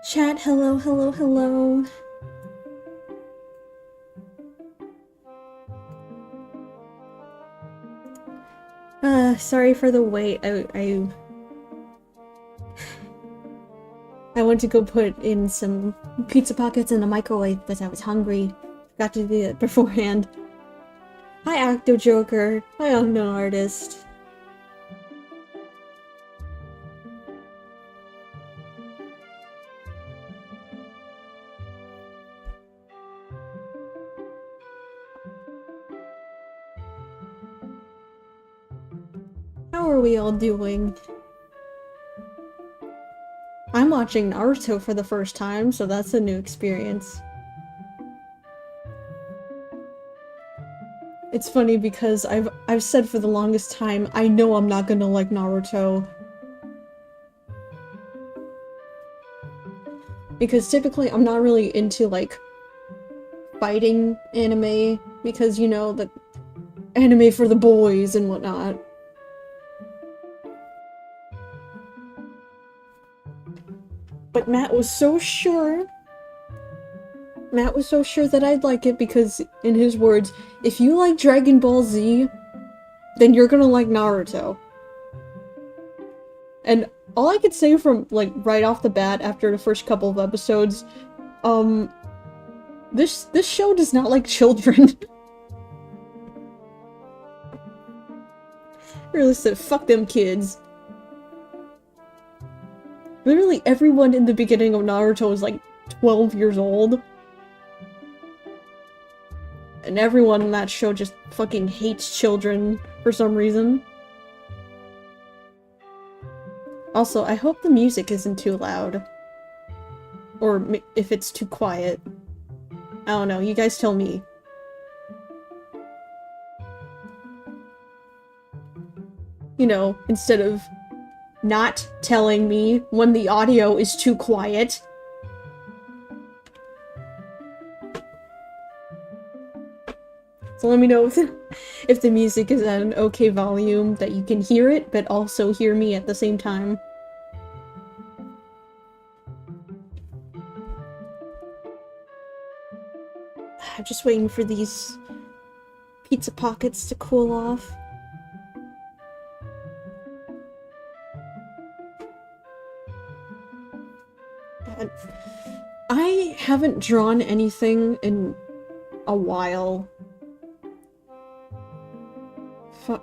Chat, hello, hello, hello. Sorry for the wait. I went to go put in some pizza pockets in the microwave because I was hungry. Forgot to do it beforehand. Hi, Acto Joker. Hi, Unknown Artist. How are we all doing? I'm watching Naruto for the first time, so that's a new experience. It's funny because I've said for the longest time, I know I'm not gonna like Naruto. Because typically I'm not really into, like, fighting anime, because, you know, the anime for the boys and whatnot. But Matt was so sure. Matt was so sure that I'd like it because, in his words, if you like Dragon Ball Z, then you're gonna like Naruto. And all I could say from, like, right off the bat after the first couple of episodes, this show does not like children. Really said, fuck them kids. Literally everyone in the beginning of Naruto is like 12 years old. And everyone in that show just fucking hates children for some reason. Also, I hope the music isn't too loud. Or if it's too quiet. I don't know, you guys tell me. You know, instead of not telling me when the audio is too quiet. So let me know if the music is at an okay volume, that you can hear it, but also hear me at the same time. I'm just waiting for these pizza pockets to cool off. God. I haven't drawn anything in a while.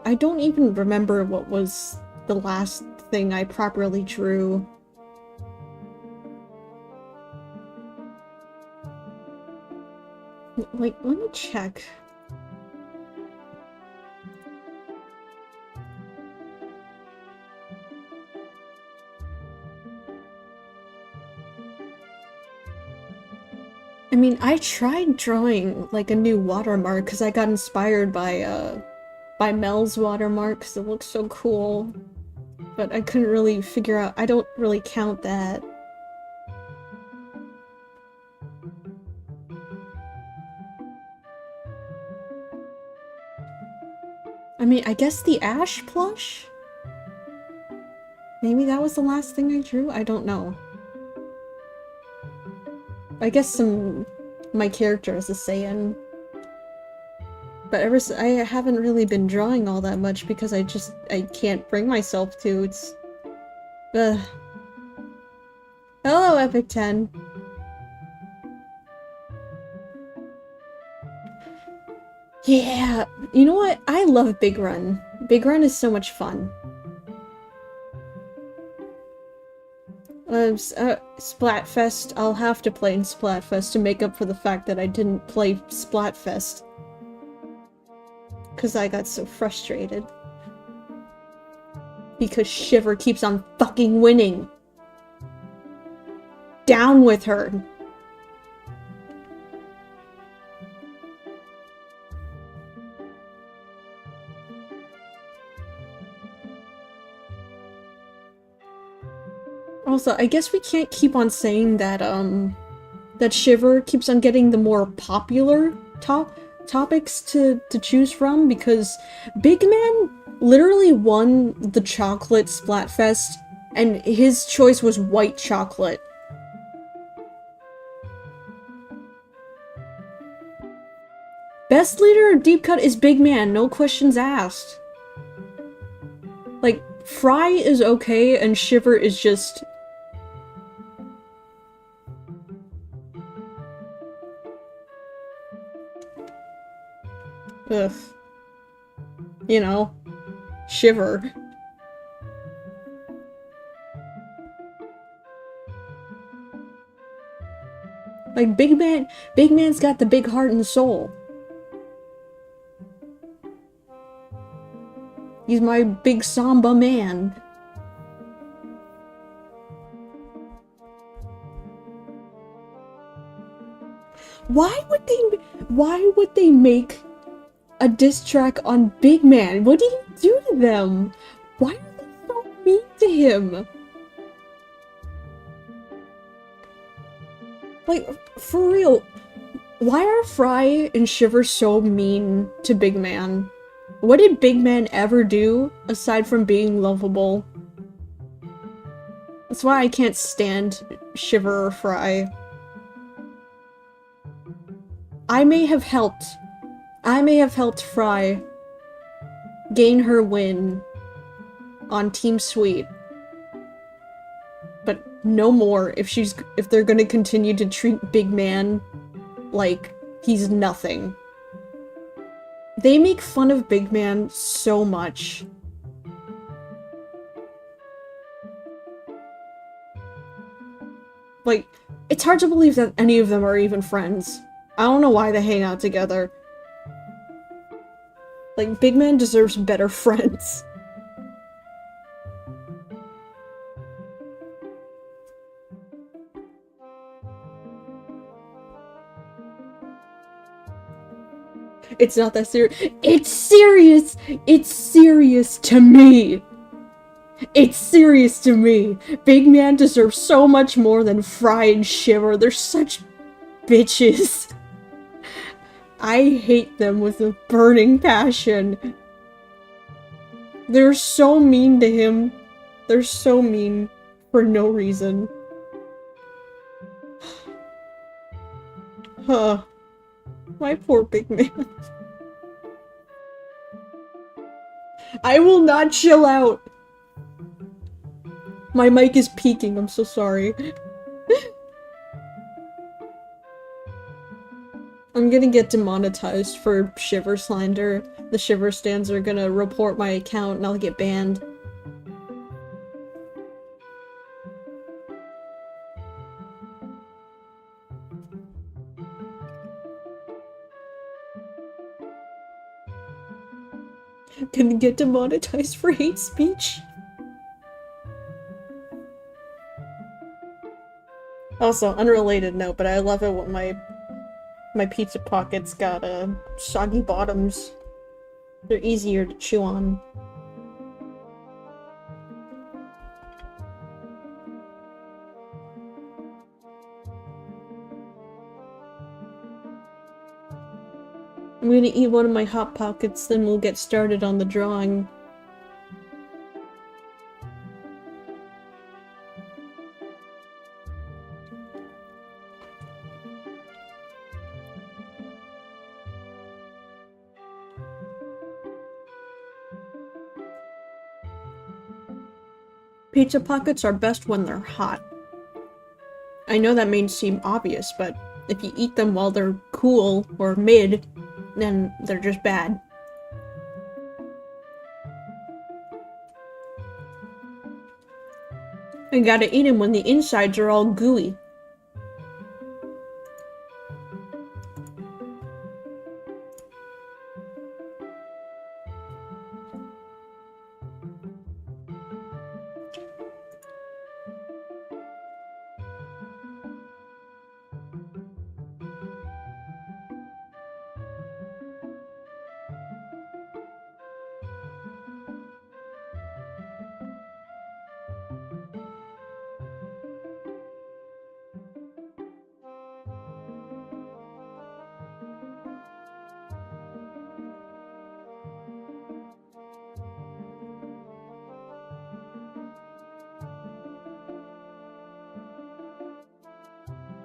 I don't even remember what was the last thing I properly drew. Like, let me check. I mean, I tried drawing, like, a new watermark because I got inspired by Mel's watermark because it looks so cool. But I couldn't really figure out— I don't really count that. I mean, I guess the Ash plush? Maybe that was the last thing I drew? I don't know. I guess my character is a Saiyan. But I haven't really been drawing all that much because I can't bring myself to. It's... Ugh. Hello, Epic 10. Yeah, you know what? I love Big Run. Big Run is so much fun. Splatfest. I'll have to play in Splatfest to make up for the fact that I didn't play Splatfest. Because I got so frustrated. Because Shiver keeps on fucking winning. Down with her. Also, I guess we can't keep on saying that, that Shiver keeps on getting the more popular topics to choose from, because Big Man literally won the chocolate Splatfest, and his choice was white chocolate. Best leader of Deep Cut is Big Man, no questions asked. Like, Fry is okay, and Shiver is just... ugh. You know, Shiver. Like, Big Man's got the big heart and soul. He's my big Samba man. Why would they make a diss track on Big Man? What did he do to them? Why are they so mean to him? Like, for real, why are Fry and Shiver so mean to Big Man? What did Big Man ever do, aside from being lovable? That's why I can't stand Shiver or Fry. I may have helped Fry gain her win on Team Sweet. But no more if they're gonna continue to treat Big Man like he's nothing. They make fun of Big Man so much. Like, it's hard to believe that any of them are even friends. I don't know why they hang out together. Like, Big Man deserves better friends. It's not that serious. It's serious! It's serious to me! It's serious to me! Big Man deserves so much more than Fry and Shiver. They're such bitches. I hate them with a burning passion. They're so mean to him. They're so mean for no reason. Huh. My poor Big Man. I will not chill out! My mic is peaking, I'm so sorry. I'm gonna get demonetized for Shiver slander. The Shiver stands are gonna report my account and I'll get banned. Gonna get demonetized for hate speech. Also, unrelated note, but I love it when my pizza pockets got soggy bottoms. They're easier to chew on. I'm gonna eat one of my Hot Pockets, then we'll get started on the drawing. Pizza Pockets are best when they're hot. I know that may seem obvious, but if you eat them while they're cool or mid, then they're just bad. I gotta eat them when the insides are all gooey.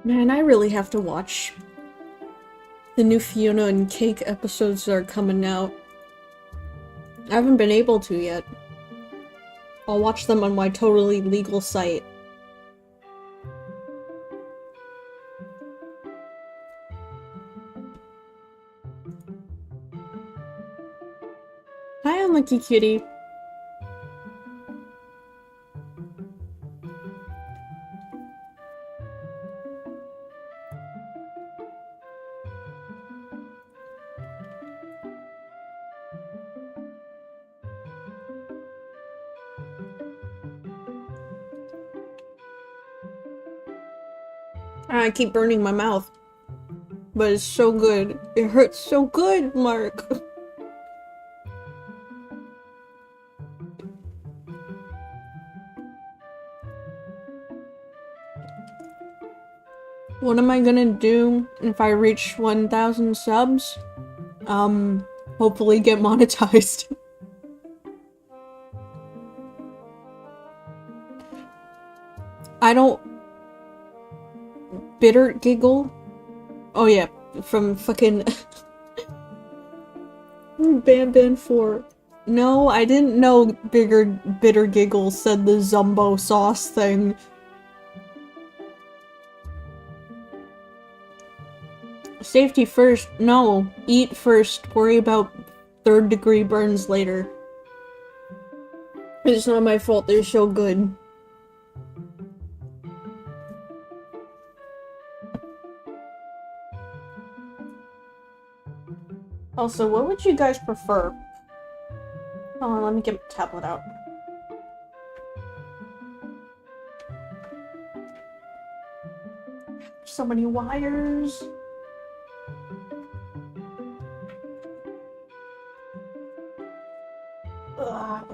Man, I really have to watch The new Fiona and Cake episodes are coming out. I haven't been able to yet. I'll watch them on my totally legal site. Hi, Unlucky Kitty. I keep burning my mouth. But it's so good. It hurts so good, Mark. What am I gonna do if I reach 1,000 subs? Hopefully get monetized. I don't... Bitter Giggle? Oh yeah, from fucking... Ban 4. No, I didn't know Bitter Giggle said the Zumbo sauce thing. Safety first. No. Eat first. Worry about third-degree burns later. It's not my fault, they're so good. Also, what would you guys prefer? Hold on, let me get my tablet out. So many wires. Ugh.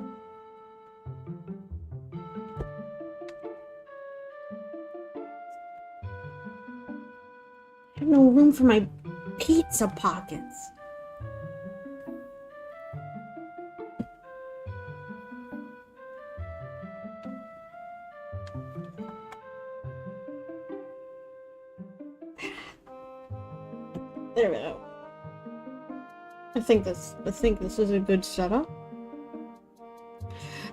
I have no room for my pizza pockets. There we go. I think this is a good setup.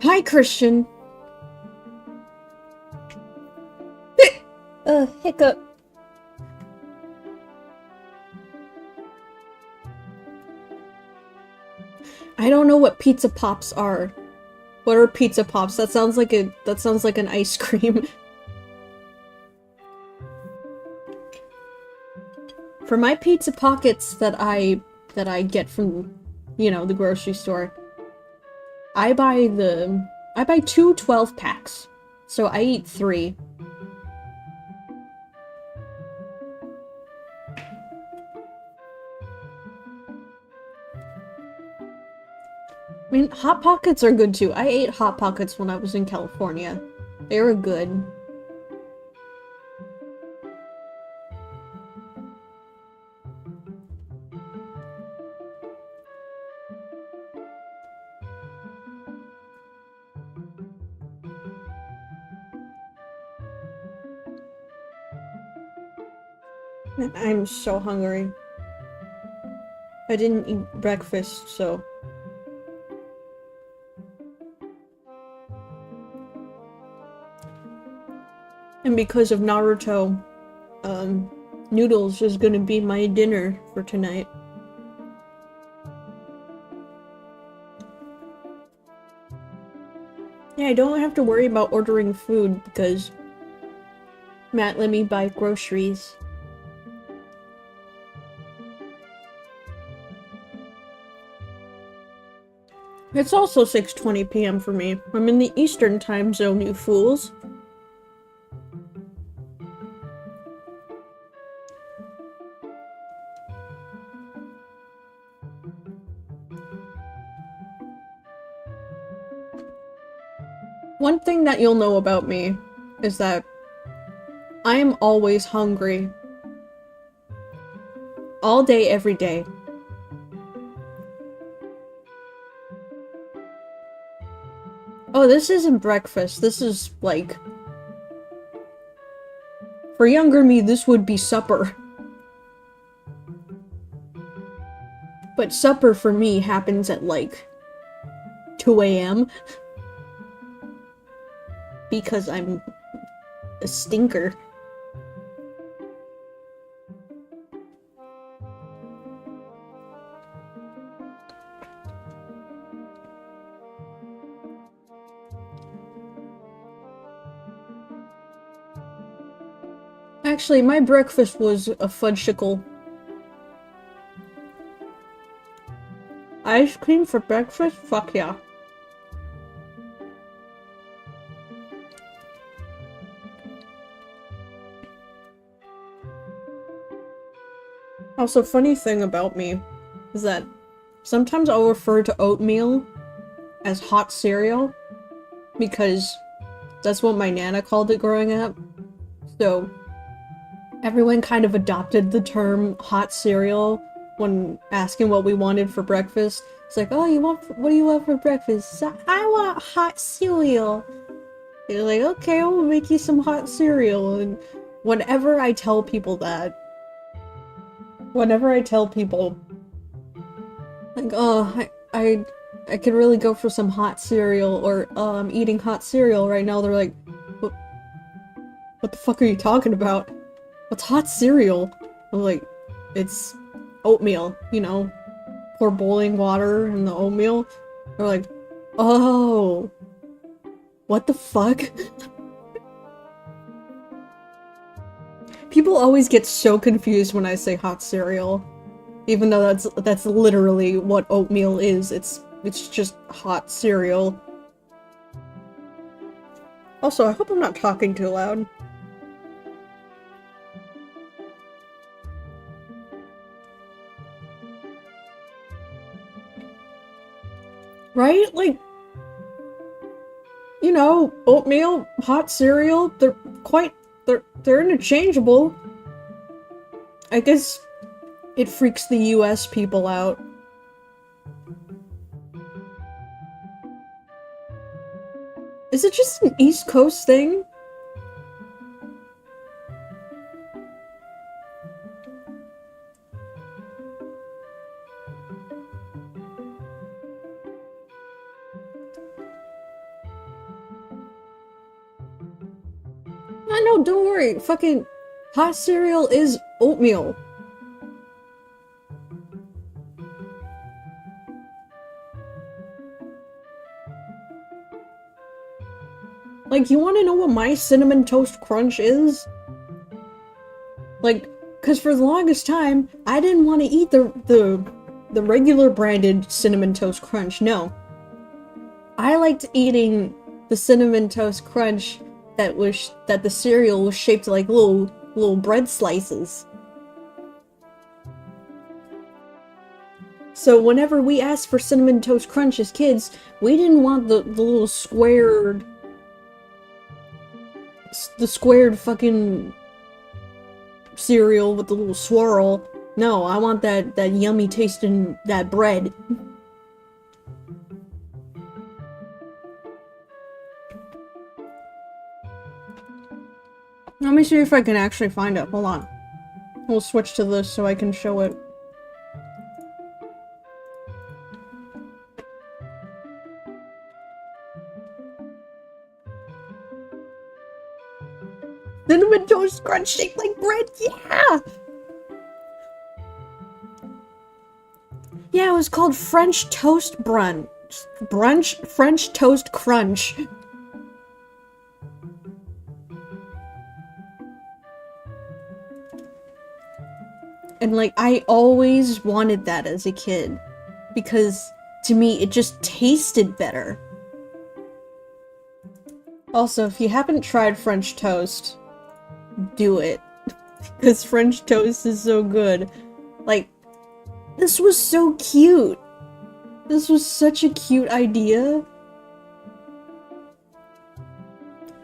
Hi, Christian. Hiccup. I don't know what pizza pops are. What are pizza pops? That sounds like an ice cream. For my pizza pockets that I get from, you know, the grocery store, I buy 2 12-packs. So I eat 3. I mean, Hot Pockets are good too. I ate Hot Pockets when I was in California. They were good. I'm so hungry. I didn't eat breakfast, so... And because of Naruto, noodles is gonna be my dinner for tonight. Yeah, I don't have to worry about ordering food because Matt let me buy groceries. It's also 6:20 p.m. for me. I'm in the Eastern time zone, you fools. One thing that you'll know about me is that I am always hungry. All day, every day. Oh, this isn't breakfast. This is, like... For younger me, this would be supper. But supper for me happens at like 2 a.m. because I'm a stinker. Actually, my breakfast was a fudgesicle. Ice cream for breakfast? Fuck yeah. Also, funny thing about me is that sometimes I'll refer to oatmeal as hot cereal because that's what my nana called it growing up. So everyone kind of adopted the term hot cereal when asking what we wanted for breakfast. It's like, oh, what do you want for breakfast? So, I want hot cereal. You're like, okay, I'll make you some hot cereal. And whenever I tell people that, like, oh, I could really go for some hot cereal, or, I'm eating hot cereal right now, they're like, what the fuck are you talking about? What's hot cereal? I'm like, it's oatmeal, you know? Pour boiling water in the oatmeal. They're like, oh, what the fuck? People always get so confused when I say hot cereal. Even though that's literally what oatmeal is. It's just hot cereal. Also, I hope I'm not talking too loud. Right? Like, you know, oatmeal, hot cereal, they're interchangeable. I guess it freaks the US people out. Is it just an East Coast thing? No, don't worry. Fucking hot cereal is oatmeal. Like, you wanna know what my Cinnamon Toast Crunch is? Like, cause for the longest time, I didn't want to eat the regular branded Cinnamon Toast Crunch, no. I liked eating the Cinnamon Toast Crunch that the cereal was shaped like little bread slices. So whenever we asked for Cinnamon Toast Crunch as kids, we didn't want the little squared fucking cereal with the little swirl. No, I want that yummy tasting that bread. Let me see if I can actually find it. Hold on. We'll switch to this so I can show it. Cinnamon Toast Crunch shaped like bread, yeah! Yeah, it was called French Toast Brunch. French Toast Crunch. And like, I always wanted that as a kid. Because, to me, it just tasted better. Also, if you haven't tried French toast, do it. Because French toast is so good. Like, this was so cute. This was such a cute idea.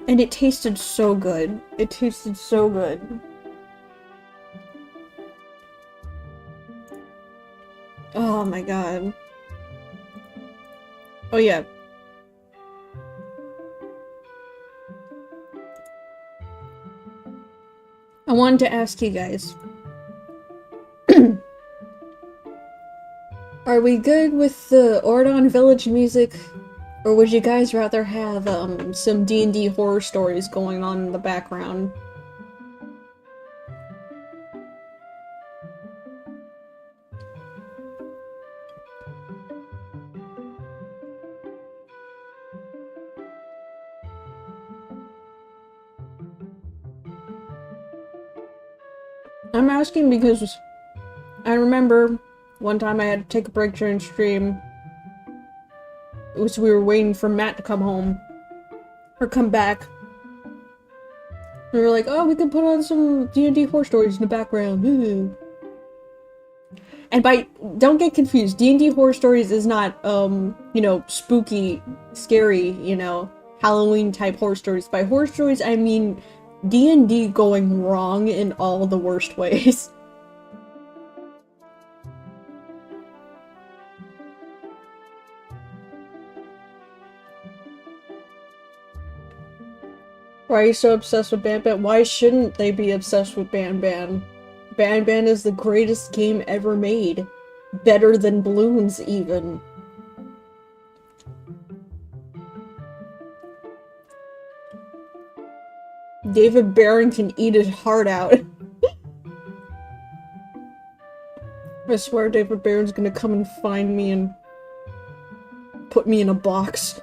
And it tasted so good. It tasted so good. Oh my god. Oh yeah. I wanted to ask you guys. Are we good with the Ordon Village music? Or would you guys rather have, some D&D horror stories going on in the background? I'm asking because I remember one time I had to take a break during stream. It was we were waiting for Matt to come home. Or come back. And we were like, oh, we can put on some D&D horror stories in the background. Ooh. And don't get confused, D&D horror stories is not, you know, spooky, scary, you know, Halloween type horror stories. By horror stories, I mean D&D going wrong in all the worst ways. Why are you so obsessed with Banban? Why shouldn't they be obsessed with Banban? Banban is the greatest game ever made. Better than Bloons, even. David Barron can eat his heart out. I swear David Barron's gonna come and find me and put me in a box.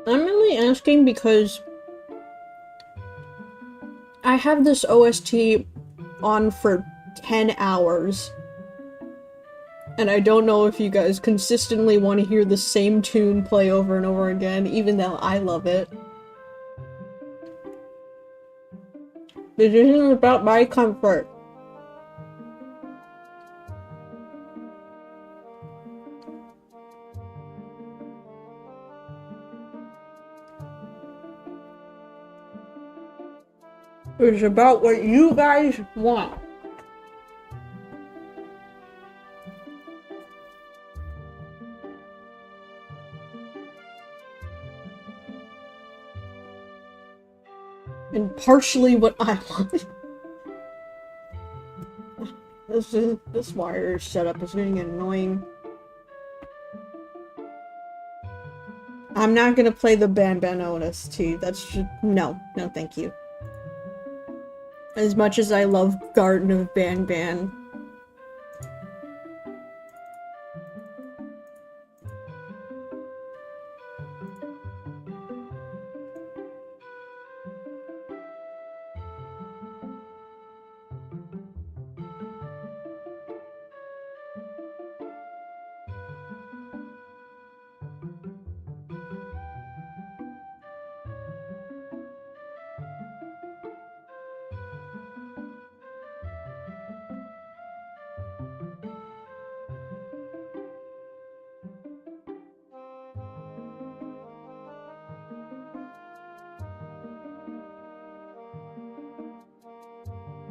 I'm only asking because I have this OST on for 10 hours. And I don't know if you guys consistently want to hear the same tune play over and over again, even though I love it. This isn't about my comfort. It's about what you guys want. And partially what I want. This wire setup is getting annoying. I'm not gonna play the Banban OST. That's just no, thank you. As much as I love Garden of Banban.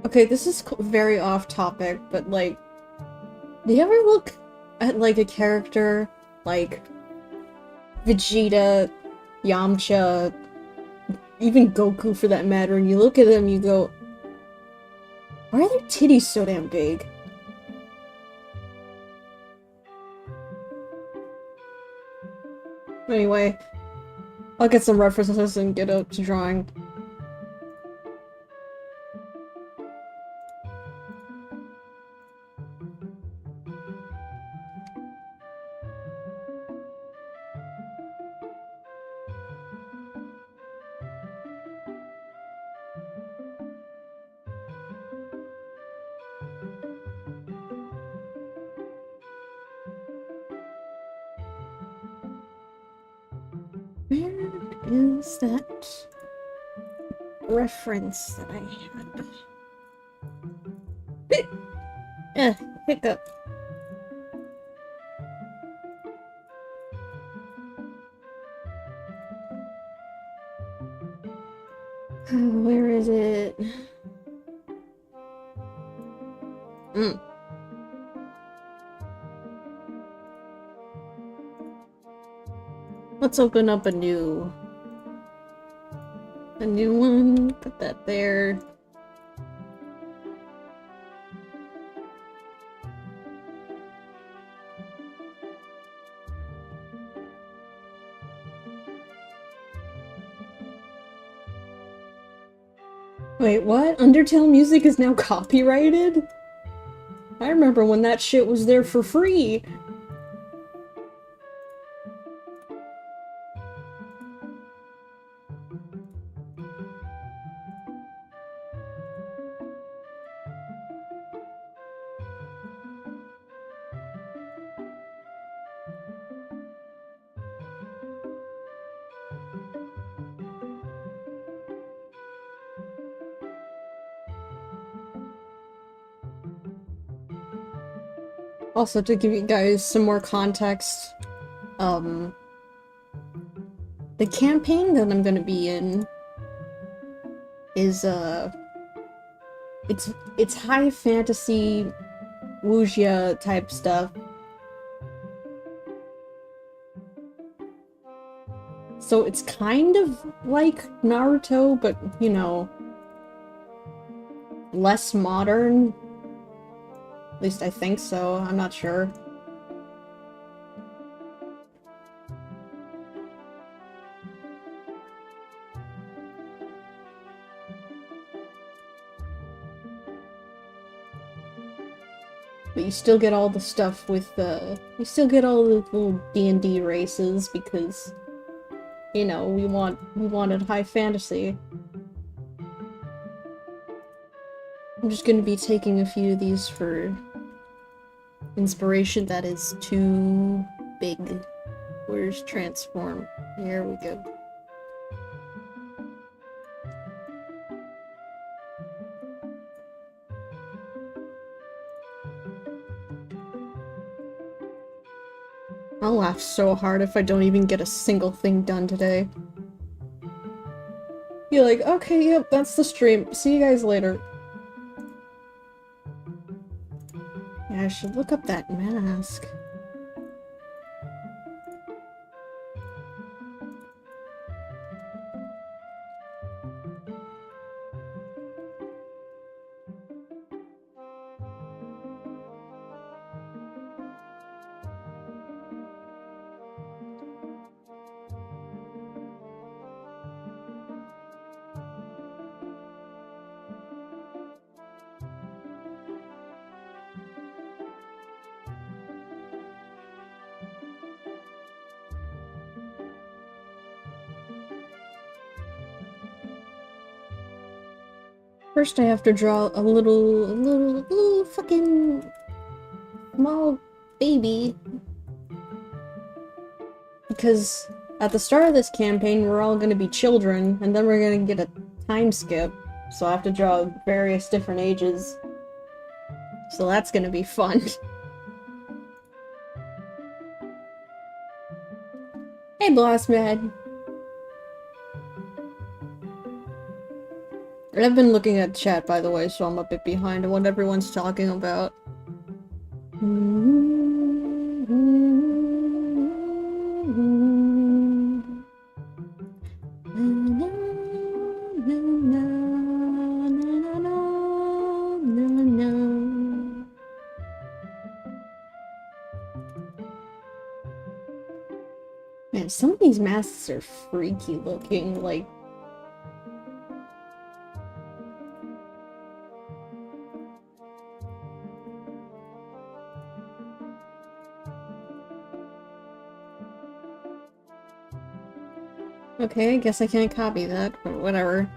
Okay, this is very off topic, but like, do you ever look at like a character like Vegeta, Yamcha, even Goku for that matter, and you look at them and you go, why are their titties so damn big? Anyway, I'll get some references and get up to drawing. Where is that reference that I had? Hiccup. Where is it? Let's open up a new one. Put that there. Wait, what? Undertale music is now copyrighted? I remember when that shit was there for free. Also, to give you guys some more context, the campaign that I'm gonna be in is, it's high fantasy, wuxia type stuff. So it's kind of like Naruto, but, you know, less modern. At least I think so, I'm not sure. But you still get all the stuff with you still get all the little D&D races because, you know, we wanted high fantasy. I'm just gonna be taking a few of these for inspiration that is too big. Where's transform? Here we go. I'll laugh so hard if I don't even get a single thing done today. You're like, okay, yep, that's the stream. See you guys later. Yeah, I should look up that mask. First I have to draw a little fucking small baby. Because at the start of this campaign, we're all gonna be children, and then we're gonna get a time skip. So I have to draw various different ages. So that's gonna be fun. Hey, Blastmad! I've been looking at chat, by the way, so I'm a bit behind on what everyone's talking about. Man, some of these masks are freaky looking, like... Okay, I guess I can't copy that, but whatever.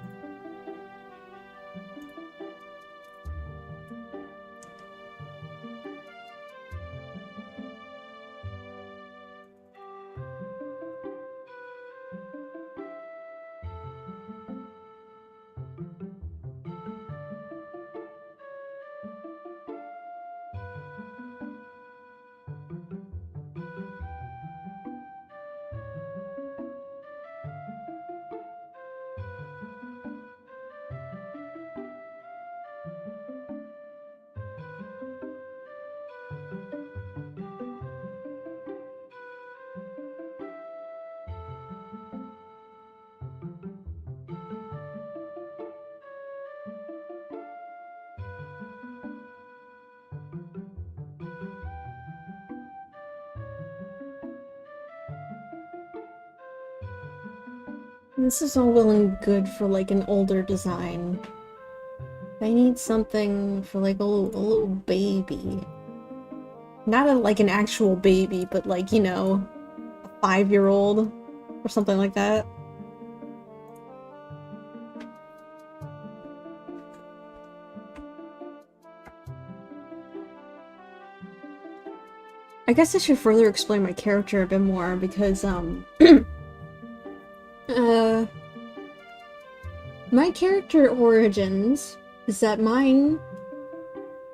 This is all well and good for like an older design. I need something for like a little baby. Not like an actual baby, but like, you know, a 5-year-old or something like that. I guess I should further explain my character a bit more because, uh, my character origins is that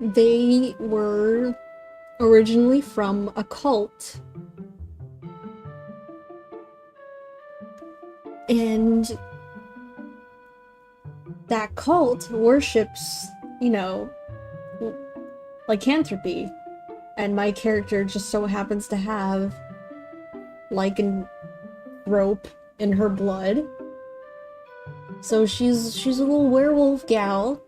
they were originally from a cult. And that cult worships, you know, lycanthropy. And my character just so happens to have lycanthrope in her blood. So she's a little werewolf gal.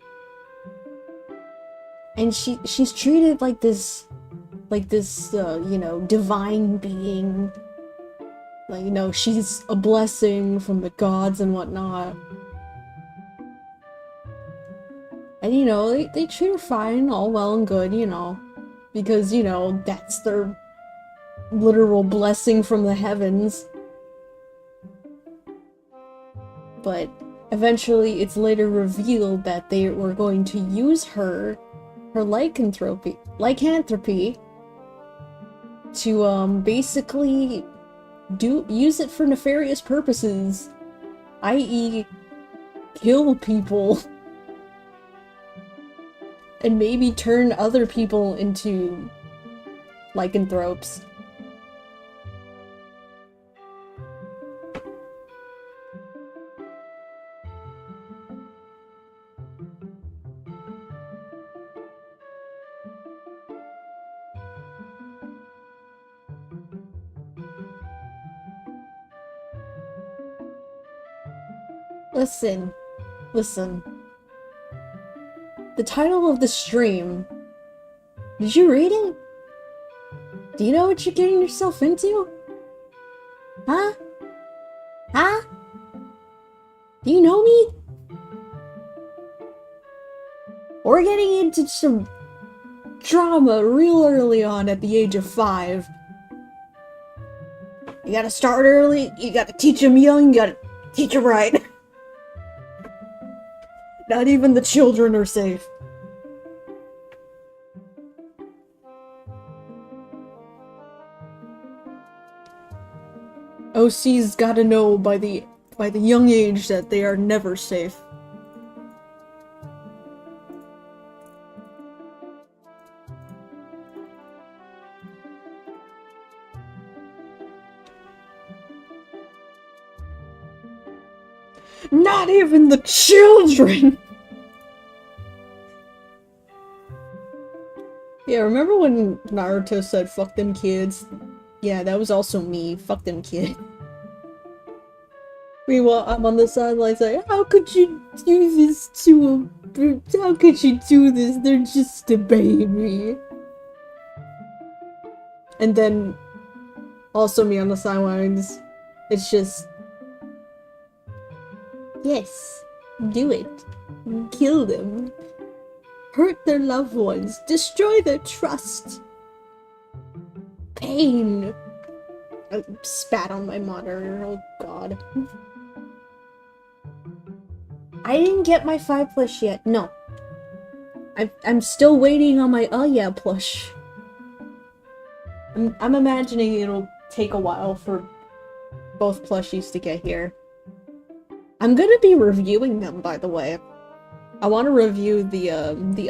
And she's treated like this you know, divine being. Like, you know, she's a blessing from the gods and whatnot. And, you know, they treat her fine, all well and good, you know. Because, you know, that's their literal blessing from the heavens. But eventually it's later revealed that they were going to use her lycanthropy, to, basically use it for nefarious purposes, i.e. kill people. And maybe turn other people into lycanthropes. Listen. The title of the stream. Did you read it? Do you know what you're getting yourself into? Huh? Huh? Do you know me? We're getting into some drama real early on at the age of 5. You gotta start early, you gotta teach them young, you gotta teach them right. Not even the children are safe. OC's gotta know by the young age that they are never safe. Not even the children! Yeah, remember when Naruto said, "Fuck them kids"? Yeah, that was also me. Fuck them kids. Meanwhile, I'm on the sidelines like, how could you do this to a... How could you do this? They're just a baby. And then, also me on the sidelines, it's just... Yes, do it. Kill them. Hurt their loved ones. Destroy their trust. Pain. I spat on my monitor, oh god. I didn't get my 5 plush yet, no. I'm still waiting on my oh yeah plush. I'm imagining it'll take a while for both plushies to get here. I'm gonna be reviewing them, by the way. I want to review the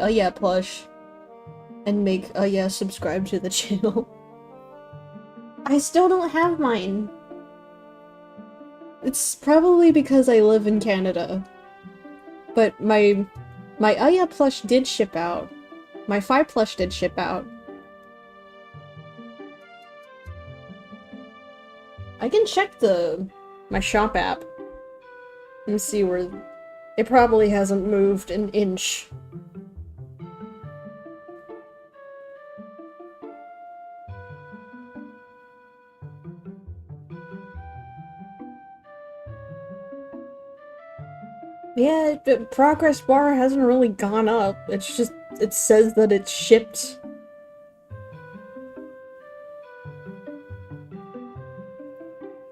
oh yeah plush and make oh yeah subscribe to the channel. I still don't have mine. It's probably because I live in Canada. But my Aya plush did ship out. My 5 plush did ship out. I can check my shop app and see where it probably hasn't moved an inch. Yeah, the progress bar hasn't really gone up. It's just, it says that it's shipped.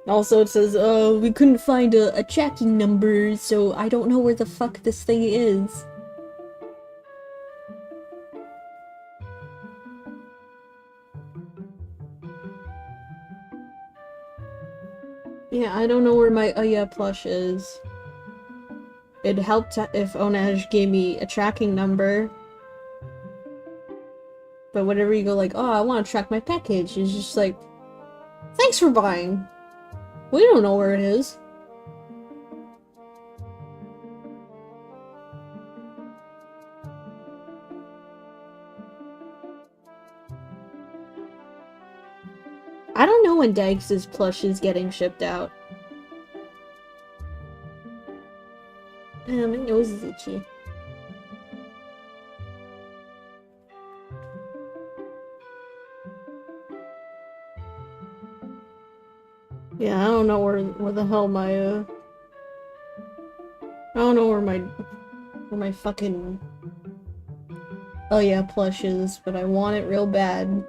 Also, it says, oh, we couldn't find a tracking number, so I don't know where the fuck this thing is. Yeah, I don't know where my yeah plush is. It helped if Onaj gave me a tracking number. But whenever you go like, oh, I want to track my package, it's just like, thanks for buying. We don't know where it is. I don't know when Dags' plush is getting shipped out. My nose is itchy. Yeah, I don't know where the hell my I don't know where my fucking oh yeah plush is, but I want it real bad.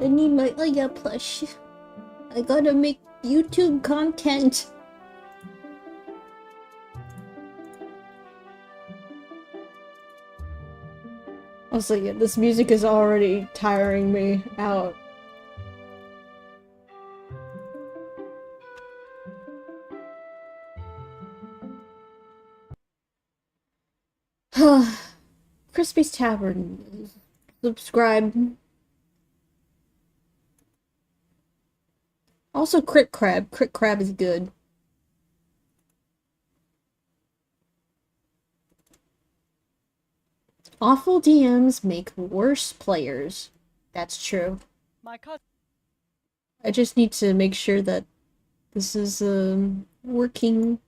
I need my oh yeah plush. I gotta make YouTube content. Also, yeah, this music is already tiring me out. Crispy's Tavern. Subscribe. Also, Crit Crab. Crit Crab is good. Awful DMs make worse players. That's true. My cousin. I just need to make sure that this is working.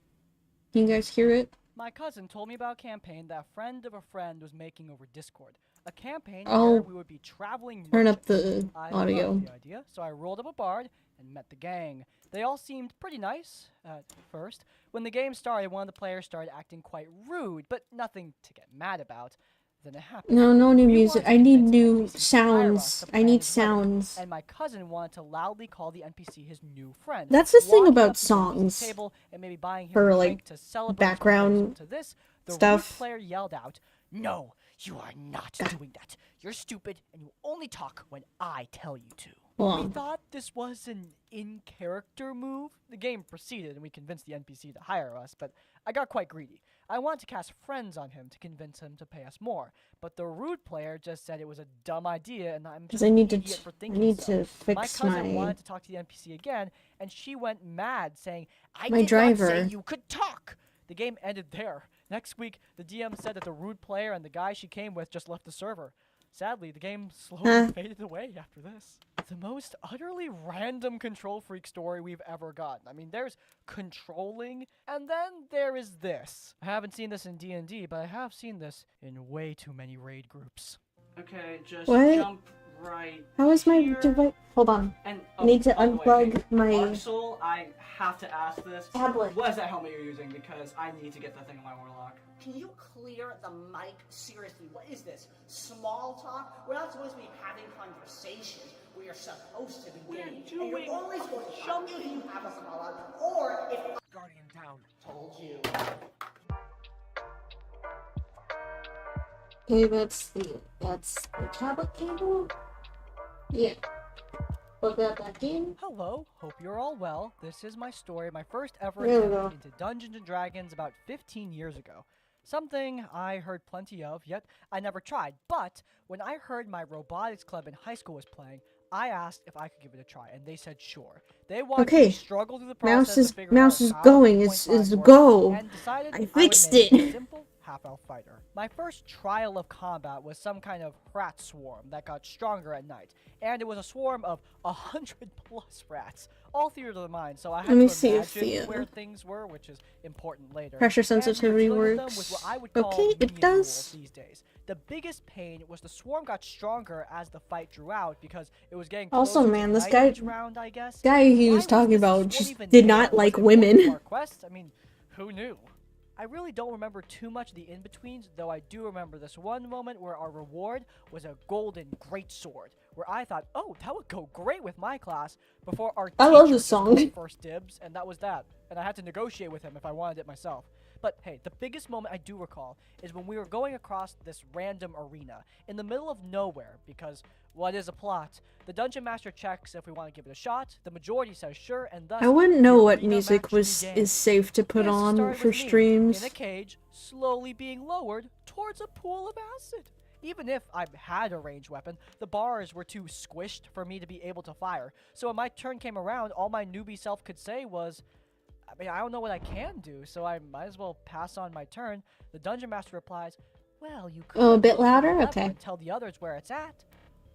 Can you guys hear it? My cousin told me about a campaign that a friend of a friend was making over Discord. A campaign Oh, where we would be traveling turn up merchants. the I audio. loved the idea, so I rolled up a bard and met the gang. They all seemed pretty nice at first. When the game started, one of the players started acting quite rude, but nothing to get mad about. Then it happened. No, no new We music. wanted to I need convince the new NPC to hire us sounds. to I plan need his wedding, sounds. and my cousin wanted to loudly call the NPC his new friend. That's the thing Walking about up to the NPC's songs table and maybe buying him for a like drink to celebrate his proposal. background To this, the rude stuff. player yelled out, "No, you are not doing that. You're stupid, and you only talk when I tell you to." We thought this was an in-character move. The game proceeded, and we convinced the NPC to hire us, but I got quite greedy. I wanted to cast friends on him to convince him to pay us more, but the rude player just said it was a dumb idea, and I'm just an idiot for thinking so. to fix My cousin wanted to talk to the NPC again, and she went mad, saying, "I did not say you could talk." The game ended there. Next week, the DM said that the rude player and the guy she came with just left the server. Sadly, the game slowly faded away after this. The most utterly random control freak story we've ever gotten. I mean, there's controlling, and then there is this. I haven't seen this in D&D, but I have seen this in way too many raid groups. Okay, just What? jump right. How is my here. device? Hold on. And I need to by the way, unplug okay, my Arxel, I have to ask this. tablet. What is that helmet you're using? Because I need to get that thing on my warlock. Can you clear the mic? Seriously, what is this? Small talk? We're not supposed to be having conversations. We are supposed to be getting. And you're always going to jump if you have a small talk, or if Guardian down. told you. Okay, that's the tablet cable. Yeah. Plug that back in. Hello, hope you're all well. This is my story, my first ever There we attempt go. into Dungeons & Dragons about 15 years ago. Something I heard plenty of, yet I never tried. But when I heard my robotics club in high school was playing, I asked if I could give it a try, and they said sure. They wanted Okay. to struggle through the process Mouse to is figure out going. how It's the points work, go. and decided I would fixed make it. a simple half-elf fighter. My first trial of combat was some kind of rat swarm that got stronger at night, and it was a swarm of 100+ rats, all theater of the mind. So I had Let me to see if imagine the, where things were, which is important later. pressure And we were sensitivity dealing with them works. with what I would call Okay, it minion does. rules these days. The biggest pain was the swarm got stronger as the fight drew out because it was getting Also, closer to man, this night guy- each round, I guess. Guy he Why was talking this about swarm just even did there? not Was like it important to women. our quest? I mean, who knew? I really don't remember too much of the in-betweens, though I do remember this one moment where our reward was a golden greatsword, where I thought, oh, that would go great with my class, before our I love teacher this just song. called first dibs, and that was that. And I had to negotiate with him if I wanted it myself. But hey, the biggest moment I do recall is when we were going across this random arena in the middle of nowhere, because what is a plot? The dungeon master checks if we want to give it a shot, the majority says sure, and thus I wouldn't know the what arena music match was began. is safe to put Yes, it on started for with me, streams. in a cage, slowly being lowered towards a pool of acid. Even if I had a ranged weapon, the bars were too squished for me to be able to fire. So when my turn came around, all my newbie self could say was, I mean, I don't know what I can do, so I might as well pass on my turn. The dungeon master replies, well, you could Oh, a bit look for the louder? lever Okay. and tell the others where it's at.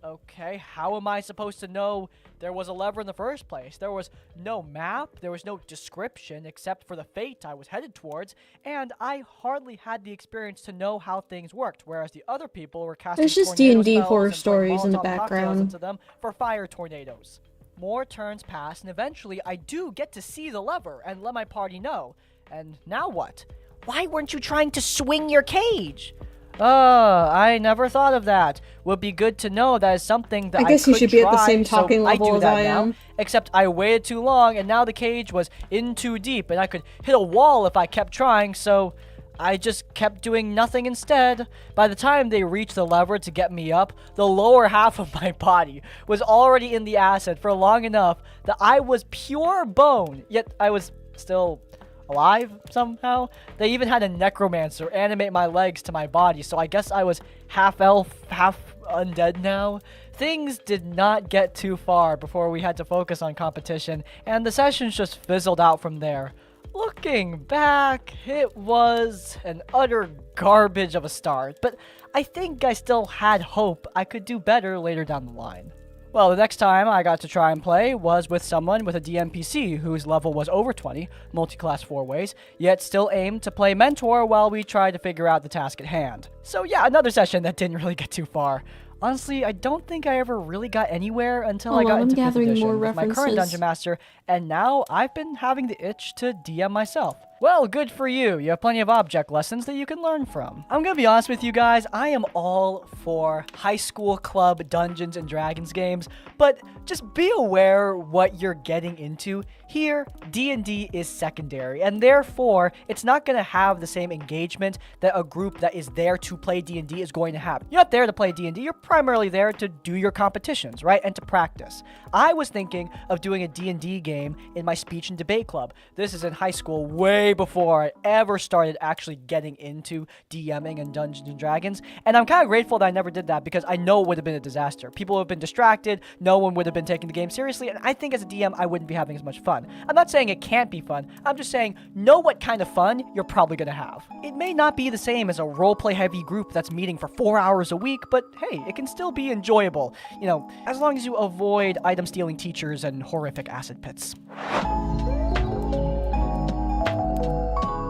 Okay, how am I supposed to know there was a lever in the first place? There was no map, there was no description except for the fate I was headed towards, and I hardly had the experience to know how things worked, whereas the other people were casting There's just tornado D&D spells horror and throwing stories in the Molotov cocktails background. into them for fire tornadoes. More turns pass, and eventually I do get to see the lever and let my party know. And now what? Why weren't you trying to swing your cage? I never thought of that. Would be good to know that is something that I guess you could should be at the try, same so talking level I do as that I now, am. Except I waited too long, and now the cage was in too deep, and I could hit a wall if I kept trying, so I just kept doing nothing instead. By the time they reached the lever to get me up, the lower half of my body was already in the acid for long enough that I was pure bone, yet I was still alive somehow. They even had a necromancer animate my legs to my body, so I guess I was half elf, half undead now. Things did not get too far before we had to focus on competition, and the sessions just fizzled out from there. Looking back, it was an utter garbage of a start, but I think I still had hope I could do better later down the line. Well, the next time I got to try and play was with someone with a DMPC whose level was over 20, multi-class 4-ways, yet still aimed to play mentor while we tried to figure out the task at hand. So yeah, another session that didn't really get too far. Honestly, I don't think I ever really got anywhere until I Hold got on, I'm into 5th gathering edition more with my current references. Dungeon Master, and now I've been having the itch to DM myself. Well, good for you. You have plenty of object lessons that you can learn from. I'm gonna be honest with you guys, I am all for high school club Dungeons and Dragons games, but just be aware what you're getting into. Here, D&D is secondary, and therefore, it's not gonna have the same engagement that a group that is there to play D&D is going to have. You're not there to play D&D, you're primarily there to do your competitions, right? And to practice. I was thinking of doing a D&D game in my speech and debate club. This is in high school, way before I ever started actually getting into DMing and Dungeons and Dragons, and I'm kind of grateful that I never did that because I know it would have been a disaster. People would have been distracted, no one would have been taking the game seriously, and I think as a DM, I wouldn't be having as much fun. I'm not saying it can't be fun, I'm just saying know what kind of fun you're probably going to have. It may not be the same as a roleplay heavy group that's meeting for 4 hours a week, but hey, it can still be enjoyable, you know, as long as you avoid item stealing teachers and horrific acid pits.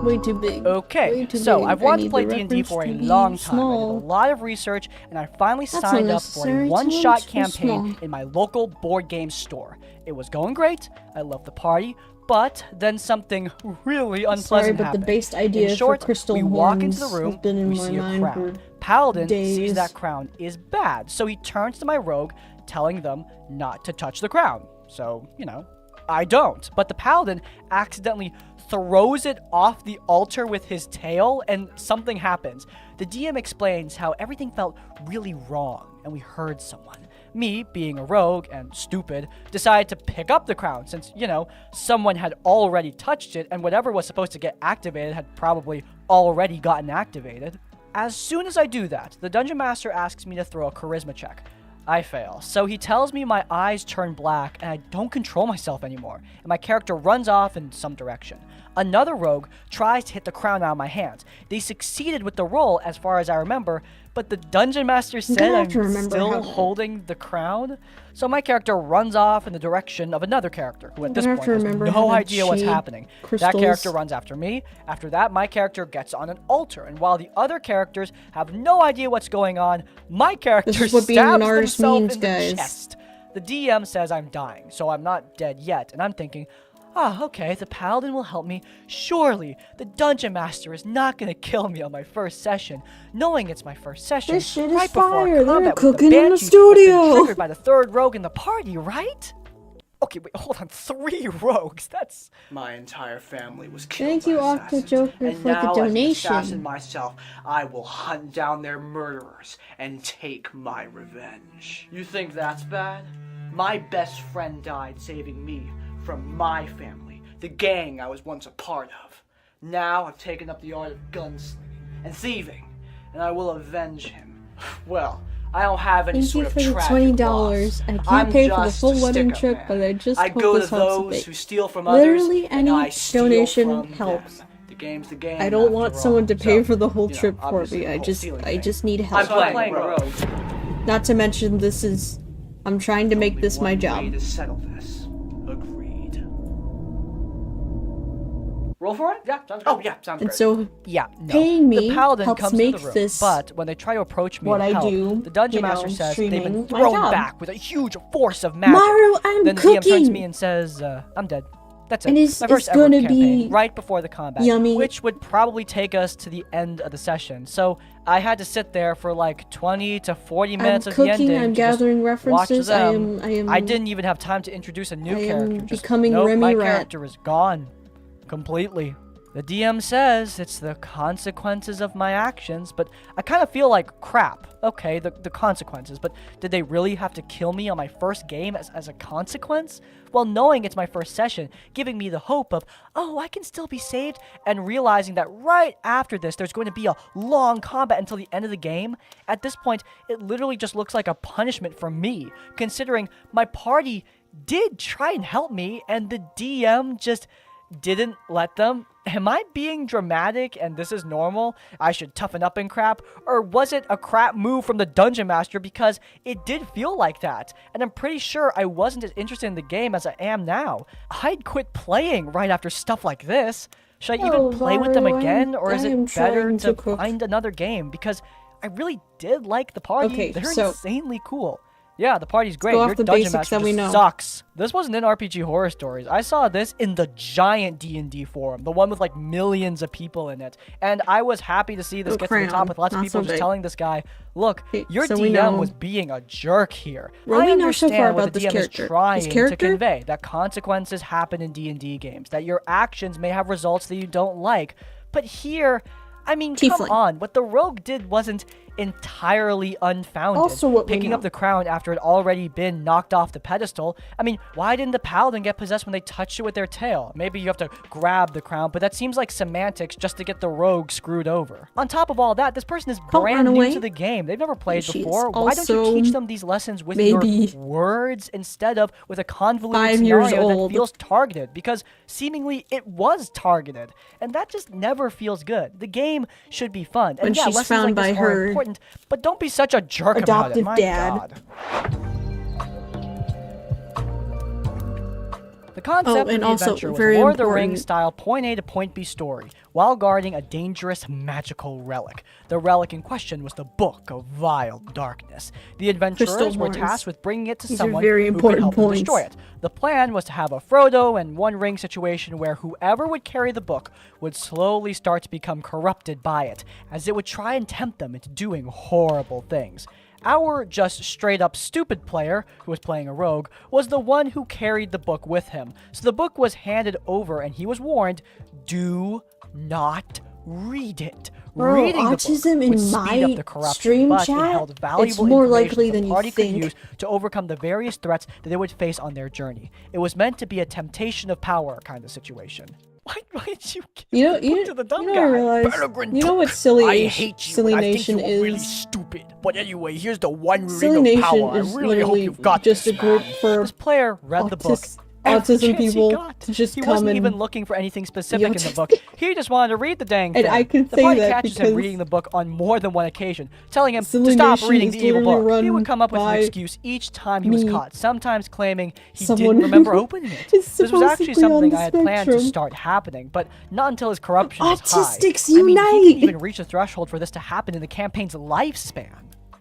Way too big. Okay, Way too so big. I've I wanted to need play the D&D for a reference to be long time. I did a small. lot of research, and I finally That's signed up for a unnecessary. It's one-shot too campaign small. in my local board game store. It was going great, I loved the party, but then something really unpleasant Sorry, but happened. the base idea In short, for Crystal we walk into the Horns room, has been in we my see a mind crown. for Paladin sees days. that crown is bad, so he turns to my rogue, telling them not to touch the crown. So, you know, I don't. But the paladin accidentally throws it off the altar with his tail, and something happens. The DM explains how everything felt really wrong, and we heard someone. Me, being a rogue and stupid, decided to pick up the crown since, someone had already touched it and whatever was supposed to get activated had probably already gotten activated. As soon as I do that, the Dungeon Master asks me to throw a charisma check. I fail, so he tells me my eyes turn black and I don't control myself anymore, and my character runs off in some direction. Another rogue tries to hit the crown out of my hands. They succeeded with the roll, as far as I remember, but the Dungeon Master said I'm still holding the crown. So my character runs off in the direction of another character, who at this point has no idea what's happening. That character runs after me. After that, my character gets on an altar, and while the other characters have no idea what's going on, my character stabs himself in the chest. The DM says I'm dying, so I'm not dead yet, and I'm thinking, okay, the Paladin will help me. Surely, the Dungeon Master is not gonna kill me on my first session, knowing it's my first session. This shit is right before fire. They're combat cooking with the in the Banshee studio. triggered by the third rogue in the party, right? Okay, wait, hold on. 3 rogues? That's... My entire family was killed Thank you, by Octo assassins, Joker, and for the now, as an donation. assassin myself, I will hunt down their murderers and take my revenge. You think that's bad? My best friend died saving me from my family, the gang I was once a part of. Now I've taken up the art of gunslinging and thieving, and I will avenge him. Well, I don't have any sort of tragic loss. Thank you for the $20. I can't pay for the full wedding trip, but I just hope this helps a go to those bit. who steal from others, Literally, and any I steal donation from helps. them. The game's the game. I don't want someone to pay So, for the whole you know, trip for obviously me. the I whole just stealing I thing. just need I'm help. playing rogue. Not to mention, I'm trying to make Only this my one job. way to settle this. Agreed. Roll for it? Yeah, sounds good. Oh, yeah, sounds And great. so, Yeah, no. paying me the Paladin helps comes make to the room, this but when they try to approach me what and I help, do, the Dungeon you know, Master says they've been streaming my thrown job. back with a huge force of magic. Maru, I'm then the DM turns to cooking! me and says, I'm dead. That's it. And it's My first ever gonna campaign, be right before the combat, yummy. which would probably take us to the end of the session. So I had to sit there for like 20 to 40 minutes I'm of the cooking, ending I'm to just gathering watch references, them. I am I didn't even have time to introduce a new I am character. Just, becoming nope, Remy my Rat. character is gone. Completely. The DM says it's the consequences of my actions, but I kind of feel like crap. Okay, the consequences, but did they really have to kill me on my first game as a consequence? Well, knowing it's my first session, giving me the hope of, oh, I can still be saved, and realizing that right after this, there's going to be a long combat until the end of the game. At this point, it literally just looks like a punishment for me, considering my party did try and help me, and the DM just didn't let them. Am I being dramatic and this is normal? I should toughen up and crap? Or was it a crap move from the Dungeon Master because it did feel like that? And I'm pretty sure I wasn't as interested in the game as I am now. I'd quit playing right after stuff like this. Should I even play with them Mario, again? Or is I am it better trying to to cook. find another game? Because I really did like the party. Okay, They're so- insanely cool. Yeah, the party's great. go off Your the Dungeon basics Master that we just know. sucks. This wasn't in RPG Horror Stories. I saw this in the giant D&D forum, the one with like millions of people in it. And I was happy to see this Oh, get to the top crayon. with lots of Not people so just big. telling this guy, look, Okay, your so we DM know- was being a jerk here. Well, I we know so understand far what about the this DM character. is trying This to character? convey, that consequences happen in D&D games, that your actions may have results that you don't like. But here, I mean, come Tiefling. on. What the rogue did wasn't entirely unfounded. Also what we Picking up know. the crown after it had already been knocked off the pedestal. I mean, why didn't the paladin get possessed when they touched it with their tail? Maybe you have to grab the crown, but that seems like semantics just to get the rogue screwed over. On top of all that, this person is Don't brand run new away. to the game. They've never played She's before. Why don't you also teach them these lessons with maybe your words instead of with a convoluted 5 years scenario old. that feels targeted? Because seemingly it was targeted, and that just never feels good. The game should be fun. And When yeah, she's lessons found like by this are her important, but don't be such a jerk about it. adoptive My dad. God. The concept and of the also, adventure was very a Lord of the important- Rings style point A to point B story, while guarding a dangerous magical relic. The relic in question was the Book of Vile Darkness. The adventurers Crystal were horns. tasked with bringing it to These are someone very who could important help them points. destroy it. The plan was to have a Frodo and One Ring situation where whoever would carry the book would slowly start to become corrupted by it, as it would try and tempt them into doing horrible things. Our just straight up stupid player, who was playing a rogue, was the one who carried the book with him. So the book was handed over and he was warned, do not read it. Bro, Reading the book autism in would speed my up the corruption, stream but it chat, held valuable it's more information likely that than the you party could think. use to overcome the various threats that they would face on their journey. It was meant to be a temptation of power kind of situation. Why did you give You know, the book to the dumb guy? I realized. Peregrine You know what Took, silly I hate you. Silly and I think Nation you're really is? stupid. But anyway, here's the one Silly ring of Nation power. I is really hope literally you've got just this, a group man. for This player read the book. Every autism chance he people got. to just he come wasn't and even looking for anything specific in the book. He just wanted to read the dang thing. And I can the say party that catches him because reading the book on more than one occasion, telling him to Silly stop Nation reading is the evil literally book. He run would come up with an by excuse each time he was me. caught, sometimes claiming he Someone didn't remember who opening it. is This was actually supposedly on something the I had planned to spectrum. start happening, but not until his corruption was high. Autistics I mean, he didn't unite! even reach the threshold for this to happen in the campaign's lifespan.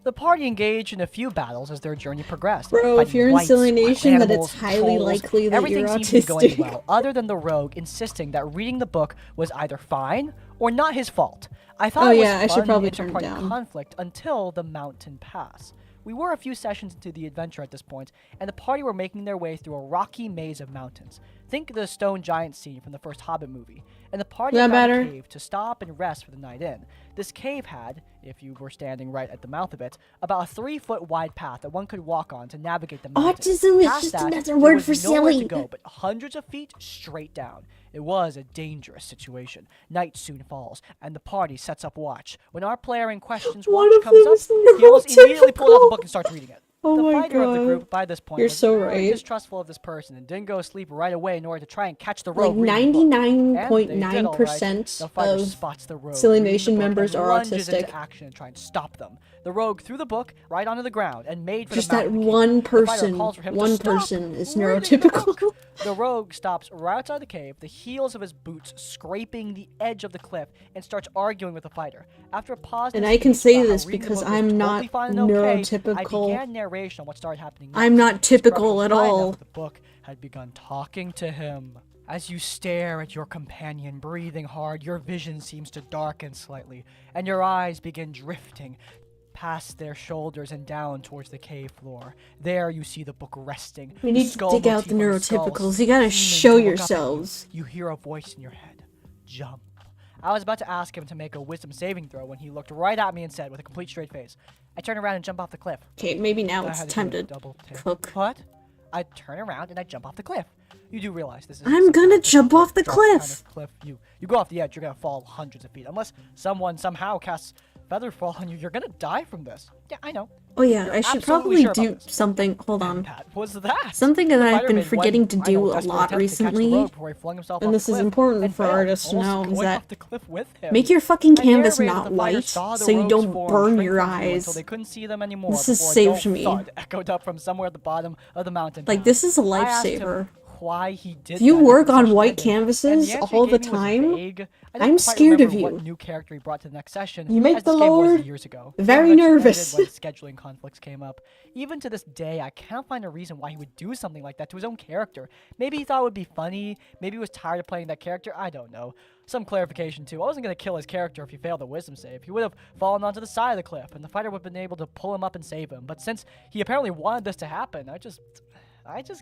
The party engaged in a few battles as their journey progressed. Bro, if fighting you're in wights, Silly wild Nation, then animals, it's highly trolls. likely that Everything you're seemed to be going autistic. well, other than the rogue insisting that reading the book was either fine or not his fault. I thought Oh it was yeah, I should fun probably turn it inter-party down. conflict until the mountain pass. We were a few sessions into the adventure at this point, and the party were making their way through a rocky maze of mountains. Think the stone giant scene from the first Hobbit movie. And the party That found a better? cave to stop and rest for the night in. This cave had, if you were standing right at the mouth of it, about a 3-foot wide path that one could walk on to navigate the mountain. Autism is Past just that, another there word was for nowhere silly. to go but hundreds of feet straight down. It was a dangerous situation. Night soon falls, and the party sets up watch. When our player in question's One watch of comes them up, is he almost immediately pulls out the neurotypical. book and starts reading it. Oh The my fighter of the God. group by this point You're was so very right. distrustful of this person and didn't go to sleep right away in order to try and catch the Like rogue reading the book. And they did all right. 99.9% The fighter of spots the rogue Silly reading the Nation book members and are lunges autistic. into action and try and stop them. The rogue threw the book right onto the ground and made for Just the that mouth of the cave. one The fighter person, calls for him to one stop person is reading the neurotypical. book. The rogue stops right outside the cave, the heels of his boots scraping the edge of the cliff, and starts arguing with the fighter. After a pause, And in I can speech say about how this reading the because book was I'm totally not fine and okay, I neurotypical. began narration on what started happening next. I'm not His typical brother at was high enough all. that The book had begun talking to him. As you stare at your companion breathing hard, your vision seems to darken slightly, and your eyes begin drifting past their shoulders and down towards the cave floor. There you see the book resting. We the need to skull dig out motif the on skull neurotypicals. You gotta seeming show to look up at yourselves. You hear a voice in your head. Jump. I was about to ask him to make a wisdom saving throw when he looked right at me and said with a complete straight face, I turn around and jump off the cliff. Okay, maybe now I it's had time do a to double take. cook. What? I turn around and I jump off the cliff. You do realize this is I'm some gonna kind of jump off the drop kind cliff. of cliff. You go off the edge, you're gonna fall hundreds of feet. Unless someone somehow casts Featherfall on you, you're gonna die from this. Yeah, I know. Oh yeah, You're I should absolutely probably sure about do this. something. Hold on. That was that. Something that The I've fighter been made forgetting one to final do a desperate lot attempt to catch the recently, rogue before he flung himself and off this the is cliff important and for failed, artists to almost know, is going that off the cliff with him. make your fucking I canvas narrated not that the fighter white saw the so you rogue's don't form burn shrink your from view eyes. until they couldn't see them anymore. This has before a saved dull me. thud echoed up from somewhere at the bottom of the mountain. Like, path. this is a I asked him lifesaver. why he did If you that at work the on session white ended, and canvases the answer he all the gave me was time, vague. I don't I'm quite scared of remember you. What new character he brought to the next session? You make as the this game was Lord years ago. very Eventually ended nervous. When scheduling conflicts came up. Even to this day, I can't find a reason why he would do something like that to his own character. Maybe he thought it would be funny. Maybe he was tired of playing that character. I don't know. Some clarification too. I wasn't gonna kill his character if he failed the wisdom save. He would have fallen onto the side of the cliff, and the fighter would have been able to pull him up and save him. But since he apparently wanted this to happen, I just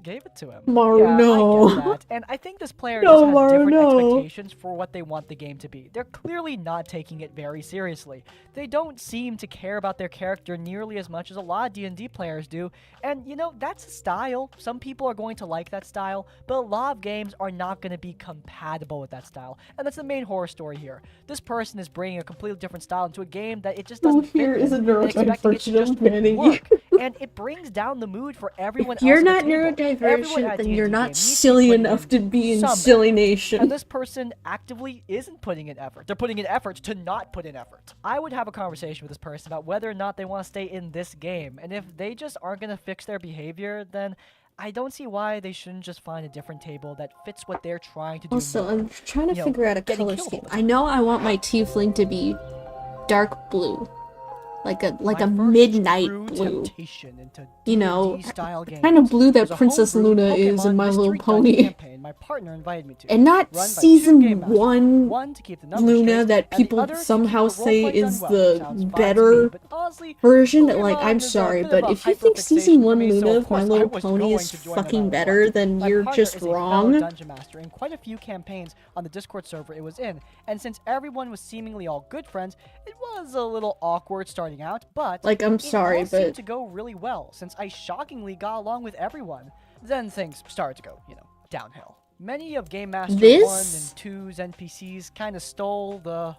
gave it to him. Maru, yeah, no. I get that. And I think this player No, just has Maru, different no. expectations for what they want the game to be. They're clearly not taking it very seriously. They don't seem to care about their character nearly as much as a lot of D&D players do. And, you know, that's a style. Some people are going to like that style, but a lot of games are not going to be compatible with that style. And that's the main horror story here. This person is bringing a completely different style into a game that it just doesn't fit here is a in, and expecting it to neurodivergent just of Manny. work. And it brings down the mood for everyone If you're else at the not table. Everyone neurodivergent, at then D&D you're game not needs to be silly putting enough in to be in some Silly effort. Nation. And this person actively isn't putting in effort. They're putting in effort to not put in effort. I would have a conversation with this person about whether or not they want to stay in this game. And if they just aren't going to fix their behavior, then I don't see why they shouldn't just find a different table that fits what they're trying to do. Also, more. I'm trying to You know, figure out a getting color killed all scheme. the I know I want my tiefling to be dark blue. like a My first midnight true blue. temptation into You know, D&D style kind of games blue that was a Princess homebrew Luna is in Pokemon My Little Mystery Dungeon Pony. campaign my partner invited me to. And not run by two season game masters, 1 one to keep the numbers Luna straight, that and the people other to keep somehow the say roleplay done is well. the Sounds fine to me, better but honestly, version. Like, Pokemon I'm is a sorry, bit but of a if you think hyperfixation season for 1 me, so Luna of of My course I Little was Pony going is to join no fucking matter better, what. then My you're partner just is a fellow wrong. dungeon master in quite a few campaigns on the Discord server it was in, and since everyone was seemingly all good friends, it was a little awkward starting out, but Like, I'm it sorry, all seemed but to go really well since I shockingly got along with everyone. Then things started to go, downhill. Many of Game Master 1 This- and 2's NPCs kind of stole the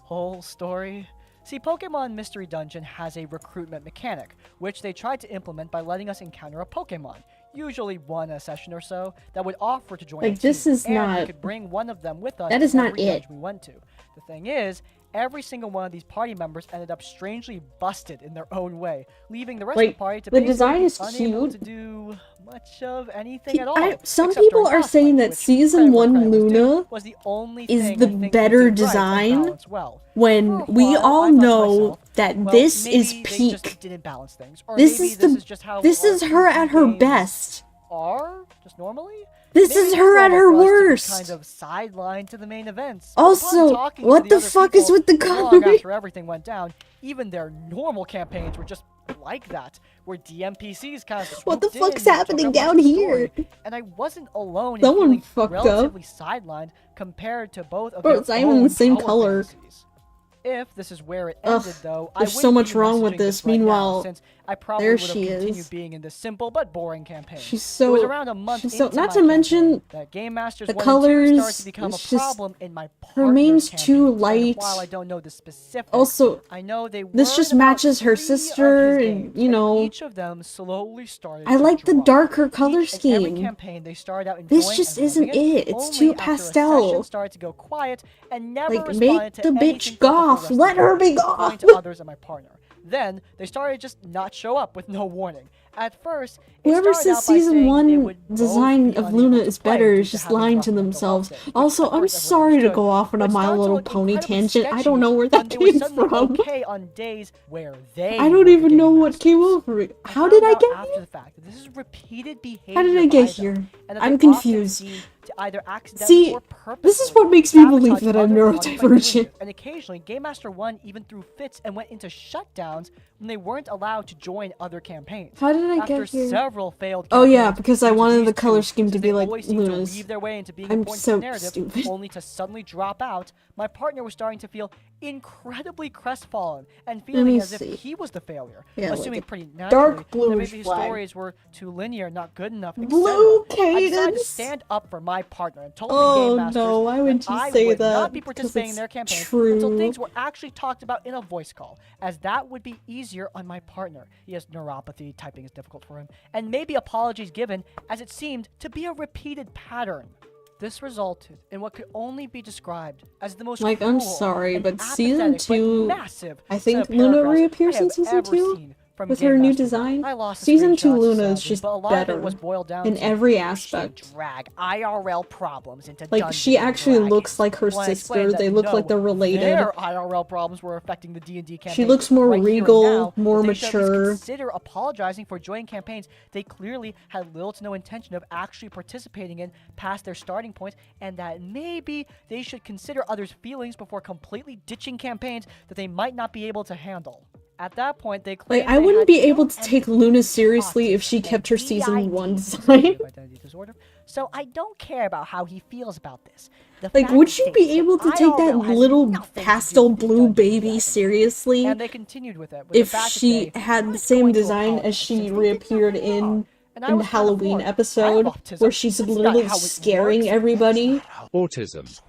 whole story. See, Pokemon Mystery Dungeon has a recruitment mechanic, which they tried to implement by letting us encounter a Pokemon, usually one a session or so, that would offer to join Like, a this team, is and we not- could bring one of them with us that to is not every it. dungeon we went to. The thing is, every single one of these party members ended up strangely busted in their own way, leaving the rest of Like, the party to the basically design be is unable cute. to do much of anything at all. Some except people during are boss saying fights, that which, season credit where 1 credit was due, Luna was the only is thing the I think they better did right and design, balanced well. when For a we while, I all thought to know myself, that well, this maybe is they peak. just didn't balance things, or This maybe is this the is just how this is her RPG at her games best. are just normally. This Maybe is it's her at her normal for us to be worst. kind of sidelined to the main events. But upon Also, talking to what the other fuck is people with the long coloring? after everything went down, even their normal campaigns were just like that, where DMPCs kind of What the swooped in fuck's and happening took up down much of the here? story, and I wasn't alone in Someone feeling fucked up. relatively sidelined compared to both of Bro, their it's not even own the same power color. fantasies. If this is where it Ugh, ended, though, I there's so wouldn't much be wrong with messaging this. right now, Meanwhile, since I probably there would have she continued is. being in this simple but boring campaign. She's It was so- around a month she's so- into not my to mention campaign that Game Masters the 1 and 2 started colors, to become a it's just- problem in my her partner's main's campaigns, too and light. while I don't know the specifics, Also, I know they this just were in about matches her 3 of sister, his and, games, you know, each of them slowly started I to like the drop. darker color Each and every scheme. campaign they started out This enjoying just and isn't loving it. It's only too after a pastel. session started to go quiet and never Like, responded make to the anything bitch for the whole goth. rest of Let the her game, be according goth. to others and my partner. Then they started to just not show up with no warning. At first, it Whoever started says out by season saying they 1 would both design be of unable Luna to is play better due is to just having lying rough to mental themselves. health days, Also, which I'm of course everyone sorry to understood, go off on a but My started to Little look Pony incredibly tangent. I sketchy don't know where when that they were came suddenly from. okay on days where they I don't were the even know game what came masters. over it. I How did found I out get after here? the fact that this is repeated behavior How did I by get them, here? and that I'm they often confused. seem to either accidentally See, or this is purposefully what makes me believe sabotage that I'm other parties by doing neurodivergent. this. And occasionally, Game Master 1 even threw fits and went into shutdowns when they weren't allowed to join other campaigns. How did I After get here? several failed Oh yeah, campaigns because I due to wanted these the color two, scheme to since be they like always seem to Luna's. weave their way into being I'm important so to the narrative, stupid. only to suddenly drop out, my partner was starting to feel incredibly crestfallen and feeling me as if see. he was the failure, Yeah, like assuming a pretty dark naturally that bluish maybe his flag. stories were too linear, not good enough, Blue etc. I decided to cadence? stand up for my partner and told Oh, the Game Masters no, why would that you I say would that? not be Because participating in it's their campaign true. until things were actually talked about in a voice call, as that would be easier on my partner. He has neuropathy, typing is difficult for him, and maybe apologies given, as it seemed to be a repeated pattern. This resulted in what could only be described as the most Like, I'm cruel sorry, and but season apathetic but 2, massive I set think of Luna paragraphs reappears I in have season ever 2 seen from with Game her new Master. design. I lost the Season 2 screenshots, Luna is sadly, just but a lot of better it was boiled down in to every she aspect. drag IRL problems into Like, Dungeons she and actually Dragons. looks like her When I sister. explained They that look no, like they're related. Their IRL problems were affecting the D&D campaign. She looks more right here and regal, now, more that they should at least mature. consider apologizing for joining campaigns they clearly had little to no intention of actually participating in past their starting point, and that maybe they should consider others' feelings before completely ditching campaigns that they might not be able to handle. At that point, they claimed Like, I they wouldn't had be no able to take empathy Luna for seriously if she autism kept her and season 1 DID, design. dissociative identity disorder. So I don't care about how he feels about this. The Like, fact would you be stays able to that take that IRL has little nothing to do pastel with blue Dungeons and baby Dragons. seriously? And they continued with it. With If the fact that she they had the weren't same going to design as apologize she since they did reappeared nothing in wrong. And I the was kind of Halloween floored. I have episode, autism. where she's That's not literally how it scaring works. everybody. Autism.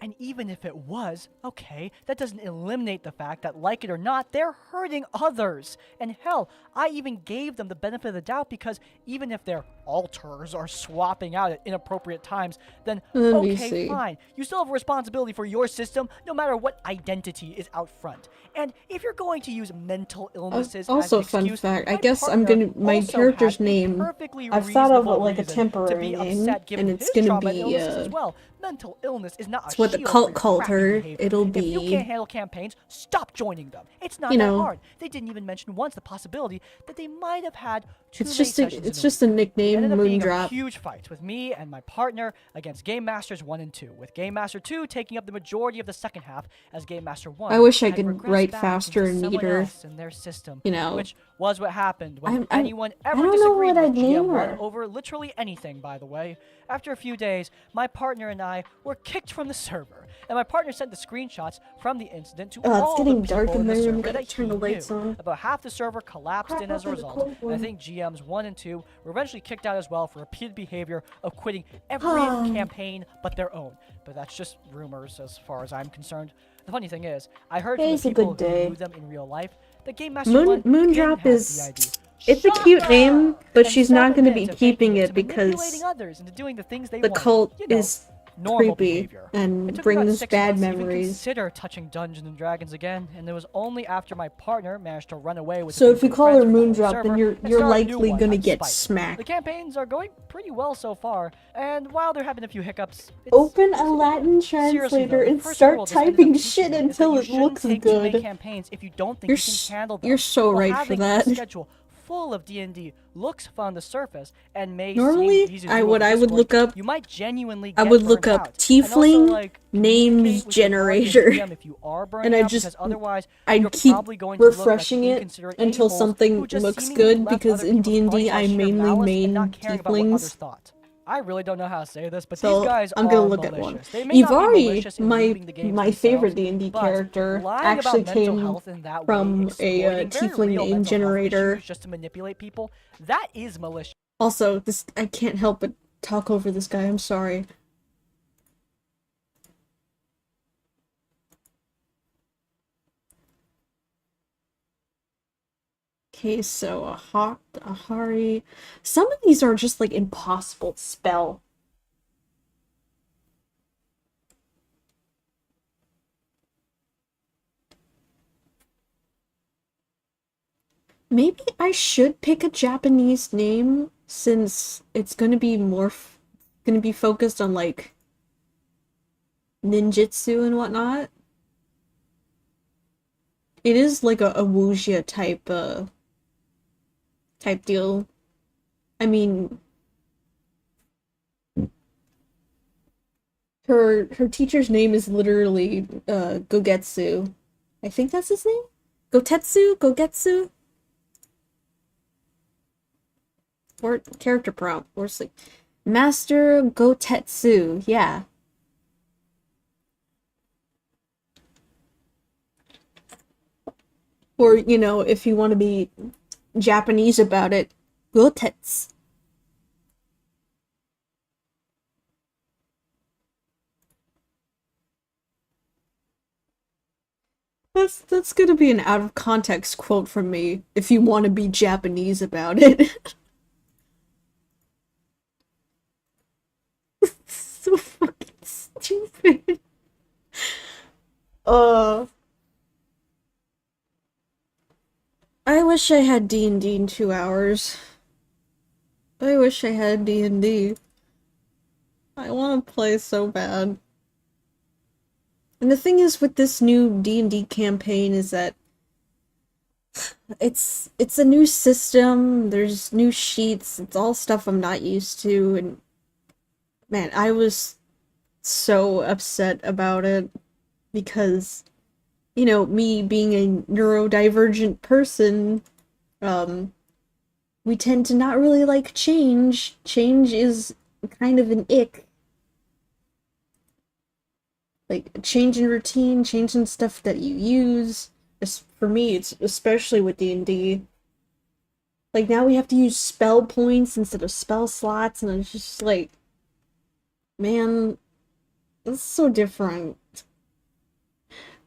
And even if it was, okay, that doesn't eliminate the fact that, like it or not, they're hurting others. And hell, I even gave them the benefit of the doubt because even if their alters are swapping out at inappropriate times, then Let me okay, see. fine. You still have a responsibility for your system, no matter what identity is out front. And if you're going to use mental illnesses Also, as an fun excuse, fact, I my guess I'm partner gonna- my also character's had a name, perfectly I've thought of it reasonable like a reason temporary to be name, upset given and it's his gonna trauma and be, illnesses as well. Mental illness is not a it's what let the shield cult for your cult crappy her. behavior. It'll If you be, can't handle campaigns, stop joining them. It's not you that know, hard. They didn't even mention once the possibility that they might have had 2 it's late just sessions it's in a just a week. It nickname, ended up being a Moondrop. huge fight with me and my partner against Game Masters 1 and 2, with Game Master 2 taking up the majority of the second half as Game Master 1 I wish I had could regressed write back faster into and someone neater. else in their system, You know, which was what happened when I anyone I ever don't know disagreed what with I'd name GM1 her. over literally anything, by the way. After a few days, my partner and I were kicked from the server, and my partner sent the screenshots from the incident to Oh, it's all the getting dark people in in my the room. server Gotta that turn he the lights knew. on. About half the server collapsed Crap, in as a open the result, cold and I one. think GMs 1 and 2 were eventually kicked out as well for repeated behavior of quitting every campaign but their own. But that's just rumors as far as I'm concerned. The funny thing is, I heard from Today's the a people good who day. knew them in real life that Game Master 1 didn't Moondrop have the is, ID. it's a cute name, but And she's some not gonna be admit to keeping faking it to manipulating because others into doing the things they the wanted. cult You know, is normal creepy behavior. It and took me about brings 6 bad months to even memories. consider touching Dungeons and Dragons again, and it was only after my partner managed to run away with a So few if you good call her friends from our Moondrop, server then you're and start a new likely one gonna out of get spite. smacked. The campaigns are going pretty well so far, and while there have been a few hiccups, it's Open a Latin seriously translator though, the and first start rule this ended up typing teaching shit me is that until you it shouldn't looks take too many good. campaigns if you don't think You're you can handle them. you're so While right for having that. a schedule full of D&D looks fun on the surface and may Normally, seem easy to do what over I would Discord, look up, you might genuinely I get would look burnt up out. And also, tiefling like, names communicate with your guardian generator, DM if you are burning and out, because otherwise you're I'd keep probably going to look like refreshing it inconsiderate until a-holes something who just looks seemingly good, left because other in people's D&D parties out I of sheer mainly malice and main not caring about what others tieflings. thought. I really don't know how to say this, but So these guys I'm are gonna look at one. malicious. They may not be Ivari, malicious in leaving the games my favorite themselves, D&D but character, lying actually about mental came health in that way, from a exploiting very tiefling real name mental health generator. issues just to manipulate people, that is malicious. Also, this I can't help but talk over this guy, I'm sorry. Okay, so Ahari. Some of these are just like impossible to spell. Maybe I should pick a Japanese name since it's gonna be gonna be focused on like ninjutsu and whatnot. It is like a wuxia type deal. I mean, her teacher's name is literally Gogetsu. I think that's his name? Gogetsu? Or character prompt. Or like Master Gotetsu, yeah. Or, you know, if you want to be Japanese about it, Gotetsu. That's gonna be an out of context quote from me if you want to be Japanese about it. So fucking stupid. I wish I had D&D in 2 hours. I wish I had D&D. I want to play so bad. And the thing is with this new D&D campaign is that it's a new system, there's new sheets, it's all stuff I'm not used to, and man, I was so upset about it because, you know, me being a neurodivergent person, we tend to not really like change. Change is kind of an ick. Like, change in routine, change in stuff that you use. For me, it's especially with D&D. Like, now we have to use spell points instead of spell slots, and it's just like, man, it's so different.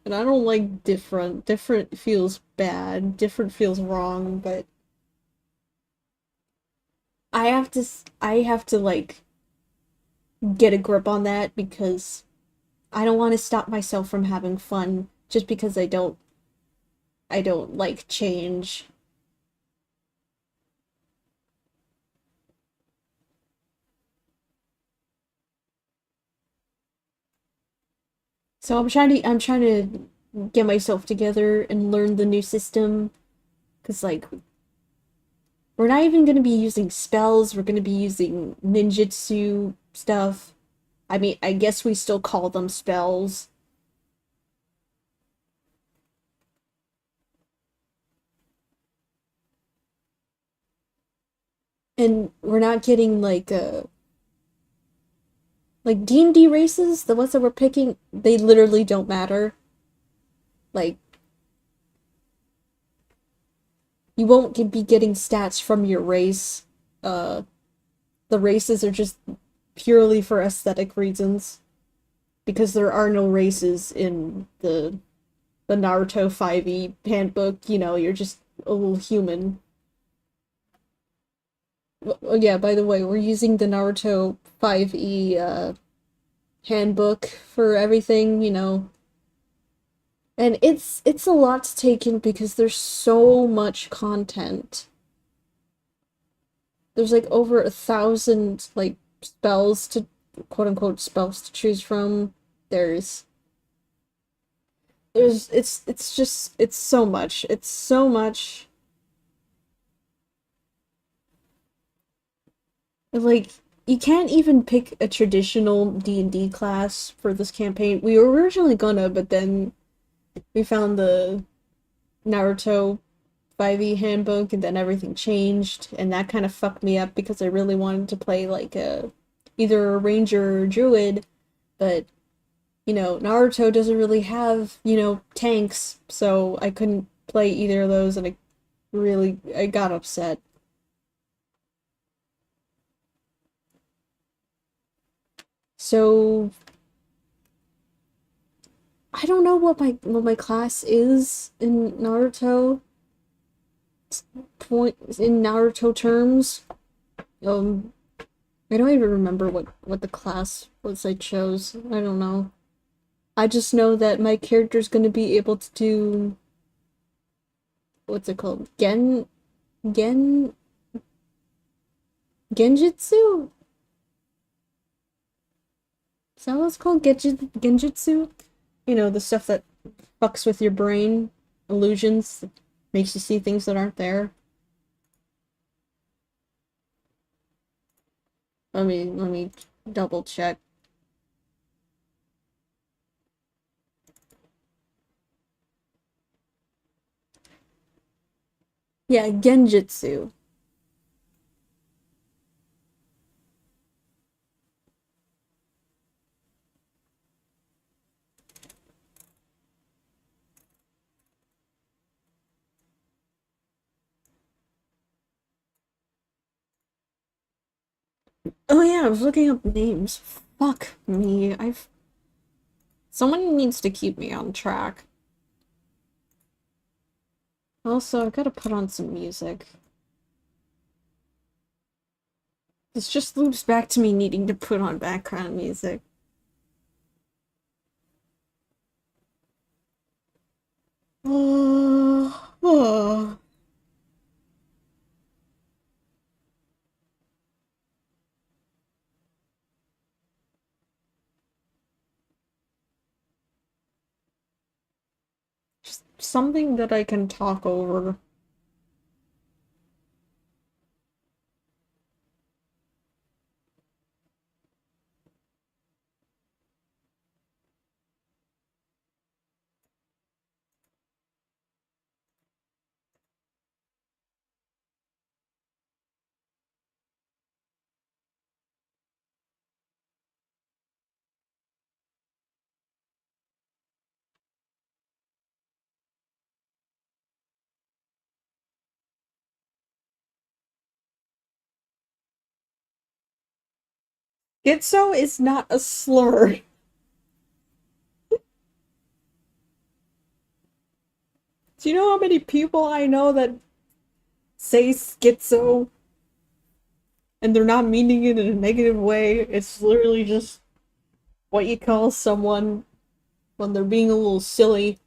And I don't like different. Different feels bad. Different feels wrong, but I have to like get a grip on that because I don't want to stop myself from having fun just because I don't like change. So I'm trying to get myself together and learn the new system, cause like we're not even gonna be using spells. We're gonna be using ninjutsu stuff. I mean, I guess we still call them spells. And we're not getting like D&D races, the ones that we're picking, they literally don't matter. Like you won't be getting stats from your race. Uh the races are just purely for aesthetic reasons because there are no races in the Naruto 5e handbook, you know, you're just a little human. Oh yeah, by the way, we're using the Naruto 5e handbook for everything, you know. And it's a lot to take in because there's so much content. There's like over 1,000 like spells to quote unquote spells to choose from. There's it's just it's so much. It's so much. Like you can't even pick a traditional D&D class for this campaign. We were originally gonna, but then we found the Naruto 5e handbook and then everything changed and that kind of fucked me up because I really wanted to play like a either a ranger or a druid, but you know, Naruto doesn't really have, you know, tanks, so I couldn't play either of those and I got upset. So I don't know what my class is in Naruto point in Naruto terms. Um I don't even remember what the class was I chose. I don't know. I just know that my character's gonna be able to do what's it called? Gen Genjutsu? Is that what it's called? Genjutsu? You know, the stuff that fucks with your brain, illusions, makes you see things that aren't there. Let me double check. Yeah, Genjutsu. Oh yeah, I was looking up names. Fuck me. Someone needs to keep me on track. Also, I've got to put on some music. This just loops back to me needing to put on background music. Oh. Just something that I can talk over. Gitso is not a slur. Do you know how many people I know that say schizo and they're not meaning it in a negative way? It's literally just what you call someone when they're being a little silly.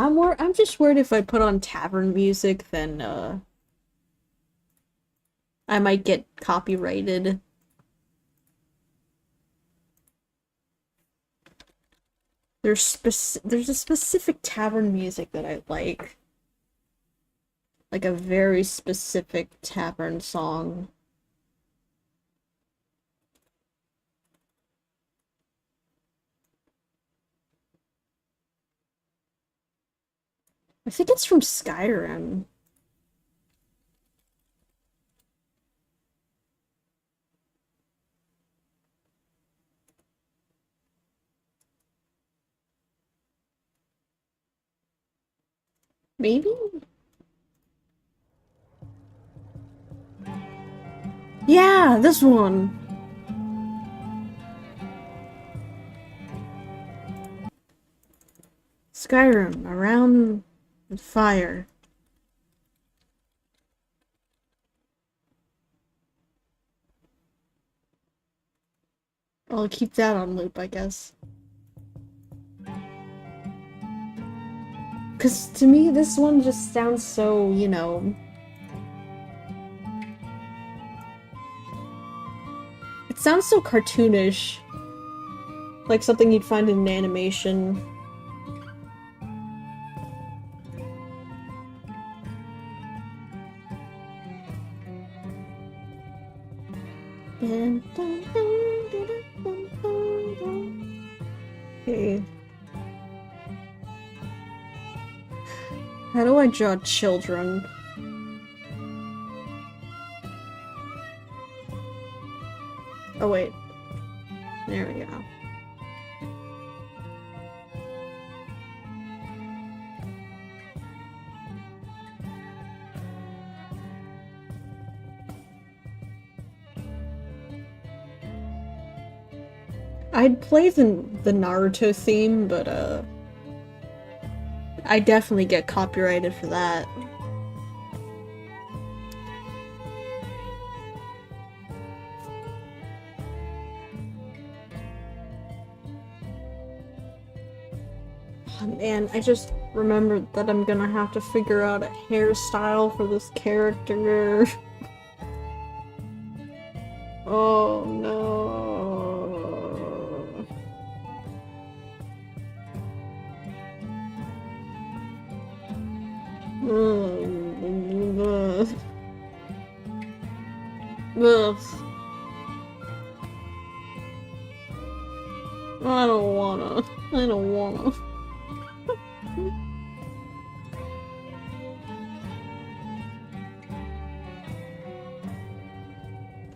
I'm just worried if I put on tavern music, then I might get copyrighted. There's a specific tavern music that I like. Like a very specific tavern song. I think it's from Skyrim. Maybe? Yeah, this one! Skyrim, around the fire. I'll keep that on loop, I guess. Because to me, this one just sounds so, you know... It sounds so cartoonish. Like something you'd find in an animation. Okay. How do I draw children? Oh wait. There we go. I'd play the Naruto theme, but I definitely get copyrighted for that. Oh, man, I just remembered that I'm gonna have to figure out a hairstyle for this character. Oh no. Ugh. I don't wanna. I don't wanna.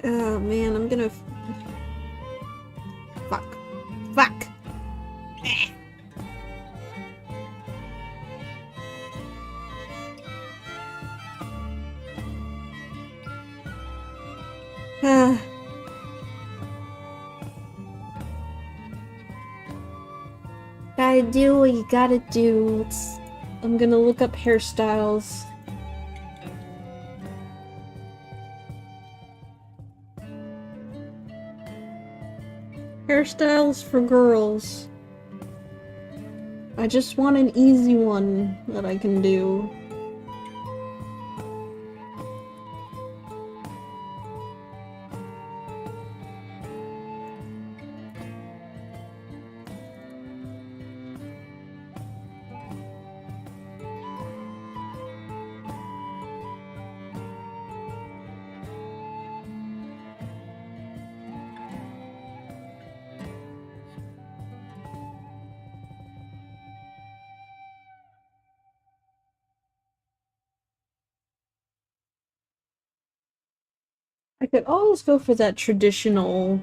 Oh man, I'm gonna... Fuck. Fuck! Gotta do what you gotta do. I'm gonna look up hairstyles. Hairstyles for girls. I just want an easy one that I can do. I could always go for that traditional,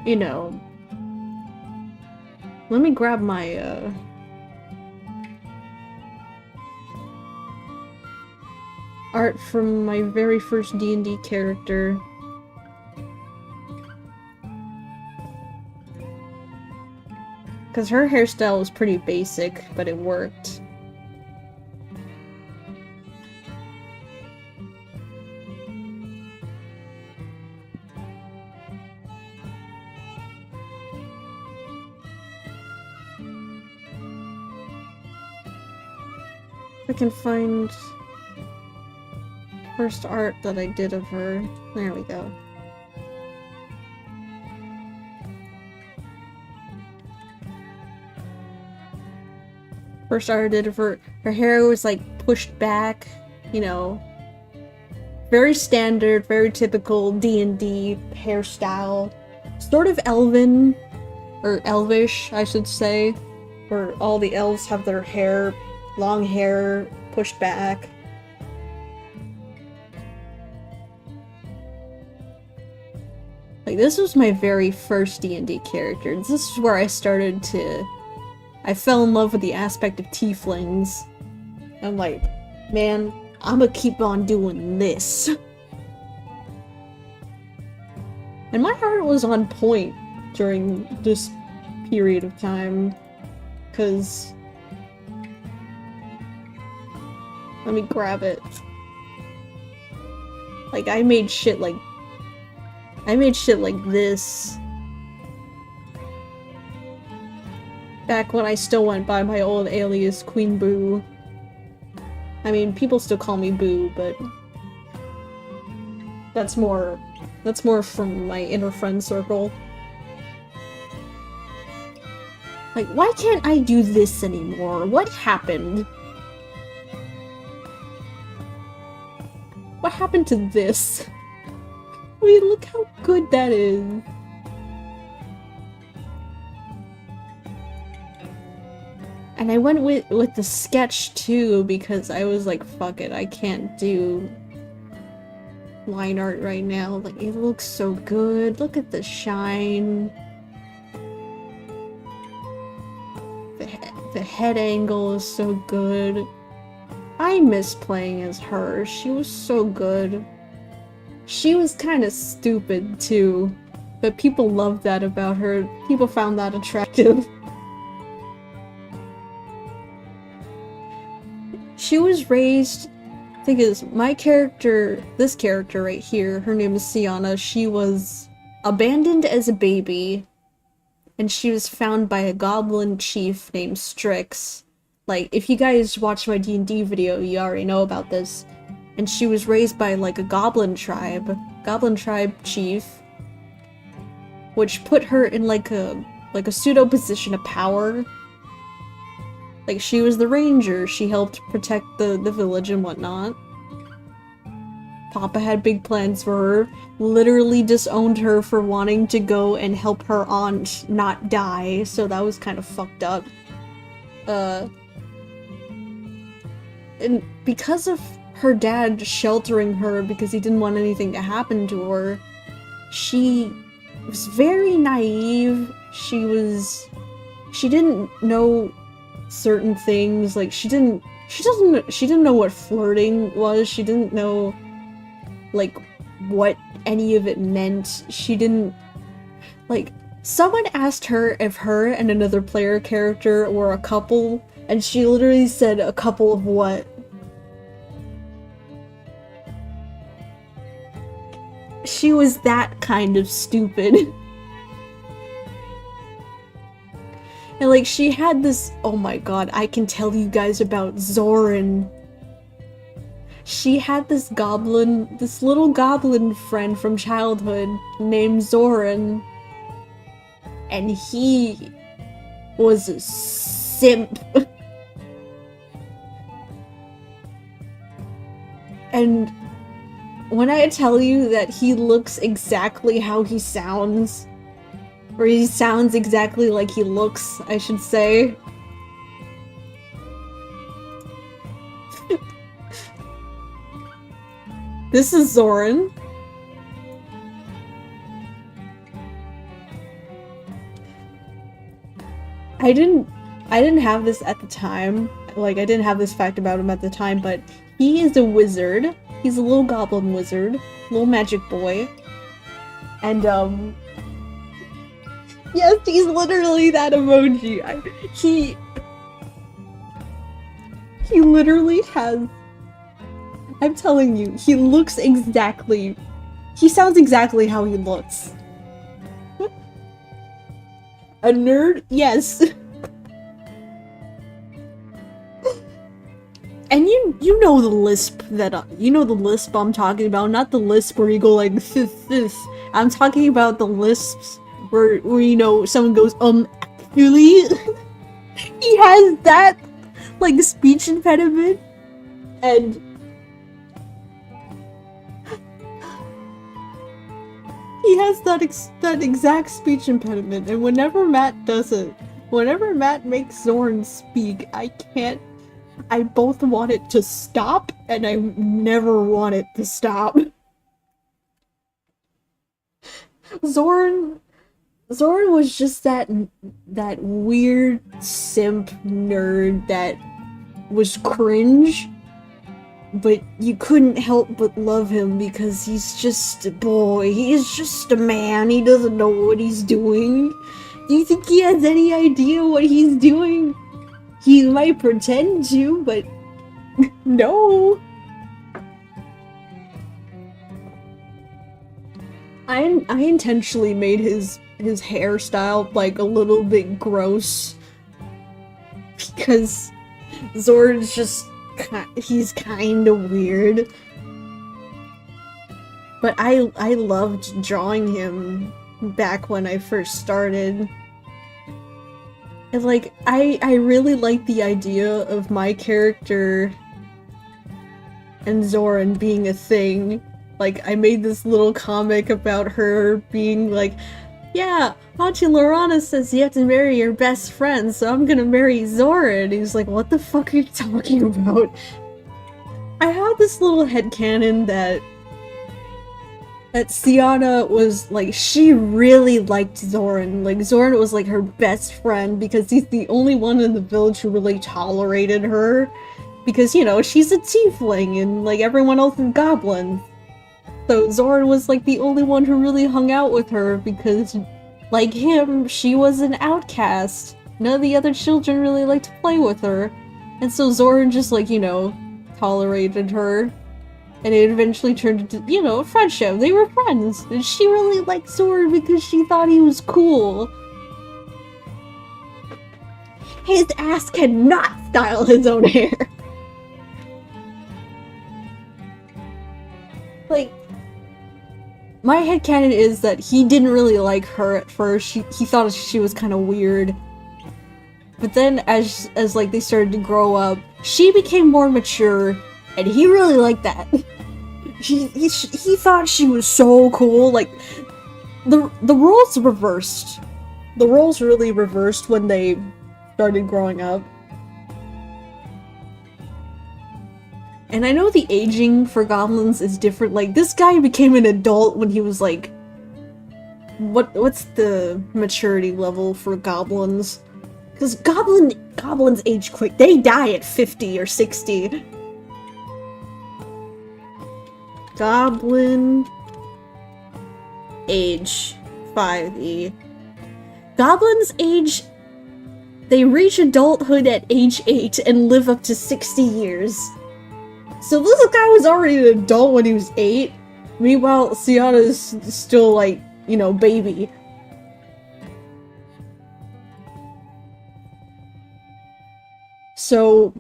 you know... Let me grab my, art from my very first D&D character. Because her hairstyle was pretty basic, but it worked. I can find first art that I did of her. There we go. First art I did of her. Her hair was like pushed back, you know. Very standard, very typical D&D hairstyle. Sort of elven, or elvish, I should say. Where all the elves have their hair, long hair, pushed back. Like, this was my very first D&D character. This is where I started to... I fell in love with the aspect of tieflings. I'm like, man, I'm gonna keep on doing this. And my heart was on point during this period of time. Cause... Let me grab it. Like, I made shit like this. Back when I still went by my old alias, Queen Boo. I mean, people still call me Boo, but... That's more from my inner friend circle. Like, why can't I do this anymore? What happened? What happened to this? I mean, look how good that is. And I went with the sketch too because I was like, fuck it, I can't do line art right now. Like, it looks so good. Look at the shine. The head angle is so good. I miss playing as her. She was so good. She was kind of stupid too, but people loved that about her. People found that attractive. She was raised, thing is, my character, this character right here, her name is Sienna, she was abandoned as a baby, and she was found by a goblin chief named Strix. Like, if you guys watched my D&D video, you already know about this. And she was raised by, like, a goblin tribe chief, which put her in, like a pseudo position of power. Like, she was the ranger, she helped protect the village and whatnot. Papa had big plans for her, literally disowned her for wanting to go and help her aunt not die, so that was kind of fucked up. And because of her dad sheltering her because he didn't want anything to happen to her, she was very naive. She didn't know certain things, like she didn't know what flirting was. She didn't know like what any of it meant. She didn't, like, someone asked her if her and another player character were a couple, and she literally said, a couple of what? She was that kind of stupid. And like, she had this, oh my god, I can tell you guys about Zoran. She had this little goblin friend from childhood named Zoran. And he was a simp. And when I tell you that he looks exactly how he sounds, or he sounds exactly like he looks, I should say. This is Zoran. I didn't have this at the time. Like, I didn't have this fact about him at the time, but he is a wizard. He's a little goblin wizard. Little magic boy. And, yes, he's literally that emoji. He literally has... I'm telling you, he looks exactly... He sounds exactly how he looks. A nerd? Yes. And you know the lisp that you know the lisp I'm talking about, not the lisp where you go like this. I'm talking about the lisps where you know someone goes actually. He has that like speech impediment, and he has that exact speech impediment. And whenever Matt does it, whenever Matt makes Zoran speak, I both want it to stop, and I never want it to stop. Zoran was just that weird simp nerd that was cringe, but you couldn't help but love him because he's just a boy. He's just a man. He doesn't know what he's doing. Do you think he has any idea what he's doing? He might pretend to, but no. I intentionally made his hairstyle like a little bit gross because Zoran's just he's kind of weird. But I loved drawing him back when I first started. And like I really like the idea of my character and Zoran being a thing. Like, I made this little comic about her being like, yeah, Auntie Laurana says you have to marry your best friend, so I'm gonna marry Zoran. And he's like, what the fuck are you talking about? I have this little headcanon that Sienna was, like, she really liked Zoran. Like, Zoran was, like, her best friend because he's the only one in the village who really tolerated her. Because, you know, she's a tiefling and, like, everyone else is goblins. So Zoran was like the only one who really hung out with her because, like him, she was an outcast. None of the other children really liked to play with her. And so Zoran just like, you know, tolerated her. And it eventually turned into, you know, friendship. They were friends. And she really liked Zoran because she thought he was cool. His ass cannot style his own hair. Like, my headcanon is that he didn't really like her at first. He thought she was kind of weird. But then as like they started to grow up, she became more mature, and he really liked that. He thought she was so cool. Like, the roles reversed. The roles really reversed when they started growing up. And I know the aging for goblins is different. Like, this guy became an adult when he was like... What's the maturity level for goblins? Because goblins age quick. They die at 50 or 60. Goblin... age... 5e. Goblins age... They reach adulthood at age 8 and live up to 60 years. So this guy was already an adult when he was 8. Meanwhile, Sienna's still like, you know, baby. So,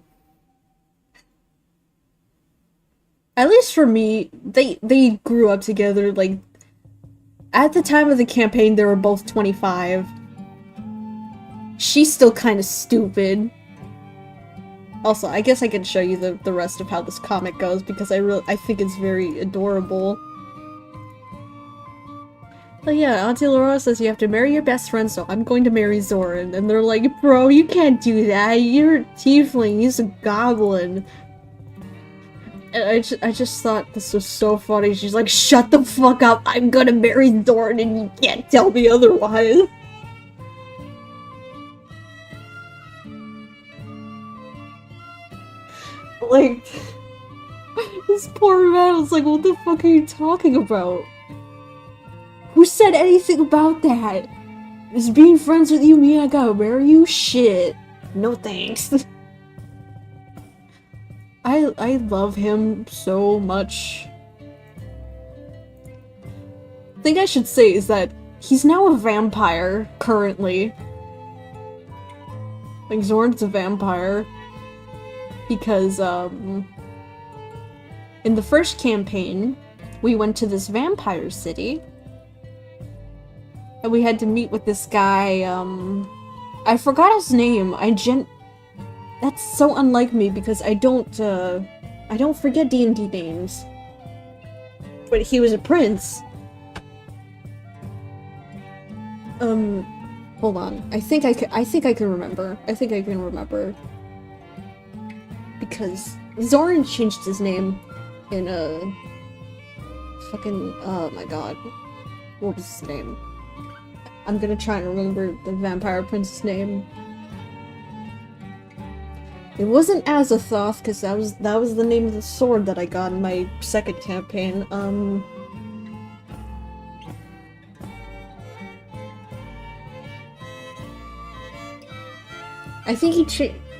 at least for me, they grew up together. Like, at the time of the campaign, they were both 25. She's still kind of stupid. Also, I guess I can show you the rest of how this comic goes, because I think it's very adorable. But yeah, Auntie Laura says you have to marry your best friend, so I'm going to marry Zoran. And they're like, bro, you can't do that. You're a tiefling. He's a goblin. And I just thought this was so funny. She's like, shut the fuck up. I'm gonna marry Zoran and you can't tell me otherwise. Like, this poor man was like, what the fuck are you talking about? Who said anything about that? Is being friends with you mean I gotta marry you? Shit. No thanks. I love him so much. The thing I should say is that he's now a vampire, currently. Like, Zoran's a vampire. because, in the first campaign, we went to this vampire city, and we had to meet with this guy, I forgot his name. That's so unlike me because I don't forget D&D names. But he was a prince. Hold on. I think I can remember. Because Zoran changed his name in a fucking, oh my god. What was his name? I'm gonna try and remember the vampire prince's name. It wasn't Azathoth, because that was the name of the sword that I got in my second campaign. I think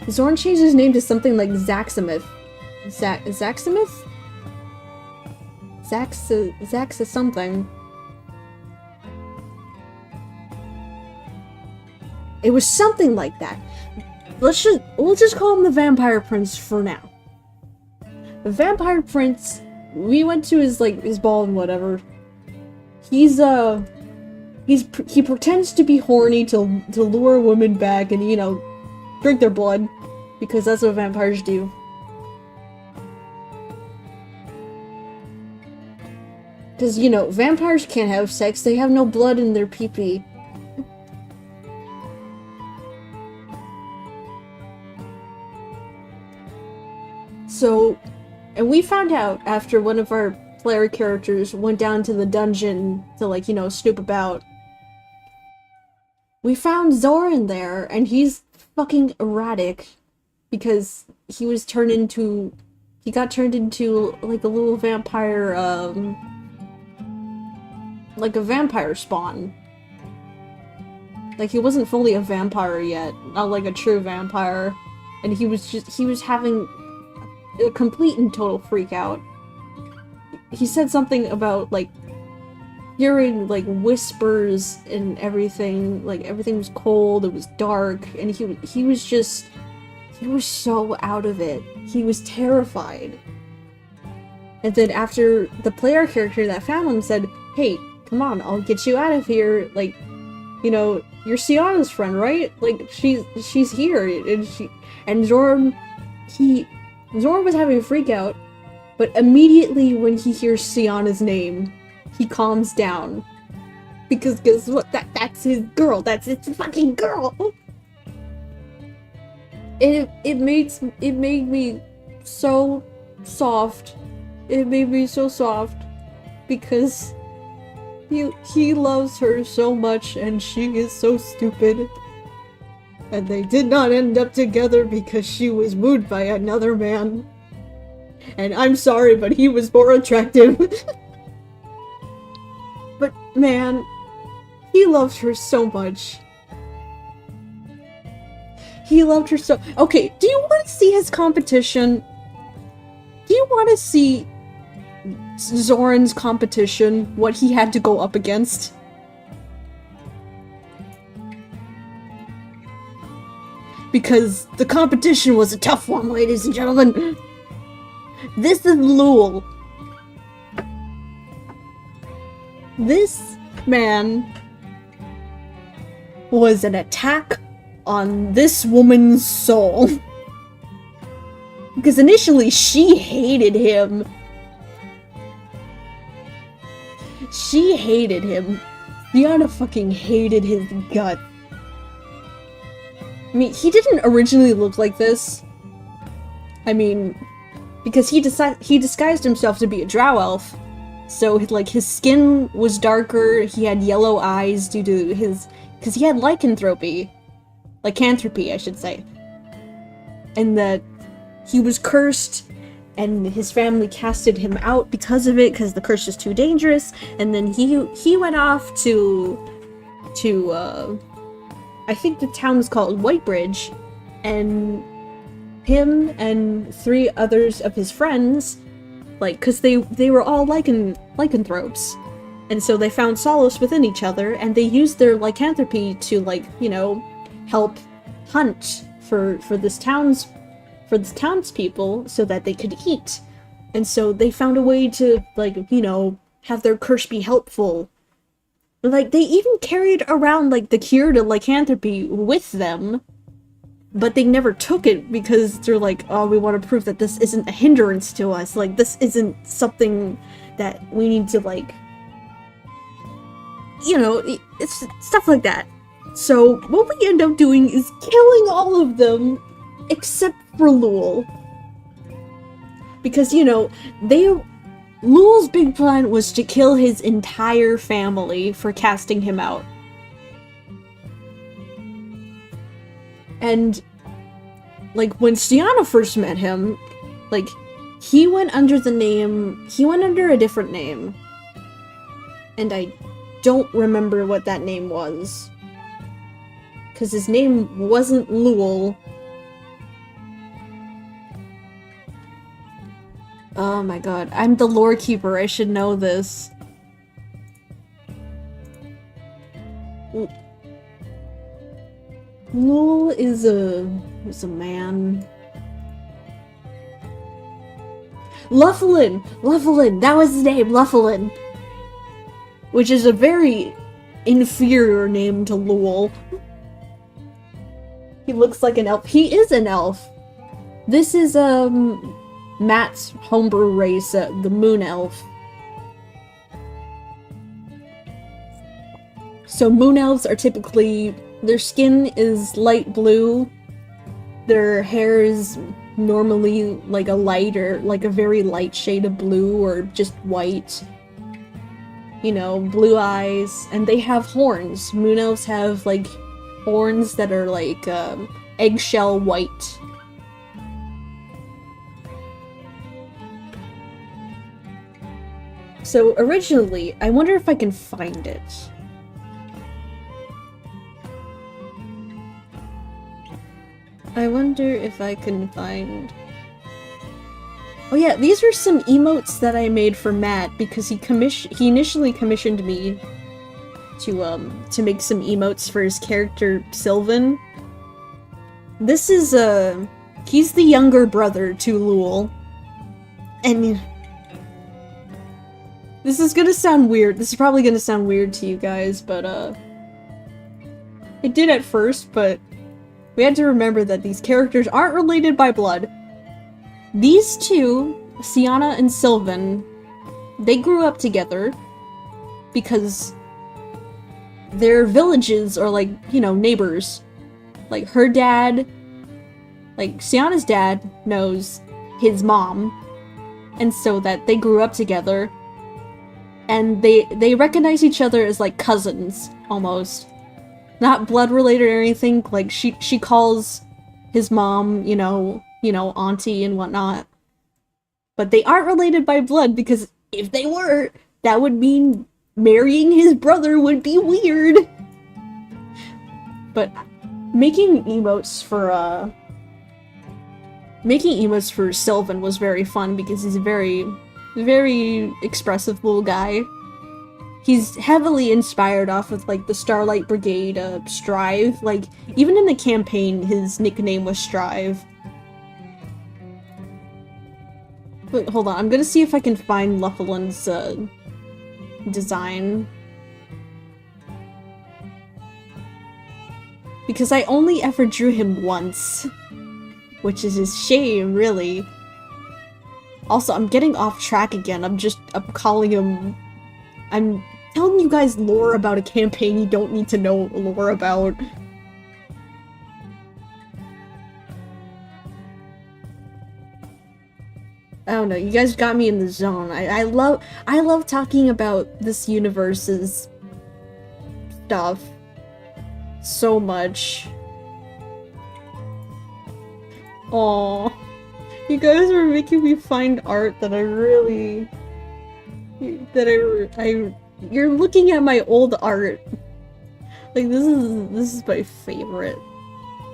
Zorn changed his name to something like Zaxamith. Zaxamith? Zaxa something. It was something like that. We'll just call him the Vampire Prince for now. The Vampire Prince, we went to his ball and whatever. He pretends to be horny to lure women back and, you know, drink their blood, because that's what vampires do. Because, you know, vampires can't have sex, they have no blood in their pee-pee. So, and we found out after one of our player characters went down to the dungeon to, like, you know, snoop about. We found Zoran there, and he's fucking erratic because he got turned into like a little vampire, like a vampire spawn. Like, he wasn't fully a vampire yet, not like a true vampire, and he was having a complete and total freak out. He said something about, like, hearing, like, whispers and everything, like, everything was cold, it was dark, and he was so out of it. He was terrified. And then after the player character that found him said, "Hey, come on, I'll get you out of here, like, you know, you're Sienna's friend, right? Like, she's here," and Zoran was having a freak out, but immediately when he hears Sienna's name, he calms down. Because guess what? That's his girl. That's his fucking girl. It made me so soft. It made me so soft because he loves her so much and she is so stupid. And they did not end up together because she was wooed by another man. And I'm sorry, but he was more attractive. But man, he loved her so much. He loved her so... Okay, do you want to see his competition? Do you want to see Zoran's competition? What he had to go up against? Because the competition was a tough one, ladies and gentlemen. This is Lul. This man was an attack on this woman's soul. Because initially she hated him. She hated him. Sienna fucking hated his guts. I mean, he didn't originally look like this. I mean, because he disguised himself to be a drow elf. So, like, his skin was darker, he had yellow eyes due to his... Because he had lycanthropy. Lycanthropy, I should say. And that he was cursed, and his family casted him out because of it, because the curse was too dangerous. And then he went off to I think the town is called Whitebridge, and him and 3 others of his friends, like, because they were all lycanthropes, and so they found solace within each other, and they used their lycanthropy to, like, you know, help hunt for this town's for the townspeople so that they could eat. And so they found a way to, like, you know, have their curse be helpful. Like, they even carried around, like, the cure to lycanthropy with them, but they never took it because they're like, oh, we want to prove that this isn't a hindrance to us. Like, this isn't something that we need to, like, you know, it's stuff like that. So, what we end up doing is killing all of them, except for Lul. Because, you know, Lul's big plan was to kill his entire family for casting him out. And, like, when Stiana first met him, like, he went under a different name. And I don't remember what that name was. Because his name wasn't Lul. Oh my god, I'm the lore keeper, I should know this. Lul is a man. Luffalin! That was his name, Luffalin! Which is a very inferior name to Lul. He looks like an elf. He is an elf! This is, Matt's homebrew race, the Moon Elf. So Moon Elves are typically, their skin is light blue, their hair is normally like a very light shade of blue or just white. You know, blue eyes, and they have horns. Moon Elves have like horns that are like eggshell white. So originally, I wonder if I can find it. I wonder if I can find... Oh yeah, these are some emotes that I made for Matt because he initially commissioned me to make some emotes for his character Sylvan. This is he's the younger brother to Lul. And this is gonna sound weird. This is probably gonna sound weird to you guys, but it did at first, but we had to remember that these characters aren't related by blood. These two, Stiana and Sylvan, they grew up together because their villages are like, you know, neighbors. Like her dad, like Stiana's dad knows his mom, and so that they grew up together. And they recognize each other as like cousins, almost. Not blood related or anything, like she calls his mom, you know, auntie and whatnot. But they aren't related by blood because if they were, that would mean marrying his brother would be weird. But making emotes for Sylvan was very fun because he's a very, very expressive little guy. He's heavily inspired off of, like, the Starlight Brigade, Strive. Like, even in the campaign, his nickname was Strive. Wait, hold on. I'm gonna see if I can find Luffalin's, design. Because I only ever drew him once. Which is a shame, really. Also, I'm getting off track again. I'm calling him... I'm telling you guys lore about a campaign you don't need to know lore about. I don't know, you guys got me in the zone. I love talking about this universe's stuff so much. Aww. You guys are making me find art that I really... You're looking at my old art. Like, this is my favorite.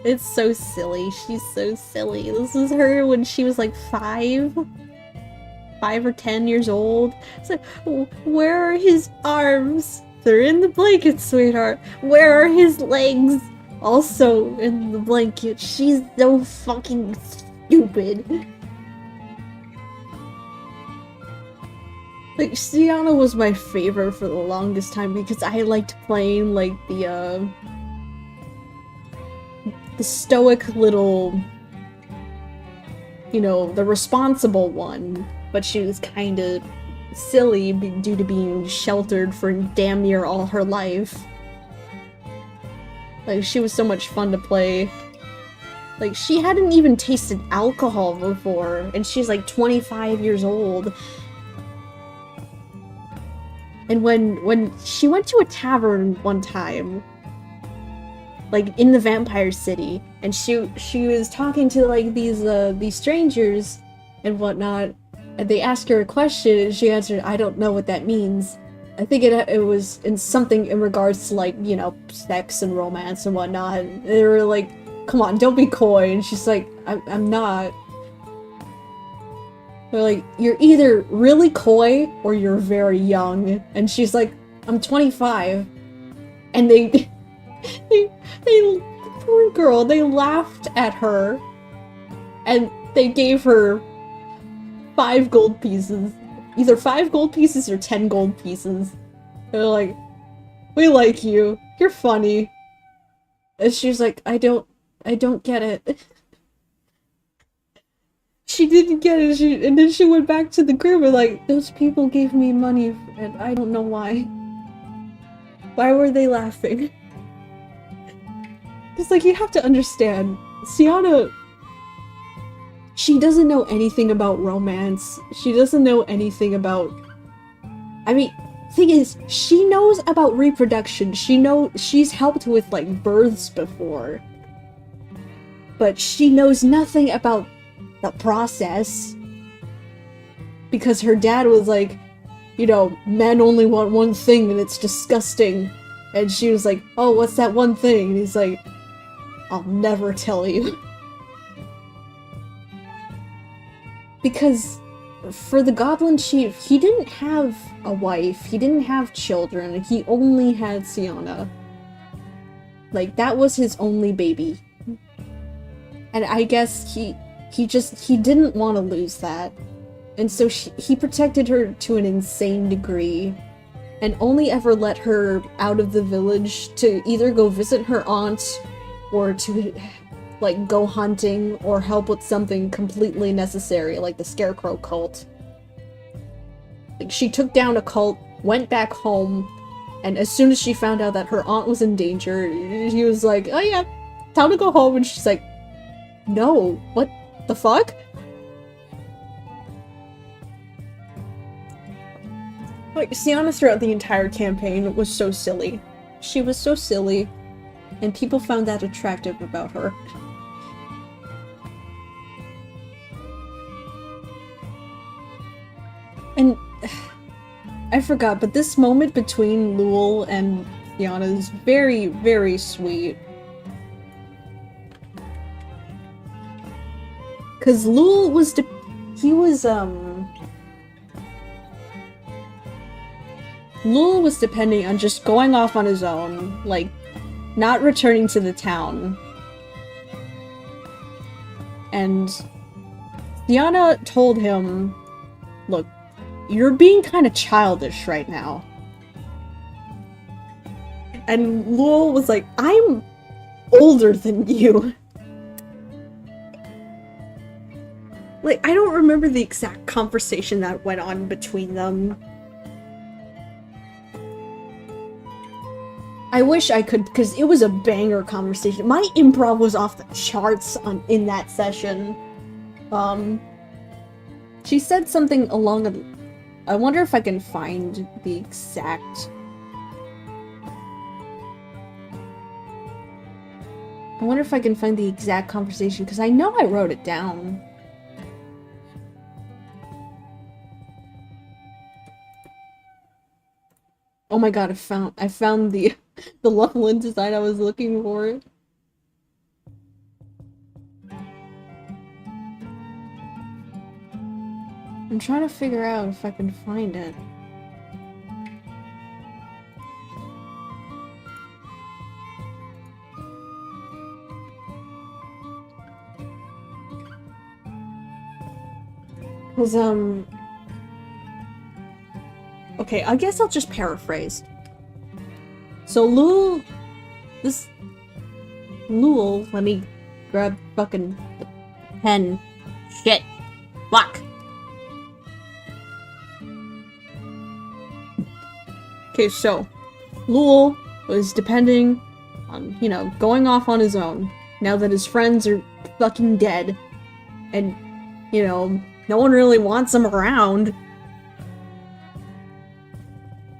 It's so silly. She's so silly. This is her when she was like 5 or 10 years old. It's like, where are his arms? They're in the blanket, sweetheart. Where are his legs? Also in the blanket. She's so fucking stupid. Like, Sienna was my favorite for the longest time because I liked playing, like, the stoic little, you know, the responsible one, but she was kind of silly due to being sheltered for damn near all her life. Like, she was so much fun to play. Like, she hadn't even tasted alcohol before, and she's like 25 years old. And when she went to a tavern one time, like in the Vampire City, and she was talking to like these strangers and whatnot, and they asked her a question, and she answered, "I don't know what that means." I think it was in something in regards to, like, you know, sex and romance and whatnot. And they were like, "Come on, don't be coy." And she's like, I'm not. They're like, "You're either really coy or you're very young." And she's like, "I'm 25. And they poor girl, they laughed at her. And they gave her 5 gold pieces. Either 5 gold pieces or 10 gold pieces. They're like, "We like you. You're funny." And she's like, I don't get it." She didn't get it, and then she went back to the group and like, "Those people gave me money, and I don't know why. Why were they laughing?" Because, like, you have to understand, Sienna, she doesn't know anything about romance. She doesn't know anything about... I mean, thing is, she knows about reproduction. She's helped with, like, births before. But she knows nothing about the process. Because her dad was like, you know, "Men only want one thing and it's disgusting." And she was like, "Oh, what's that one thing?" And he's like, "I'll never tell you." Because for the Goblin Chief, he didn't have a wife, he didn't have children, he only had Sienna. Like, that was his only baby. And I guess he didn't want to lose that. And so he protected her to an insane degree, and only ever let her out of the village to either go visit her aunt, or to, like, go hunting, or help with something completely necessary, like the Scarecrow cult. Like, she took down a cult, went back home, and as soon as she found out that her aunt was in danger, he was like, "Oh yeah, time to go home," and she's like, "No, what the fuck?" Like, Sienna throughout the entire campaign was so silly. She was so silly, and people found that attractive about her. And I forgot, but this moment between Lul and Sienna is very, very sweet. Cause Lul was Lul was depending on just going off on his own, like, not returning to the town. And Sienna told him, "Look, you're being kind of childish right now." And Lul was like, "I'm older than you." Like, I don't remember the exact conversation that went on between them. I wish I could, because it was a banger conversation. My improv was off the charts in that session. She said something along the... I wonder if I can find the exact... I wonder if I can find the exact conversation, because I know I wrote it down. Oh my god, I found the the Loveland design I was looking for. I'm trying to figure out if I can find it. was, okay, I guess I'll just paraphrase. So Lul, let me grab fucking the pen. Shit. Fuck. Okay, so Lul was depending on, you know, going off on his own now that his friends are fucking dead. And, you know, no one really wants him around.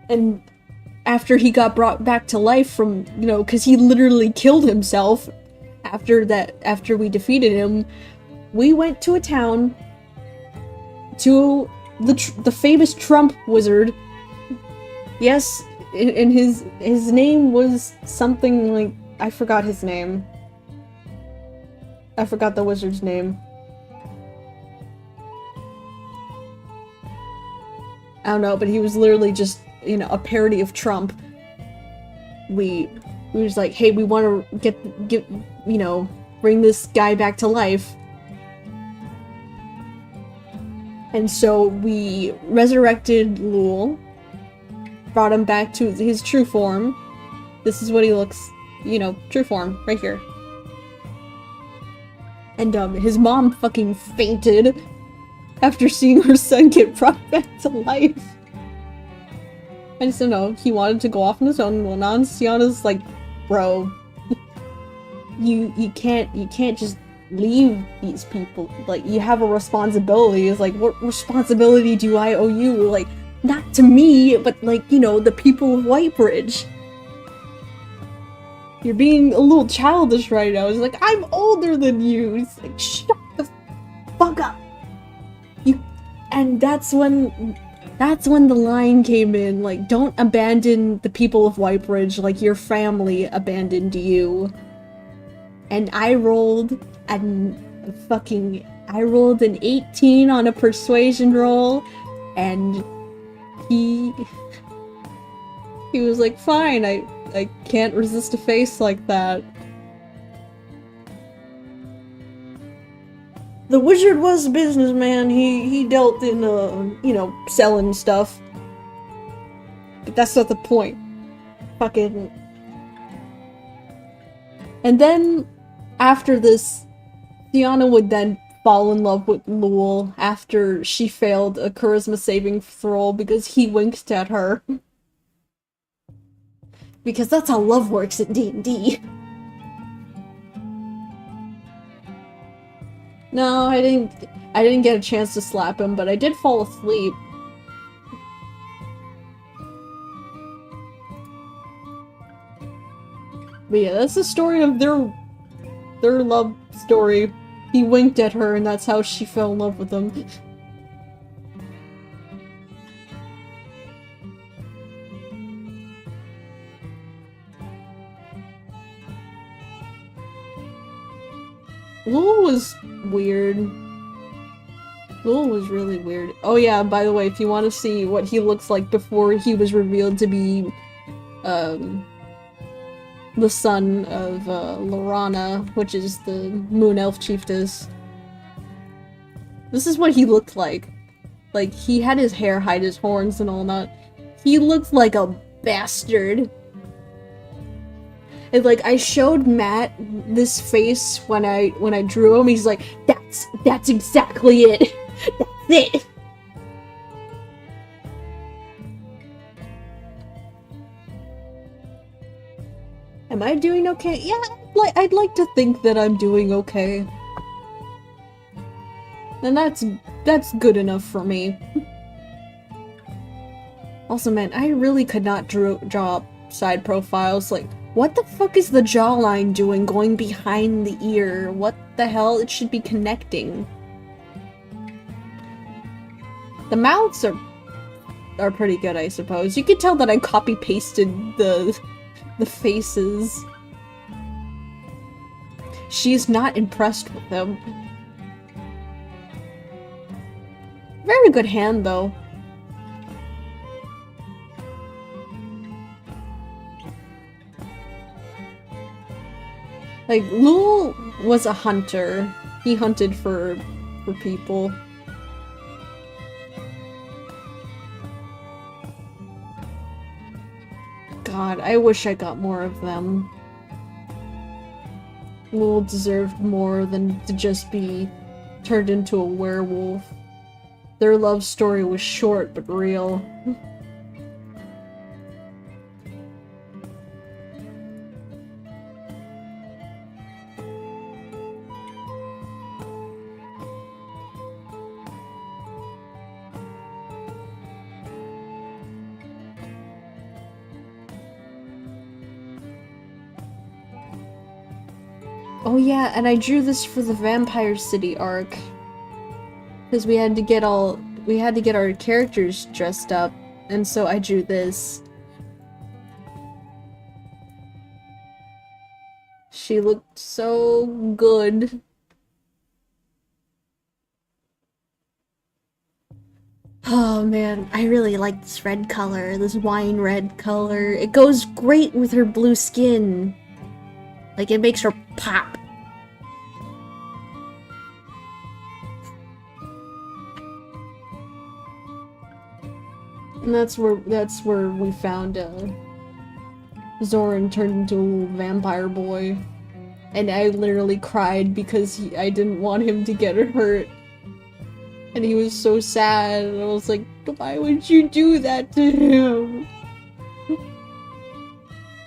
And after he got brought back to life from, you know, because he literally killed himself after we defeated him, we went to a town to the famous Trump wizard. Yes, and his name was something like, I forgot his name. I forgot the wizard's name. I don't know, but he was literally just, you know, a parody of Trump. We was like, hey, we want to get, you know, bring this guy back to life. And so we resurrected Lul, brought him back to his true form. This is what he looks, you know, true form, right here. And his mom fucking fainted after seeing her son get brought back to life. I just don't know, he wanted to go off on his own. Well, now Sienna's like, bro, you can't just leave these people. Like, you have a responsibility. It's like, what responsibility do I owe you? Like, not to me, but like, you know, the people of Whitebridge. You're being a little childish right now. It's like, I'm older than you. It's like, shut the fuck up. And that's when the line came in, like, don't abandon the people of Whitebridge like your family abandoned you. And I rolled an 18 on a persuasion roll, and he was like, fine, I can't resist a face like that. The wizard was a businessman. He dealt in, you know, selling stuff. But that's not the point. Fucking... And then, after this, Sienna would then fall in love with Lul after she failed a charisma saving throw because he winked at her. Because that's how love works at D&D. No, I didn't get a chance to slap him, but I did fall asleep. But yeah, that's the story of their love story. He winked at her, and that's how she fell in love with him. Lul was weird. Lul was really weird. Oh yeah, by the way, if you want to see what he looks like before he was revealed to be, the son of, Laurana, which is the Moon Elf Chiefess. This is what he looked like. Like, he had his hair hide his horns and all that. He looked like a bastard. And like, I showed Matt this face when I drew him. He's like, that's exactly it. That's it. Am I doing okay? Yeah, I'd like to think that I'm doing okay. And that's good enough for me. Also, man, I really could not draw side profiles. Like, what the fuck is the jawline doing going behind the ear? What the hell? It should be connecting. The mouths are pretty good, I suppose. You could tell that I copy-pasted the faces. She's not impressed with them. Very good hand, though. Like, Lul was a hunter. He hunted for people. God, I wish I got more of them. Lowell deserved more than to just be turned into a werewolf. Their love story was short but real. Oh yeah, and I drew this for the Vampire City arc. Because we had to get our characters dressed up, and so I drew this. She looked so good. Oh man, I really like this red color, this wine red color. It goes great with her blue skin. Like, it makes her pop. And that's where we found Zoran turned into a little vampire boy. And I literally cried because I didn't want him to get hurt. And he was so sad, and I was like, why would you do that to him?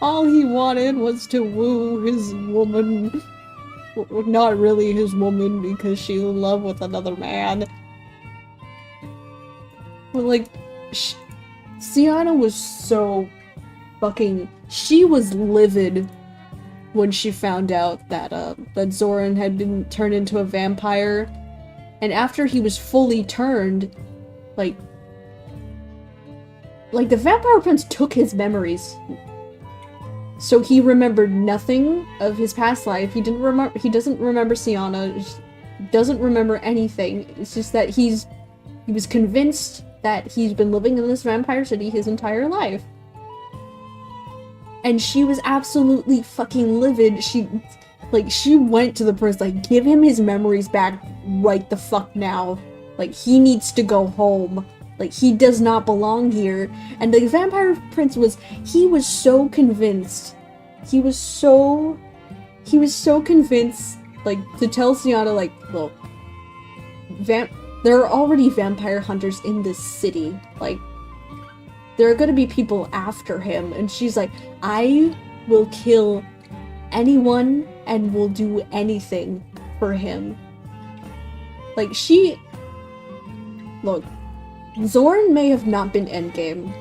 All he wanted was to woo his woman. Well, not really his woman, because she's in love with another man. But like, Sienna was so fucking... She was livid when she found out that, that Zoran had been turned into a vampire. And after he was fully turned, like the Vampire Prince took his memories. So he remembered nothing of his past life. He doesn't remember Sienna, doesn't remember anything. It's just that he was convinced that he's been living in this vampire city his entire life. And she was absolutely fucking livid. She went to the prince, like, give him his memories back right the fuck now. Like, he needs to go home. Like, he does not belong here. And the Vampire Prince he was so convinced. He was so convinced, like, to tell Sienna, like, look, there are already vampire hunters in this city. Like, there are gonna be people after him. And she's like, I will kill anyone and will do anything for him. Like, look, Zoran may have not been endgame.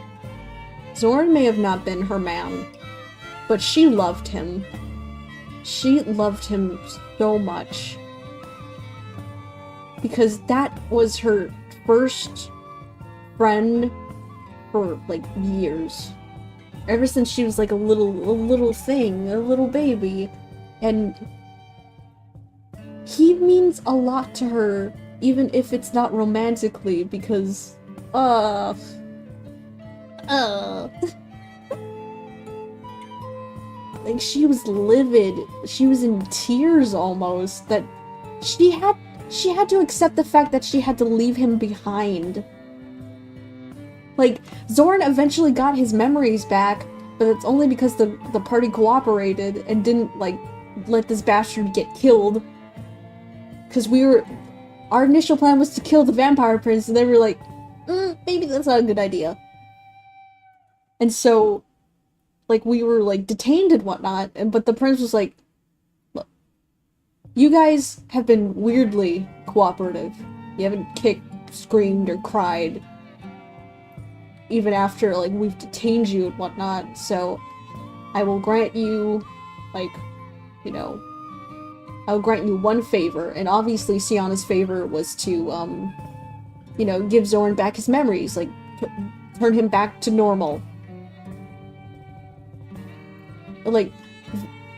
Zoran may have not been her man. But she loved him. She loved him so much. Because that was her first friend for, like, years. Ever since she was, like, a little thing, a little baby. And he means a lot to her, even if it's not romantically, because, like, she was livid. She was in tears almost, that she had to accept the fact that she had to leave him behind. Like, Zoran eventually got his memories back, but it's only because the party cooperated and didn't, like, let this bastard get killed. Because our initial plan was to kill the Vampire Prince, and they were like, maybe that's not a good idea. And so, like, we were, like, detained and whatnot, but the prince was like, look, you guys have been weirdly cooperative. You haven't kicked, screamed, or cried, even after, like, we've detained you and whatnot, so I will grant you, like, you know, I'll grant you one favor, and obviously Sienna's favor was to, you know, give Zoran back his memories, like, turn him back to normal. Like,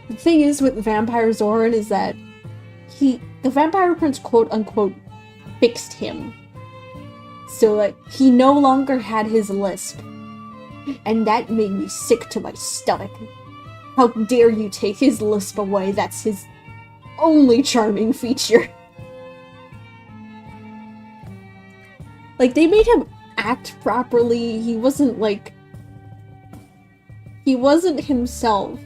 the thing is with Vampire Zoran is that the Vampire Prince quote-unquote fixed him. So, like, he no longer had his lisp. And that made me sick to my stomach. How dare you take his lisp away? That's his only charming feature. Like, they made him act properly. He wasn't he wasn't himself.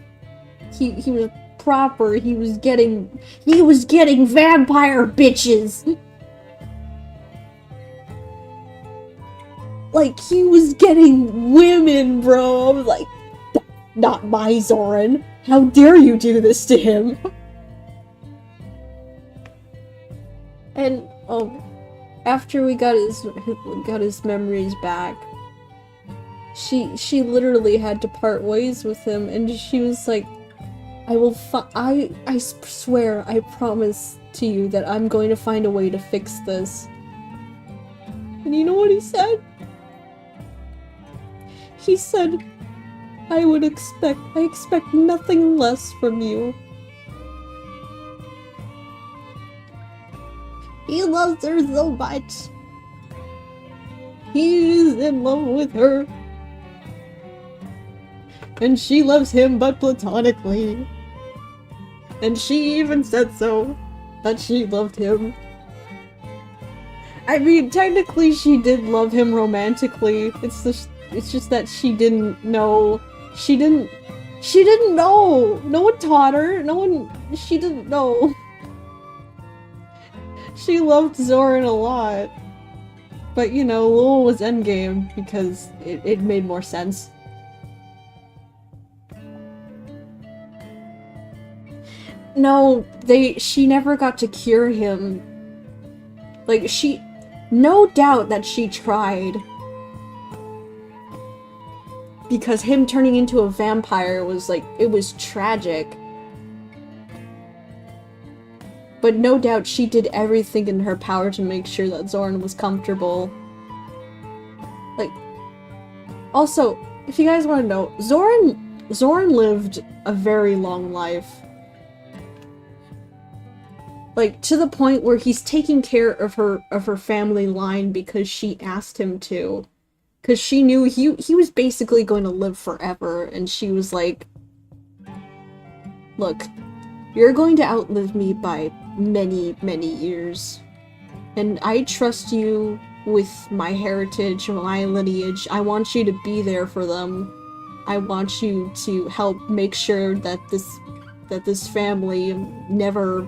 He was proper. He was getting vampire bitches. Like, he was getting women, bro. I was like, not my Zoran. How dare you do this to him? And after we got his memories back, she literally had to part ways with him, and she was like, I swear, I promise to you that I'm going to find a way to fix this. And you know what he said? He said, I expect nothing less from you. He loves her so much. He is in love with her. And she loves him but platonically. And she even said so, that she loved him. I mean, technically she did love him romantically. It's just that she didn't know. She didn't know. No one taught her. She didn't know. She loved Zoran a lot. But, you know, Lowell was endgame because it made more sense. No, she never got to cure him. Like, no doubt that she tried. Because him turning into a vampire was like, it was tragic. But no doubt she did everything in her power to make sure that Zoran was comfortable. Like, also, if you guys want to know, Zoran lived a very long life. Like, to the point where he's taking care of her family line because she asked him to. Because she knew he was basically going to live forever, and she was like, look, you're going to outlive me by many, many years. And I trust you with my heritage, my lineage. I want you to be there for them. I want you to help make sure that this family never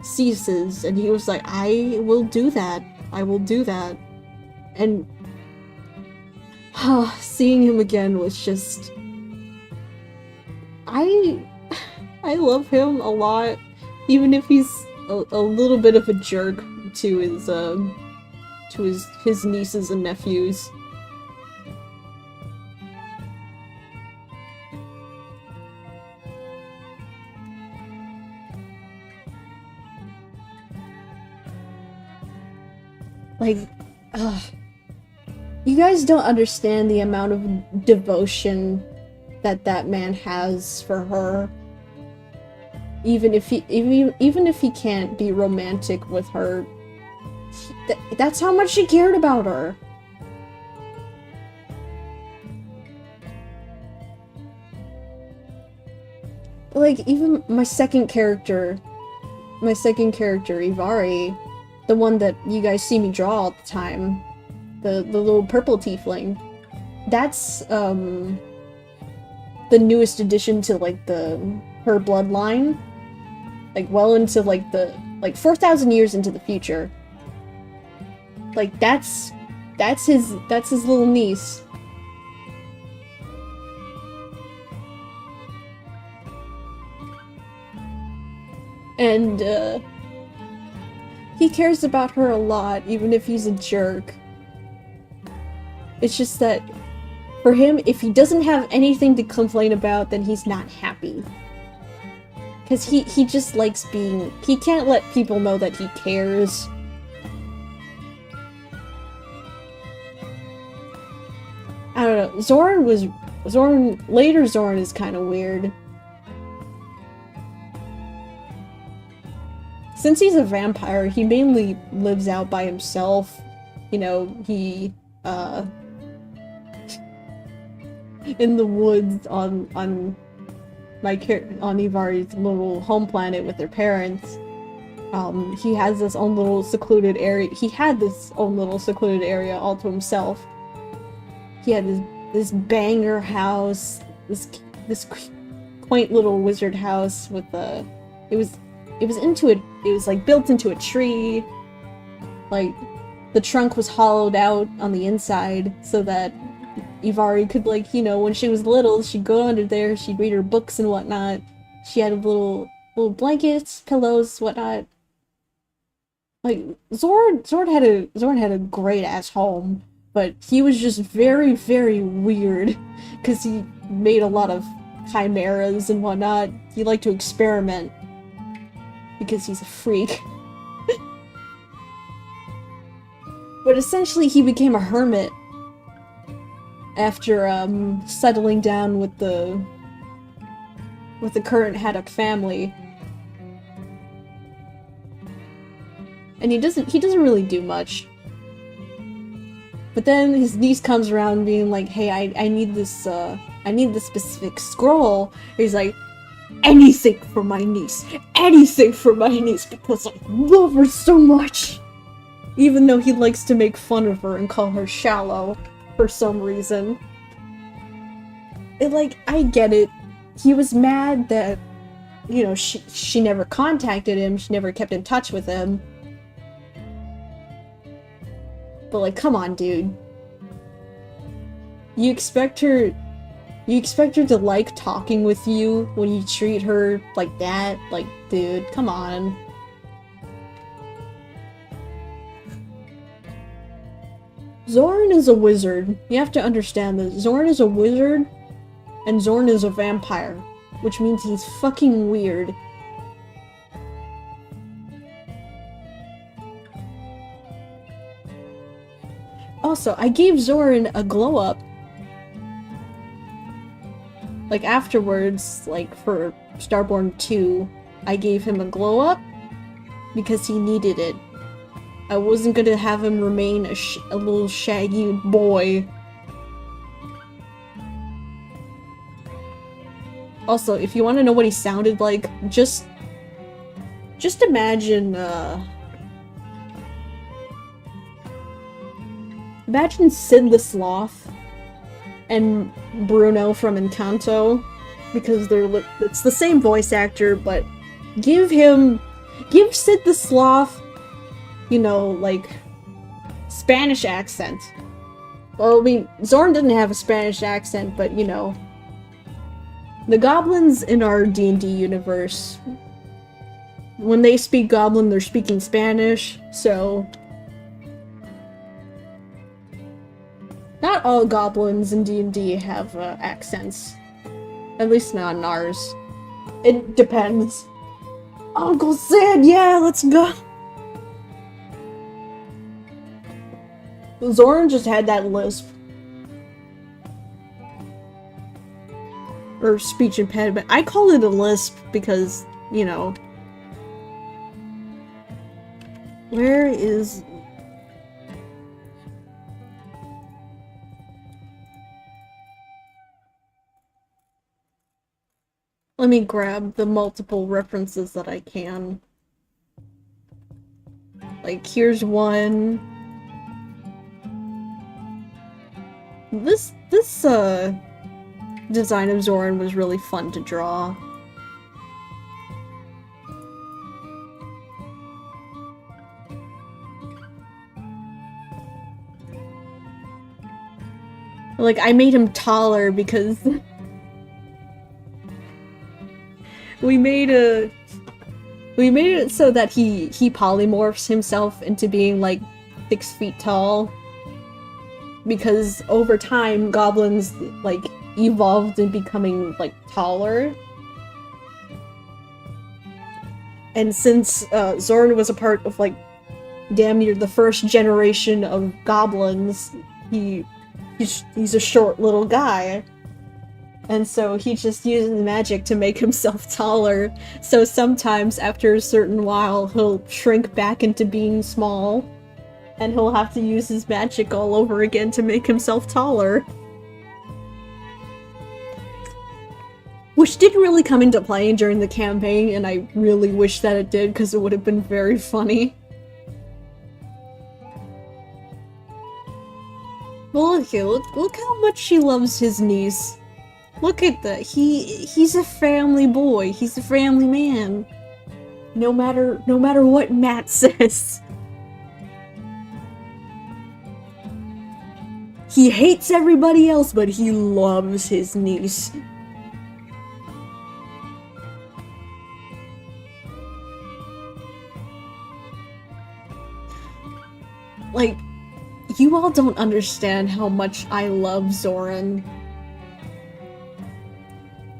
ceases. And he was like, I will do that. I will do that. And seeing him again was just... I love him a lot, even if he's a little bit of a jerk to his nieces and nephews. Like, you guys don't understand the amount of devotion that man has for her. Even if he can't be romantic with her, that's how much he cared about her. Like, even my second character, Ivari, the one that you guys see me draw all the time, the little purple tiefling, that's the newest addition to like her bloodline, like well into like 4,000 years into the future. Like that's his little niece. And he cares about her a lot, even if he's a jerk. It's just that for him, if he doesn't have anything to complain about, then he's not happy. Because he just likes being... He can't let people know that he cares. I don't know. Later Zoran is kind of weird. Since he's a vampire, he mainly lives out by himself. You know, he, in the woods on Ivari's little home planet with their parents. He has this own little secluded area. He had this own little secluded area all to himself. He had this banger house, this this quaint little wizard house with it was like built into a tree. Like, the trunk was hollowed out on the inside so that Ivari could, like, you know, when she was little, she'd go under there, she'd read her books and whatnot. She had little blankets, pillows, whatnot. Like, Zorn had a great ass home, but he was just very, very weird because he made a lot of chimeras and whatnot. He liked to experiment because he's a freak. But essentially, he became a hermit after settling down with the current Haddock family. And he doesn't really do much. But then his niece comes around being like, "Hey, I need this specific scroll." And he's like, "Anything for my niece. Anything for my niece because I love her so much." Even though he likes to make fun of her and call her shallow for some reason. And, like, I get it. He was mad that, you know, she never contacted him, she never kept in touch with him. But, like, come on, dude. You expect her to like talking with you when you treat her like that? Like, dude, come on. Zorn is a wizard. You have to understand that Zorn is a wizard, and Zorn is a vampire, which means he's fucking weird. Also, I gave Zorn a glow-up. Like, afterwards, like, for Starborn 2, I gave him a glow-up because he needed it. I wasn't gonna have him remain a little shaggy boy. Also, if you want to know what he sounded like, just imagine, imagine Sid the Sloth and Bruno from Encanto, because it's the same voice actor, but give Sid the Sloth, you know, like, Spanish accent. Well, I mean, Zorn didn't have a Spanish accent, but, you know, the goblins in our D&D universe, when they speak goblin, they're speaking Spanish, so... Not all goblins in D&D have accents. At least not in ours. It depends. Uncle Sid, yeah, let's go! Zorn just had that lisp. Or speech impediment. I call it a lisp because, you know... Where is... Let me grab the multiple references that I can. Like, here's one. This design of Zorn was really fun to draw. Like, I made him taller because we made it so that he polymorphs himself into being like 6 feet tall. Because over time, goblins, like, evolved in becoming, like, taller. And since Zorn was a part of, like, damn near the first generation of goblins, he's a short little guy. And so he just uses magic to make himself taller. So sometimes, after a certain while, he'll shrink back into being small. And he'll have to use his magic all over again to make himself taller. Which didn't really come into play during the campaign, and I really wish that it did, because it would have been very funny. Well, look how much he loves his niece. Look at that. He's a family boy. He's a family man. No matter what Matt says. He hates everybody else, but he loves his niece. Like, you all don't understand how much I love Zoran.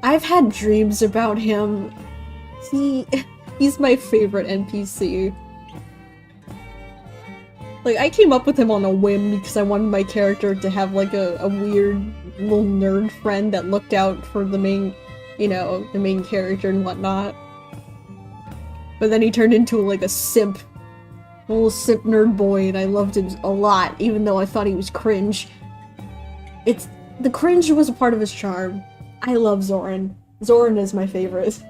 I've had dreams about him. He's my favorite NPC. Like, I came up with him on a whim because I wanted my character to have, like, a weird little nerd friend that looked out for the main, you know, the main character and whatnot. But then he turned into, like, a little simp nerd boy, and I loved him a lot, even though I thought he was cringe. The cringe was a part of his charm. I love Zoran. Zoran is my favorite.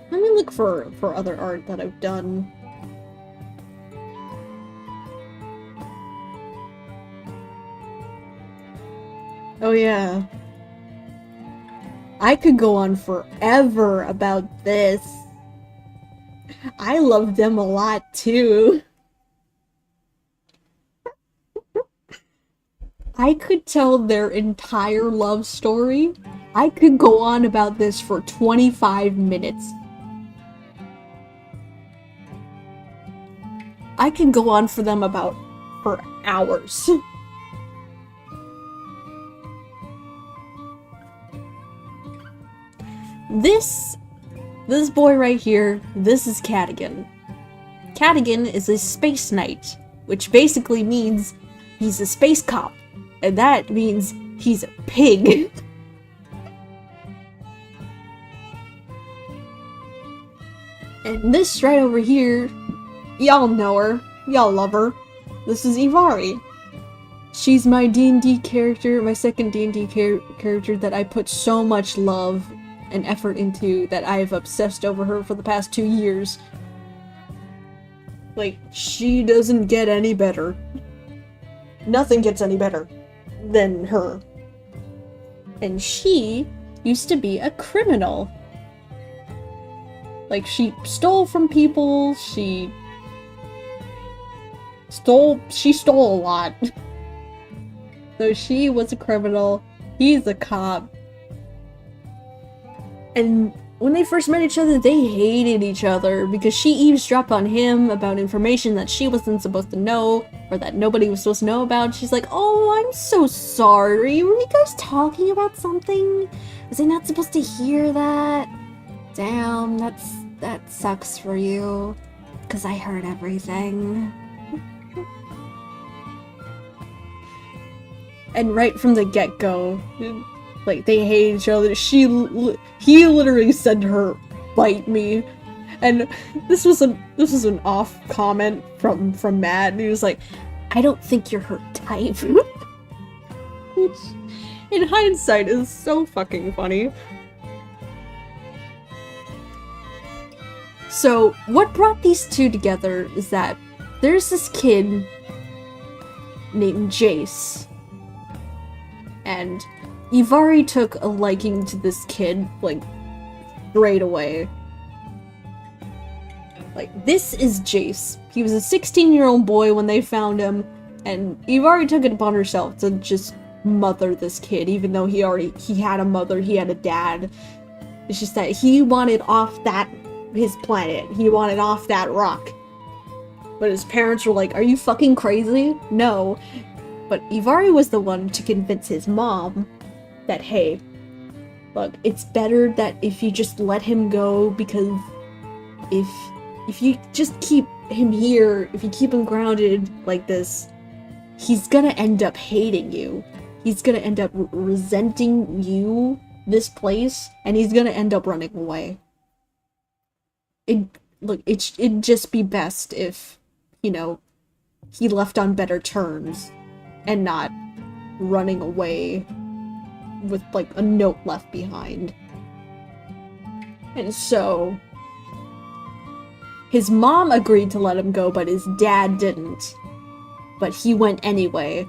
Let me look for other art that I've done. Oh yeah. I could go on forever about this. I love them a lot too. I could tell their entire love story. I could go on about this for 25 minutes. I could go on for them for hours. This boy right here, this is Cadigan. Cadigan is a space knight, which basically means he's a space cop, and that means he's a pig. And this right over here, y'all know her, y'all love her. This is Ivari. She's my D&D character, my second D&D character that I put so much love and effort into, that I've obsessed over her for the past 2 years. Like, she doesn't get any better. Nothing gets any better than her. And she used to be a criminal. Like, she stole from people, she stole a lot. So she was a criminal, he's a cop. And when they first met each other, they hated each other because she eavesdropped on him about information that she wasn't supposed to know, or that nobody was supposed to know about. She's like, "Oh, I'm so sorry. Were you guys talking about something? Was I not supposed to hear that? Damn, that sucks for you, because I heard everything." And right from the get-go, like, they hate each other. He literally said to her, "Bite me." And this was an off comment from Matt, and he was like, "I don't think you're her type." Which, in hindsight, is so fucking funny. So, what brought these two together is that there's this kid named Jace. And Ivari took a liking to this kid, like, straight away. Like, this is Jace. He was a 16-year-old boy when they found him, and Ivari took it upon herself to just mother this kid, even though he had a mother, he had a dad. It's just that he wanted off his planet. He wanted off that rock. But his parents were like, "Are you fucking crazy? No." But Ivari was the one to convince his mom that, hey, look, it's better that if you just let him go, because if you just keep him here, if you keep him grounded like this, he's gonna end up hating you. He's gonna end up resenting you, this place, and he's gonna end up running away. It'd just be best if, you know, he left on better terms and not running away with, like, a note left behind. And so his mom agreed to let him go, but his dad didn't. But he went anyway.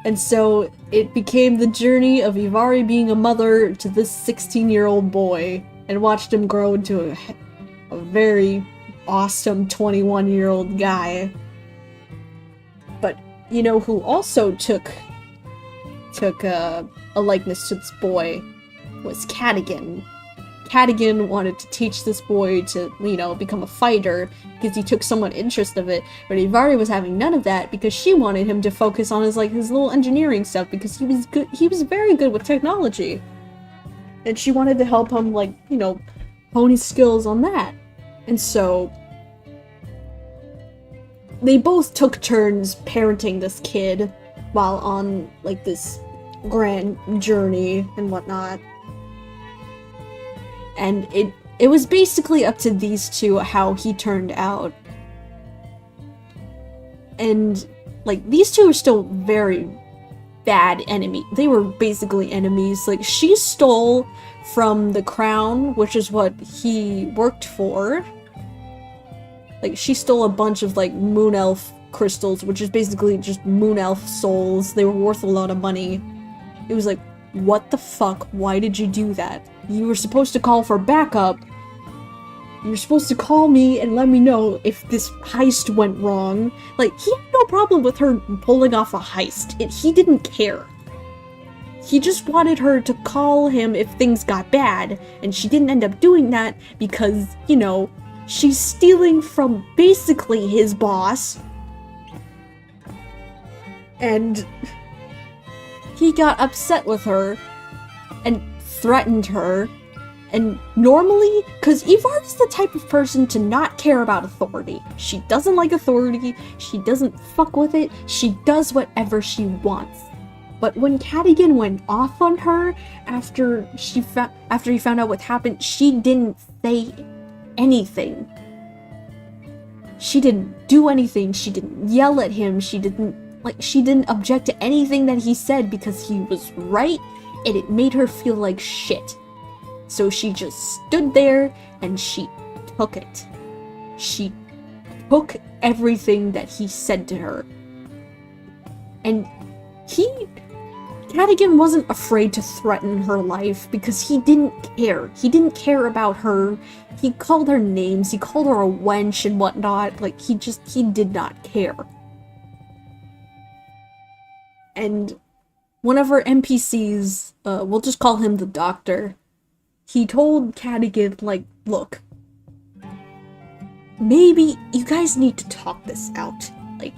And so it became the journey of Ivari being a mother to this 16-year-old boy, and watched him grow into a very awesome 21-year-old guy. But you know who also took a likeness to this boy was Cadogan. Cadogan wanted to teach this boy to, you know, become a fighter because he took somewhat interest of it, but Ivari was having none of that because she wanted him to focus on his little engineering stuff because he was very good with technology. And she wanted to help him, like, you know, hone his skills on that. And so they both took turns parenting this kid while on, like, this grand journey and whatnot. And it was basically up to these two how he turned out. And, like, these two are still very bad enemies. They were basically enemies. Like, she stole from the crown, which is what he worked for. Like, she stole a bunch of, like, moon elf crystals, which is basically just moon elf souls. They were worth a lot of money. It was like, what the fuck? Why did you do that? You were supposed to call for backup. You were supposed to call me and let me know if this heist went wrong. Like, he had no problem with her pulling off a heist. He didn't care. He just wanted her to call him if things got bad, and she didn't end up doing that because, you know, she's stealing from basically his boss. And he got upset with her and threatened her. And normally, because Ivari's the type of person to not care about authority. She doesn't like authority, she doesn't fuck with it, she does whatever she wants. But when Cadogan went off on her after he found out what happened, she didn't say anything. She didn't do anything, she didn't yell at him, she didn't object to anything that he said because he was right, and it made her feel like shit. So she just stood there and she took it. She took everything that he said to her. And Cadogan wasn't afraid to threaten her life because he didn't care. He didn't care about her. He called her names, he called her a wench and whatnot. Like, he did not care. And one of our NPCs, we'll just call him the Doctor, he told Cadogan, like, look, maybe you guys need to talk this out. Like,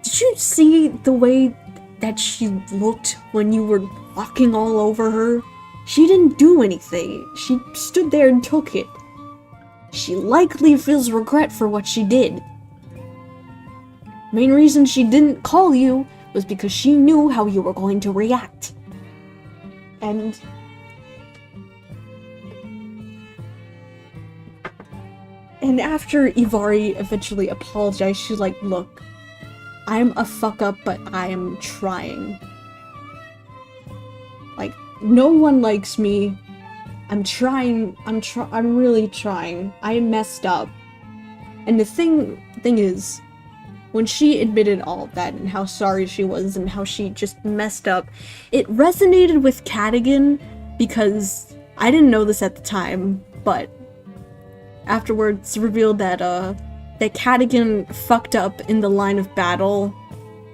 did you see the way that she looked when you were walking all over her? She didn't do anything. She stood there and took it. She likely feels regret for what she did. Main reason she didn't call you was because she knew how you were going to react. And after Ivari eventually apologized, she's like, look, I'm a fuck up, but I am trying. Like, no one likes me. I'm trying, I'm really trying. I messed up. And the thing is, when she admitted all of that and how sorry she was and how she just messed up, it resonated with Cadogan because I didn't know this at the time, but afterwards revealed that that Cadogan fucked up in the line of battle,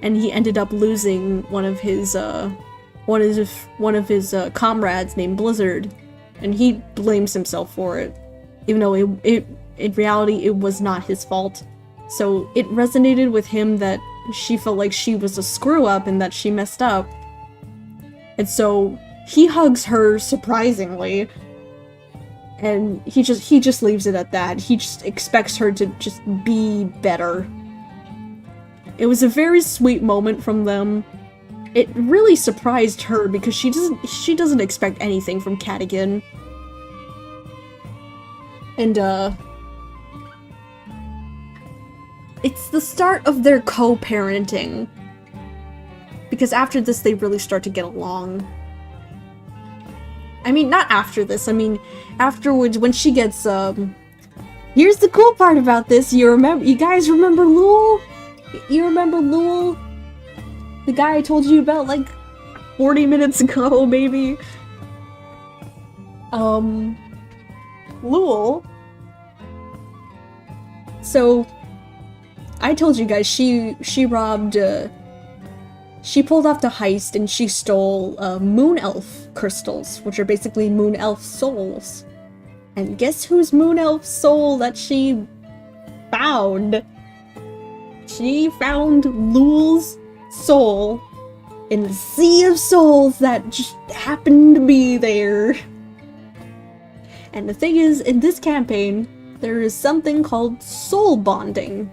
and he ended up losing one of his comrades named Blizzard, and he blames himself for it, even though it in reality it was not his fault. So it resonated with him that she felt like she was a screw up and that she messed up, and so he hugs her surprisingly. And he just leaves it at that. He just expects her to just be better. It was a very sweet moment from them. It really surprised her because she doesn't expect anything from Cadogan. And it's the start of their co-parenting. Because after this, they really start to get along. I mean, not after this, I mean, afterwards, when she gets, here's the cool part about this, you guys remember Lul? You remember Lul? The guy I told you about, like, 40 minutes ago, maybe? Lul. So, I told you guys, she robbed, she pulled off the heist and she stole, Moon Elf crystals, which are basically Moon Elf souls. And guess whose Moon Elf soul that she found? She found Lul's soul in the sea of souls that just happened to be there. And the thing is, in this campaign, there is something called soul bonding.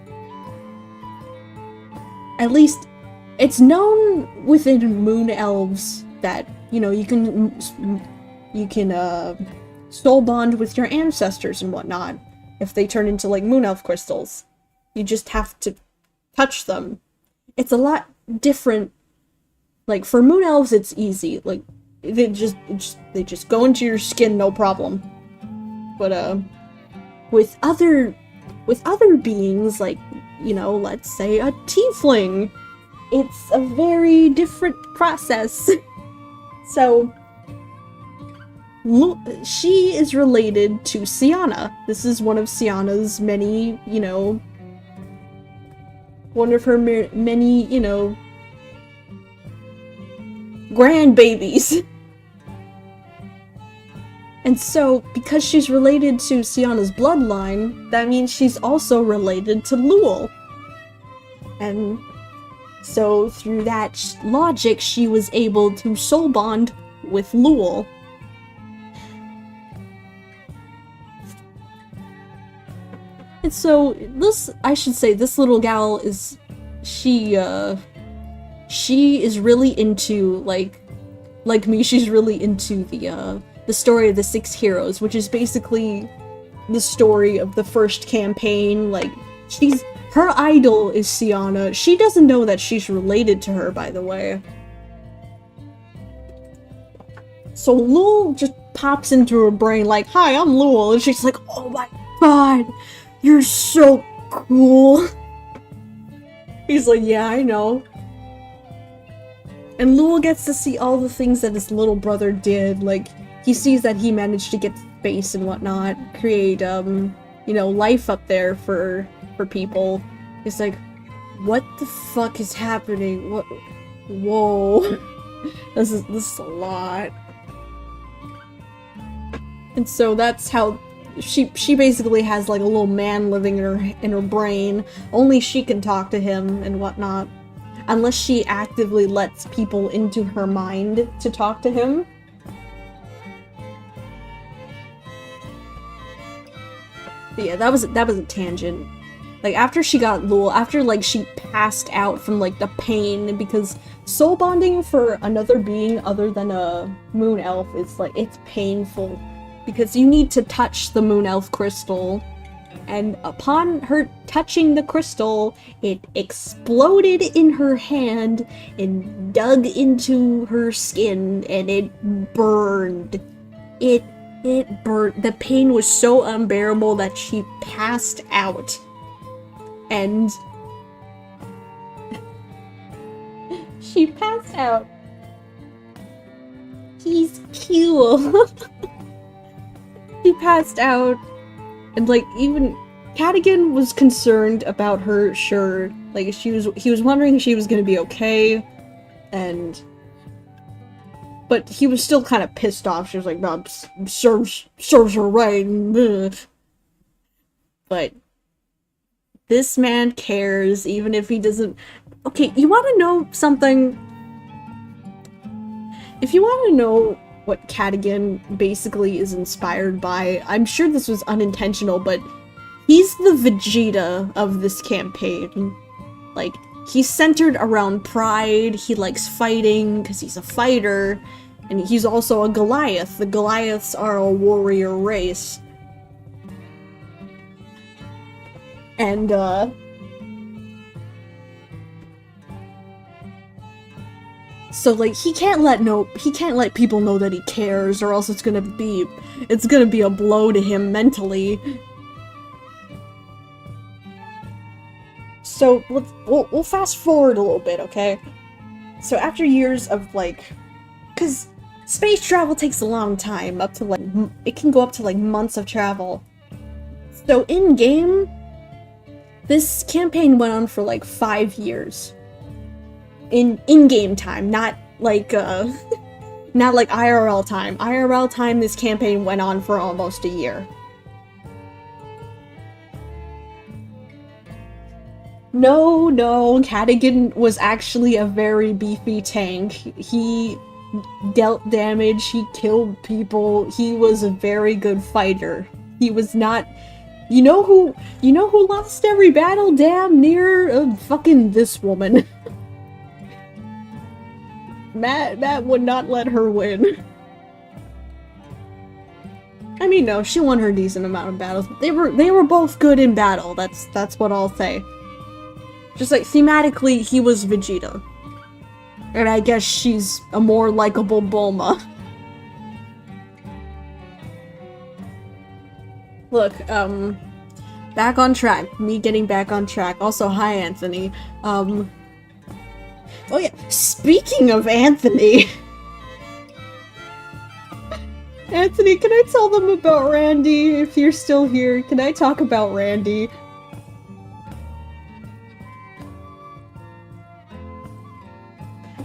At least, it's known within Moon Elves that, you know, you can soul bond with your ancestors and whatnot if they turn into, like, Moon Elf crystals. You just have to touch them. It's a lot different. Like, for Moon Elves, it's easy. Like, they just go into your skin, no problem. But, with other beings, like, you know, let's say a tiefling, it's a very different process. So, she is related to Siana. This is one of Siana's many, you know, one of her many, you know, grandbabies. And so, because she's related to Siana's bloodline, that means she's also related to Lul. And so, through that logic, she was able to soul bond with Lul. And so, I should say, this little gal is, she is really into, like me, she's really into the story of the Six Heroes, which is basically the story of the first campaign. Like, her idol is Siana. She doesn't know that she's related to her, by the way. So Lul just pops into her brain like, hi, I'm Lul, and she's like, oh my god, you're so cool. He's like, yeah, I know. And Lul gets to see all the things that his little brother did, like, he sees that he managed to get space and whatnot, create, you know, life up there for people. It's like, what the fuck is happening? What? Whoa. This is a lot. And so that's how she basically has like a little man living in her brain. Only she can talk to him and whatnot, unless she actively lets people into her mind to talk to him. But yeah, that was a tangent. Like, after she got Lul, after, like, she passed out from, like, the pain, because soul bonding for another being other than a Moon Elf is, like, it's painful. Because you need to touch the Moon Elf crystal, and upon her touching the crystal, it exploded in her hand and dug into her skin, and it burned. It burned. The pain was so unbearable that she passed out. And she passed out. He's cute. She passed out. And like, even Cadigan was concerned about her, sure. Like, he was wondering if she was gonna be okay. But he was still kind of pissed off. She was like, no, serves her right. But this man cares, even if he doesn't. Okay, you want to know something? If you want to know what Cadigan basically is inspired by, I'm sure this was unintentional, but he's the Vegeta of this campaign. Like, he's centered around pride, he likes fighting, because he's a fighter, and he's also a Goliath. The Goliaths are a warrior race. So like he can't let people know that he cares, or else it's gonna be a blow to him mentally. So we'll fast forward a little bit, okay? So after years of like, cause space travel takes a long time, up to like it can go up to like months of travel. So in game, this campaign went on for like 5 years. In-game time, not like not like IRL time. IRL time, this campaign went on for almost a year. No, Cadigan was actually a very beefy tank. He dealt damage, he killed people, he was a very good fighter. He was not... You know who lost every battle? Damn near fucking this woman. Matt would not let her win. I mean, no, she won her decent amount of battles. They were both good in battle. That's what I'll say. Just like thematically, he was Vegeta, and I guess she's a more likable Bulma. Look, back on track. Me getting back on track. Also, hi, Anthony. Oh yeah, speaking of Anthony... Anthony, can I tell them about Randy? If you're still here, can I talk about Randy?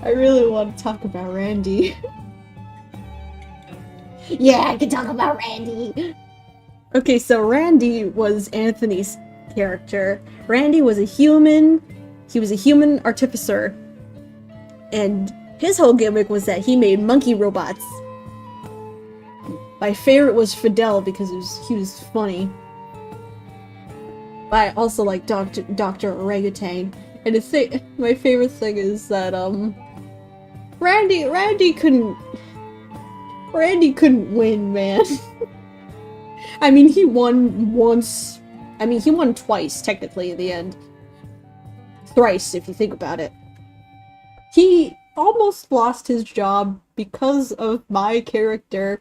I really want to talk about Randy. Yeah, I can talk about Randy! Okay, so Randy was Anthony's character. Randy was a human. He was a human artificer. And his whole gimmick was that he made monkey robots. My favorite was Fidel because he was funny. But I also like Dr. Orangutan. And my favorite thing is that Randy couldn't win, man. I mean, he won once. I mean, he won twice technically in the end. Thrice if you think about it. He almost lost his job because of my character,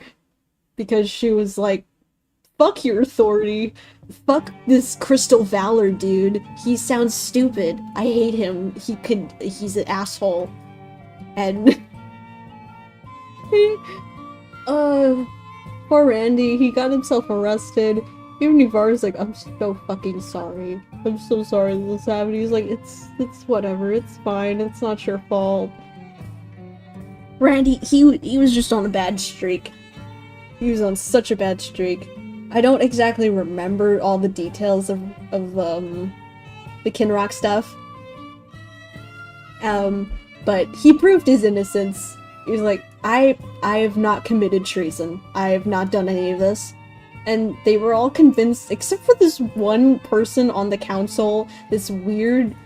because she was like, fuck your authority, fuck this Crystal Valor dude, he sounds stupid, I hate him, he's an asshole, and poor Randy, he got himself arrested. Even Ivar's like, I'm so fucking sorry. I'm so sorry that this happened. He's like, it's whatever, it's fine, it's not your fault. Randy, he was just on a bad streak. He was on such a bad streak. I don't exactly remember all the details of the Kinrock stuff. But he proved his innocence. He was like, I have not committed treason. I have not done any of this. And they were all convinced, except for this one person on the council, this weird,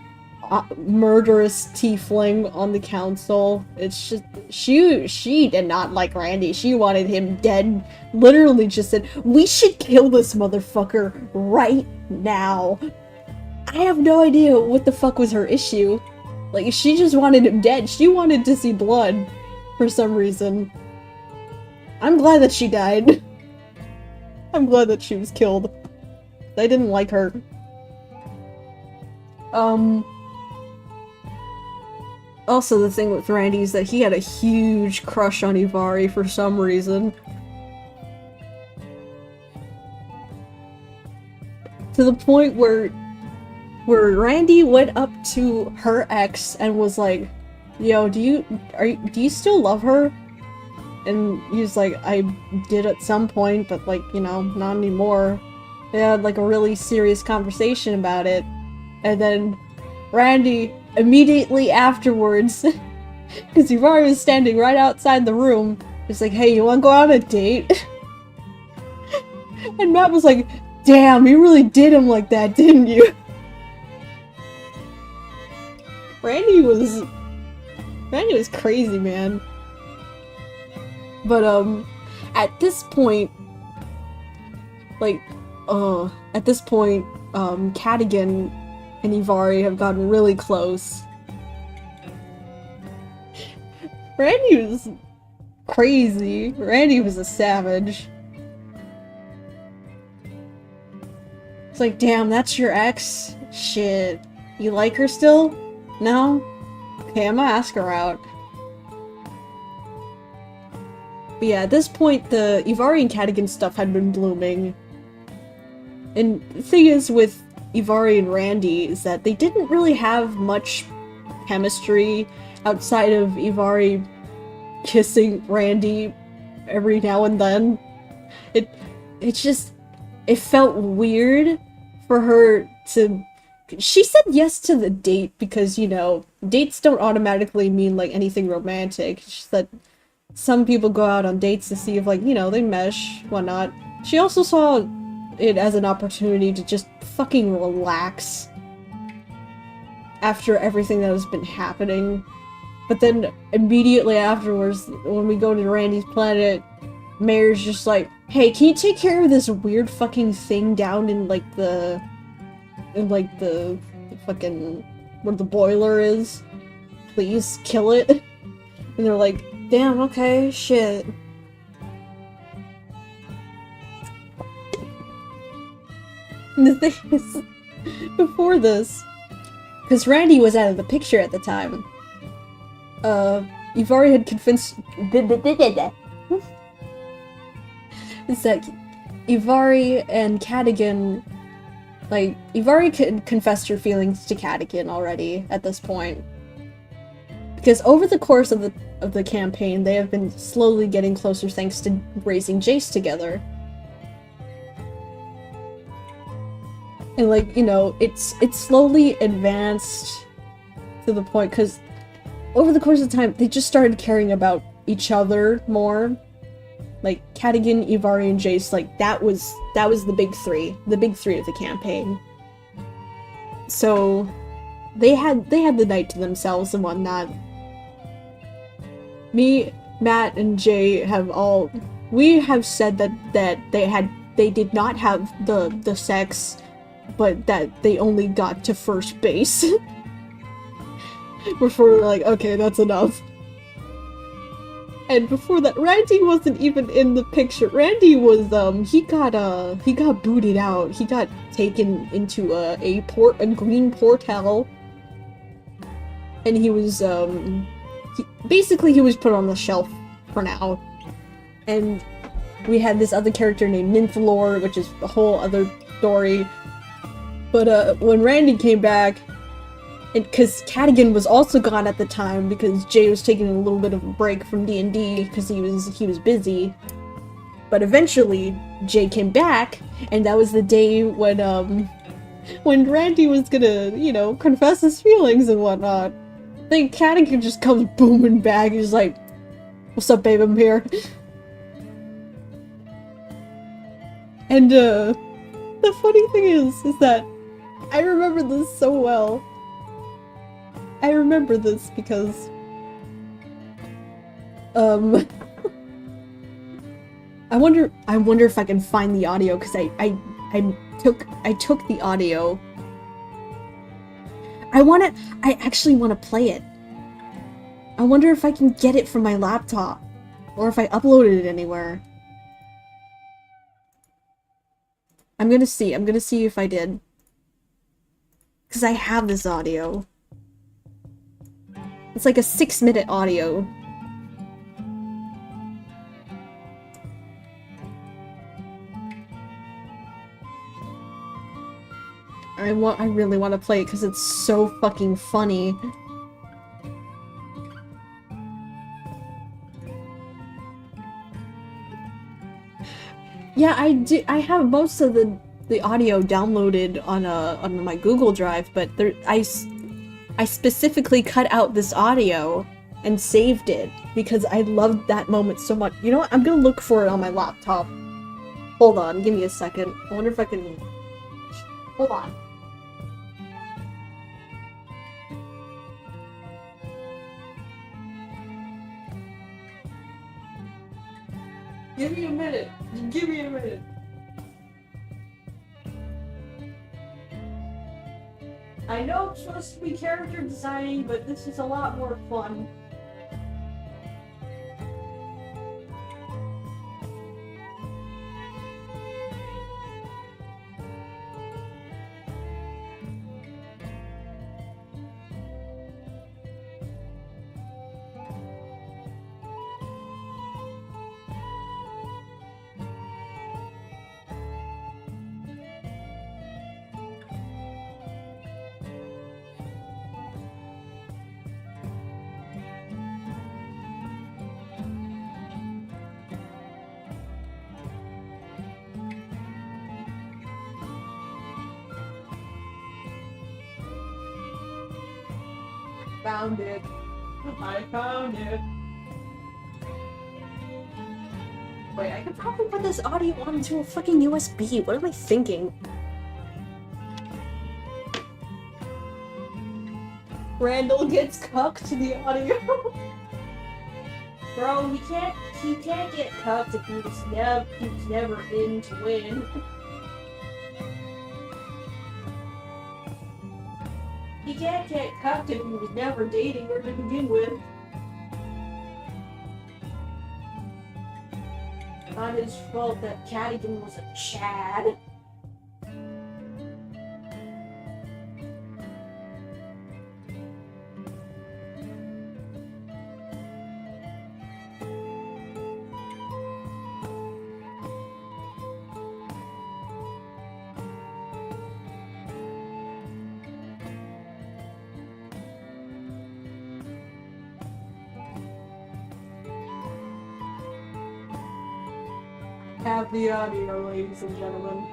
murderous tiefling on the council. It's just, she did not like Randy. She wanted him dead. Literally just said, we should kill this motherfucker right now. I have no idea what the fuck was her issue. Like, she just wanted him dead. She wanted to see blood for some reason. I'm glad that she died. I'm glad that she was killed. I didn't like her. Also, the thing with Randy is that he had a huge crush on Ivari for some reason. To the point where Randy went up to her ex and was like, yo, do you still love her? And he was like, I did at some point, but like, you know, not anymore. They had like a really serious conversation about it. And then Randy immediately afterwards, because Ivari was standing right outside the room, was like, hey, you wanna go on a date? And Matt was like, damn, you really did him like that, didn't you? Randy was crazy, man. But, at this point, Cadigan and Ivari have gotten really close. Randy was crazy. Randy was a savage. It's like, damn, that's your ex? Shit. You like her still? No? Okay, I'm gonna ask her out. But yeah, at this point, the Ivari and Cadigan stuff had been blooming. And the thing is with Ivari and Randy is that they didn't really have much chemistry outside of Ivari kissing Randy every now and then. It felt weird for her to... She said yes to the date because, you know, dates don't automatically mean, like, anything romantic. She said some people go out on dates to see if, like, you know, they mesh, whatnot. She also saw it as an opportunity to just fucking relax after everything that has been happening. But then, immediately afterwards, when we go to Randy's planet, Mayor's just like, hey, can you take care of this weird fucking thing down in, like, the fucking, where the boiler is? Please, kill it. And they're like, damn, okay, shit. And the thing is, before this, because Randy was out of the picture at the time, Ivari had convinced... is that Ivari and Cadigan, like, Ivari confessed her feelings to Cadigan already at this point. Because over the course of the campaign, they have been slowly getting closer thanks to raising Jace together. And, like, you know, it's slowly advanced to the point, because over the course of time, they just started caring about each other more. Like, Cadigan, Ivari, and Jace, like, that was the big three of the campaign. So, they had the night to themselves and whatnot. Me, Matt, and Jay have said that they did not have the sex, but that they only got to first base. Before we're like, okay, that's enough. And before that, Randy wasn't even in the picture. Randy was, he got booted out. He got taken into a green portal. And he was, he was put on the shelf for now. And we had this other character named Nymphalore, which is a whole other story. But, when Randy came back, because Cadigan was also gone at the time because Jay was taking a little bit of a break from D&D because he was busy. But eventually, Jay came back, and that was the day when Randy was gonna, you know, confess his feelings and whatnot. Then Cadigan just comes booming back and he's like, what's up, babe, I'm here. And, the funny thing is that I remember this so well. I remember this because, I wonder if I can find the audio, because I took the audio. I actually want to play it. I wonder if I can get it from my laptop, or if I uploaded it anywhere. I'm gonna see if I did. Because I have this audio. It's like a 6-minute audio. I really want to play it because it's so fucking funny. Yeah, I have most of the audio downloaded on my Google Drive, but I specifically cut out this audio and saved it because I loved that moment so much. You know what? I'm gonna look for it on my laptop. Hold on, give me a second. I wonder if I can... Hold on. Give me a minute. Give me a minute. I know it's supposed to be character designing, but this is a lot more fun. found it. I found it. Wait, I could probably put this audio onto a fucking USB. What am I thinking? Randall gets cucked to the audio. Bro, he can't get cucked if he's never in to win. He can't get cucked if he was never dating her to begin with. Not his fault that Cadigan was a Chad. Have the audio, ladies and gentlemen.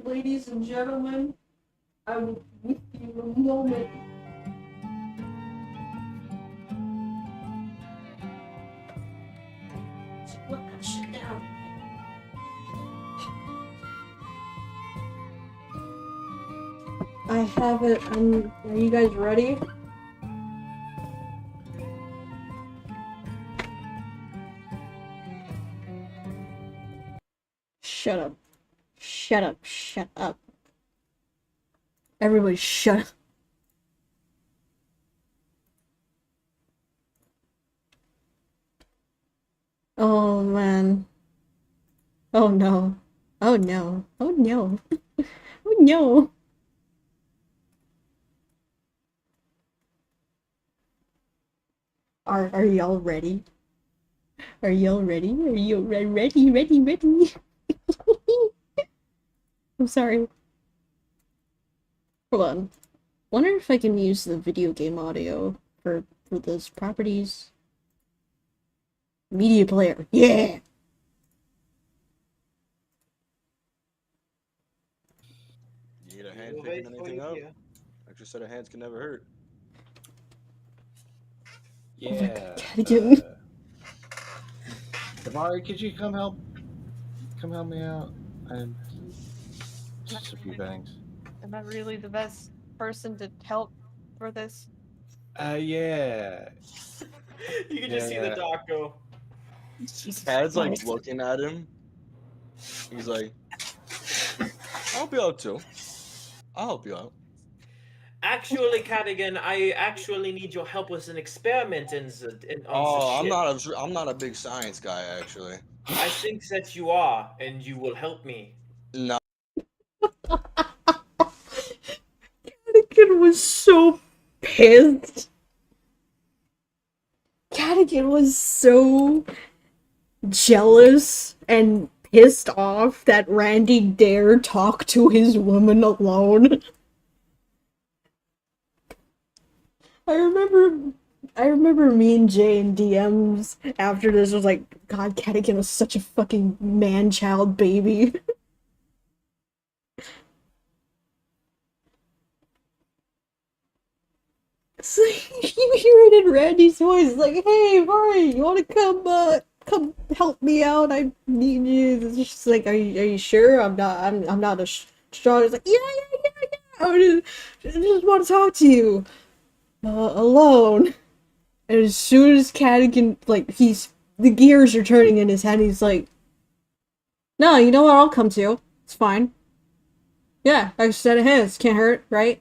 Ladies and gentlemen, I'm with you in a moment. Look, I shut down. I have it. Are you guys ready? Shut up. Shut up. Shut up. Everybody shut up. Oh man. Oh no. Oh no. Oh no. Oh no. Are y'all ready? Are y'all ready? Are you ready? I'm sorry. Hold on. Wonder if I can use the video game audio for those properties. Media player. Yeah. You need a hand picking anything up? Extra set of hands can never hurt. Yeah. Cadigan. Damari, could you come help me out? And just a few things. Am I really the best person to help for this? Yeah. You can just see the doc go. Cad's like looking at him. He's like, I'll help you out too. I'll help you out. Actually, Cadigan, I actually need your help with an experiment on Oh, the ship. I'm not a big science guy actually. I think that you are, and you will help me. No. Cadigan was so pissed. Cadigan was so jealous and pissed off that Randy dared talk to his woman alone. I remember me and Jay in DMs after this was like, God, Cadigan was such a fucking man-child baby. It's like, you hear it in Randy's voice, like, hey, Mari, you wanna come help me out? I need you. It's just like, are you sure? I'm not a strong. It's like, yeah. I just want to talk to you. Alone. And as soon as Cadigan, like, the gears are turning in his head, he's like, no, you know what, I'll come to. It's fine. Yeah, I set of hands, can't hurt, right?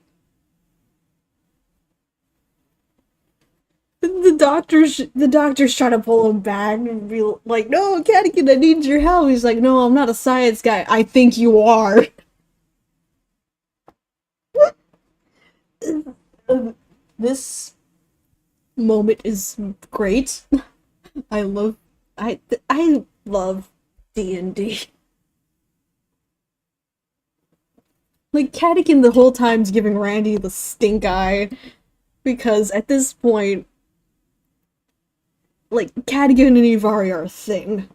The doctor's trying to pull him back and be like, no, Cadigan, I need your help. He's like, no, I'm not a science guy. I think you are. This moment is great. I love D&D. Like, Cadigan the whole time's giving Randy the stink eye, because at this point, like, Cadigan and Ivari are a thing.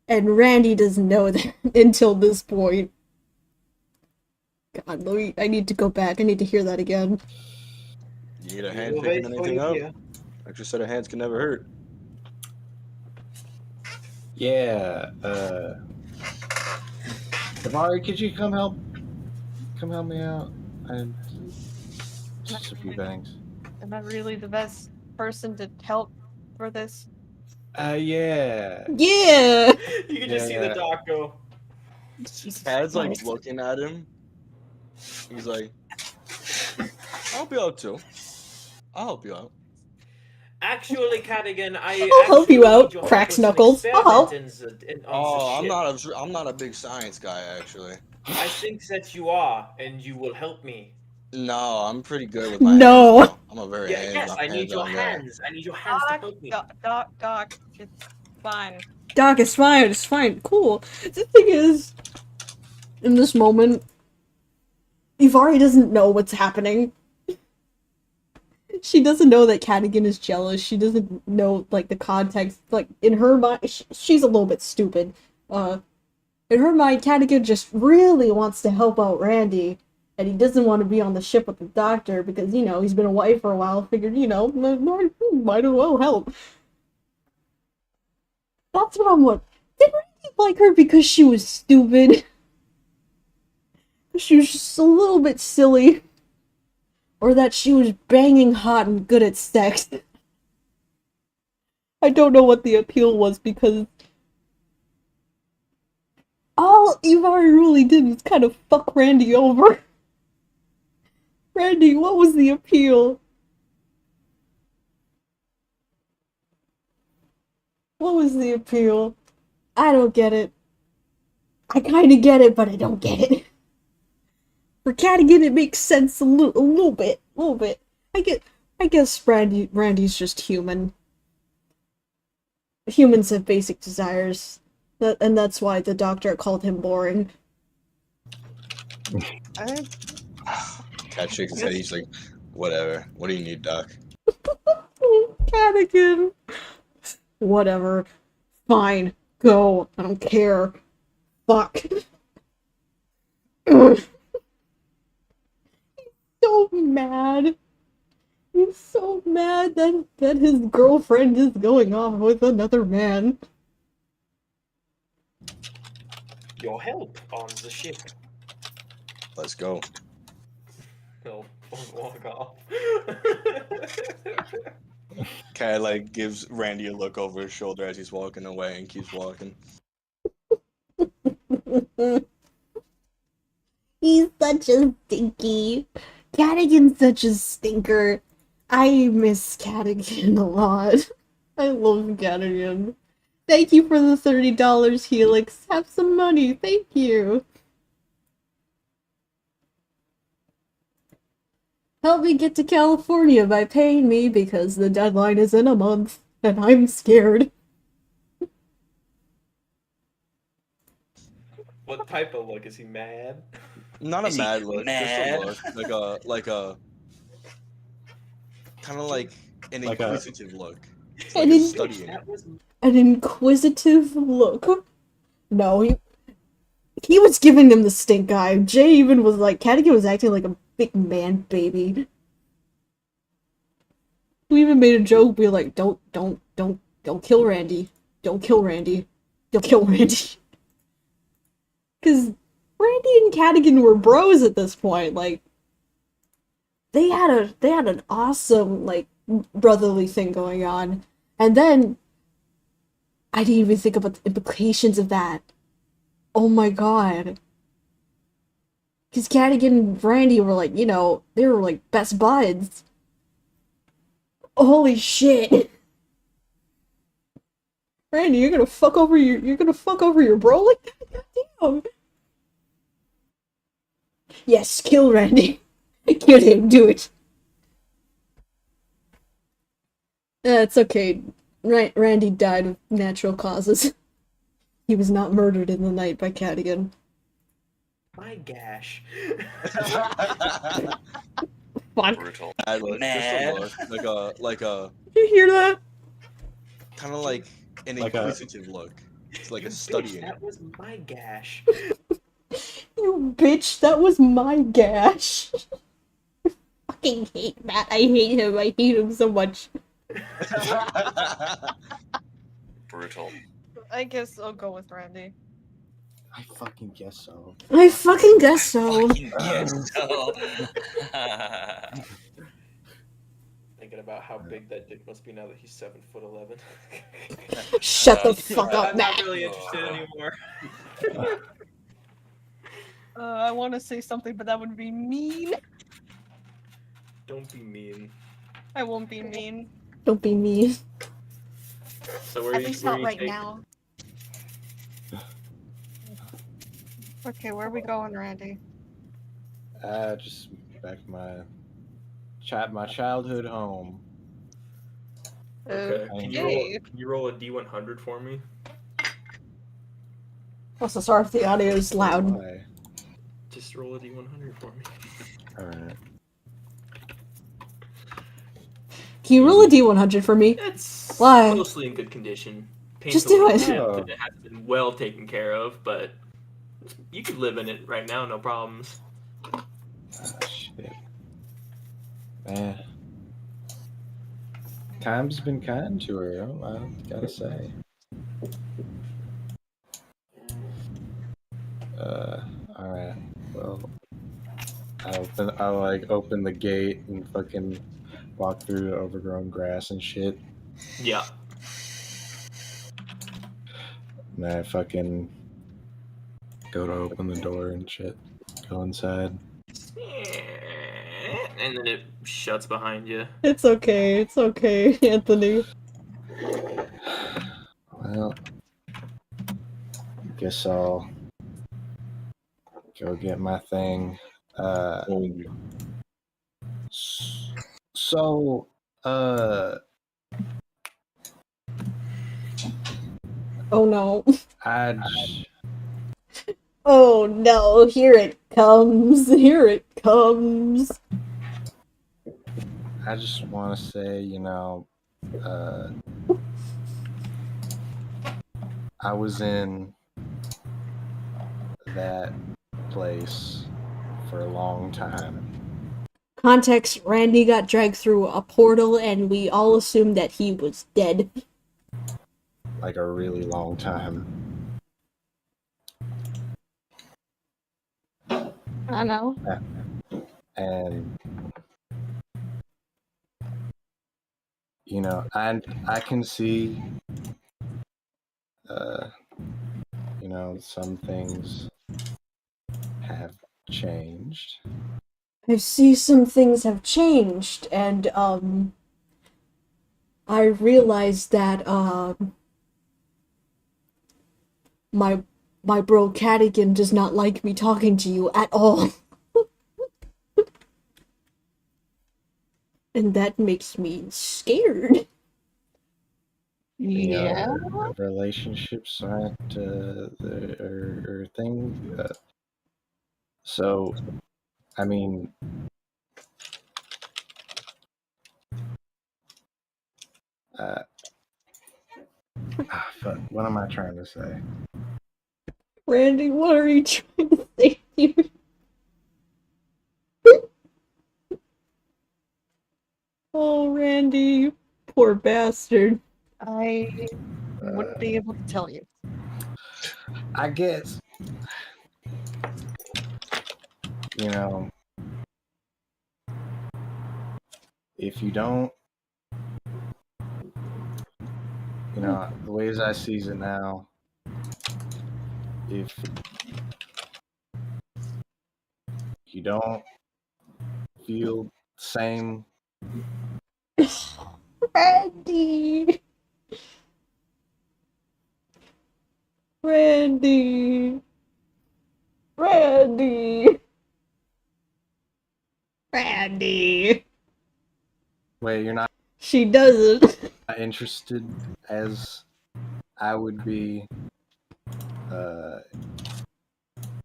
And Randy doesn't know that until this point. God, I need to go back. I need to hear that again. You need a hand picking anything up? Extra set of hands can never hurt. Yeah, Davari, could you come help me out? And just a few things. Am I really the best person to help for this? Yeah. Yeah! You can just see the doc go. Cad's like looking at him. He's like, I'll help you out too. I'll help you out. Actually, Cadigan, I'll help you out, cracks knuckles. I'll help. Oh, I'm not a big science guy actually. I think that you are, and you will help me. No, I'm pretty good with my hands. Though. I'm a very yes, I need your hands. I need your hands to help me. Doc, it's fine. Doc, it's fine, it's fine. Cool. The thing is, in this moment, Ivari doesn't know what's happening. She doesn't know that Cadigan is jealous. She doesn't know, like, the context. Like, in her mind, she's a little bit stupid. In her mind, Cadigan just really wants to help out Randy. And he doesn't want to be on the ship with the doctor because, you know, he's been away for a while. Figured, you know, might as well help. That's what I'm wondering. Did Randy like her because she was stupid? She was just a little bit silly. Or that she was banging hot and good at sex. I don't know what the appeal was because all Ivari really did was kind of fuck Randy over. Randy, what was the appeal? What was the appeal? I don't get it. I kinda get it, but I don't get it. For Cadigan, it makes sense a little bit. I guess Randy's just human. Humans have basic desires. And that's why the doctor called him boring. Cat shakes his head, he's like, whatever. What do you need, Doc? Cadigan. Whatever. Fine. Go. I don't care. Fuck. He's so mad. He's so mad that his girlfriend is going off with another man. Your help on the ship. Let's go. No, don't walk off. Cat like gives Randy a look over his shoulder as he's walking away and keeps walking. He's such a stinky. Cadigan's such a stinker. I miss Cadigan a lot. I love Cadigan. Thank you for the $30, Helix. Have some money. Thank you. Help me get to California by paying me because the deadline is in a month and I'm scared. What type of look? Is he mad? Not a mad look, just a look. Like a kind of like an inquisitive look. An inquisitive look. No, he was giving him the stink eye. Jay even was like, Cadigan was acting like a big man baby. We even made a joke, we were like, don't kill Randy. Don't kill Randy. You'll kill Randy. Because Randy and Cadigan were bros at this point, like, they had an awesome, like, brotherly thing going on. And then, I didn't even think about the implications of that. Oh my god. Because Cadigan and Randy were like, you know, they were like best buds. Holy shit. Randy, you're gonna fuck over your bro like that? Goddamn. Yes, kill Randy. Kill him, do it. It's okay. Randy died of natural causes. He was not murdered in the night by Cadigan. My gosh. Fuck. Brutal. Like a Did you hear that? kind of like an Like a- inquisitive look. It's like You a bitch, studying. that was my gash. You bitch, that was my gash. I fucking hate Matt. I hate him. I hate him so much. Brutal. I guess I'll go with Randy. I fucking guess so. I fucking guess so. Yes. So. Thinking about how big that dick must be now that he's 7'11". Shut the fuck up, I'm Matt. not really interested anymore. I want to say something, but that would be mean. Don't be mean. I won't be mean. Don't be mean. So where At you, least where not you right take- now. Okay, where are we going, Randy? Just back to my childhood home. Okay. Okay. Can you roll a D100 for me? Also, sorry if the audio is loud. Why? Just roll a D100 for me. Alright. Can you roll a D100 for me? It's Why? mostly in good condition. Just do it. Because it hasn't been well taken care of, but you could live in it right now, no problems. Ah, shit. Man. Time's been kind to her, I gotta say. Alright. Well, I'll open the gate and fucking walk through the overgrown grass and shit. Yeah. And I fucking go to open the door and shit. Go inside. And then it shuts behind you. It's okay, Anthony. Well, guess I'll go get my thing. So, Oh no. Oh no, here it comes. I just want to say, I was in that place for a long time. Context, Randy got dragged through a portal and we all assumed that he was dead. Like a really long time. I know. And I can see some things have changed. I see some things have changed, and I realized that my bro Cadigan does not like me talking to you at all. And that makes me scared. Yeah. Relationships aren't or thing. So, I mean, fuck. What am I trying to say? Randy, what are you trying to say here? Oh, Randy, poor bastard. I wouldn't be able to tell you. I guess, if you don't, the ways I sees it now, if you don't feel the same, Randy! Randy! Randy! Randy! wait, you're not She doesn't. interested as I would be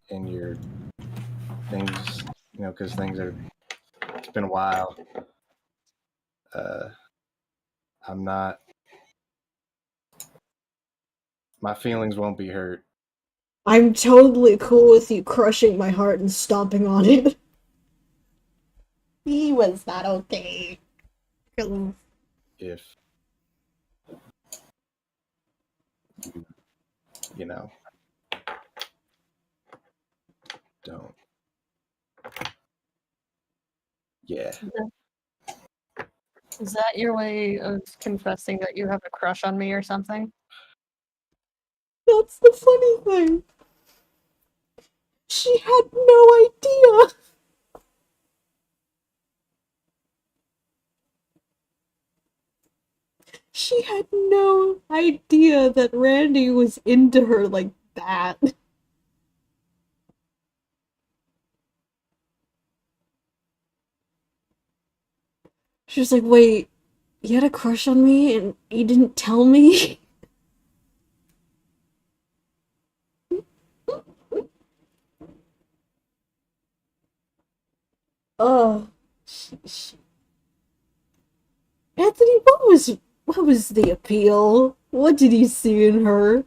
in your things, because it's been a while. I'm not My feelings won't be hurt. I'm totally cool with you crushing my heart and stomping on it. He was not okay. If you know, don't. Yeah. Is that your way of confessing that you have a crush on me or something? That's the funny thing. She had no idea. She had no idea that Randy was into her like that. She was like, wait, you had a crush on me and you didn't tell me? Oh. Anthony, what was the appeal? What did he see in her?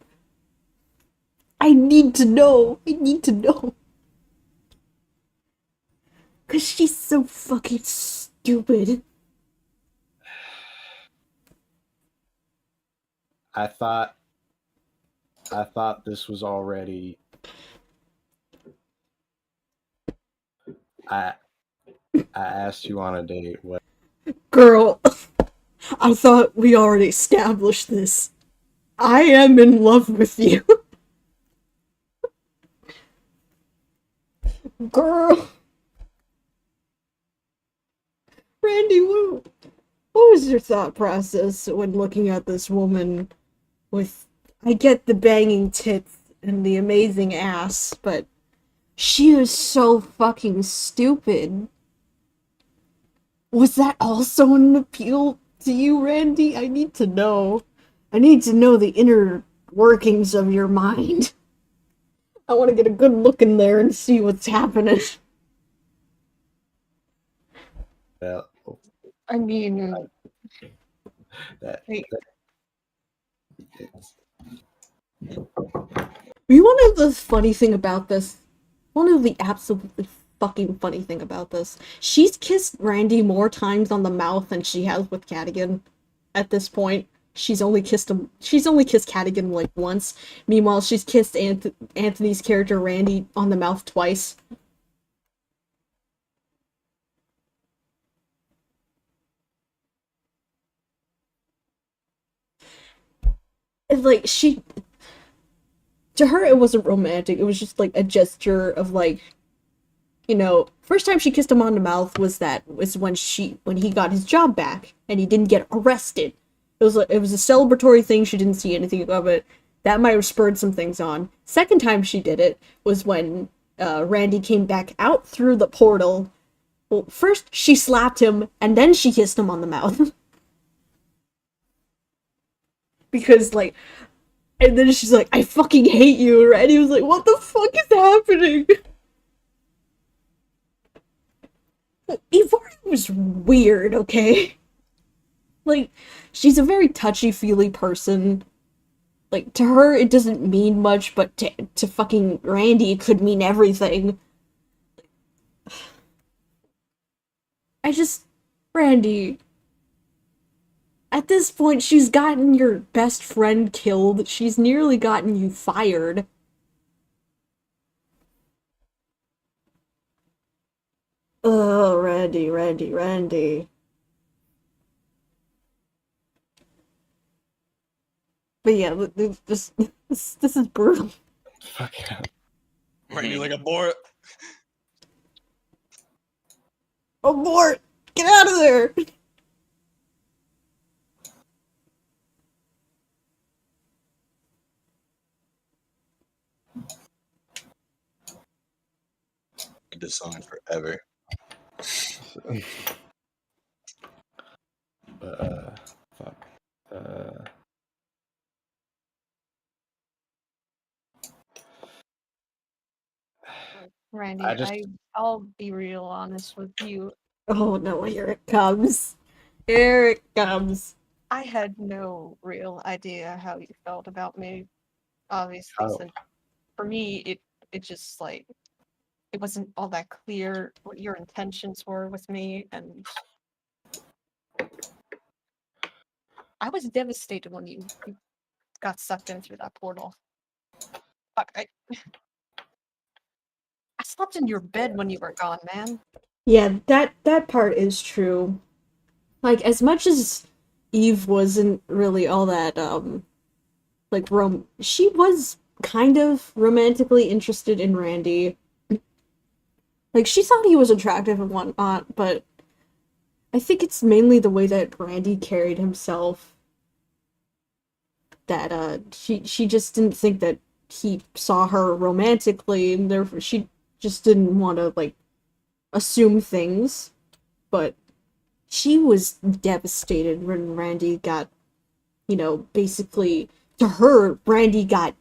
I need to know. I need to know. 'Cause she's so fucking stupid. I thought this was already. I asked you on a date. What? Girl, I thought we already established this. I am in love with you. Girl. Randy, what was your thought process when looking at this woman with, I get the banging tits and the amazing ass, but she was so fucking stupid. Was that also an appeal to you, Randy? I need to know. I need to know the inner workings of your mind. I want to get a good look in there and see what's happening. Well, I mean, You want to know the funny thing about this? One of the absolutely fucking funny thing about this. She's kissed Randy more times on the mouth than she has with Cadigan. At this point, she's only kissed Cadigan like once. Meanwhile, she's kissed Anthony's character Randy on the mouth twice. It's like to her it wasn't romantic. It was just like a gesture of like, you know, first time she kissed him on the mouth was when he got his job back and he didn't get arrested. It was a celebratory thing. She didn't see anything of it. That might have spurred some things on. Second time she did it was when Randy came back out through the portal. Well, first she slapped him and then she kissed him on the mouth. Because like, and then she's like, I fucking hate you, right? He was like, what the fuck is happening? Ivari was weird, okay? Like, she's a very touchy-feely person. Like, to her, it doesn't mean much, but to fucking Randy, it could mean everything. Randy, at this point, she's gotten your best friend killed. She's nearly gotten you fired. Oh, Randy. But yeah, this is brutal. Fuck yeah. Randy, like, abort. Abort! Get out of there! This song forever. Fuck. Randy, I I'll be real honest with you. Oh no, here it comes. Here it comes. I had no real idea how you felt about me obviously, Oh. since for me, it just like it wasn't all that clear what your intentions were with me, and I was devastated when you got sucked in through that portal. Fuck, I slept in your bed when you were gone, man. Yeah, that part is true. Like, as much as Eve wasn't really all that, like, she was kind of romantically interested in Randy. Like, she thought he was attractive and whatnot, but I think it's mainly the way that Randy carried himself that, she just didn't think that he saw her romantically, and therefore she just didn't want to, like, assume things, but she was devastated when Randy got, basically, to her, Randy got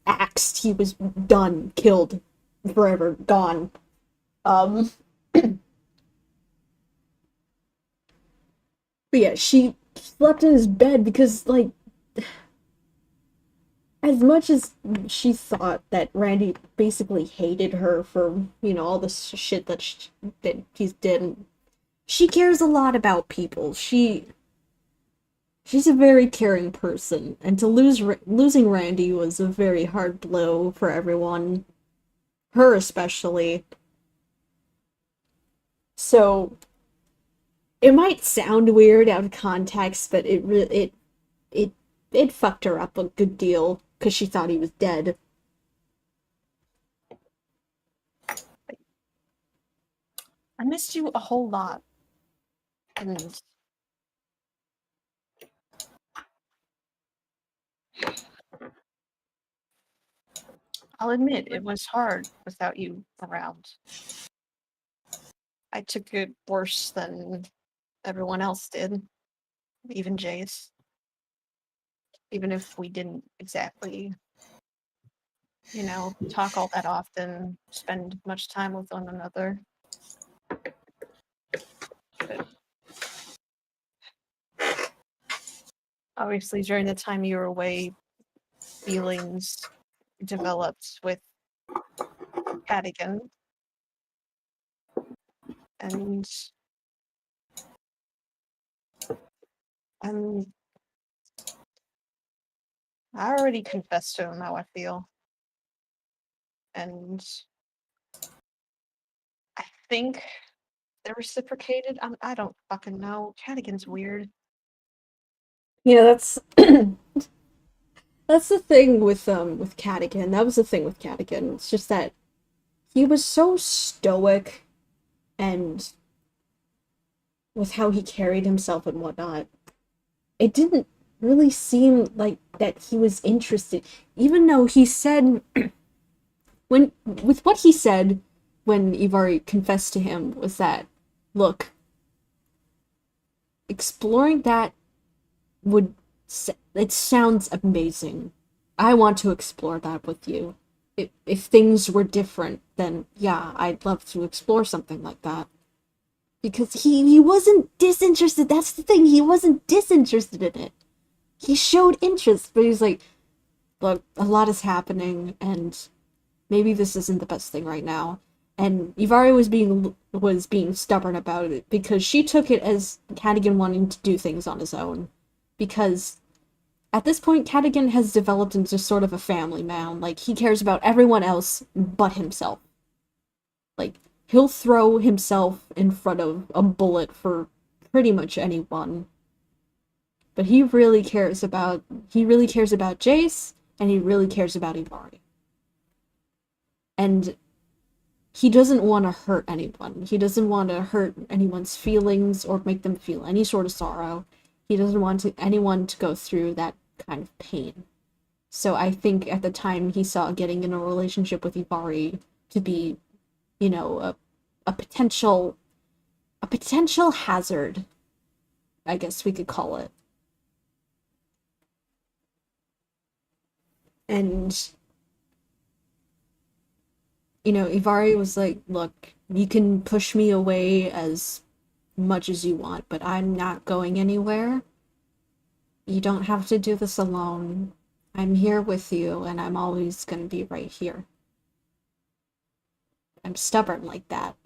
axed. He was done, killed, forever, gone. But yeah, she slept in his bed because, like, as much as she thought that Randy basically hated her for, all the shit that he's did, she cares a lot about people. She's a very caring person, and to losing Randy was a very hard blow for everyone, her especially. So it might sound weird out of context, but it fucked her up a good deal because she thought he was dead. I missed you a whole lot, and I'll admit it was hard without you around. I took it worse than everyone else did, even Jace. Even if we didn't exactly, talk all that often, spend much time with one another. But obviously, during the time you were away, feelings developed with Cadigan. And I already confessed to him how I feel. And I think they reciprocated. I don't fucking know. Cadigan's weird. Yeah, that's that's the thing with Cadigan. That was the thing with Cadigan. It's just that he was so stoic and with how he carried himself and whatnot. It didn't really seem like that he was interested, even though he said with what he said when Ivari confessed to him was that, look, exploring that it sounds amazing. I want to explore that with you. If things were different, then yeah, I'd love to explore something like that. Because he wasn't disinterested. That's the thing. He wasn't disinterested in it. He showed interest, but he was like, look, a lot is happening, and maybe this isn't the best thing right now. And Ivari was being stubborn about it, because she took it as Cadigan wanting to do things on his own. Because at this point, Cadigan has developed into sort of a family man. Like, he cares about everyone else but himself. Like, he'll throw himself in front of a bullet for pretty much anyone. But he really cares about Jace, and he really cares about Ivari. And he doesn't want to hurt anyone. He doesn't want to hurt anyone's feelings or make them feel any sort of sorrow. He doesn't want anyone to go through that kind of pain. So I think at the time he saw getting in a relationship with Ivari to be, a potential hazard, I guess we could call it. And, Ivari was like, look, you can push me away as much as you want, but I'm not going anywhere. You don't have to do this alone. I'm here with you, and I'm always gonna be right here. I'm stubborn like that.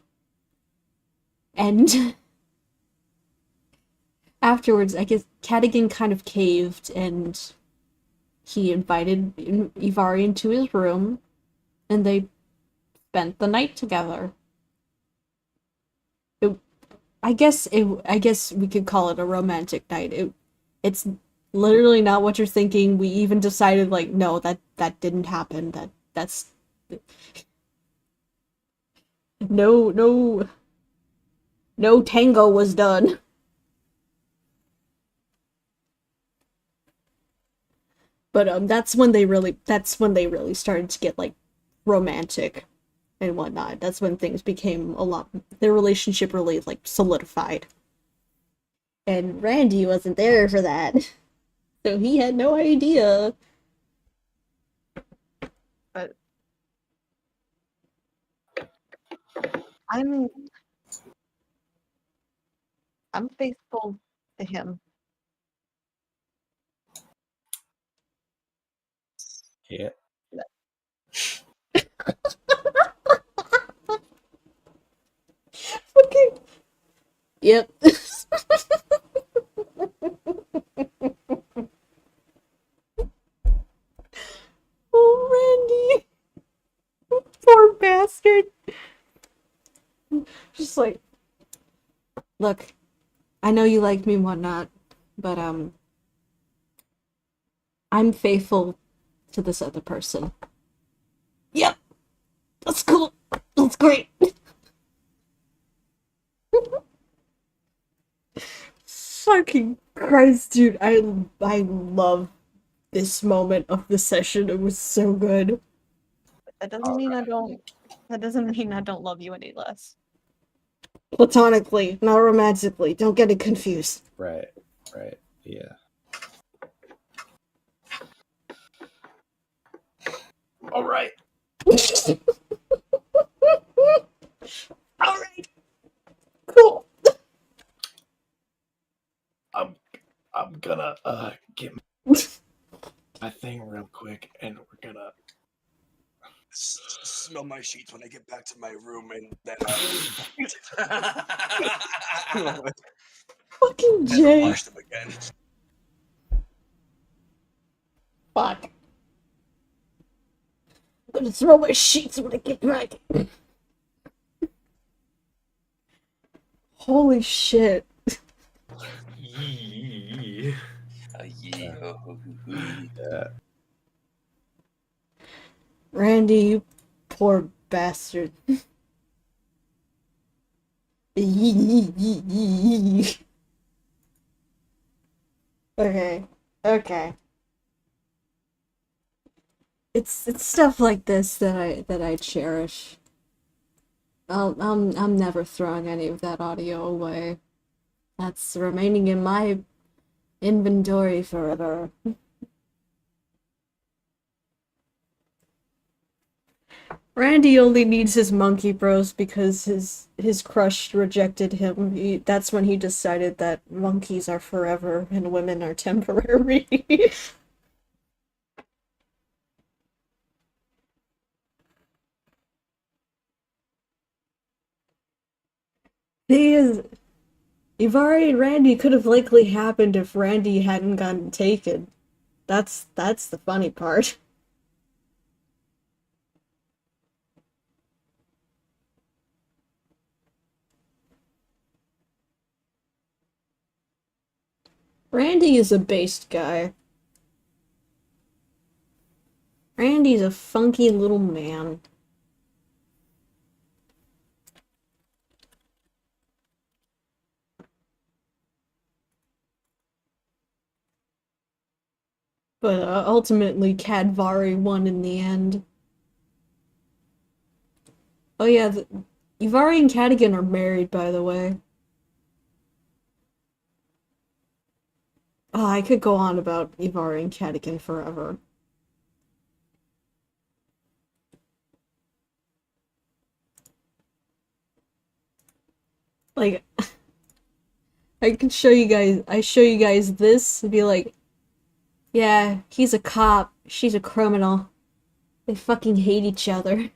And afterwards, I guess Cadigan kind of caved, and he invited Ivari into his room, and they spent the night together. I guess we could call it a romantic night. It's literally not what you're thinking. We even decided, like, no, that didn't happen. That's no tango was done. But that's when they really started to get, like, romantic and whatnot. That's when things became their relationship really, like, solidified. And Randy wasn't there for that. So he had no idea. But I'm faithful to him. Yeah. Okay. Yep. Oh, Randy. Poor bastard. Just like, look, I know you like me and whatnot, but I'm faithful to this other person. Yep. That's cool. That's great. Fucking Christ, dude. I love this moment of the session. It was so good. That doesn't mean I don't. That doesn't mean I don't love you any less. Platonically, not romantically. Don't get it confused. Right. Yeah. All right. All right. Cool. I'm gonna get my thing real quick, and we're gonna smell my sheets when I get back to my room, and then Fucking never Jay. wash them again. Fuck. I'm gonna throw my sheets when I get back. Holy shit. yeah. Randy, you poor bastard. Okay. It's stuff like this that I cherish. I'm never throwing any of that audio away. That's remaining in my inventory forever. Randy only needs his monkey bros because his crush rejected him. That's when he decided that monkeys are forever and women are temporary. Thing is, Ivari and Randy could have likely happened if Randy hadn't gotten taken. That's the funny part. Randy is a based guy. Randy's a funky little man. But ultimately, Cadvari won in the end. Oh yeah, Ivari and Cadigan are married, by the way. Oh, I could go on about Ivari and Cadigan forever. Like, I show you guys this and be like, yeah, he's a cop. She's a criminal. They fucking hate each other.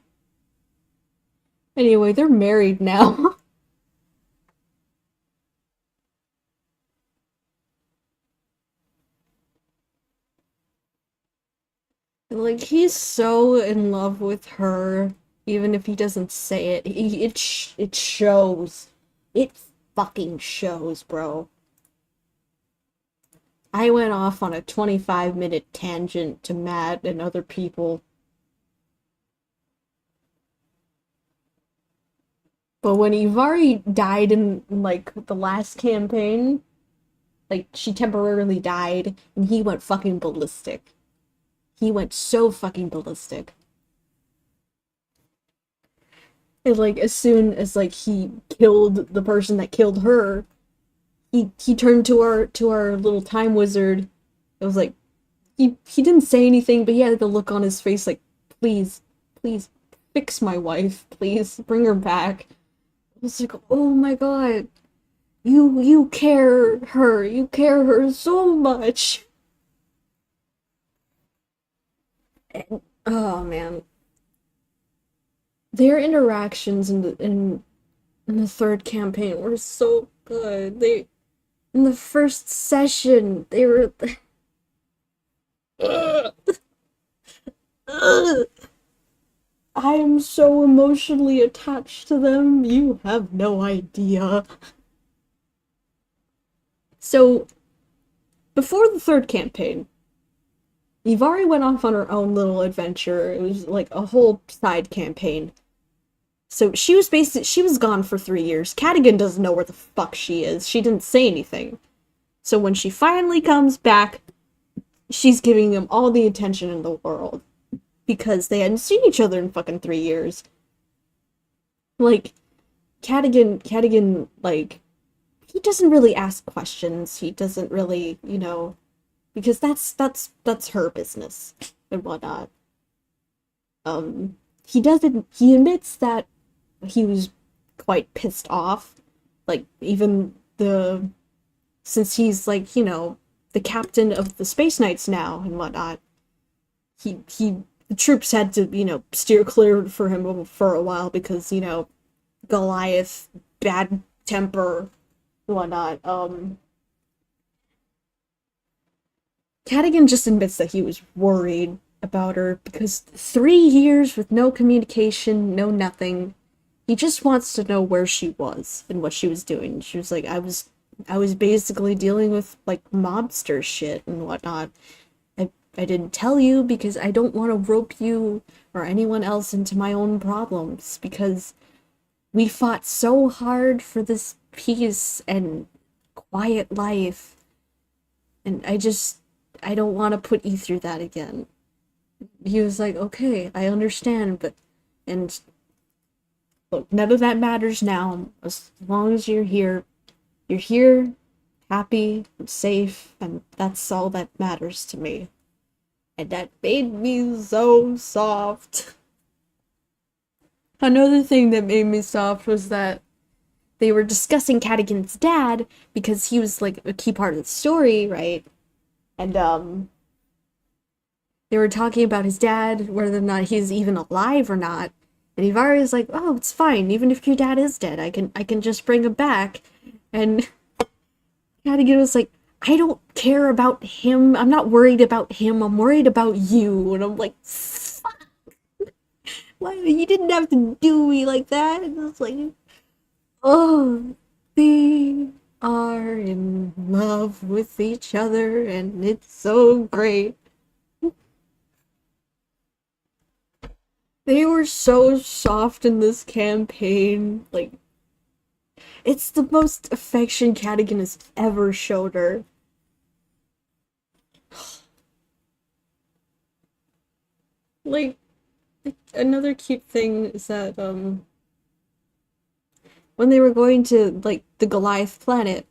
Anyway, they're married now. Like, he's so in love with her, even if he doesn't say it. It shows. It fucking shows, bro. I went off on a 25-minute tangent to Matt and other people. But when Ivari died in, like, the last campaign, like, she temporarily died, and he went fucking ballistic. He went so fucking ballistic. And, like, as soon as, like, he killed the person that killed her, he turned to our little time wizard. It was like, he didn't say anything, but he had the look on his face like, please, please, fix my wife, please, bring her back. I was like, oh my god, you care her so much. And, oh man, their interactions in the third campaign were so good. In the first session, they were. I am so emotionally attached to them, you have no idea. So, before the third campaign, Ivari went off on her own little adventure. It was like a whole side campaign. So she was gone for 3 years. Cadigan doesn't know where the fuck she is. She didn't say anything. So when she finally comes back, she's giving them all the attention in the world. Because they hadn't seen each other in fucking 3 years. Like, Cadigan, like, he doesn't really ask questions. He doesn't really, you know, because that's her business and whatnot. He admits that he was quite pissed off. Like, even since he's, like, you know, the captain of the Space Knights now and whatnot, the troops had to, you know, steer clear for him for a while because, you know, Goliath, bad temper, whatnot. Cadigan just admits that he was worried about her because 3 years with no communication, no nothing. He just wants to know where she was and what she was doing. She was like, I was basically dealing with, like, mobster shit and whatnot. I didn't tell you because I don't want to rope you or anyone else into my own problems because we fought so hard for this peace and quiet life. And I don't want to put you through that again. He was like, okay, I understand, and look, none of that matters now. As long as you're here, happy, and safe, and that's all that matters to me. And that made me so soft. Another thing that made me soft was that they were discussing Cadigan's dad because he was, like, a key part of the story, right? And, they were talking about his dad, whether or not he's even alive or not. And Ivari is like, oh, it's fine. Even if your dad is dead, I can just bring him back. And Cadigan was like, I don't care about him. I'm not worried about him. I'm worried about you. And I'm like, fuck. Why? You didn't have to do me like that. And I was like, oh, they are in love with each other, and it's so great. They were so soft in this campaign. Like, it's the most affection Cadigan has ever showed her. Like, another cute thing is that, when they were going to, like, the Goliath planet,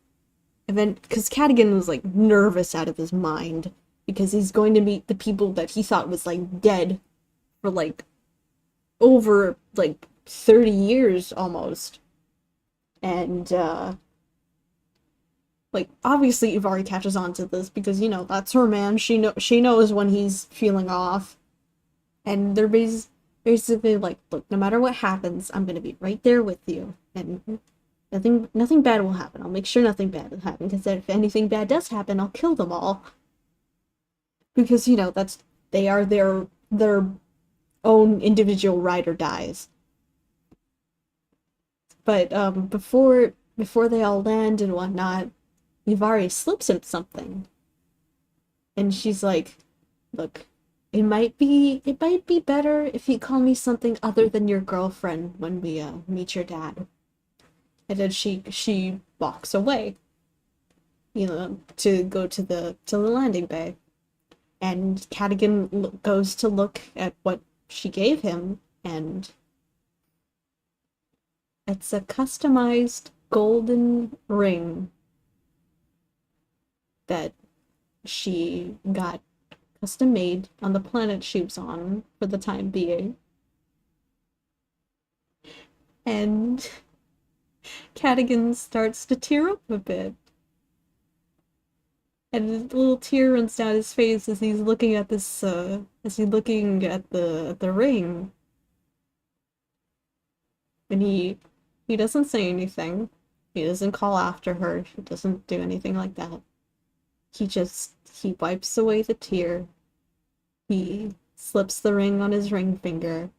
and then, because Cadigan was, like, nervous out of his mind, because he's going to meet the people that he thought was, like, dead for, like, over, like, 30 years, almost. And, like, obviously Ivari catches on to this because, you know, that's her man. She knows when he's feeling off. And they're basically like, look, no matter what happens, I'm gonna be right there with you. And nothing bad will happen. I'll make sure nothing bad will happen, because if anything bad does happen, I'll kill them all. Because, you know, they are their own individual ride or dies. But before they all land and whatnot, Ivari slips him something. And she's like, look, it might be better if you call me something other than your girlfriend when we meet your dad. And then she walks away, you know, to go to the landing bay. And Cadigan goes to look at what she gave him, and it's a customized golden ring that she got custom made on the planet she was on for the time being. And Cadigan starts to tear up a bit. And a little tear runs down his face as he's looking at this, as he's looking at the ring. And he doesn't say anything. He doesn't call after her. He doesn't do anything like that. He wipes away the tear. He slips the ring on his ring finger,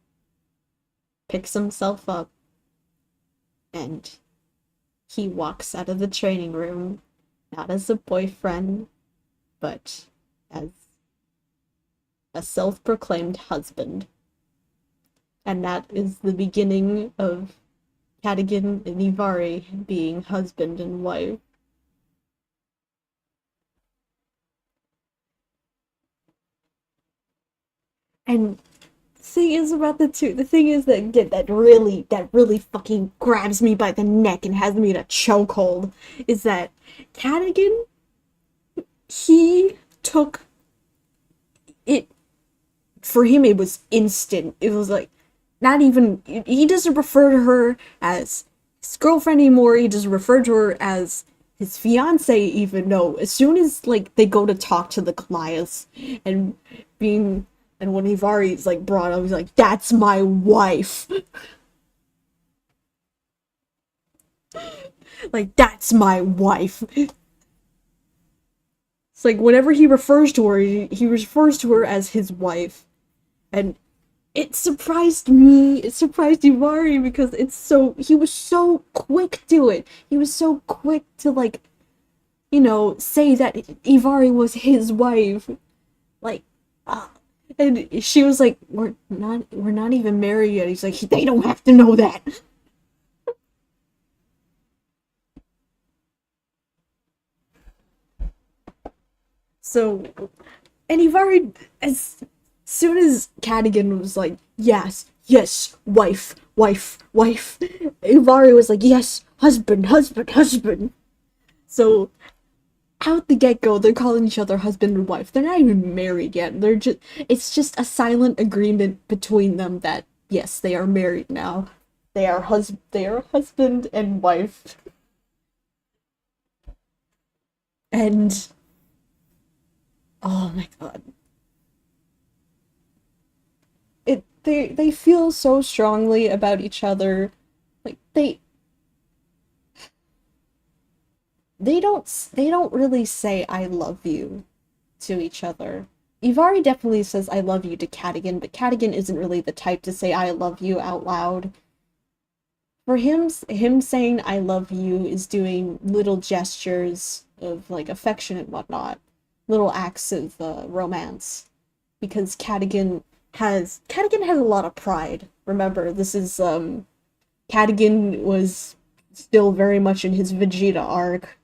picks himself up, and he walks out of the training room, not as a boyfriend, but as a self-proclaimed husband. And that is the beginning of Cadigan and Ivari being husband and wife. And the thing is about the thing is that really fucking grabs me by the neck and has me in a chokehold is that Cadigan, he took it, for him it was instant. It was like, not even, he doesn't refer to her as his girlfriend anymore, he doesn't refer to her as his fiance even. No, as soon as, like, they go to talk to the Goliaths, and when Ivari's, like, brought up, he's like, that's my wife. Like, that's my wife. It's like, whenever he refers to her, he refers to her as his wife. And it surprised me, it surprised Ivari, because he was so quick to it. He was so quick to, like, you know, say that Ivari was his wife. Like, and she was like, we're not even married yet. He's like, they don't have to know that. So, and Ivari, as soon as Cadigan was like, yes, wife, Ivari was like, yes, husband. So, out the get-go, they're calling each other husband and wife. They're not even married yet. It's just a silent agreement between them that, yes, they are married now. They are husband and wife. And, oh my god. They feel so strongly about each other. Like, they don't really say I love you to each other. Ivari definitely says I love you to Cadigan, but Cadigan isn't really the type to say I love you out loud. For him saying I love you is doing little gestures of, like, affection and whatnot. Little acts of romance. Because Cadigan has a lot of pride. Remember, this is, Cadigan was still very much in his Vegeta arc,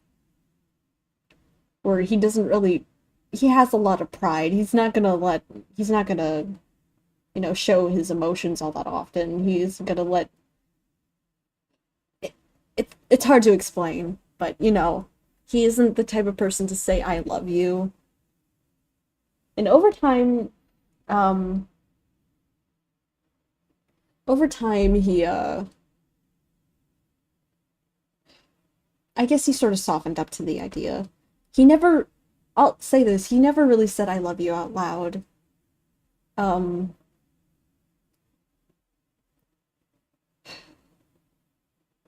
where he has a lot of pride. He's not gonna, you know, show his emotions all that often. He's gonna let it's hard to explain, but, you know, he isn't the type of person to say I love you. And over time he I I guess he sort of softened up to the idea. He never, I'll say this, he never really said I love you out loud.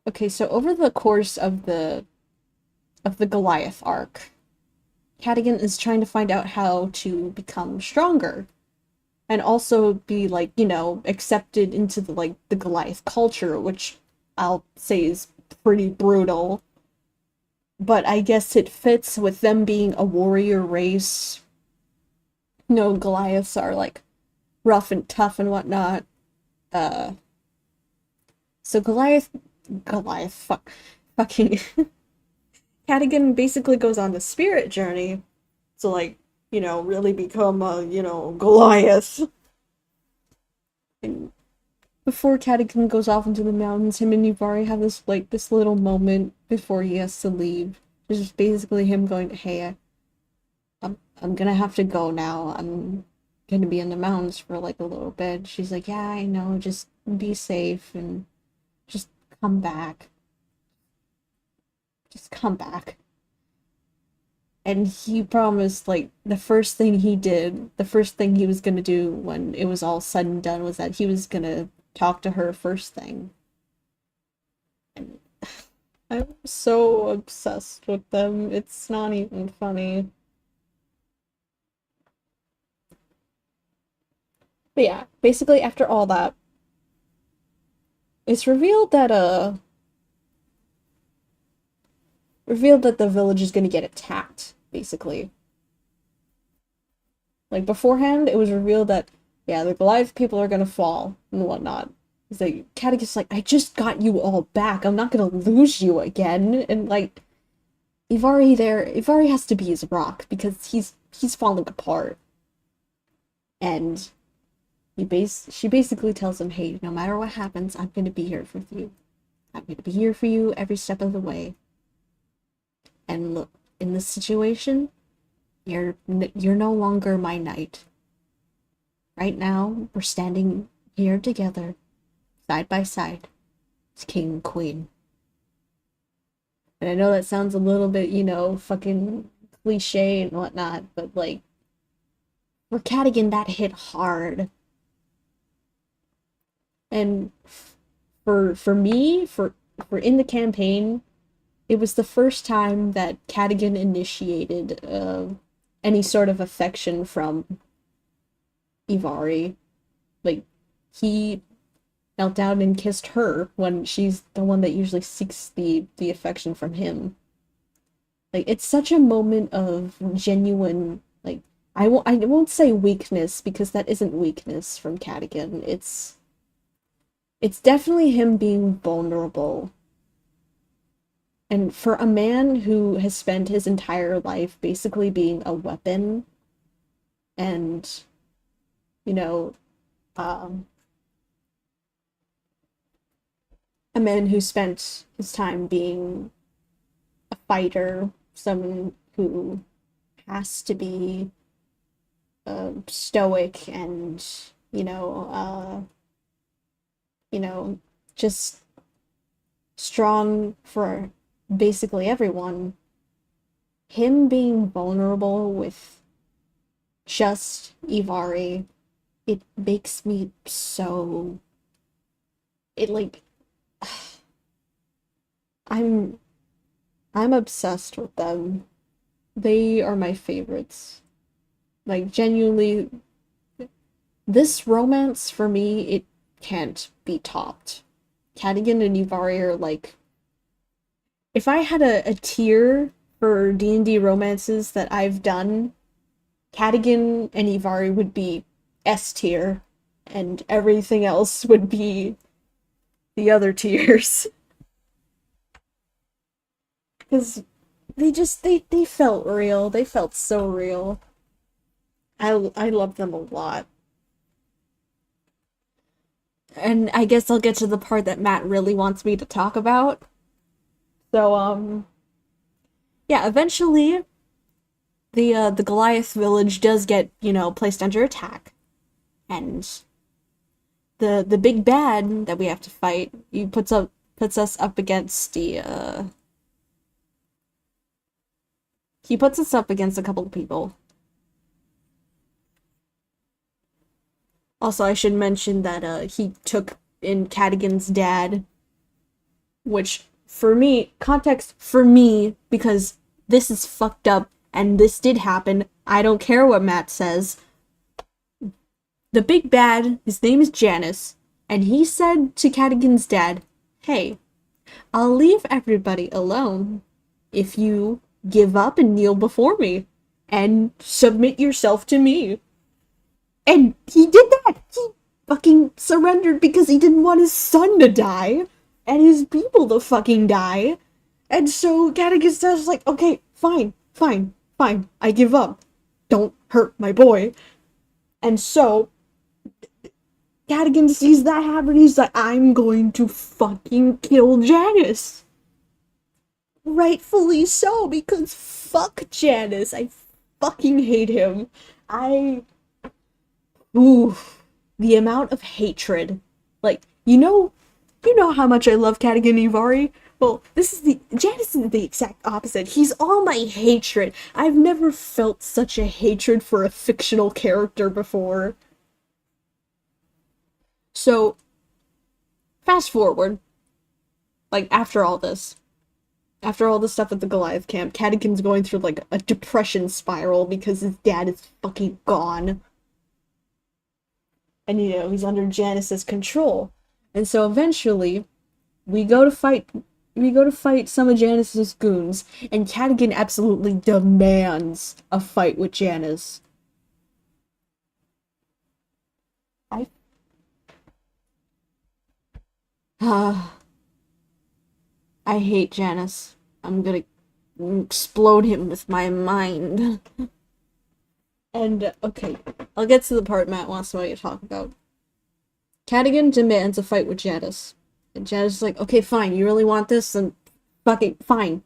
Okay, so over the course of the Goliath arc, Cadigan is trying to find out how to become stronger. And also be, like, you know, accepted into the Goliath culture, which I'll say is pretty brutal. But I guess it fits with them being a warrior race. You know, Goliaths are, like, rough and tough and whatnot. So fucking Cadigan basically goes on the spirit journey to, like, you know, really become a, you know, Goliath. And before Cadigan goes off into the mountains, him and Yubari have this little moment before he has to leave. It's just basically him going, hey, I'm gonna have to go now. I'm gonna be in the mountains for, like, a little bit. She's like, yeah, I know, just be safe and just come back. Just come back. And he promised, like, the first thing he was gonna do when it was all said and done was that he was gonna talk to her first thing. And I'm so obsessed with them. It's not even funny. But yeah, basically after all that, it's revealed that the village is gonna get attacked, basically. Like, beforehand, it was revealed that, yeah, the Goliath people are gonna fall and whatnot. It's like, Cadigan's like, I just got you all back, I'm not gonna lose you again, and, like, Ivari has to be his rock, because he's falling apart. And she basically tells him, hey, no matter what happens, I'm gonna be here with you. I'm gonna be here for you every step of the way. And look, in this situation, you're no longer my knight. Right now, we're standing here together, side by side, as king and queen. And I know that sounds a little bit, you know, fucking cliche and whatnot, but, like, for Cadigan, that hit hard. And for me, for in the campaign, it was the first time that Cadigan initiated any sort of affection from Ivari. Like, he knelt down and kissed her when she's the one that usually seeks the affection from him. Like, it's such a moment of genuine, like, I won't say weakness, because that isn't weakness from Cadigan. It's definitely him being vulnerable. And for a man who has spent his entire life basically being a weapon, and, you know, a man who spent his time being a fighter, someone who has to be stoic and, you know, just strong for basically everyone. Him being vulnerable with just Ivari, it makes me so... It, like... I'm obsessed with them. They are my favorites. Like, genuinely, this romance, for me, it can't be topped. Cadigan and Ivari are, like... If I had a tier for D&D romances that I've done, Cadigan and Ivari would be S tier, and everything else would be the other tiers. Because they felt real. They felt so real. I love them a lot. And I guess I'll get to the part that Matt really wants me to talk about. So, yeah, eventually, the Goliath village does get, you know, placed under attack. And the big bad that we have to fight, he puts us up against the he puts us up against a couple of people. Also, I should mention that he took in Cadigan's dad, which, for me, context for me, because this is fucked up, and this did happen, I don't care what Matt says. The big bad, his name is Janus, and he said to Cadigan's dad, hey, I'll leave everybody alone if you give up and kneel before me, and submit yourself to me. And he did that! He fucking surrendered because he didn't want his son to die, and his people to fucking die. And so Cadigan's dad was like, okay, fine, I give up. Don't hurt my boy. And so Cadigan sees that happen, he's like, I'm going to fucking kill Janus. Rightfully so, because fuck Janus. I fucking hate him. Ooh, the amount of hatred. Like, you know how much I love Cadigan Ivari? Well, Janus is the exact opposite. He's all my hatred. I've never felt such a hatred for a fictional character before. So, fast forward. Like, after all this stuff at the Goliath camp, Cadigan's going through, like, a depression spiral because his dad is fucking gone. And, he's under Janus's control. And so eventually, we go to fight some of Janus's goons, and Cadigan absolutely demands a fight with Janus. I hate Janus. I'm gonna explode him with my mind. And, okay, I'll get to the part Matt wants me to talk about. Cadigan demands a fight with Janus. And Janus is like, okay, fine, you really want this? Then fucking fine.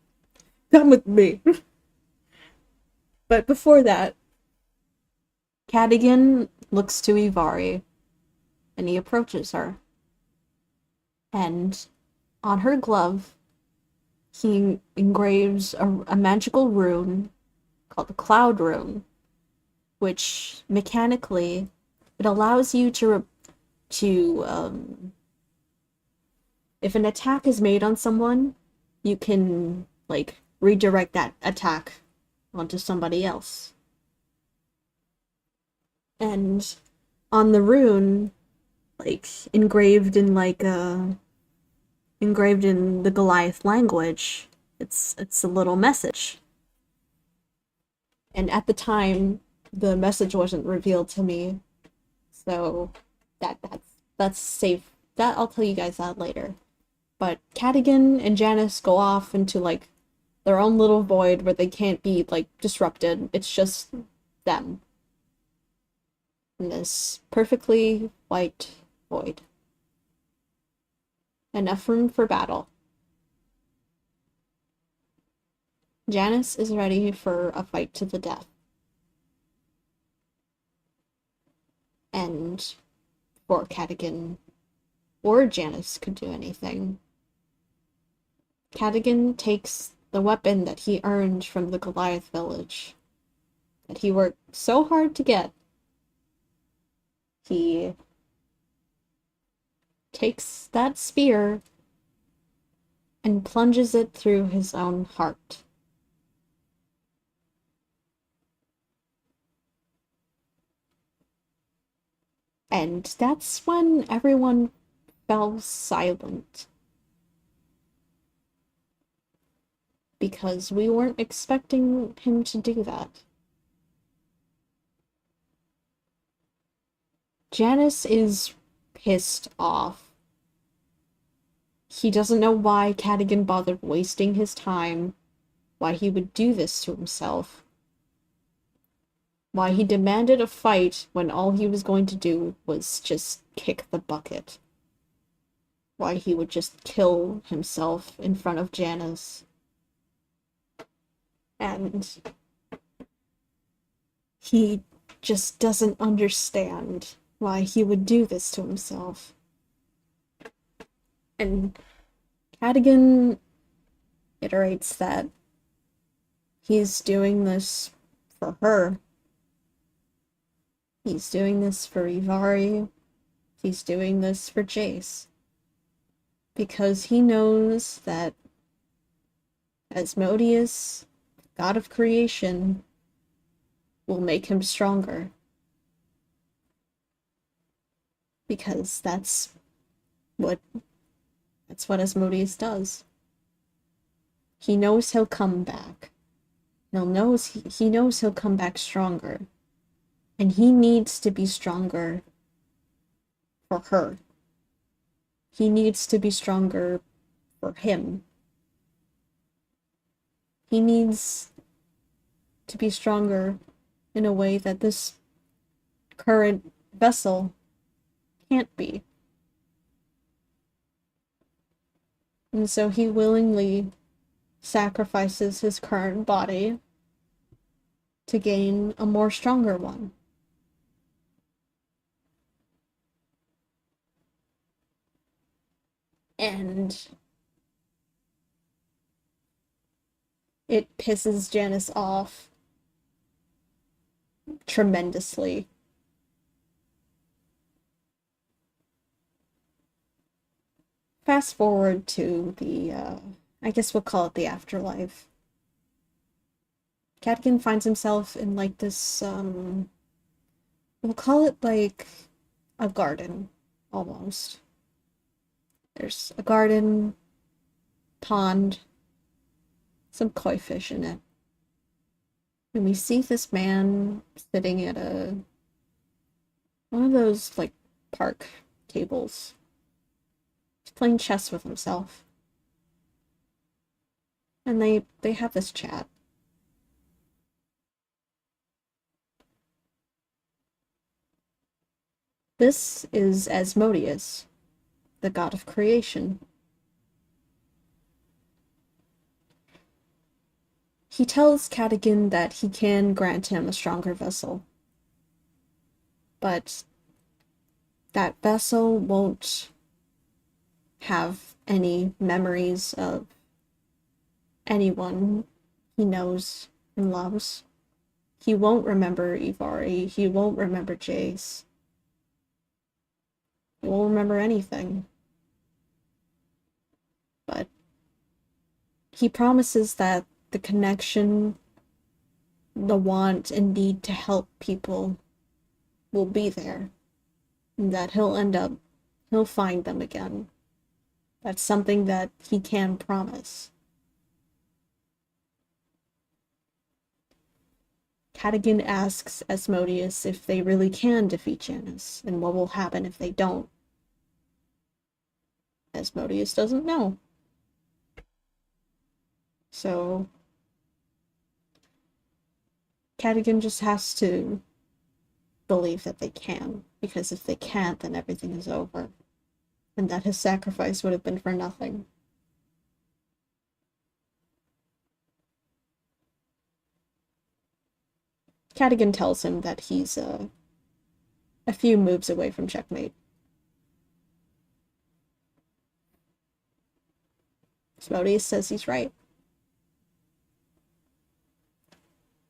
Come with me. But before that, Cadigan looks to Ivari, and he approaches her. And on her glove, he engraves a magical rune called the Cloud Rune, which mechanically, it allows you to if an attack is made on someone, you can, like, redirect that attack onto somebody else. And on the rune, like, engraved in the Goliath language, it's a little message. And at the time, the message wasn't revealed to me, so that's safe. That I'll tell you guys that later. But Cadigan and Janus go off into, like, their own little void where they can't be, like, disrupted. It's just them. In this perfectly white void. Enough room for battle. Janus is ready for a fight to the death. And before Cadigan or Janus could do anything, Cadigan takes the weapon that he earned from the Goliath village, that he worked so hard to get. He takes that spear and plunges it through his own heart. And that's when everyone fell silent. Because we weren't expecting him to do that. Janus is pissed off. He doesn't know why Cadigan bothered wasting his time, why he would do this to himself, why he demanded a fight when all he was going to do was just kick the bucket, why he would just kill himself in front of Janus. And he just doesn't understand why he would do this to himself. And Cadigan iterates that He's doing this for her. He's doing this for Ivari. He's doing this for Jace. Because he knows that Asmodeus, god of creation, will make him stronger. Because that's what Asmodeus does. He knows he'll come back. He knows he'll come back stronger. And he needs to be stronger for her. He needs to be stronger for him. He needs to be stronger in a way that this current vessel can't be. And so he willingly sacrifices his current body to gain a more stronger one. And it pisses Janice off tremendously. Fast forward to the, I guess we'll call it the afterlife. Cadigan finds himself in like this, we'll call it like a garden, almost. There's a garden, pond, some koi fish in it. And we see this man sitting at one of those, like, park tables. He's playing chess with himself. And they have this chat. This is Asmodeus, the god of creation. He tells Cadigan that he can grant him a stronger vessel, but that vessel won't have any memories of anyone he knows and loves. He won't remember Ivari, he won't remember Jace. He won't remember anything. But he promises that the connection, the want and need to help people will be there. And that he'll find them again. That's something that he can promise. Cadigan asks Asmodeus if they really can defeat Janice, and what will happen if they don't. Asmodeus doesn't know. So Cadigan just has to believe that they can, because if they can't, then everything is over, and that his sacrifice would have been for nothing. Cadigan tells him that he's a few moves away from checkmate. Asmodeus says he's right.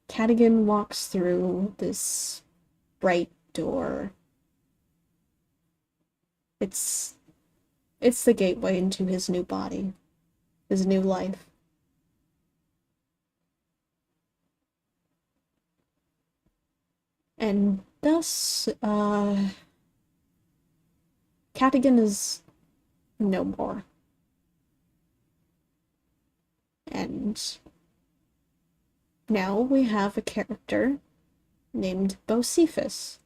Cadigan walks through this bright door. It's the gateway into his new body, his new life. And thus, Cadigan is no more. And now we have a character named Bocephus,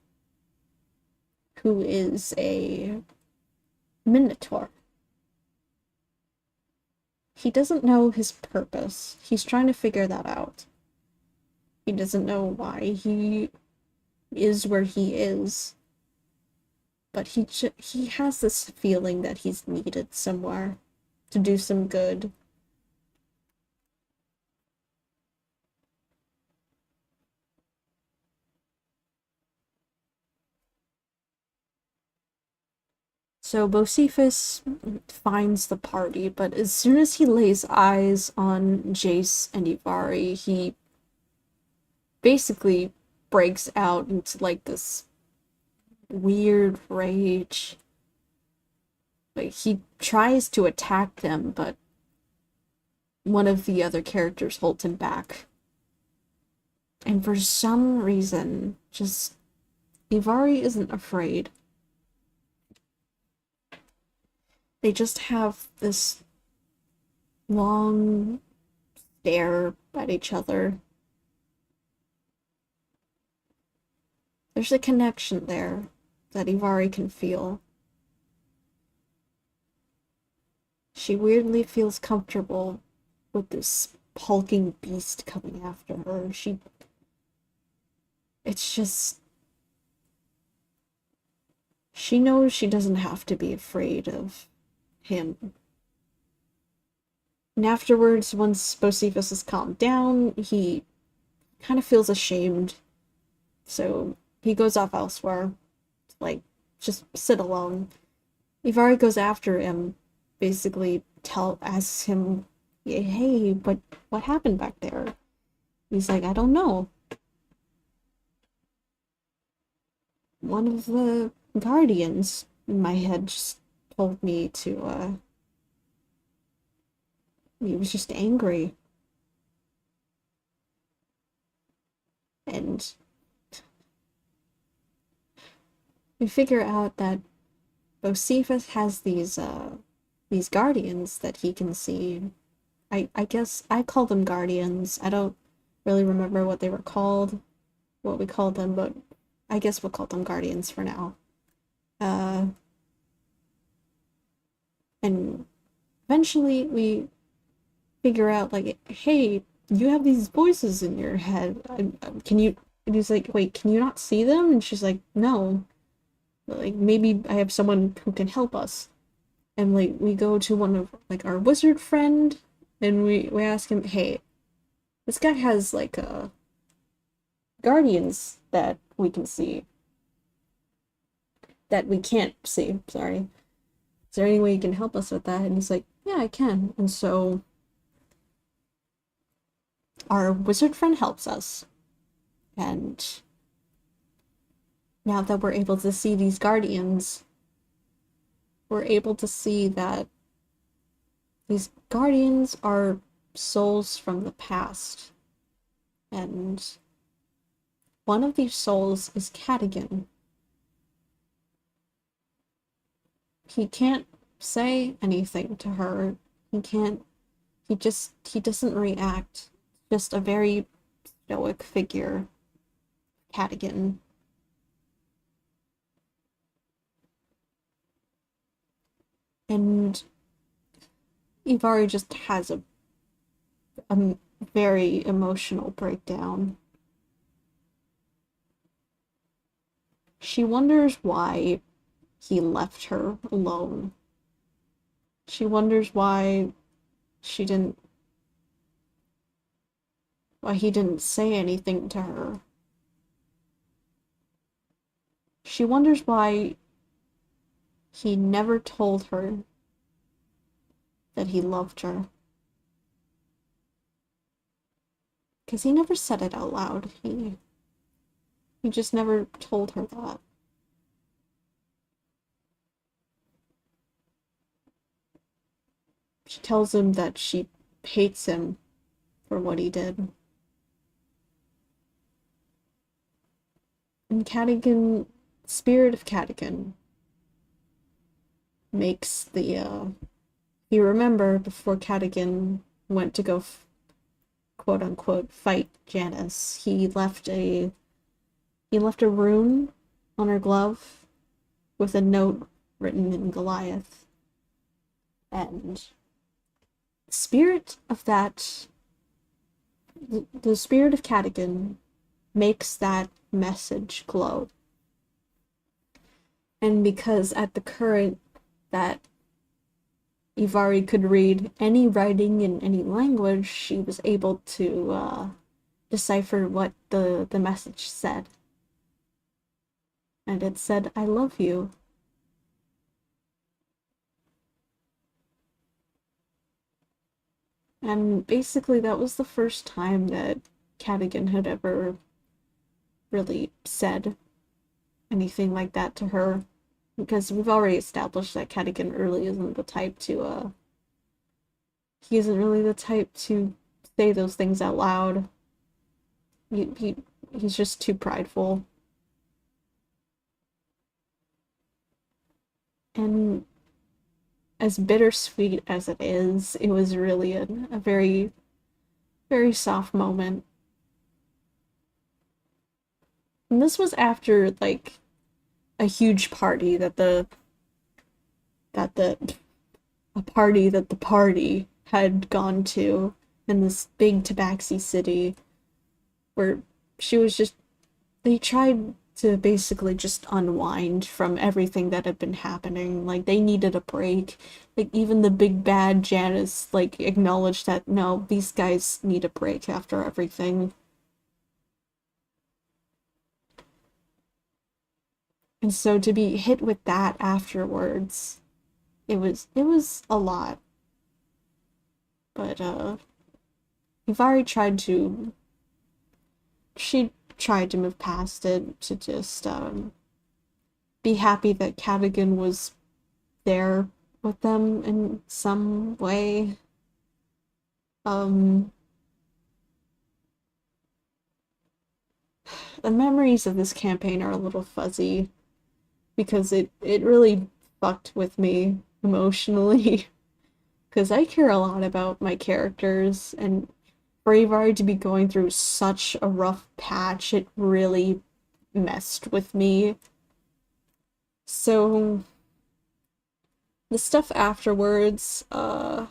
who is a Minotaur. He doesn't know his purpose. He's trying to figure that out. He doesn't know why he is where he is, but he has this feeling that he's needed somewhere to do some good. So Bocephus finds the party, but as soon as he lays eyes on Jace and Ivari, he basically breaks out into like this weird rage. Like, he tries to attack them, but one of the other characters holds him back. And for some reason, just Ivari isn't afraid. They just have this long stare at each other. There's a connection there that Ivari can feel. She weirdly feels comfortable with this hulking beast coming after her. It's just... She knows she doesn't have to be afraid of him. And afterwards, once Bocephus has calmed down, he kind of feels ashamed. So he goes off elsewhere. Like, just sit alone. Ivari goes after him, basically asks him, hey, what happened back there? He's like, I don't know. One of the guardians in my head just told me to, he was just angry. And we figure out that Bocephus has these guardians that he can see. I guess I call them guardians. I don't really remember what they were called, what we called them, but I guess we'll call them guardians for now. And eventually we figure out, like, hey, you have these voices in your head. Can you... And he's like, wait, can you not see them? And she's like, no. Like, maybe I have someone who can help us. And, like, we go to one of, like, our wizard friend, and we ask him, hey, this guy has, like, guardians that we can see. That we can't see, sorry. Is there any way you can help us with that? And he's like, yeah, I can. And so our wizard friend helps us. And now that we're able to see these guardians, we're able to see that these guardians are souls from the past. And one of these souls is Cadigan. He can't say anything to her. He doesn't react. Just a very stoic figure. Cadigan. And Ivari just has a very emotional breakdown. She wonders why he left her alone. She wonders why he didn't say anything to her. She wonders why he never told her that he loved her. Because he never said it out loud. He just never told her that. She tells him that she hates him for what he did. And Cadigan, spirit of Cadigan, makes the, you remember before Cadigan went to go quote-unquote fight Janice, he left a rune on her glove with a note written in Goliath. And the spirit of that, the spirit of Cadigan makes that message glow. And because at the current that Ivari could read any writing in any language, she was able to decipher what the message said. And it said, I love you. And basically that was the first time that Cadigan had ever really said anything like that to her, because we've already established that Cadigan really isn't the type to, he isn't really the type to say those things out loud. He's just too prideful. And as bittersweet as it is, it was really a very, very soft moment. And this was after, like, a huge party that the party had gone to in this big Tabaxi city, where she was just, they tried to basically just unwind from everything that had been happening. Like, they needed a break. Like, even the big bad Janice, like, acknowledged that, no, these guys need a break after everything. And so to be hit with that afterwards, it was a lot. But, Ivari tried to, she tried to move past it, to just, be happy that Cadigan was there with them in some way. The memories of this campaign are a little fuzzy, because it really fucked with me emotionally. Because I care a lot about my characters, and for Ivari to be going through such a rough patch, it really messed with me. So, the stuff afterwards, I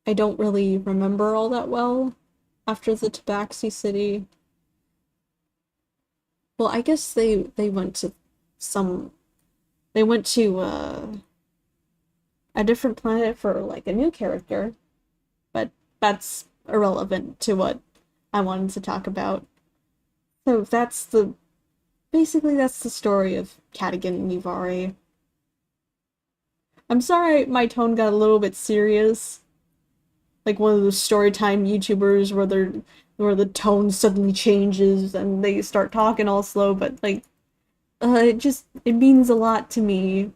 don't really remember all that well after the Tabaxi City. Well, I guess they went to a different planet for, like, a new character, but that's irrelevant to what I wanted to talk about. So basically that's the story of Cadigan and Ivari. I'm sorry my tone got a little bit serious, like one of those storytime YouTubers where the tone suddenly changes and they start talking all slow, but, like, it means a lot to me.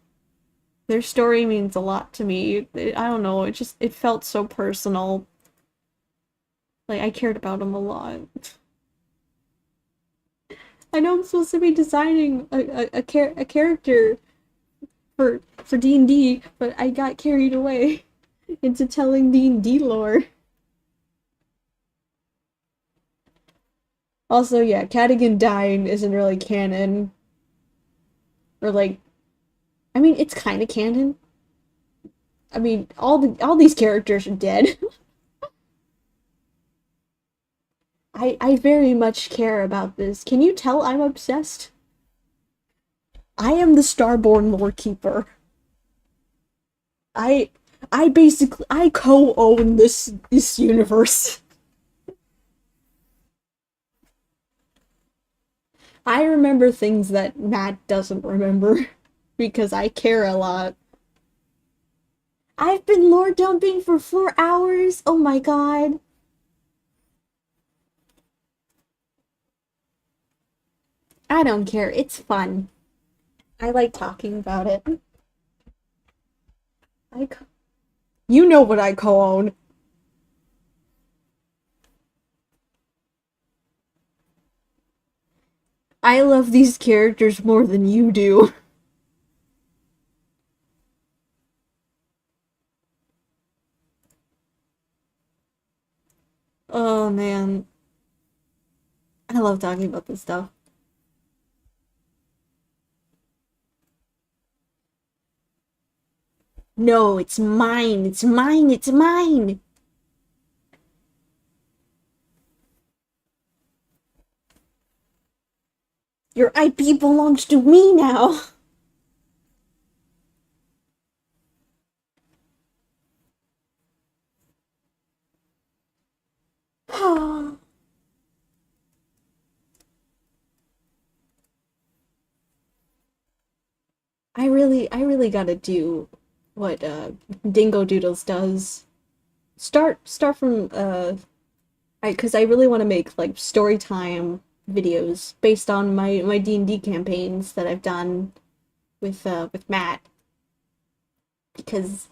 Their story means a lot to me. I don't know, it felt so personal. Like, I cared about them a lot. I know I'm supposed to be designing a character for D&D, but I got carried away into telling D&D lore. Also, yeah, Cadigan dying isn't really canon. Or, like, I mean, it's kind of canon. I mean, all these characters are dead. I very much care about this. Can you tell I'm obsessed? I am the Starborn lore keeper. I co-own this universe. I remember things that Matt doesn't remember, because I care a lot. I've been lore dumping for 4 hours? Oh my god. I don't care, it's fun. I like talking about it. You know what I co-own. I love these characters more than you do. Oh man. I love talking about this stuff. No, it's mine, it's mine, it's mine! Your IP belongs to me now! I really gotta do what Dingo Doodles does. Start from because I really want to make, like, story time videos based on my D&D campaigns that I've done with Matt, because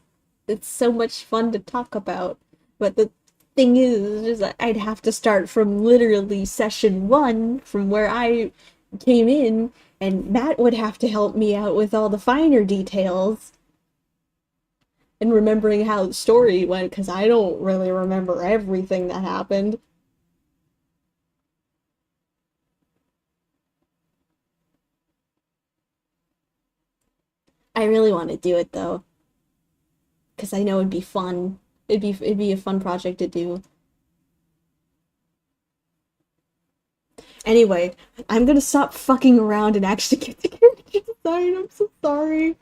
it's so much fun to talk about. But the thing is that I'd have to start from literally session 1, from where I came in, and Matt would have to help me out with all the finer details and remembering how the story went, because I don't really remember everything that happened. I really want to do it though, because I know it'd be fun. It'd be a fun project to do. Anyway, I'm gonna stop fucking around and actually get the character design. I'm so sorry.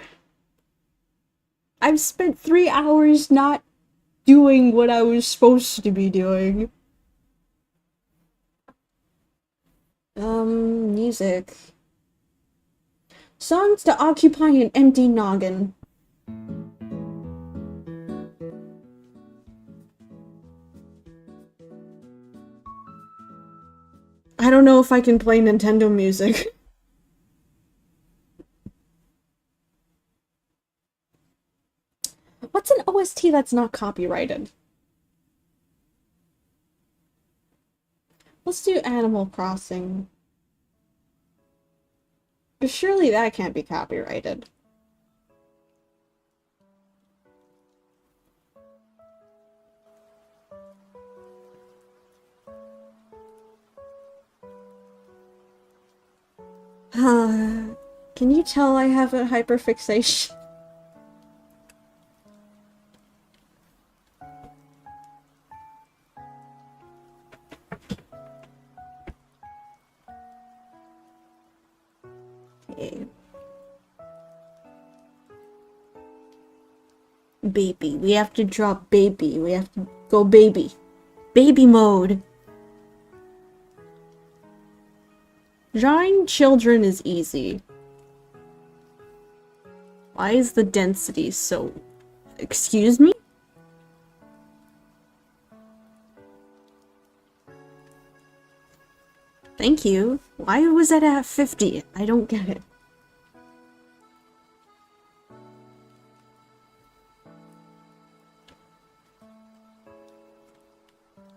I've spent 3 hours not doing what I was supposed to be doing. Music. Songs to occupy an empty noggin. I don't know if I can play Nintendo music. What's an OST that's not copyrighted? Let's do Animal Crossing. But surely that can't be copyrighted. Can you tell I have a hyperfixation? Okay. Baby. We have to draw baby. We have to go baby. Baby mode. Drawing children is easy. Why is the density so... Excuse me? Thank you. Why was that at 50? I don't get it.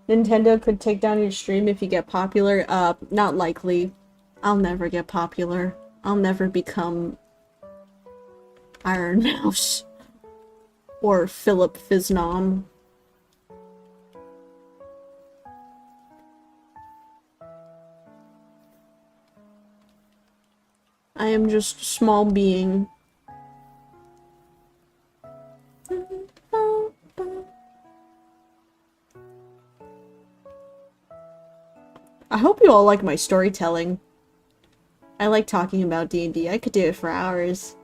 Nintendo could take down your stream if you get popular. Not likely. I'll never get popular. I'll never become Iron Mouse or Philip Fiznom. I am just a small being. I hope you all like my storytelling. I like talking about D&D. I could do it for hours.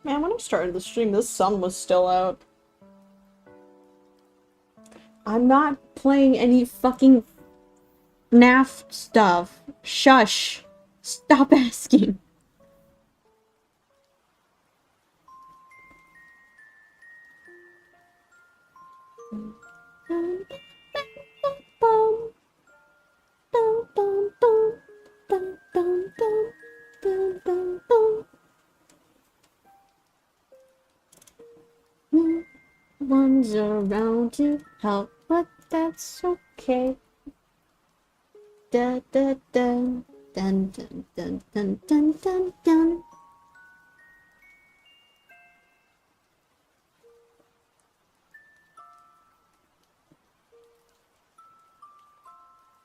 Man, when I started the stream, the sun was still out. I'm not playing any fucking FNAF stuff. Shush. Stop asking. One's around to help, but that's okay. Da da da, dun dun dun dun dun dun dun.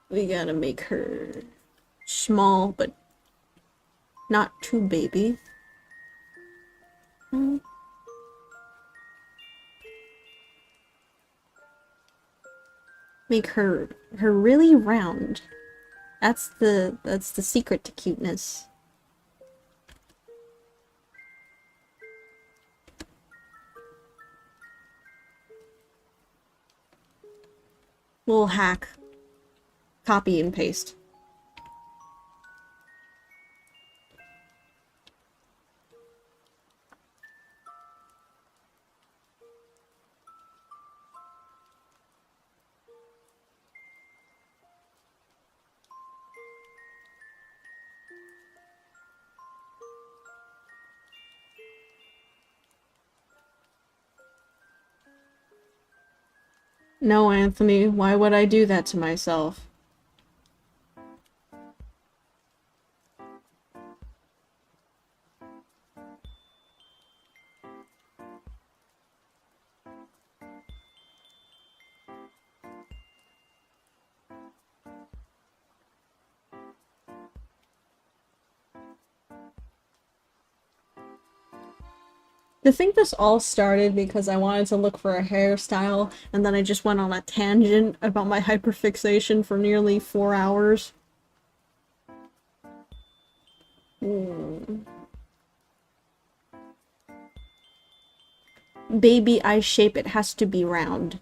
We gotta make her small, but not too baby. Make her really round. That's the secret to cuteness. Little hack. Copy and paste. No, Anthony, why would I do that to myself? I think this all started because I wanted to look for a hairstyle, and then I just went on a tangent about my hyperfixation for nearly 4 hours. Baby eye shape, it has to be round.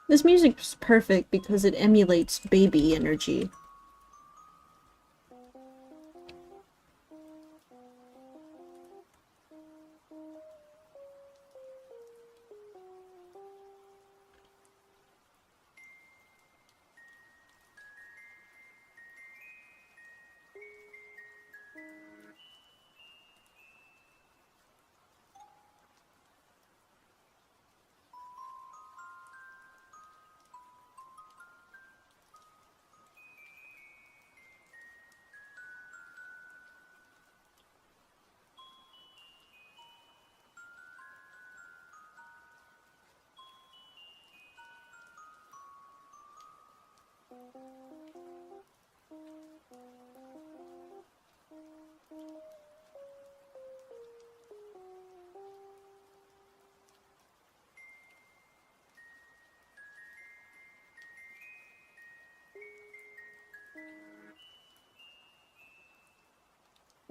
This music is perfect because it emulates baby energy.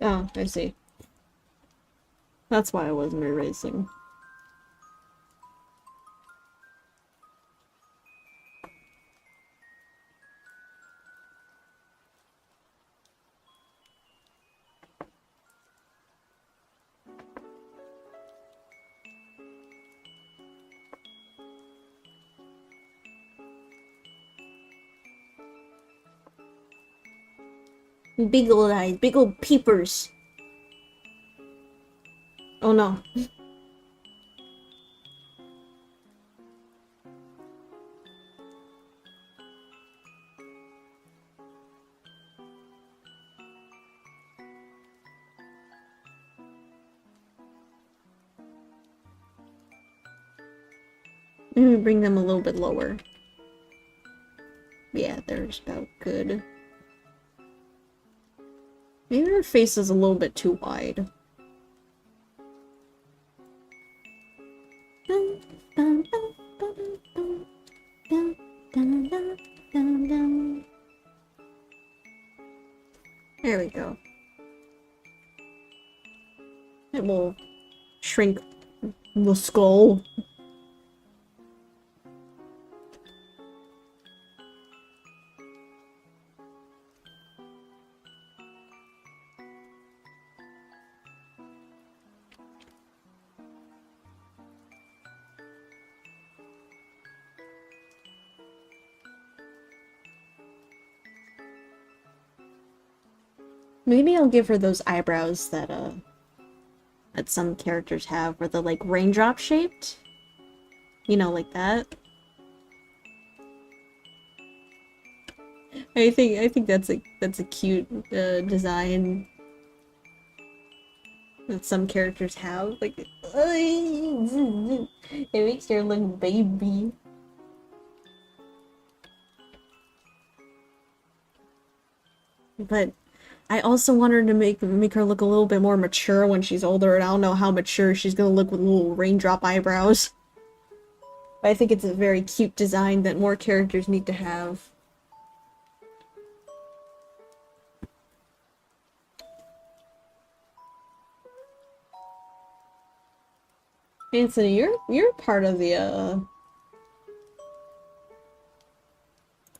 Oh, I see. That's why I wasn't erasing. Big old eyes, big old peepers. Oh no. Maybe bring them a little bit lower. Yeah, there's about good. Maybe her face is a little bit too wide. There we go. It will shrink the skull. Maybe I'll give her those eyebrows that some characters have, where they're like raindrop shaped. You know, like that. I think that's a cute design that some characters have. Like, it makes her look baby. But I also want her to make her look a little bit more mature when she's older, and I don't know how mature she's gonna look with little raindrop eyebrows. But I think it's a very cute design that more characters need to have. Anthony, you're part of the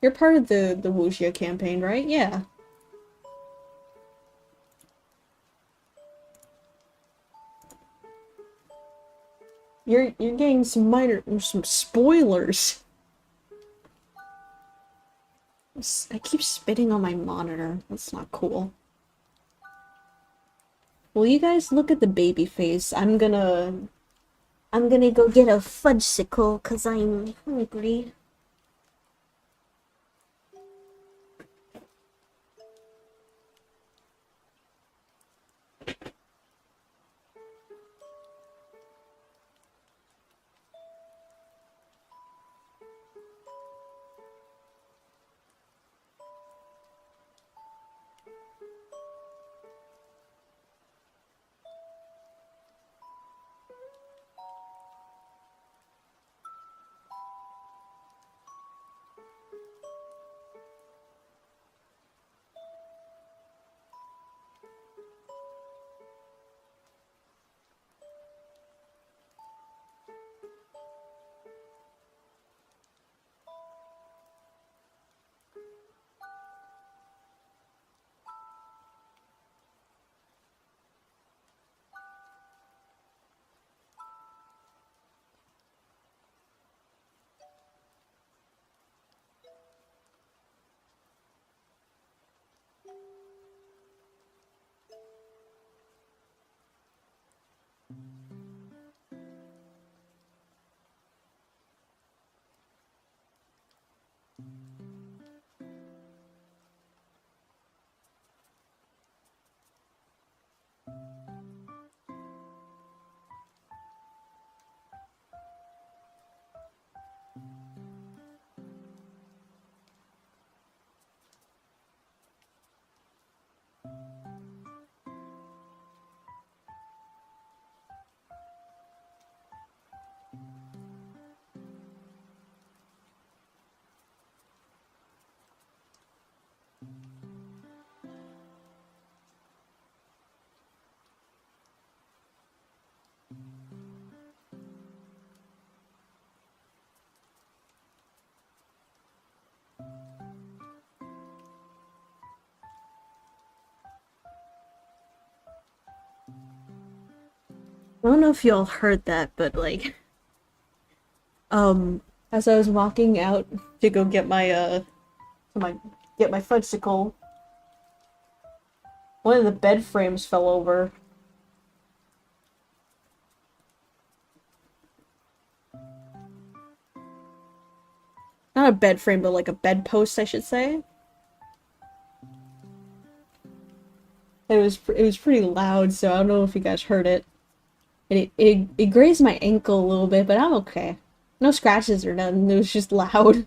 you're part of the Wuxia campaign, right? Yeah. You're getting some spoilers. I keep spitting on my monitor. That's not cool. Will you guys look at the baby face? I'm gonna go get a fudgesicle cause I'm hungry. I don't know if y'all heard that, but like, as I was walking out to go get my fudgesicle, one of the bed frames fell over. Not a bed frame, but like a bed post, I should say. It was pretty loud, so I don't know if you guys heard it. And it grazed my ankle a little bit, but I'm okay. No scratches or nothing. It was just loud.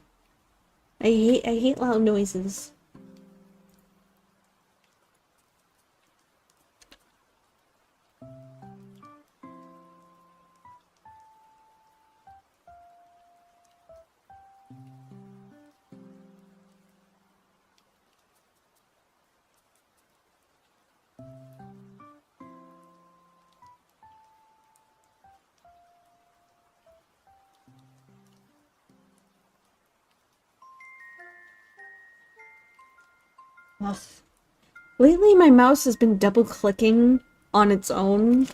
I hate loud noises. Ugh. Lately, my mouse has been double-clicking on its own,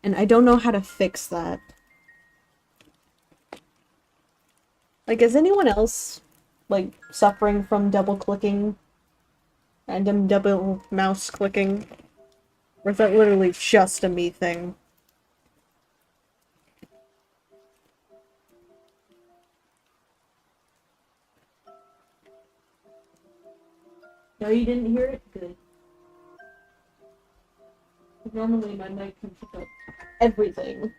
and I don't know how to fix that. Like, is anyone else, like, suffering from double-clicking Random double mouse clicking. Or is that literally just a me thing? No, you didn't hear it? Good. Normally my mic can pick up everything.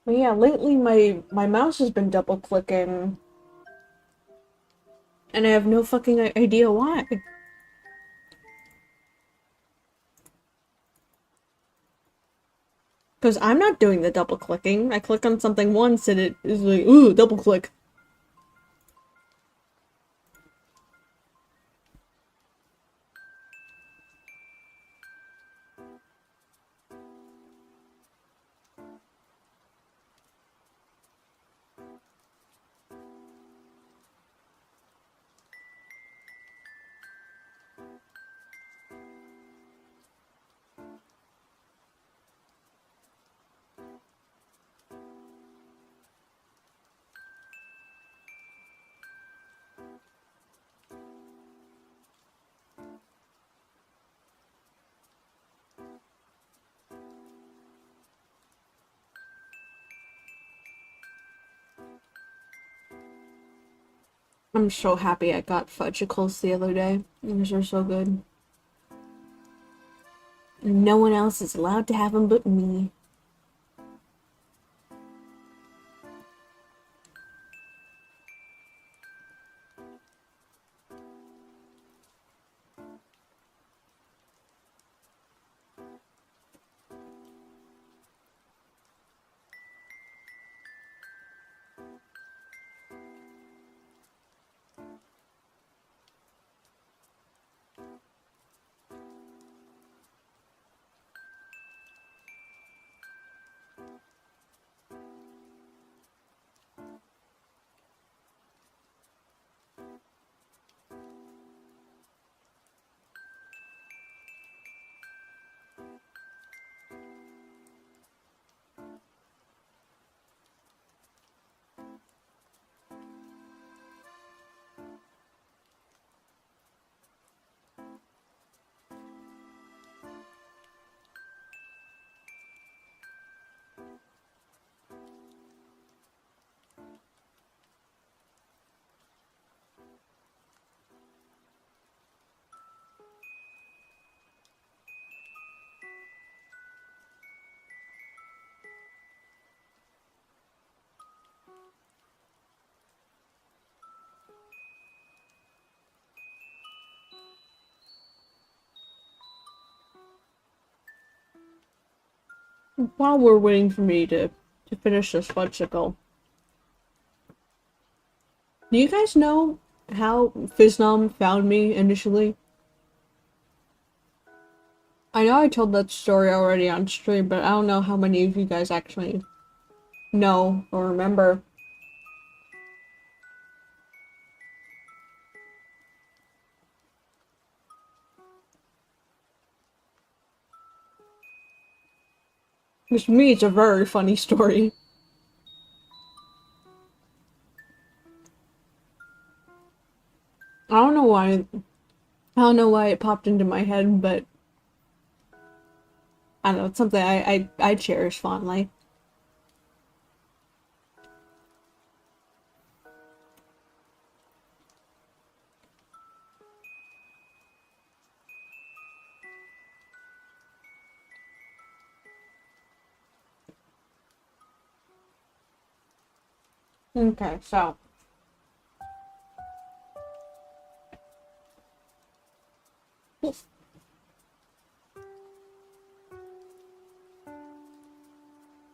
But yeah, lately my mouse has been double clicking. And I have no fucking idea why. Because I'm not doing the double clicking. I click on something once and it is like, ooh, double click. I'm so happy I got fudgicles the other day. These are so good. And no one else is allowed to have them but me. While we're waiting for me to finish this fudgicle, do you guys know how Fiznom found me initially? I know I told that story already on stream, but I don't know how many of you guys actually know or remember. Because to me, it's a very funny story. I don't know why it popped into my head, but I don't know, it's something I cherish fondly. Okay, so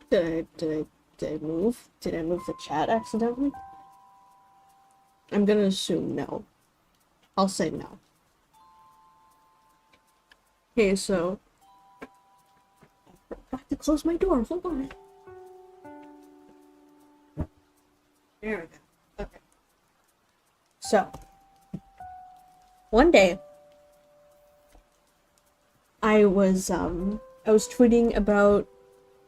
did I move? Did I move the chat accidentally? I'm gonna assume no. I'll say no. Okay, so I have to close my door. Hold on. There we go. Okay. So, one day, I was tweeting about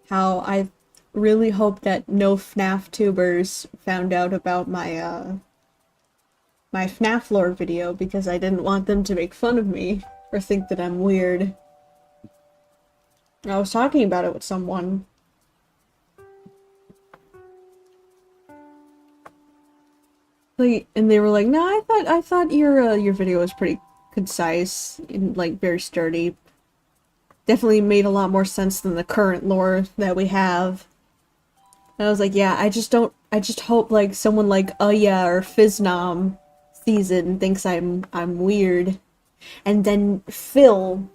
how I really hope that no FNAF tubers found out about my my FNAF lore video because I didn't want them to make fun of me or think that I'm weird. I was talking about it with someone. Like, and they were like, "No, I thought your video was pretty concise and like very sturdy. Definitely made a lot more sense than the current lore that we have." And I was like, "Yeah, I just hope like someone like Aya or Fiznom sees it and thinks I'm weird." And then Phil,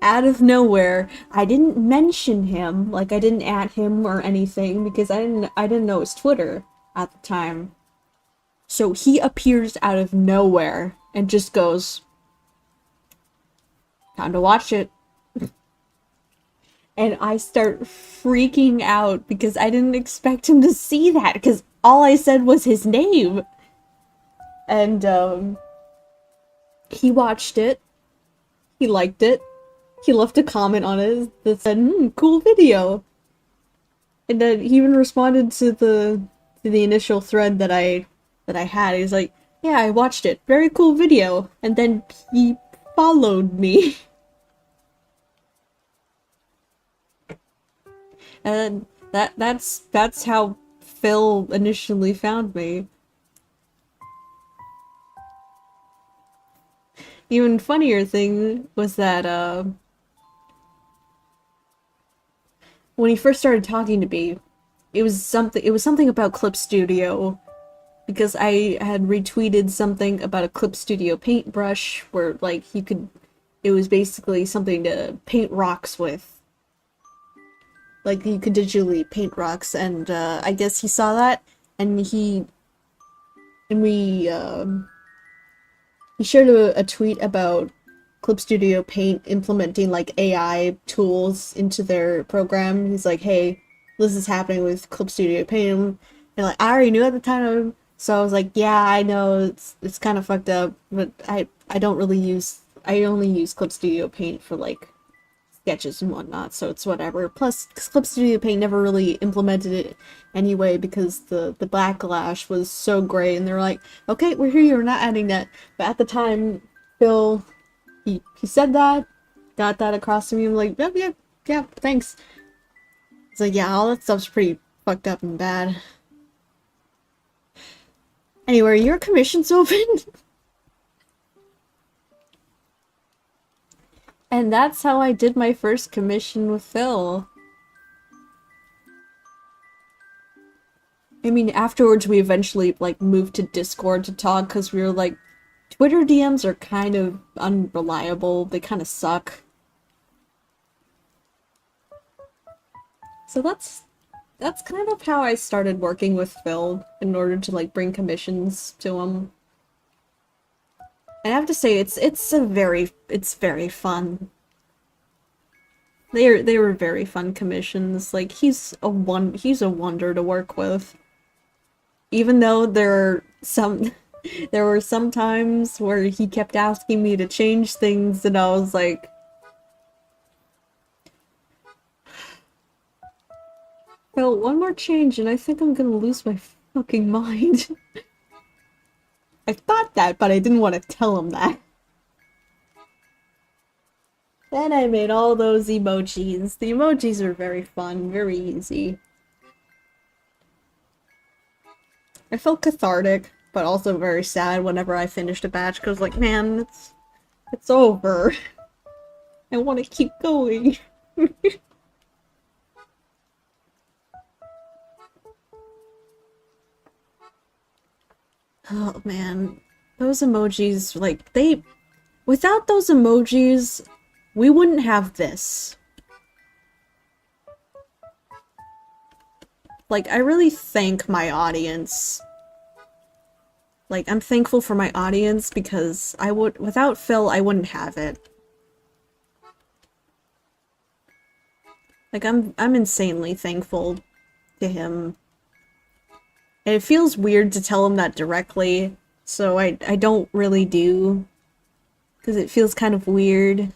out of nowhere, I didn't mention him, like I didn't add him or anything because I didn't know his Twitter at the time. So he appears out of nowhere and just goes, "Time to watch it." And I start freaking out because I didn't expect him to see that because all I said was his name. And he watched it. He liked it. He left a comment on it that said, "Cool video." And then he even responded to the initial thread that I had. He's like, "Yeah, I watched it. Very cool video." And then he followed me. And that's how Phil initially found me. Even funnier thing was that when he first started talking to me, it was something about Clip Studio, because I had retweeted something about a Clip Studio paintbrush where like it was basically something to paint rocks with. Like, you could digitally paint rocks, and I guess he saw that, and he shared a tweet about Clip Studio Paint implementing, like, AI tools into their program. He's like, "Hey, this is happening with Clip Studio Paint." And like, I already knew at the time, so I was like, "Yeah, I know, it's kind of fucked up, but I only use Clip Studio Paint for, like, sketches and whatnot, so it's whatever." Plus, Clip Studio Paint never really implemented it anyway because the backlash was so great, and they're like, "Okay, we're here, we're not adding that." But at the time, Phil, he said that, got that across to me. I'm like, yeah, thanks. It's like, yeah, all that stuff's pretty fucked up and bad. Anyway, are your commissions open? And that's how I did my first commission with Phil. I mean, afterwards we eventually, like, moved to Discord to talk, because we were like, Twitter DMs are kind of unreliable, they kind of suck. So that's kind of how I started working with Phil, in order to, like, bring commissions to him. And I have to say, it's very fun. They were very fun commissions. Like, he's a wonder to work with. Even though there were some times where he kept asking me to change things, and I was like, "Phil, one more change and I think I'm gonna lose my fucking mind." I thought that, but I didn't want to tell him that. Then I made all those emojis. The emojis are very fun, very easy. I felt cathartic, but also very sad whenever I finished a batch, because, like, man, it's over. I want to keep going. Oh man, those emojis, like, without those emojis, we wouldn't have this. Like, I really thank my audience Like, I'm thankful for my audience because without Phil, I wouldn't have it. Like, I'm insanely thankful to him. And it feels weird to tell him that directly, so I don't really do. Because it feels kind of weird.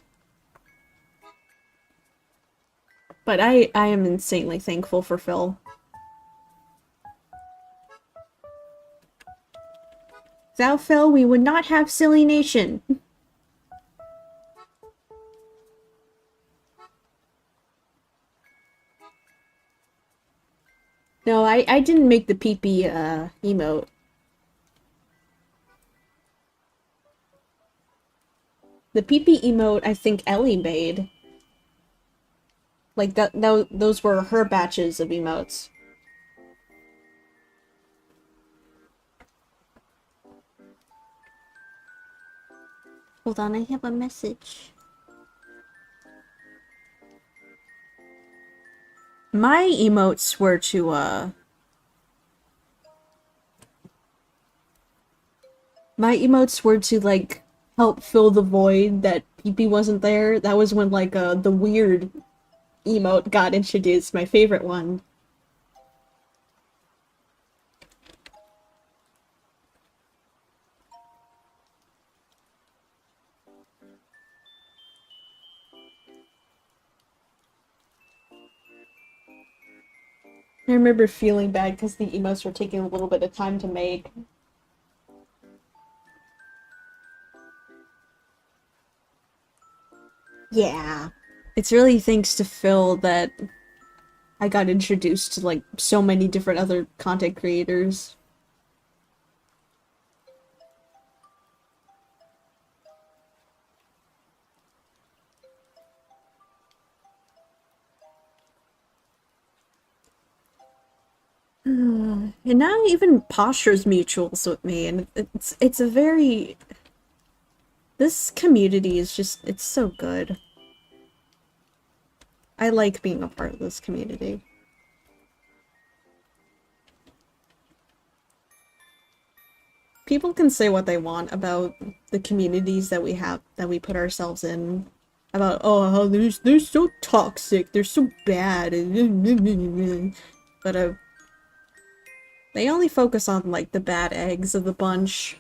But I am insanely thankful for Phil. Without Phil, we would not have Silly Nation. No, I didn't make the pee-pee, emote. The pee-pee emote, I think Ellie made. Like, those were her batches of emotes. Hold on, I have a message. My emotes were to, like, help fill the void that Pee-Pee wasn't there. That was when, like, the weird emote got introduced, my favorite one. I remember feeling bad because the emotes were taking a little bit of time to make. Yeah. It's really thanks to Phil that I got introduced to, like, so many different other content creators. And now even Posture's mutuals with me, and it's a very... This community is just, it's so good. I like being a part of this community. People can say what they want about the communities that we have, that we put ourselves in. About, oh, how they're so toxic, they're so bad, but, they only focus on, like, the bad eggs of the bunch.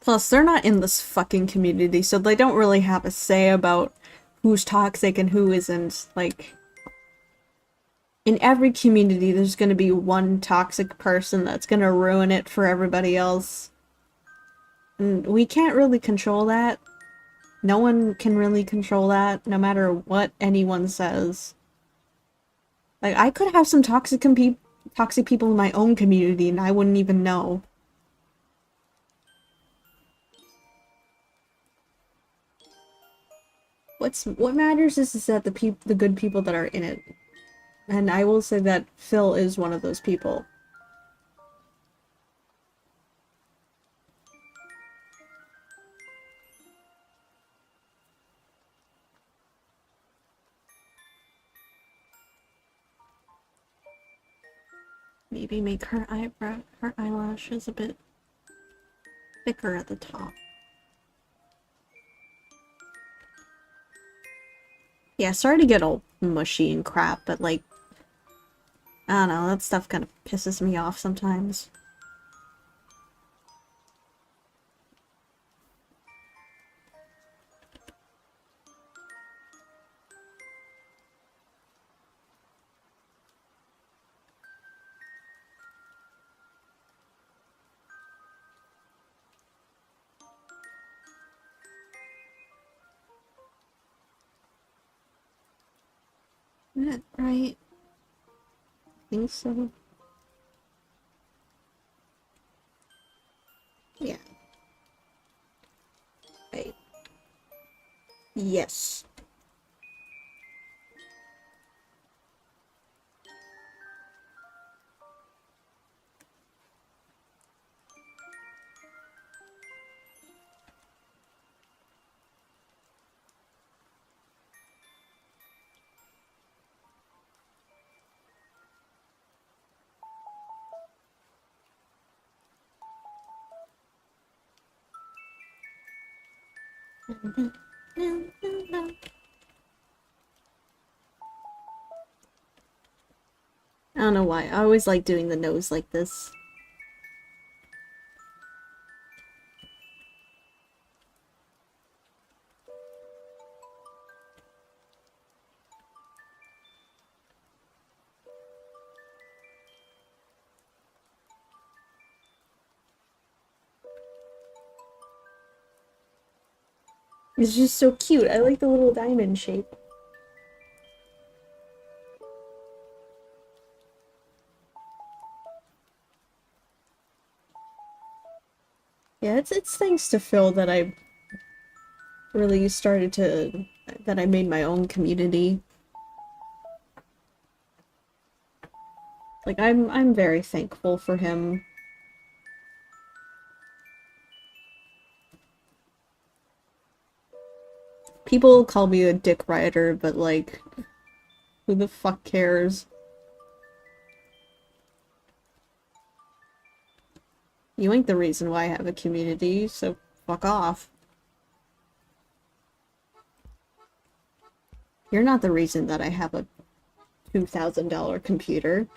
Plus, they're not in this fucking community, so they don't really have a say about who's toxic and who isn't. Like, in every community, there's gonna be one toxic person that's gonna ruin it for everybody else. And we can't really control that. No one can really control that, no matter what anyone says. Like, I could have some toxic people in my own community and I wouldn't even know. What matters is that the good people that are in it. And I will say that Phil is one of those people. Maybe make her eyelashes a bit thicker at the top. Yeah, sorry to get all mushy and crap, but like, I don't know, that stuff kind of pisses me off sometimes. Isn't that right? I think so. Yeah. Right. Yes. I don't know why. I always like doing the nose like this. It's just so cute. I like the little diamond shape. Yeah, it's thanks to Phil that I really started to that I made my own community. Like I'm very thankful for him. People call me a dick rider, but like who the fuck cares? You ain't the reason why I have a community, so fuck off. You're not the reason that I have a $2,000 computer.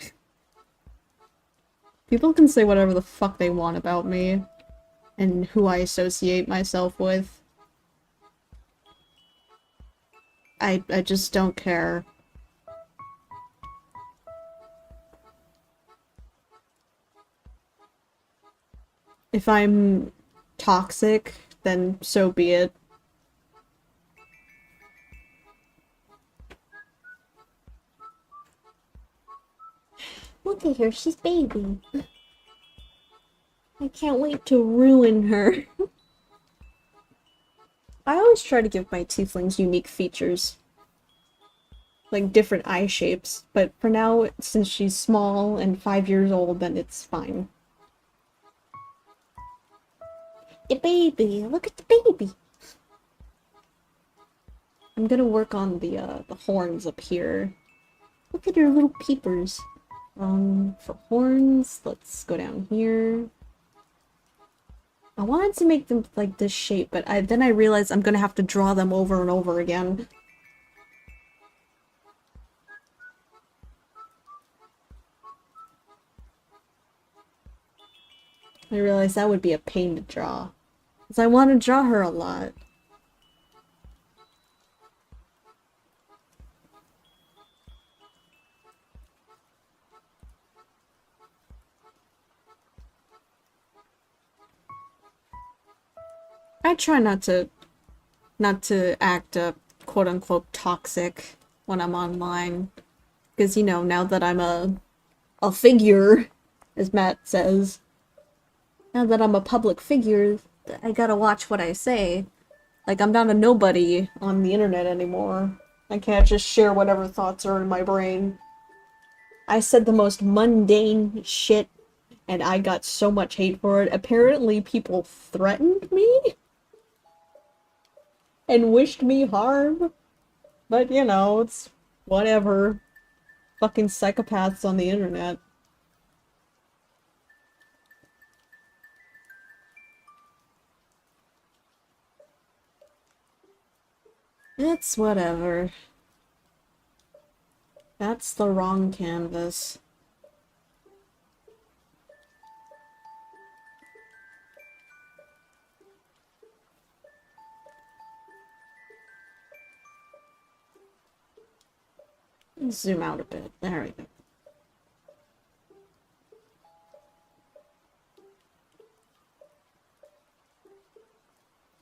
People can say whatever the fuck they want about me and who I associate myself with. I just don't care. If I'm toxic, then so be it. Look at her, she's baby. I can't wait to ruin her. I always try to give my tieflings unique features. Like different eye shapes, but for now, since she's small and 5 years old, then it's fine. The baby, look at the baby. I'm gonna work on the horns up here. Look at her little peepers. For horns, let's go down here. I wanted to make them like this shape, but then I realized I'm gonna have to draw them over and over again. I realized that would be a pain to draw. Because I want to draw her a lot. I try not to act quote-unquote toxic when I'm online. Because, you know, now that I'm a figure, as Matt says, now that I'm a public figure, I gotta watch what I say. Like, I'm not a nobody on the internet anymore. I can't just share whatever thoughts are in my brain. I said the most mundane shit, and I got so much hate for it. Apparently, people threatened me and wished me harm. But, you know, it's whatever. Fucking psychopaths on the internet. It's whatever. That's the wrong canvas. Zoom out a bit. There we go.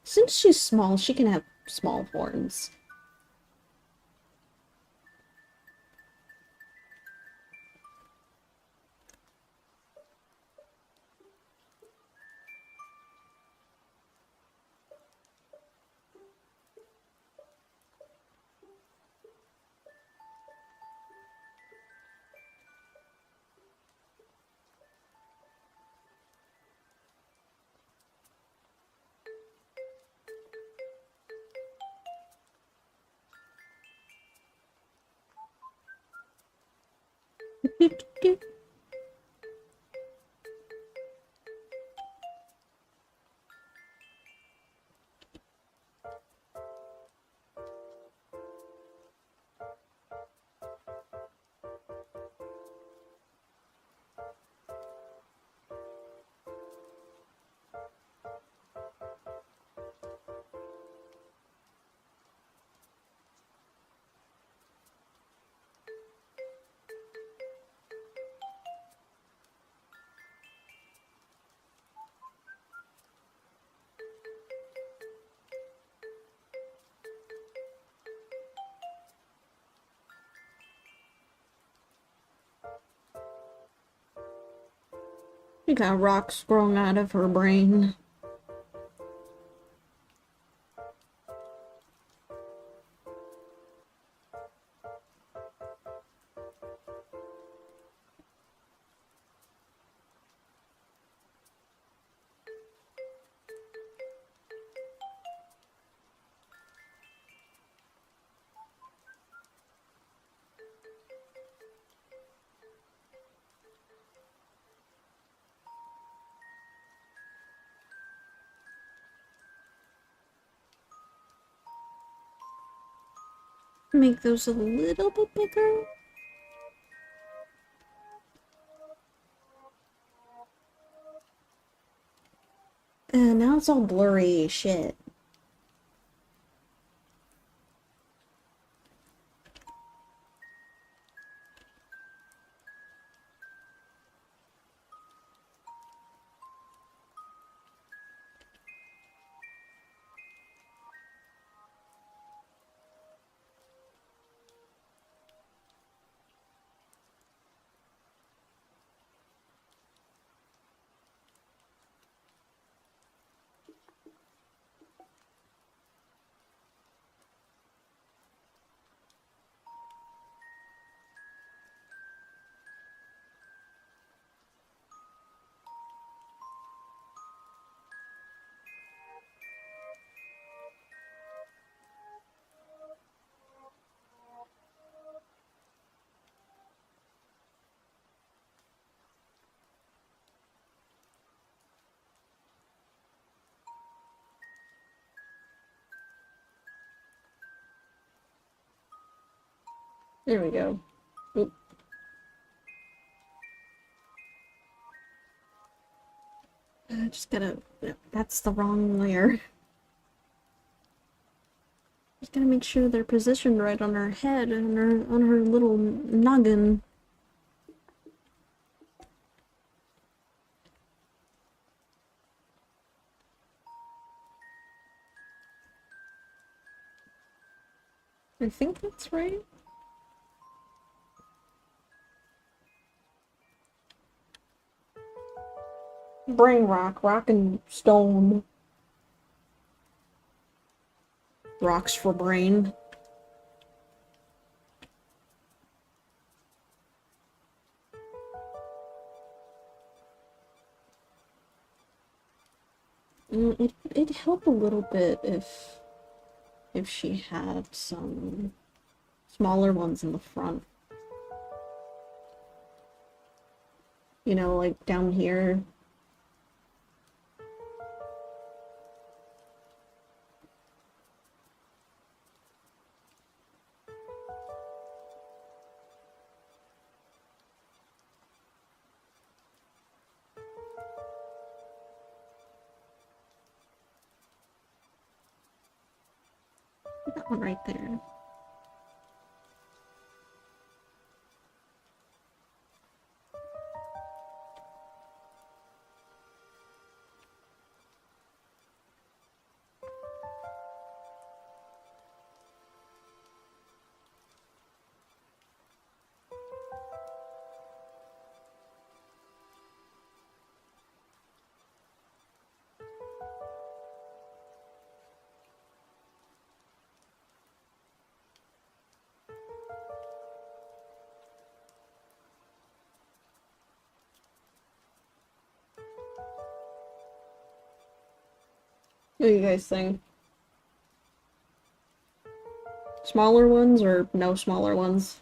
Since she's small, she can have small horns. She got rocks growing out of her brain. Make those a little bit bigger. And now it's all blurry. Shit. There we go. Oop. Just gotta... That's the wrong layer. Just gotta make sure they're positioned right on her head and on her little noggin. I think that's right. Brain rock, rock and stone. Rocks for brain. It'd help a little bit if she had some smaller ones in the front. You know, like down here. That one right there. What do you guys think? Smaller ones or no smaller ones?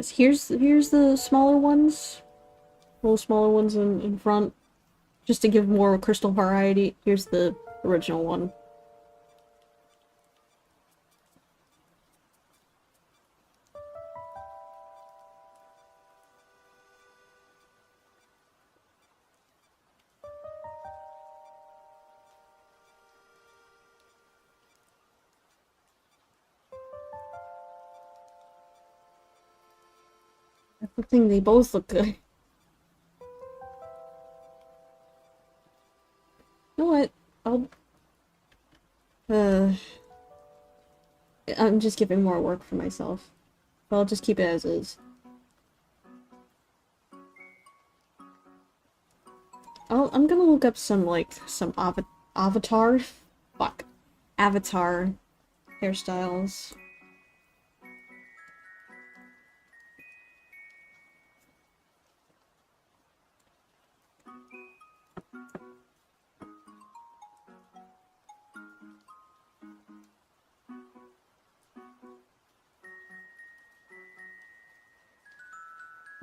Here's the smaller ones. Little smaller ones in front. Just to give more crystal variety. Here's the original one. Good thing they both look good. You know what? I'm just giving more work for myself. But I'll just keep it as is. I'm gonna look up some, like, some avatar hairstyles.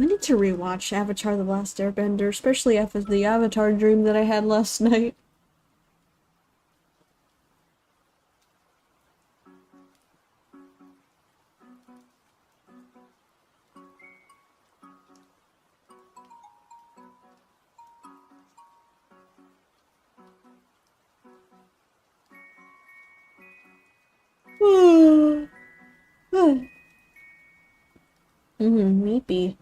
I need to rewatch Avatar: The Last Airbender, especially after the Avatar dream that I had last night. Meepy.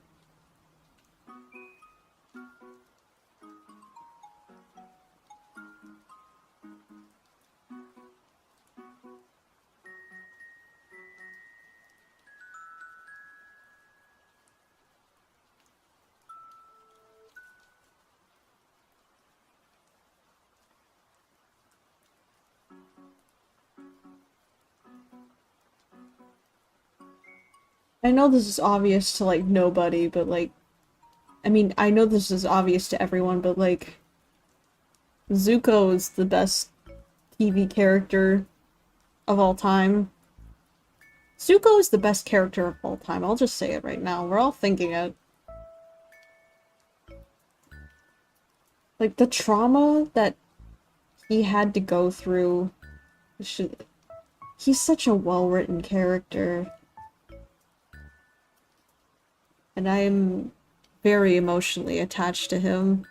I know this is obvious to, like, nobody, but, like, I mean, I know this is obvious to everyone, but, like, Zuko is the best TV character of all time. Zuko is the best character of all time. I'll just say it right now. We're all thinking it. Like, the trauma that he had to go through. He's such a well-written character. And I'm very emotionally attached to him.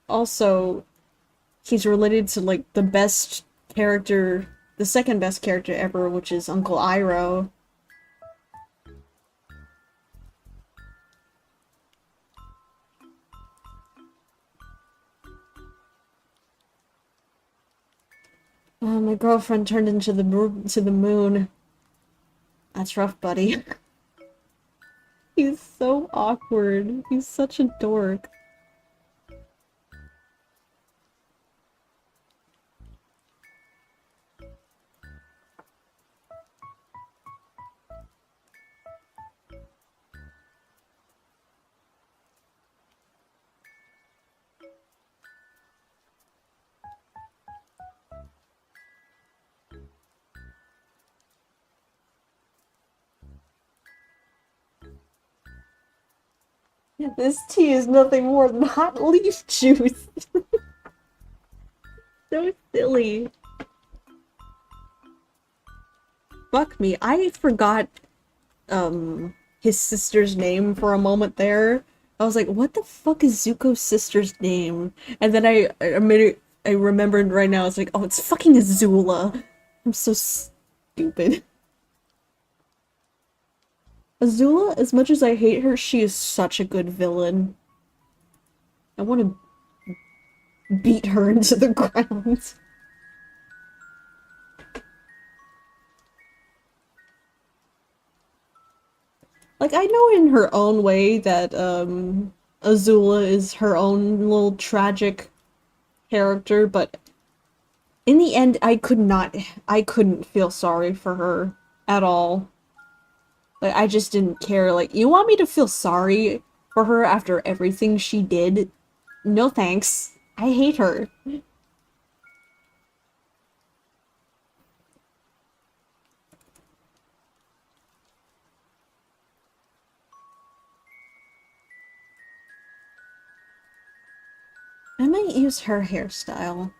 Also, he's related to, like, the best character, the second best character ever, which is Uncle Iroh. Oh, my girlfriend turned into the moon. That's rough, buddy. He's so awkward. He's such a dork. This tea is nothing more than hot leaf juice. So silly. Fuck me. I forgot, his sister's name for a moment there. I was like, what the fuck is Zuko's sister's name? And then I remembered right now, it's like, oh, it's fucking Azula. I'm so stupid. Azula, as much as I hate her, she is such a good villain. I want to beat her into the ground. Like, I know in her own way that, Azula is her own little tragic character, but in the end, I couldn't feel sorry for her at all. Like, I just didn't care. Like, you want me to feel sorry for her after everything she did? No thanks. I hate her. I might use her hairstyle.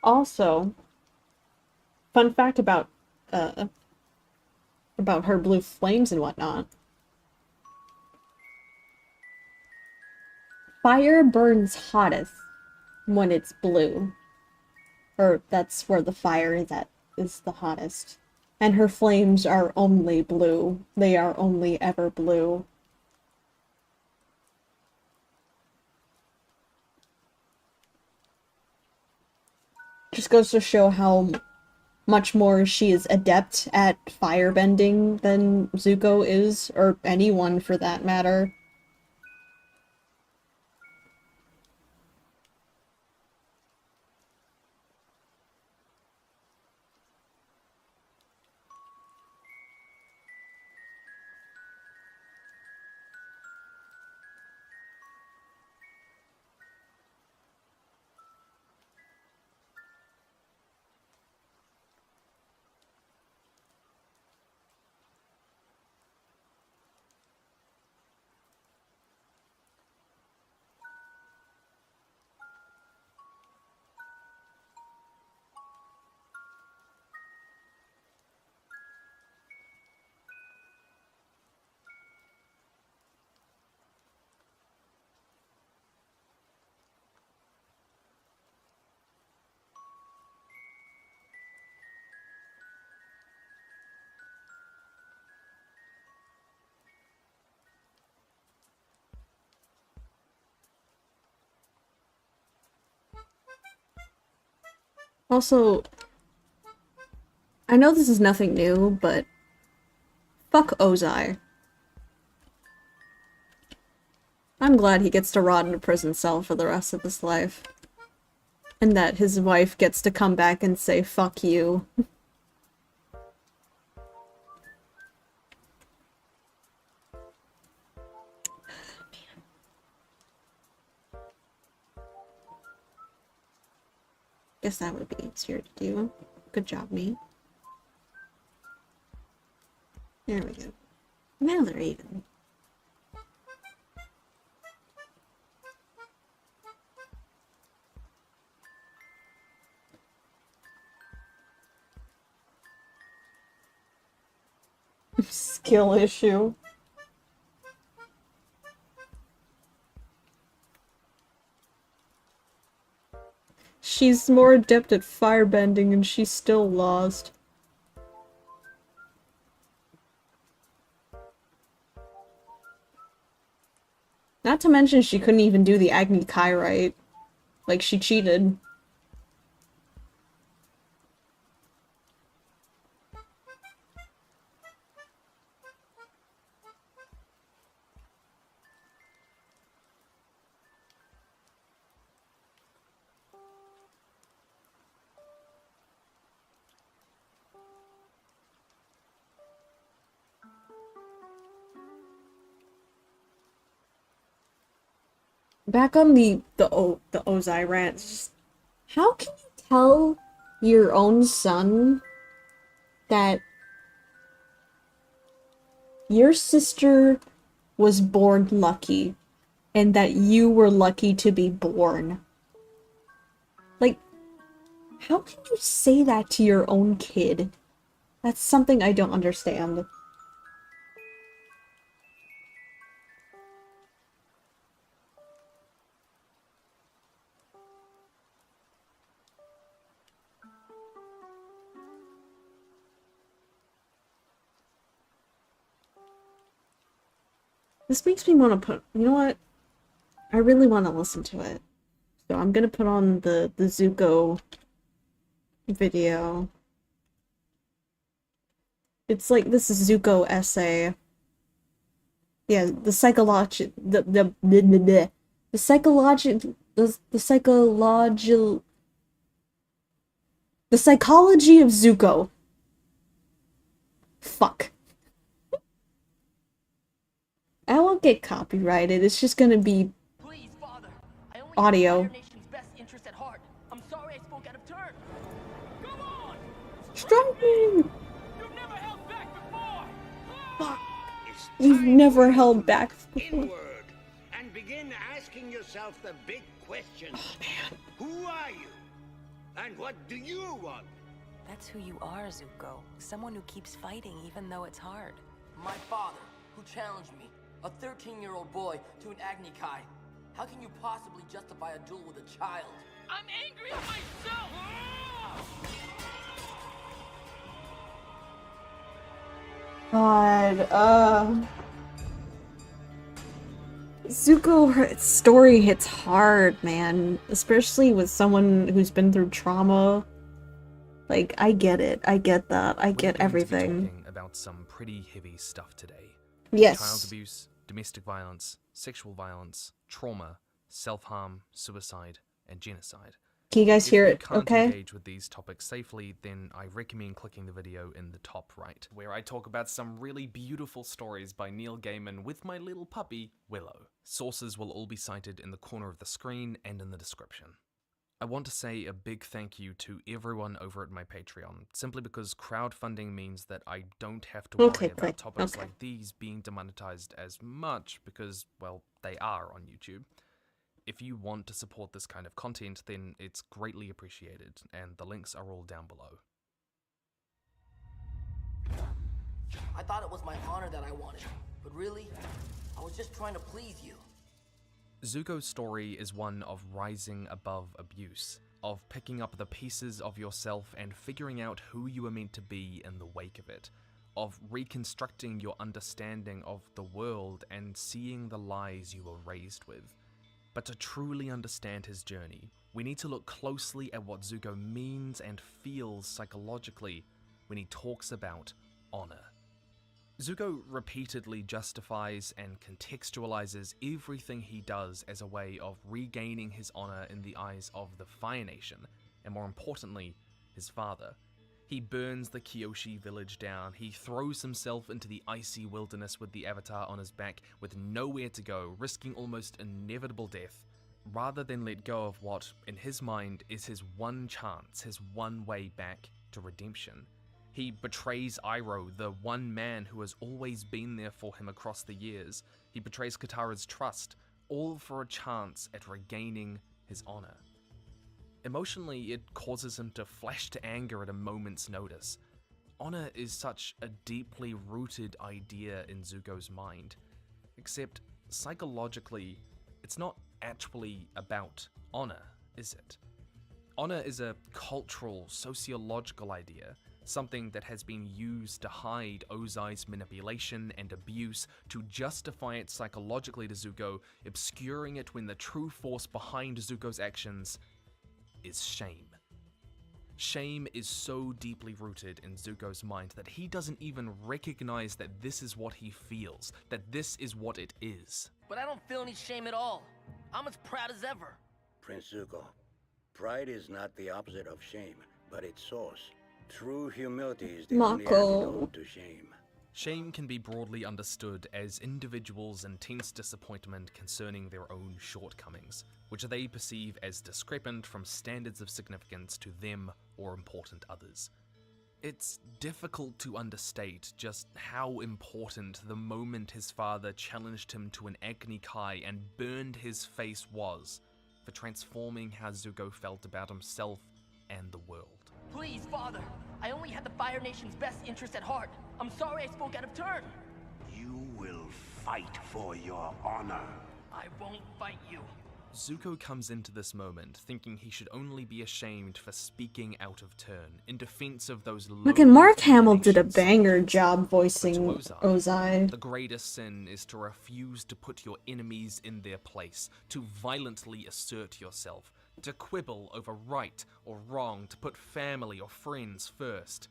Also, fun fact about her blue flames and whatnot. Fire burns hottest when it's blue. Or that's where the fire is the hottest. And her flames are only blue. They are only ever blue. Just goes to show how much more she is adept at firebending than Zuko is, or anyone for that matter. Also, I know this is nothing new, but fuck Ozai. I'm glad he gets to rot in a prison cell for the rest of his life. And that his wife gets to come back and say, fuck you. Guess that would be easier to do. Good job, me. There we go. Now they're even. Skill issue. She's more adept at firebending and she's still lost. Not to mention she couldn't even do the Agni Kai right. Like, she cheated. Back on the Ozai rant, just, how can you tell your own son that your sister was born lucky and that you were lucky to be born? Like, how can you say that to your own kid? That's something I don't understand. This makes me want to put, you know what? I really want to listen to it. So I'm gonna put on the Zuko video. It's like this Zuko essay. Yeah, the psychology the psychology the psychology of Zuko. Fuck. I won't get copyrighted. It's just gonna be Please, Father, I only audio. have the nation's best interest at heart. I'm sorry I spoke out of turn. Come on! Striking! You've never held back before! Fuck. You've never held back before. Inward and begin asking yourself the big question. Oh, man. Who are you? And what do you want? That's who you are, Zuko. Someone who keeps fighting even though it's hard. My father, who challenged me, a 13-year-old boy, to an Agni Kai. How can you possibly justify a duel with a child? I'm angry at myself! God, Zuko's story hits hard, man. Especially with someone who's been through trauma. Like, I get it. I get that. I get everything. Talking about some pretty heavy stuff today. Yes. Child abuse, domestic violence, sexual violence, trauma, self-harm, suicide, and genocide. Can you guys hear it? If you can't Okay. engage with these topics safely, then I recommend clicking the video in the top right, where I talk about some really beautiful stories by Neil Gaiman with my little puppy, Willow. Sources will all be cited in the corner of the screen and in the description. I want to say a big thank you to everyone over at my Patreon, simply because crowdfunding means that I don't have to worry about topics like these being demonetized as much because, well, they are on YouTube. If you want to support this kind of content, then it's greatly appreciated, and the links are all down below. I thought it was my honor that I wanted, but really, I was just trying to please you. Zuko's story is one of rising above abuse, of picking up the pieces of yourself and figuring out who you are meant to be in the wake of it, of reconstructing your understanding of the world and seeing the lies you were raised with. But to truly understand his journey, we need to look closely at what Zuko means and feels psychologically when he talks about honor. Zuko repeatedly justifies and contextualizes everything he does as a way of regaining his honor in the eyes of the Fire Nation, and more importantly, his father. He burns the Kyoshi village down, he throws himself into the icy wilderness with the Avatar on his back with nowhere to go, risking almost inevitable death, rather than let go of what, in his mind, is his one chance, his one way back to redemption. He betrays Iroh, the one man who has always been there for him across the years. He betrays Katara's trust, all for a chance at regaining his honor. Emotionally, it causes him to flash to anger at a moment's notice. Honor is such a deeply rooted idea in Zuko's mind. Except, psychologically, it's not actually about honor, is it? Honor is a cultural, sociological idea, something that has been used to hide Ozai's manipulation and abuse, to justify it psychologically to Zuko, obscuring it when the true force behind Zuko's actions is shame. Shame is so deeply rooted in Zuko's mind that he doesn't even recognize that this is what he feels, that this is what it is. But I don't feel any shame at all. I'm as proud as ever. Prince Zuko, pride is not the opposite of shame, but its source. True humility is the only antidote to shame. Shame can be broadly understood as individuals' intense disappointment concerning their own shortcomings, which they perceive as discrepant from standards of significance to them or important others. It's difficult to understate just how important the moment his father challenged him to an Agni Kai and burned his face was for transforming how Zuko felt about himself and the world. Please, Father. I only had the Fire Nation's best interest at heart. I'm sorry I spoke out of turn. You will fight for your honor. I won't fight you. Zuko comes into this moment thinking he should only be ashamed for speaking out of turn in defense of those Look, and Mark Hamill did a banger job voicing Ozai. The greatest sin is to refuse to put your enemies in their place, to violently assert yourself, to quibble over right or wrong, to put family or friends first.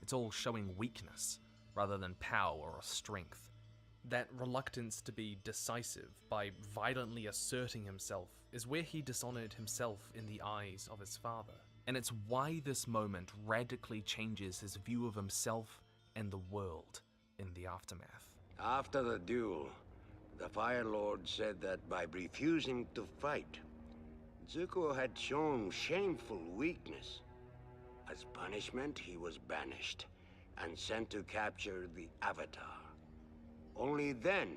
It's all showing weakness rather than power or strength. That reluctance to be decisive by violently asserting himself is where he dishonored himself in the eyes of his father. And it's why this moment radically changes his view of himself and the world in the aftermath. After the duel, the Fire Lord said that by refusing to fight, Zuko had shown shameful weakness. As punishment, he was banished and sent to capture the Avatar. Only then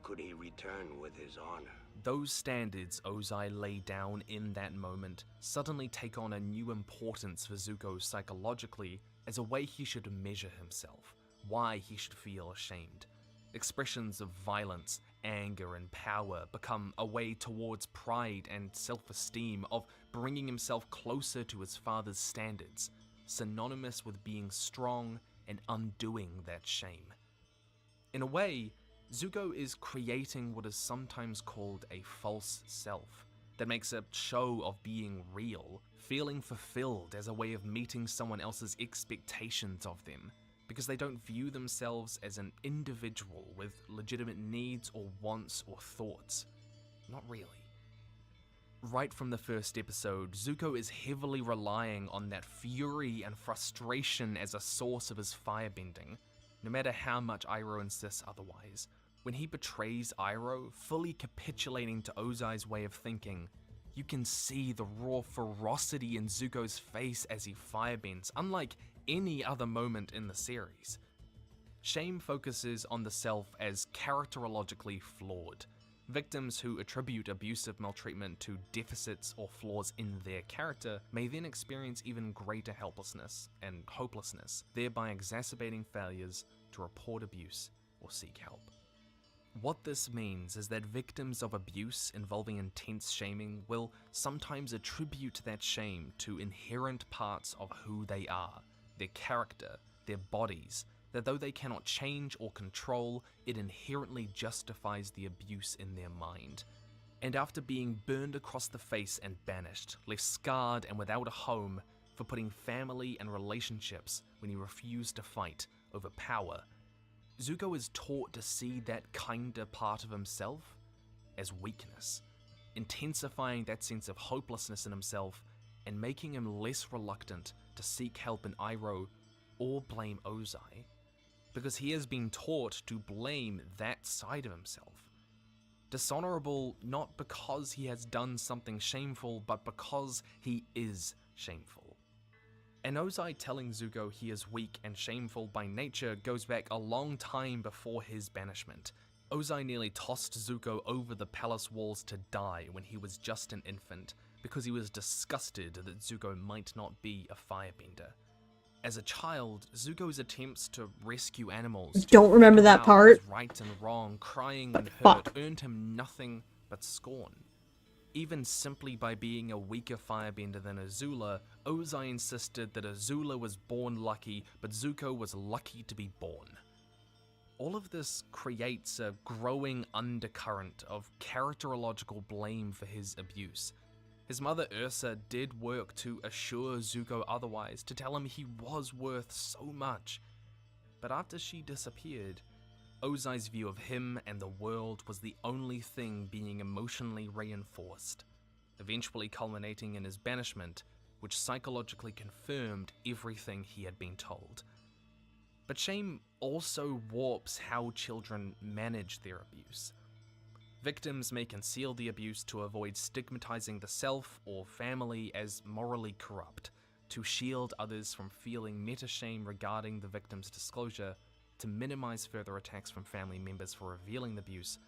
could he return with his honor. those standards Ozai laid down in that moment suddenly take on a new importance for Zuko psychologically as a way he should measure himself, why he should feel ashamed. Expressions of violence, anger, and power become a way towards pride and self-esteem, of bringing himself closer to his father's standards, synonymous with being strong and undoing that shame. In a way, Zuko is creating what is sometimes called a false self, that makes a show of being real, feeling fulfilled as a way of meeting someone else's expectations of them, because they don't view themselves as an individual with legitimate needs or wants or thoughts. Not really. Right from the first episode, Zuko is heavily relying on that fury and frustration as a source of his firebending, no matter how much Iroh insists otherwise. When he betrays Iroh, fully capitulating to Ozai's way of thinking, you can see the raw ferocity in Zuko's face as he firebends, unlike any other moment in the series. Shame focuses on the self as characterologically flawed. Victims who attribute abusive maltreatment to deficits or flaws in their character may then experience even greater helplessness and hopelessness, thereby exacerbating failures to report abuse or seek help. What this means is that victims of abuse involving intense shaming will sometimes attribute that shame to inherent parts of who they are, their character, their bodies, that though they cannot change or control, it inherently justifies the abuse in their mind. And after being burned across the face and banished, left scarred and without a home for putting family and relationships when he refused to fight over power, Zuko is taught to see that kinder part of himself as weakness, intensifying that sense of hopelessness in himself and making him less reluctant to seek help in Iroh or blame Ozai, because he has been taught to blame that side of himself. Dishonorable not because he has done something shameful, but because he is shameful. And Ozai telling Zuko he is weak and shameful by nature goes back a long time before his banishment. Ozai nearly tossed Zuko over the palace walls to die when he was just an infant, because he was disgusted that Zuko might not be a firebender. As a child, Zuko's attempts to rescue animals, Don't remember figure that out part. what was right and wrong, crying What and the hurt, fuck? earned him nothing but scorn. Even simply by being a weaker firebender than Azula, Ozai insisted that Azula was born lucky, but Zuko was lucky to be born. All of this creates a growing undercurrent of characterological blame for his abuse. His mother Ursa did work to assure Zuko otherwise, to tell him he was worth so much. But after she disappeared, Ozai's view of him and the world was the only thing being emotionally reinforced, eventually culminating in his banishment, which psychologically confirmed everything he had been told. But shame also warps how children manage their abuse. Victims may conceal the abuse to avoid stigmatizing the self or family as morally corrupt, to shield others from feeling meta-shame regarding the victim's disclosure, to minimize further attacks from family members for revealing the abuse,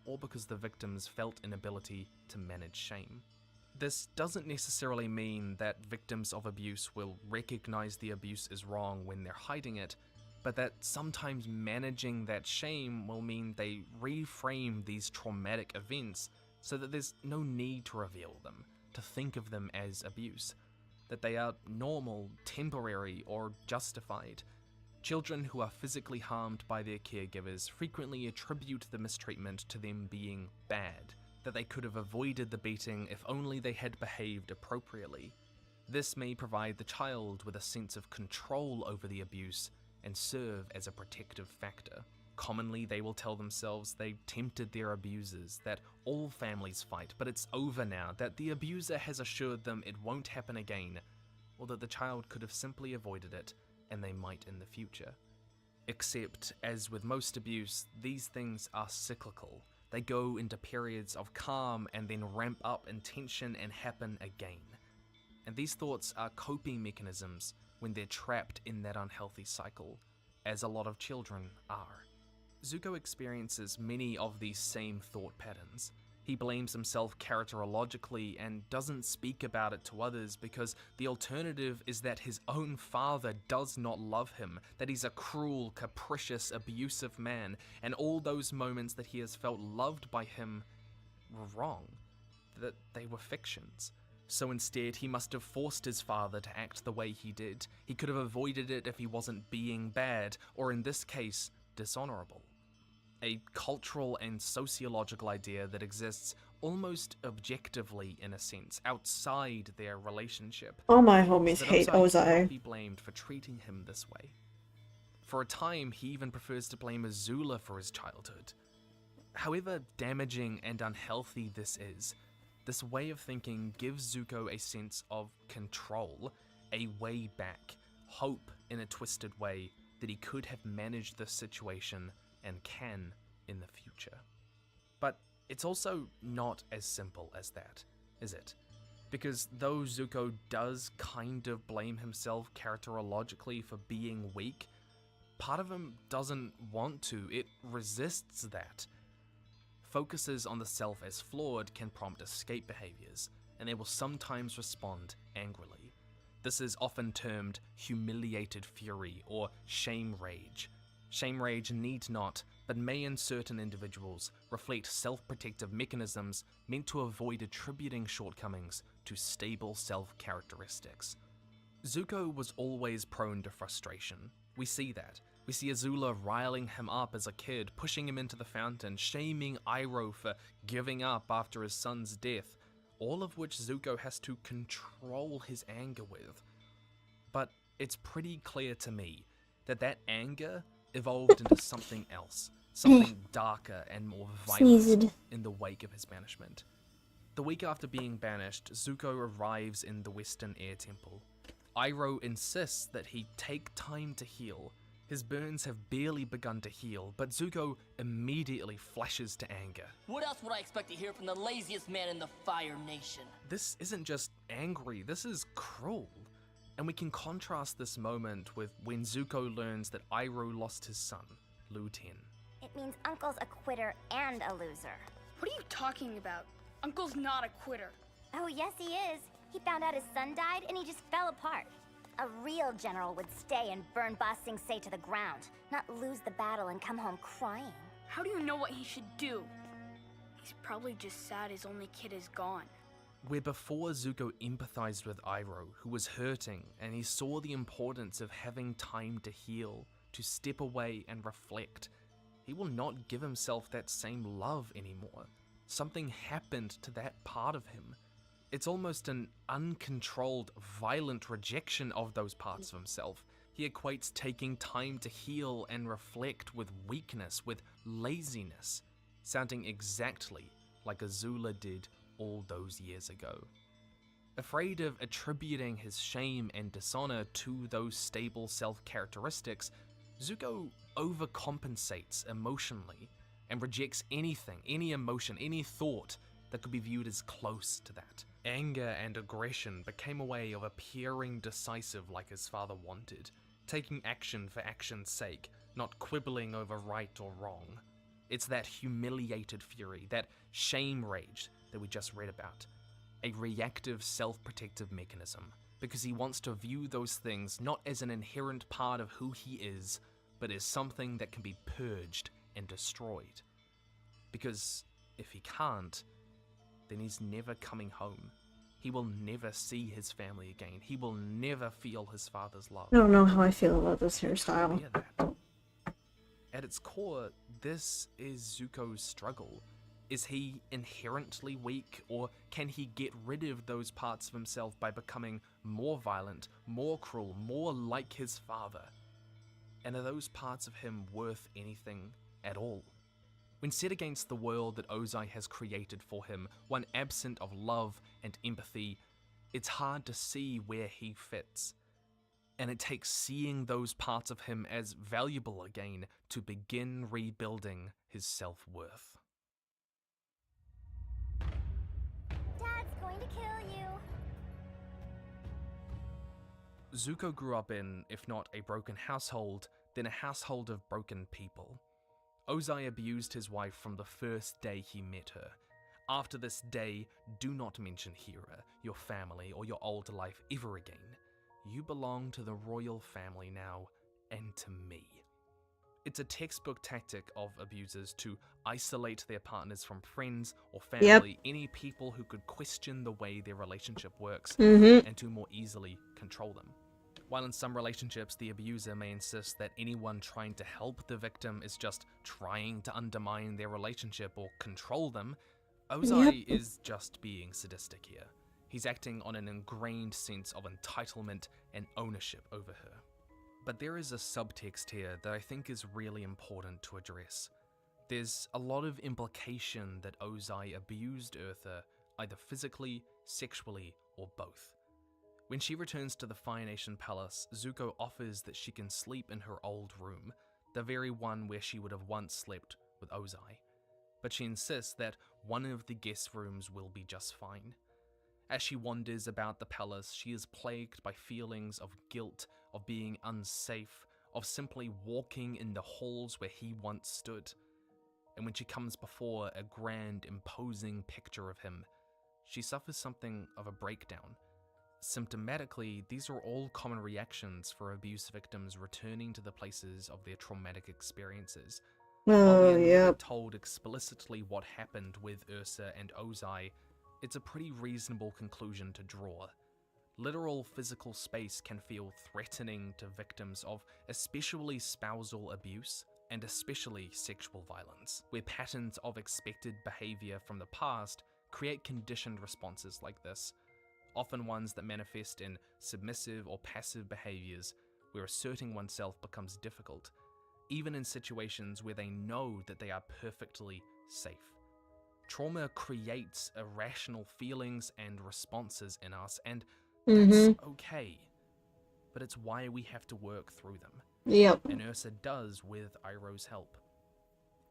or because the victims felt inability to manage shame. This doesn't necessarily mean that victims of abuse will recognize the abuse is wrong when they're hiding it, but that sometimes managing that shame will mean they reframe these traumatic events so that there's no need to reveal them, to think of them as abuse, that they are normal, temporary, or justified. Children who are physically harmed by their caregivers frequently attribute the mistreatment to them being bad, that they could have avoided the beating if only they had behaved appropriately. This may provide the child with a sense of control over the abuse and serve as a protective factor. Commonly, they will tell themselves they tempted their abusers, that all families fight, but it's over now, that the abuser has assured them it won't happen again, or that the child could have simply avoided it, and they might in the future. Except, as with most abuse, these things are cyclical. They go into periods of calm and then ramp up in tension and happen again. And these thoughts are coping mechanisms when they're trapped in that unhealthy cycle, as a lot of children are. Zuko experiences many of these same thought patterns. He blames himself characterologically and doesn't speak about it to others because the alternative is that his own father does not love him, that he's a cruel, capricious, abusive man, and all those moments that he has felt loved by him were wrong, that they were fictions. So instead, he must have forced his father to act the way he did. He could have avoided it if he wasn't being bad, or in this case, dishonorable. A cultural and sociological idea that exists almost objectively, in a sense, outside their relationship. All my homies That hate Ozai Ozai. cannot be blamed for treating him this way. For a time, he even prefers to blame Azula for his childhood. However damaging and unhealthy this is, this way of thinking gives Zuko a sense of control, a way back, hope in a twisted way that he could have managed this situation and can in the future. But it's also not as simple as that, is it? Because though Zuko does kind of blame himself characterologically for being weak, part of him doesn't want to, it resists that. Focuses on the self as flawed can prompt escape behaviors, and they will sometimes respond angrily. This is often termed humiliated fury or shame rage. Shame rage need not, but may in certain individuals, reflect self-protective mechanisms meant to avoid attributing shortcomings to stable self-characteristics. Zuko was always prone to frustration. We see that. We see Azula riling him up as a kid, pushing him into the fountain, shaming Iroh for giving up after his son's death, all of which Zuko has to control his anger with. But it's pretty clear to me that that anger evolved into something else, something darker and more violent in the wake of his banishment. The week after being banished, Zuko arrives in the Western Air Temple. Iroh insists that he take time to heal. His burns have barely begun to heal, but Zuko immediately flashes to anger. What else would I expect to hear from the laziest man in the Fire Nation? This isn't just angry, this is cruel. And we can contrast this moment with when Zuko learns that Iroh lost his son, Lu Ten. It means Uncle's a quitter and a loser. What are you talking about? Uncle's not a quitter. Oh, yes, he is. He found out his son died and he just fell apart. A real general would stay and burn Ba Sing Se to the ground, not lose the battle and come home crying. How do you know what he should do? He's probably just sad his only kid is gone. Where before Zuko empathized with Iroh, who was hurting, and he saw the importance of having time to heal, to step away and reflect, he will not give himself that same love anymore. Something happened to that part of him. It's almost an uncontrolled, violent rejection of those parts of himself. He equates taking time to heal and reflect with weakness, with laziness, sounding exactly like Azula did all those years ago. Afraid of attributing his shame and dishonor to those stable self-characteristics, Zuko overcompensates emotionally and rejects anything, any emotion, any thought that could be viewed as close to that. Anger and aggression became a way of appearing decisive like his father wanted, taking action for action's sake, not quibbling over right or wrong. It's that humiliated fury, that shame rage that we just read about. A reactive self-protective mechanism, because he wants to view those things not as an inherent part of who he is, but as something that can be purged and destroyed. Because if he can't, then he's never coming home. He will never see his family again. He will never feel his father's love. I don't know how I feel about this hairstyle. At its core, this is Zuko's struggle. Is he inherently weak, or can he get rid of those parts of himself by becoming more violent, more cruel, more like his father? And are those parts of him worth anything at all? When set against the world that Ozai has created for him, one absent of love and empathy, it's hard to see where he fits. And it takes seeing those parts of him as valuable again to begin rebuilding his self-worth. Dad's going to kill you. Zuko grew up in, if not a broken household, then a household of broken people. Ozai abused his wife from the first day he met her. After this day, do not mention Hera, your family, or your old life ever again. You belong to the royal family now, and to me. It's a textbook tactic of abusers to isolate their partners from friends or family, any people who could question the way their relationship works, and to more easily control them. While in some relationships, the abuser may insist that anyone trying to help the victim is just trying to undermine their relationship or control them, Ozai is just being sadistic here. He's acting on an ingrained sense of entitlement and ownership over her. But there is a subtext here that I think is really important to address. There's a lot of implication that Ozai abused Eartha, either physically, sexually, or both. When she returns to the Fire Nation Palace, Zuko offers that she can sleep in her old room, the very one where she would have once slept with Ozai. But she insists that one of the guest rooms will be just fine. As she wanders about the palace, she is plagued by feelings of guilt, of being unsafe, of simply walking in the halls where he once stood. And when she comes before a grand, imposing picture of him, she suffers something of a breakdown. Symptomatically, these are all common reactions for abuse victims returning to the places of their traumatic experiences. While we're told explicitly what happened with Ursa and Ozai, it's a pretty reasonable conclusion to draw. Literal physical space can feel threatening to victims of especially spousal abuse and especially sexual violence, where patterns of expected behavior from the past create conditioned responses like this, often ones that manifest in submissive or passive behaviors where asserting oneself becomes difficult, even in situations where they know that they are perfectly safe. Trauma creates irrational feelings and responses in us, and that's okay. But it's why we have to work through them. And Ursa does with Iroh's help.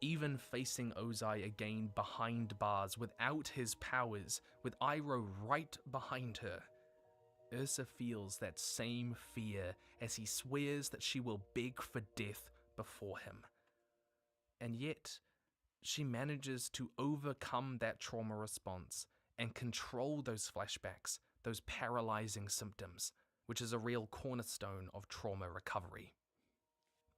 Even facing Ozai again behind bars without his powers, with Iroh right behind her, Ursa feels that same fear as he swears that she will beg for death before him. And yet, she manages to overcome that trauma response and control those flashbacks, those paralyzing symptoms, which is a real cornerstone of trauma recovery.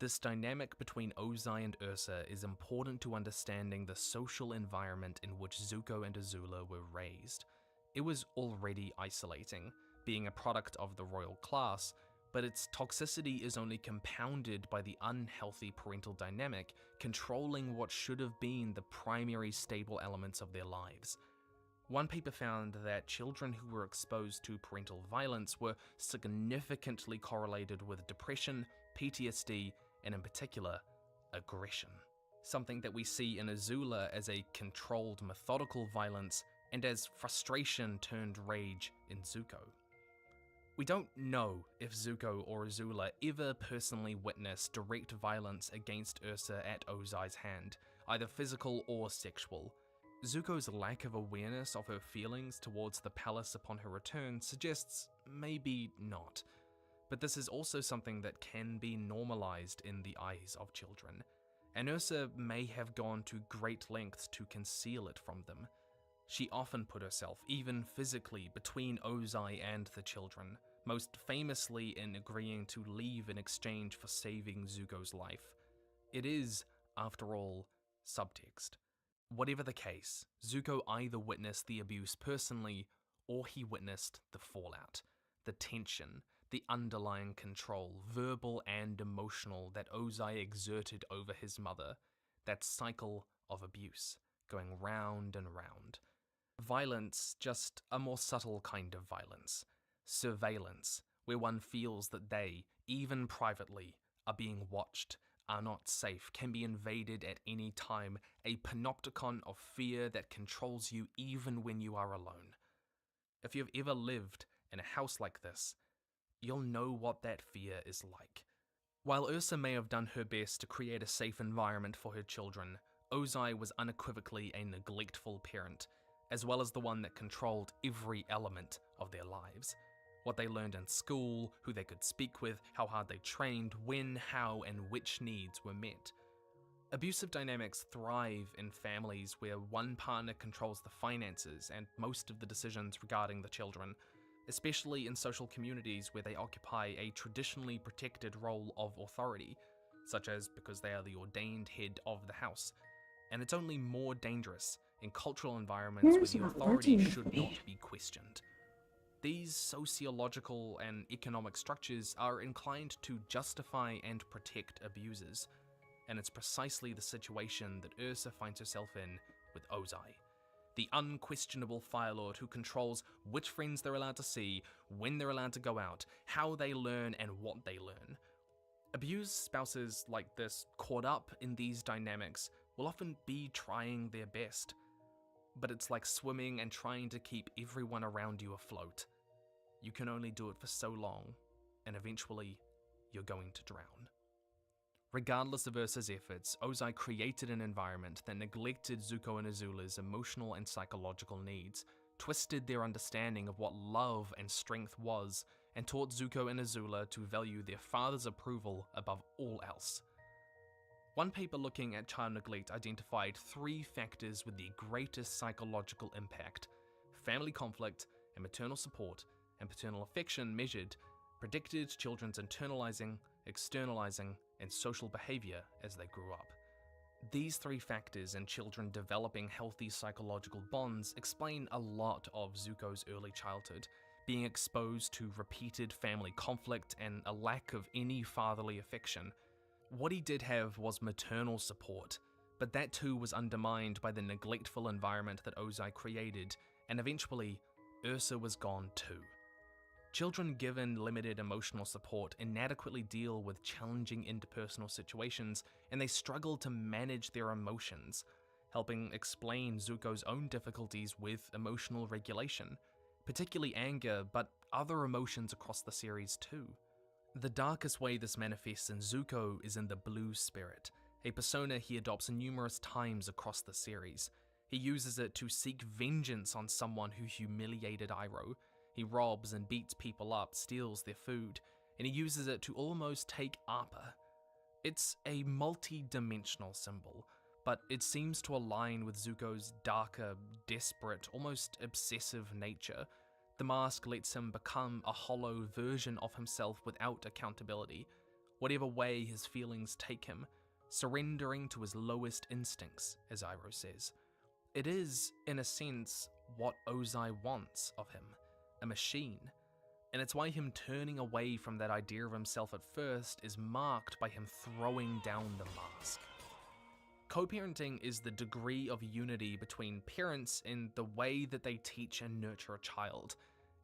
This dynamic between Ozai and Ursa is important to understanding the social environment in which Zuko and Azula were raised. It was already isolating, being a product of the royal class, but its toxicity is only compounded by the unhealthy parental dynamic controlling what should have been the primary stable elements of their lives. One paper found that children who were exposed to parental violence were significantly correlated with depression, PTSD, and in particular, aggression. Something that we see in Azula as a controlled, methodical violence and as frustration turned rage in Zuko. We don't know if Zuko or Azula ever personally witnessed direct violence against Ursa at Ozai's hand, either physical or sexual. Zuko's lack of awareness of her feelings towards the palace upon her return suggests maybe not. But this is also something that can be normalized in the eyes of children, and Ursa may have gone to great lengths to conceal it from them. She often put herself, even physically, between Ozai and the children, most famously in agreeing to leave in exchange for saving Zuko's life. It is, after all, subtext. Whatever the case, Zuko either witnessed the abuse personally, or he witnessed the fallout, the tension, the underlying control, verbal and emotional, that Ozai exerted over his mother, that cycle of abuse, going round and round. Violence, just a more subtle kind of violence. Surveillance, where one feels that they, even privately, are being watched, are not safe, can be invaded at any time, a panopticon of fear that controls you even when you are alone. If you've ever lived in a house like this, you'll know what that fear is like. While Ursa may have done her best to create a safe environment for her children, Ozai was unequivocally a neglectful parent, as well as the one that controlled every element of their lives. What they learned in school, who they could speak with, how hard they trained, when, how, and which needs were met. Abusive dynamics thrive in families where one partner controls the finances and most of the decisions regarding the children, especially in social communities where they occupy a traditionally protected role of authority, such as because they are the ordained head of the house. And it's only more dangerous in cultural environments where the authority should not be questioned. These sociological and economic structures are inclined to justify and protect abusers, and it's precisely the situation that Ursa finds herself in with Ozai, the unquestionable Fire Lord who controls which friends they're allowed to see, when they're allowed to go out, how they learn, and what they learn. Abused spouses like this, caught up in these dynamics, will often be trying their best, but it's like swimming and trying to keep everyone around you afloat. You can only do it for so long, and eventually, you're going to drown. Regardless of Ursa's efforts, Ozai created an environment that neglected Zuko and Azula's emotional and psychological needs, twisted their understanding of what love and strength was, and taught Zuko and Azula to value their father's approval above all else. One paper looking at child neglect identified 3 factors with the greatest psychological impact: family conflict and maternal support and paternal affection measured, predicted children's internalizing, externalizing, and social behavior as they grew up. These 3 factors in children developing healthy psychological bonds explain a lot of Zuko's early childhood, being exposed to repeated family conflict and a lack of any fatherly affection. What he did have was maternal support, but that too was undermined by the neglectful environment that Ozai created, and eventually, Ursa was gone too. Children given limited emotional support inadequately deal with challenging interpersonal situations, and they struggle to manage their emotions, helping explain Zuko's own difficulties with emotional regulation, particularly anger, but other emotions across the series too. The darkest way this manifests in Zuko is in the Blue Spirit, a persona he adopts numerous times across the series. He uses it to seek vengeance on someone who humiliated Iroh. He robs and beats people up, steals their food, and he uses it to almost take Appa. It's a multi-dimensional symbol, but it seems to align with Zuko's darker, desperate, almost obsessive nature. The mask lets him become a hollow version of himself without accountability, whatever way his feelings take him, surrendering to his lowest instincts, as Iroh says. It is, in a sense, what Ozai wants of him. A machine, and it's why him turning away from that idea of himself at first is marked by him throwing down the mask. Co-parenting is the degree of unity between parents in the way that they teach and nurture a child,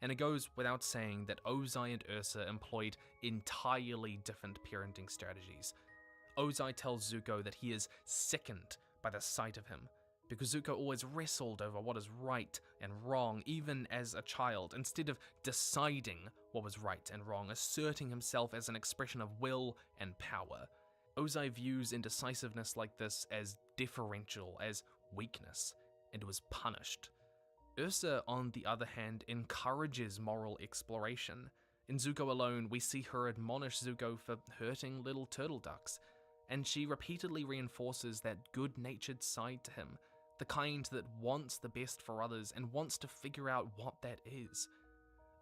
and it goes without saying that Ozai and Ursa employed entirely different parenting strategies. Ozai tells Zuko that he is sickened by the sight of him, because Zuko always wrestled over what is right and wrong, even as a child, instead of deciding what was right and wrong, asserting himself as an expression of will and power. Ozai views indecisiveness like this as deferential, as weakness, and was punished. Ursa, on the other hand, encourages moral exploration. In Zuko alone, we see her admonish Zuko for hurting little turtle ducks, and she repeatedly reinforces that good-natured side to him, the kind that wants the best for others and wants to figure out what that is.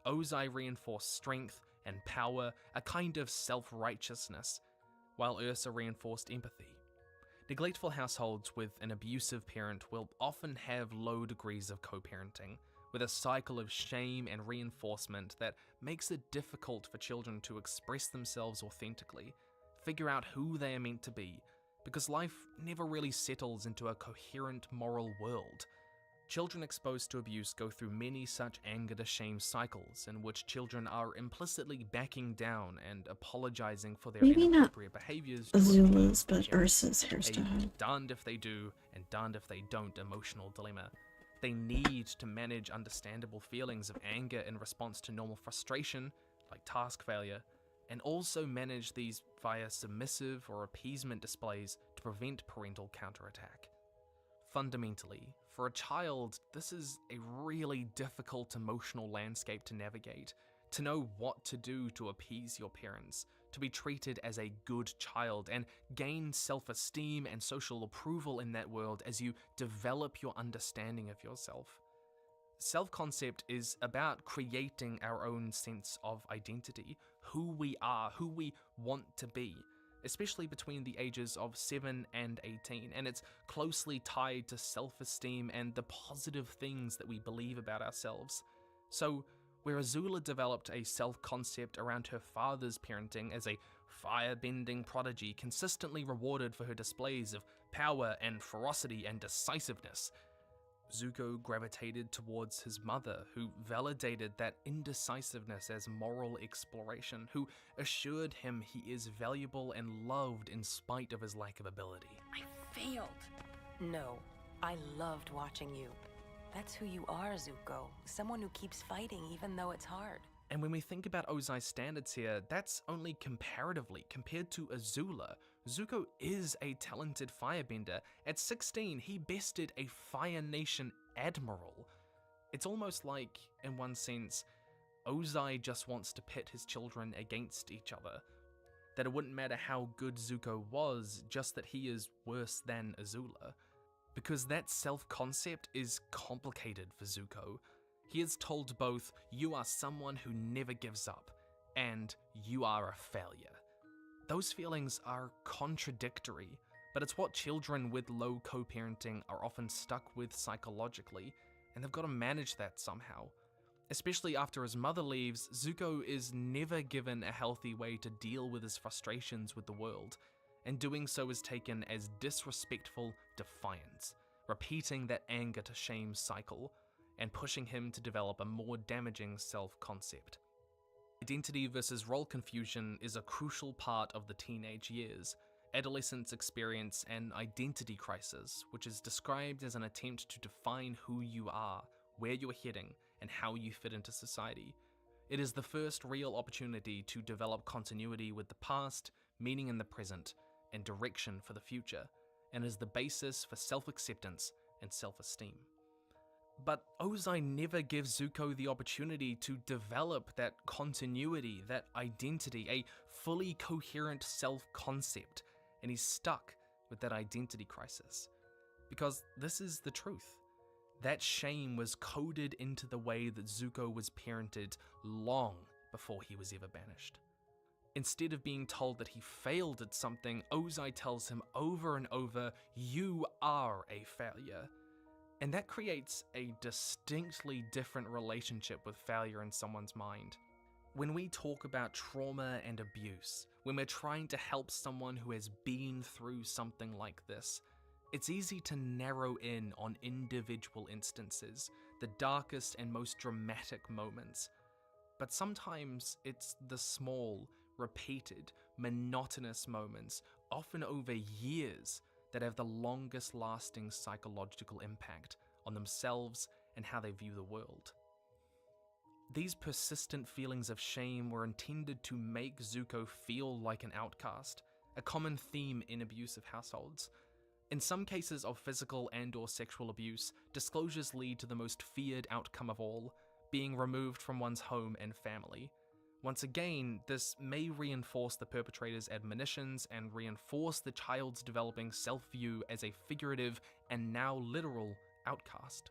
Ozai reinforced strength and power, a kind of self-righteousness, while Ursa reinforced empathy. Neglectful households with an abusive parent will often have low degrees of co-parenting, with a cycle of shame and reinforcement that makes it difficult for children to express themselves authentically, figure out who they are meant to be, because life never really settles into a coherent moral world. Children exposed to abuse go through many such anger to shame cycles in which children are implicitly backing down and apologizing for their inappropriate behaviors. Azula's, but Ursa's hairstyle. A darned if they do and darned if they don't emotional dilemma. They need to manage understandable feelings of anger in response to normal frustration, like task failure, and also manage these via submissive or appeasement displays to prevent parental counterattack. Fundamentally, for a child, this is a really difficult emotional landscape to navigate, to know what to do to appease your parents, to be treated as a good child and gain self-esteem and social approval in that world as you develop your understanding of yourself. Self-concept is about creating our own sense of identity, who we are, who we want to be, especially between the ages of 7 and 18, and it's closely tied to self-esteem and the positive things that we believe about ourselves. So, where Azula developed a self-concept around her father's parenting as a fire-bending prodigy consistently rewarded for her displays of power and ferocity and decisiveness, Zuko gravitated towards his mother, who validated that indecisiveness as moral exploration, who assured him he is valuable and loved in spite of his lack of ability. I failed. No, I loved watching you. That's who you are, Zuko. Someone who keeps fighting even though it's hard. And when we think about Ozai's standards here, that's only comparatively. Compared to Azula, Zuko is a talented firebender. At 16, he bested a Fire Nation admiral. It's almost like, in one sense, Ozai just wants to pit his children against each other. That it wouldn't matter how good Zuko was, just that he is worse than Azula. Because that self-concept is complicated for Zuko. He is told both, you are someone who never gives up, and you are a failure. Those feelings are contradictory, but it's what children with low co-parenting are often stuck with psychologically, and they've got to manage that somehow. Especially after his mother leaves, Zuko is never given a healthy way to deal with his frustrations with the world, and doing so is taken as disrespectful defiance, repeating that anger to shame cycle, and pushing him to develop a more damaging self-concept. Identity versus role confusion is a crucial part of the teenage years. Adolescents experience an identity crisis, which is described as an attempt to define who you are, where you're heading, and how you fit into society. It is the first real opportunity to develop continuity with the past, meaning in the present, and direction for the future, and is the basis for self-acceptance and self-esteem. But Ozai never gives Zuko the opportunity to develop that continuity, that identity, a fully coherent self-concept, and he's stuck with that identity crisis. Because this is the truth. That shame was coded into the way that Zuko was parented long before he was ever banished. Instead of being told that he failed at something, Ozai tells him over and over, you are a failure. And that creates a distinctly different relationship with failure in someone's mind. When we talk about trauma and abuse, when we're trying to help someone who has been through something like this, it's easy to narrow in on individual instances, the darkest and most dramatic moments. But sometimes it's the small, repeated, monotonous moments, often over years, that have the longest lasting psychological impact on themselves and how they view the world. These persistent feelings of shame were intended to make Zuko feel like an outcast, a common theme in abusive households. In some cases of physical and/or sexual abuse, disclosures lead to the most feared outcome of all, being removed from one's home and family. Once again, this may reinforce the perpetrator's admonitions and reinforce the child's developing self-view as a figurative and now literal outcast.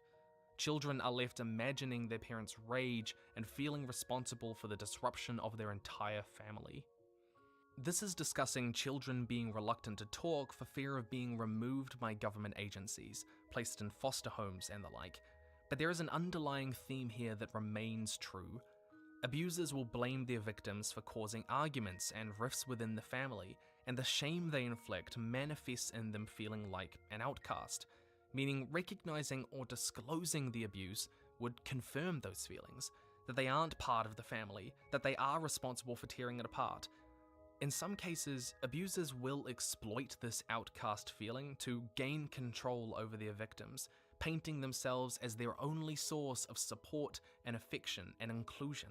Children are left imagining their parents' rage and feeling responsible for the disruption of their entire family. This is discussing children being reluctant to talk for fear of being removed by government agencies, placed in foster homes and the like. But there is an underlying theme here that remains true. Abusers will blame their victims for causing arguments and rifts within the family, and the shame they inflict manifests in them feeling like an outcast, meaning recognizing or disclosing the abuse would confirm those feelings, that they aren't part of the family, that they are responsible for tearing it apart. In some cases, abusers will exploit this outcast feeling to gain control over their victims, painting themselves as their only source of support and affection and inclusion,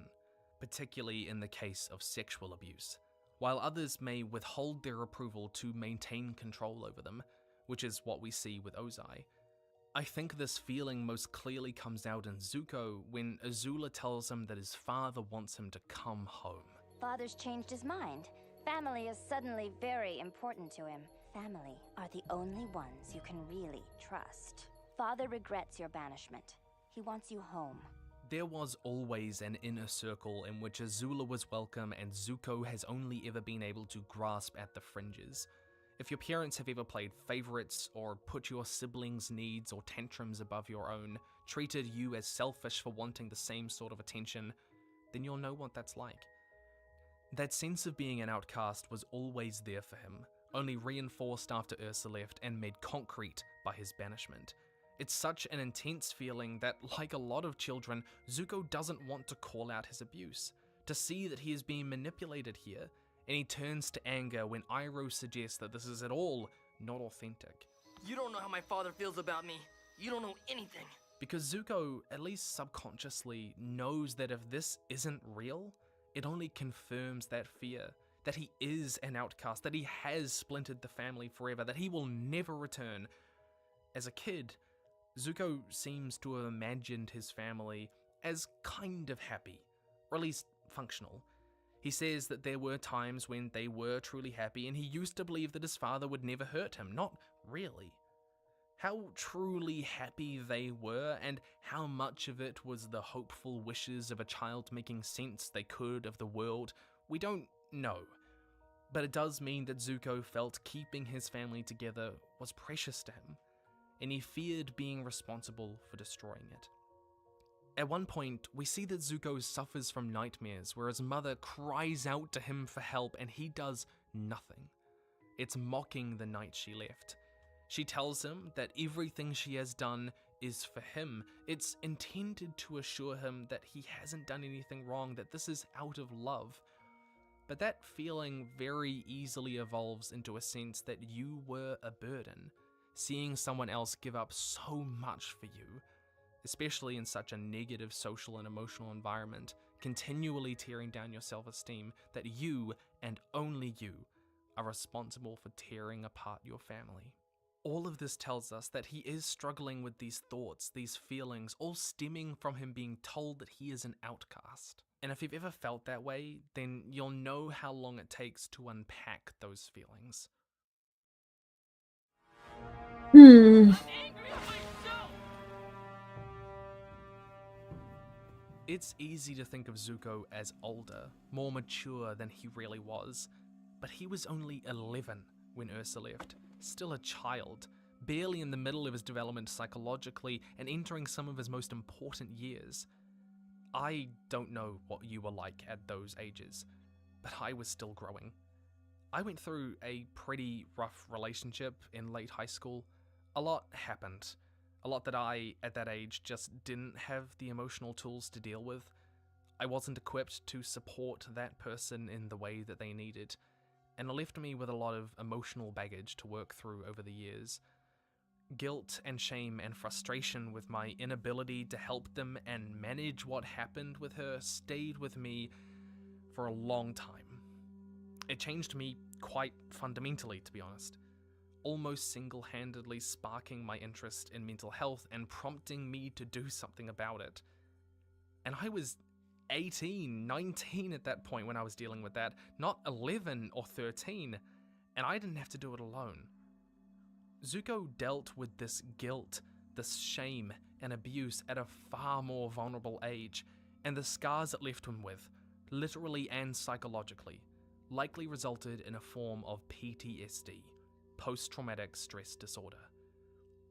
particularly in the case of sexual abuse, while others may withhold their approval to maintain control over them, which is what we see with Ozai. I think this feeling most clearly comes out in Zuko when Azula tells him that his father wants him to come home. Father's changed his mind. Family is suddenly very important to him. Family are the only ones you can really trust. Father regrets your banishment. He wants you home. There was always an inner circle in which Azula was welcome and Zuko has only ever been able to grasp at the fringes. If your parents have ever played favorites or put your siblings' needs or tantrums above your own, treated you as selfish for wanting the same sort of attention, then you'll know what that's like. That sense of being an outcast was always there for him, only reinforced after Ursa left and made concrete by his banishment. It's such an intense feeling that, like a lot of children, Zuko doesn't want to call out his abuse, to see that he is being manipulated here, and he turns to anger when Iroh suggests that this is at all not authentic. You don't know how my father feels about me. You don't know anything. Because Zuko, at least subconsciously, knows that if this isn't real, it only confirms that fear, that he is an outcast, that he has splintered the family forever, that he will never return. As a kid, Zuko seems to have imagined his family as kind of happy, or at least functional. He says that there were times when they were truly happy, and he used to believe that his father would never hurt him. Not really. How truly happy they were, and how much of it was the hopeful wishes of a child making sense they could of the world, we don't know. But it does mean that Zuko felt keeping his family together was precious to him, and he feared being responsible for destroying it. At one point, we see that Zuko suffers from nightmares where his mother cries out to him for help and he does nothing. It's mocking the night she left. She tells him that everything she has done is for him. It's intended to assure him that he hasn't done anything wrong, that this is out of love. But that feeling very easily evolves into a sense that you were a burden, seeing someone else give up so much for you, especially in such a negative social and emotional environment, continually tearing down your self-esteem, that you, and only you, are responsible for tearing apart your family. All of this tells us that he is struggling with these thoughts, these feelings, all stemming from him being told that he is an outcast. And if you've ever felt that way, then you'll know how long it takes to unpack those feelings. It's easy to think of Zuko as older, more mature than he really was, but he was only 11 when Ursa left, still a child, barely in the middle of his development psychologically and entering some of his most important years. I don't know what you were like at those ages, but I was still growing. I went through a pretty rough relationship in late high school. A lot happened. A lot that I, at that age, just didn't have the emotional tools to deal with. I wasn't equipped to support that person in the way that they needed, and it left me with a lot of emotional baggage to work through over the years. Guilt and shame and frustration with my inability to help them and manage what happened with her stayed with me for a long time. It changed me quite fundamentally, to be honest, almost single-handedly sparking my interest in mental health and prompting me to do something about it. And I was 18, 19 at that point when I was dealing with that, not 11 or 13, and I didn't have to do it alone. Zuko dealt with this guilt, this shame and abuse at a far more vulnerable age, and the scars it left him with, literally and psychologically, likely resulted in a form of PTSD, post-traumatic stress disorder.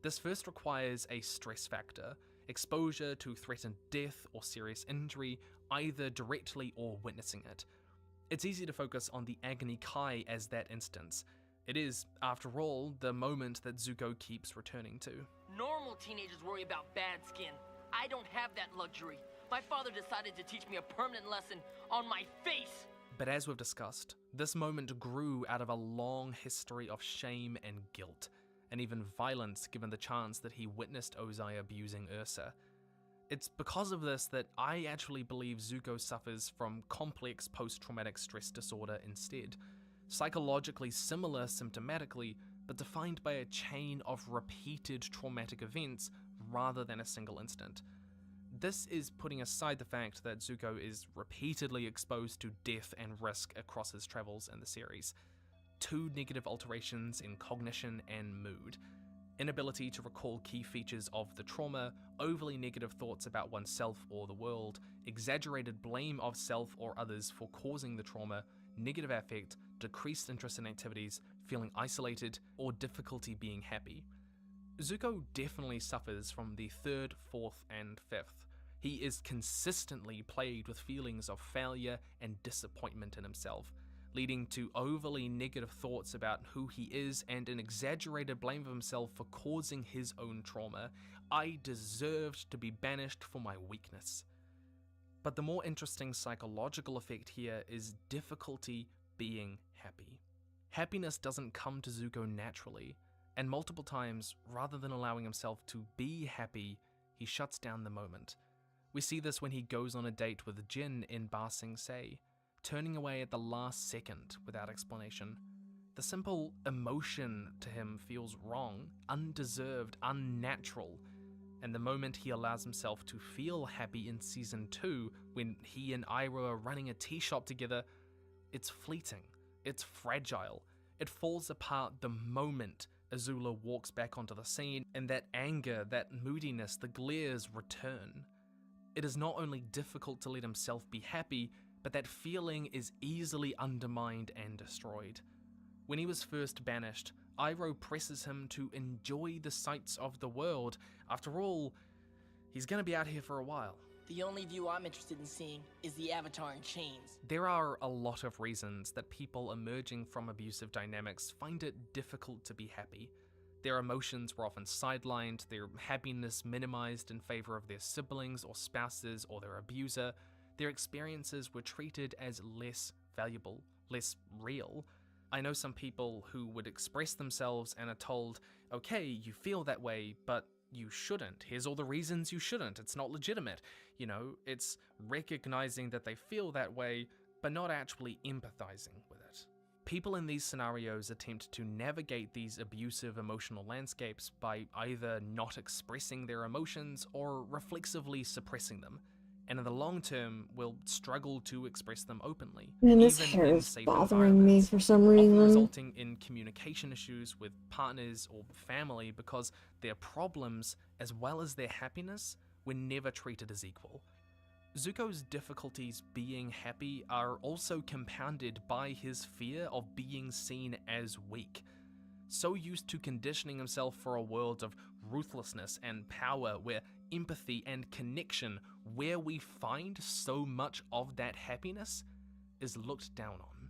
This first requires a stress factor, exposure to threatened death or serious injury, either directly or witnessing it. It's easy to focus on the Agni Kai as that instance. It is, after all, the moment that Zuko keeps returning to. Normal teenagers worry about bad skin. I don't have that luxury. My father decided to teach me a permanent lesson on my face. But as we've discussed, this moment grew out of a long history of shame and guilt, and even violence given the chance that he witnessed Ozai abusing Ursa. It's because of this that I actually believe Zuko suffers from complex post-traumatic stress disorder instead, psychologically similar symptomatically, but defined by a chain of repeated traumatic events rather than a single instant. This is putting aside the fact that Zuko is repeatedly exposed to death and risk across his travels in the series. 2 negative alterations in cognition and mood. Inability to recall key features of the trauma, overly negative thoughts about oneself or the world, exaggerated blame of self or others for causing the trauma, negative affect, decreased interest in activities, feeling isolated, or difficulty being happy. Zuko definitely suffers from the 3rd, 4th, and 5th. He is consistently plagued with feelings of failure and disappointment in himself, leading to overly negative thoughts about who he is and an exaggerated blame of himself for causing his own trauma. I deserved to be banished for my weakness. But the more interesting psychological effect here is difficulty being happy. Happiness doesn't come to Zuko naturally, and multiple times, rather than allowing himself to be happy, he shuts down the moment. We see this when he goes on a date with Jin in Ba Sing Se, turning away at the last second without explanation. The simple emotion to him feels wrong, undeserved, unnatural, and the moment he allows himself to feel happy in Season 2, when he and Iroh are running a tea shop together, it's fleeting, it's fragile, it falls apart the moment Azula walks back onto the scene, and that anger, that moodiness, the glares return. It is not only difficult to let himself be happy, but that feeling is easily undermined and destroyed. When he was first banished, Iroh presses him to enjoy the sights of the world. After all, he's gonna be out here for a while. The only view I'm interested in seeing is the Avatar in chains. There are a lot of reasons that people emerging from abusive dynamics find it difficult to be happy. Their emotions were often sidelined, their happiness minimized in favor of their siblings or spouses or their abuser. Their experiences were treated as less valuable, less real. I know some people who would express themselves and are told, okay, you feel that way, but you shouldn't. Here's all the reasons you shouldn't. It's not legitimate. You know, it's recognizing that they feel that way, but not actually empathizing with it. People in these scenarios attempt to navigate these abusive emotional landscapes by either not expressing their emotions or reflexively suppressing them, and in the long term will struggle to express them openly. Man, this even hair in is safe bothering me for some reason. often resulting in communication issues with partners or family because their problems, as well as their happiness, were never treated as equal. Zuko's difficulties being happy are also compounded by his fear of being seen as weak. So used to conditioning himself for a world of ruthlessness and power where empathy and connection, where we find so much of that happiness, is looked down on.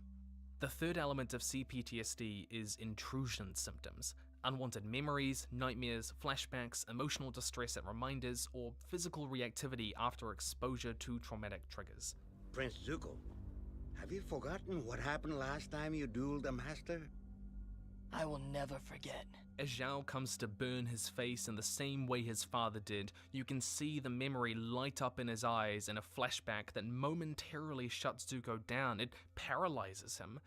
The 3rd element of CPTSD is intrusion symptoms. Unwanted memories, nightmares, flashbacks, emotional distress at reminders, or physical reactivity after exposure to traumatic triggers. Prince Zuko, have you forgotten what happened last time you dueled the Master? I will never forget. As Zhao comes to burn his face in the same way his father did, you can see the memory light up in his eyes in a flashback that momentarily shuts Zuko down. It paralyzes him.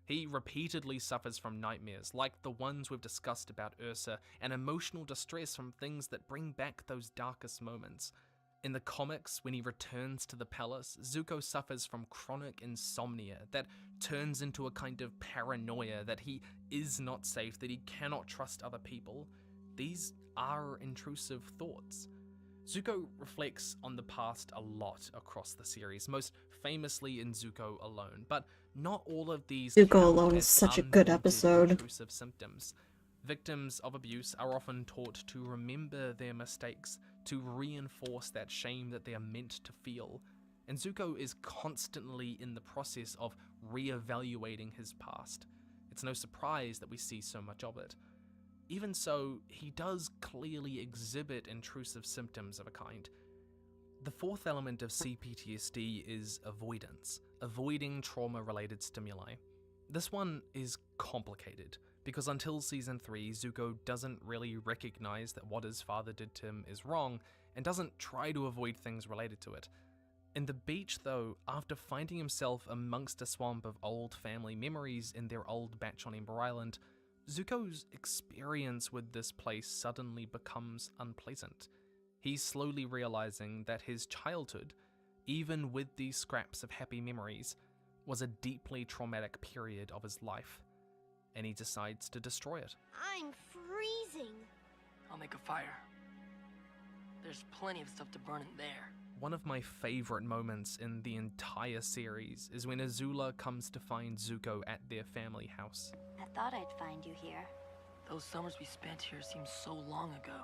He repeatedly suffers from nightmares, like the ones we've discussed about Ursa, and emotional distress from things that bring back those darkest moments. In the comics, when he returns to the palace, Zuko suffers from chronic insomnia that turns into a kind of paranoia that he is not safe, that he cannot trust other people. These are intrusive thoughts. Zuko reflects on the past a lot across the series, most famously in Zuko Alone, but not all of these Zuko Alone is such a good episode. Intrusive symptoms. Victims of abuse are often taught to remember their mistakes, to reinforce that shame that they are meant to feel, and Zuko is constantly in the process of re-evaluating his past. It's no surprise that we see so much of it. Even so, he does clearly exhibit intrusive symptoms of a kind. The 4th element of CPTSD is avoidance, avoiding trauma-related stimuli. This one is complicated, because until Season 3, Zuko doesn't really recognize that what his father did to him is wrong, and doesn't try to avoid things related to it. In the beach, though, after finding himself amongst a swamp of old family memories in their old batch on Ember Island, Zuko's experience with this place suddenly becomes unpleasant. He's slowly realizing that his childhood, even with these scraps of happy memories, was a deeply traumatic period of his life, and he decides to destroy it. I'm freezing. I'll make a fire. There's plenty of stuff to burn in there. One of my favorite moments in the entire series is when Azula comes to find Zuko at their family house. I thought I'd find you here. Those summers we spent here seem so long ago.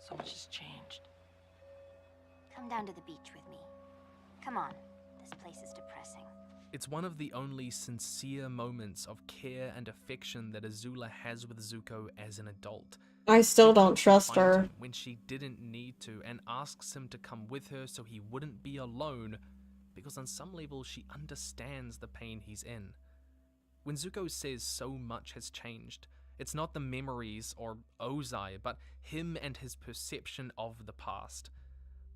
So much has changed. Come down to the beach with me. Come on, this place is depressing. It's one of the only sincere moments of care and affection that Azula has with Zuko as an adult. I still don't trust her. When she didn't need to, and asks him to come with her so he wouldn't be alone, because on some level she understands the pain he's in. When Zuko says so much has changed, it's not the memories or Ozai, but him and his perception of the past.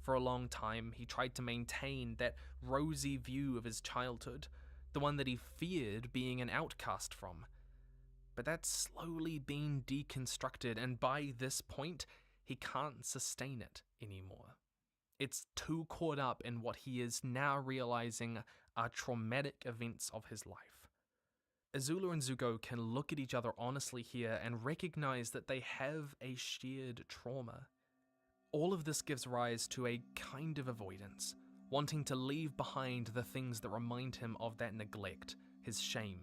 For a long time, he tried to maintain that rosy view of his childhood, the one that he feared being an outcast from. But that's slowly been deconstructed, and by this point, he can't sustain it anymore. It's too caught up in what he is now realizing are traumatic events of his life. Azula and Zuko can look at each other honestly here and recognize that they have a shared trauma. All of this gives rise to a kind of avoidance, wanting to leave behind the things that remind him of that neglect, his shame,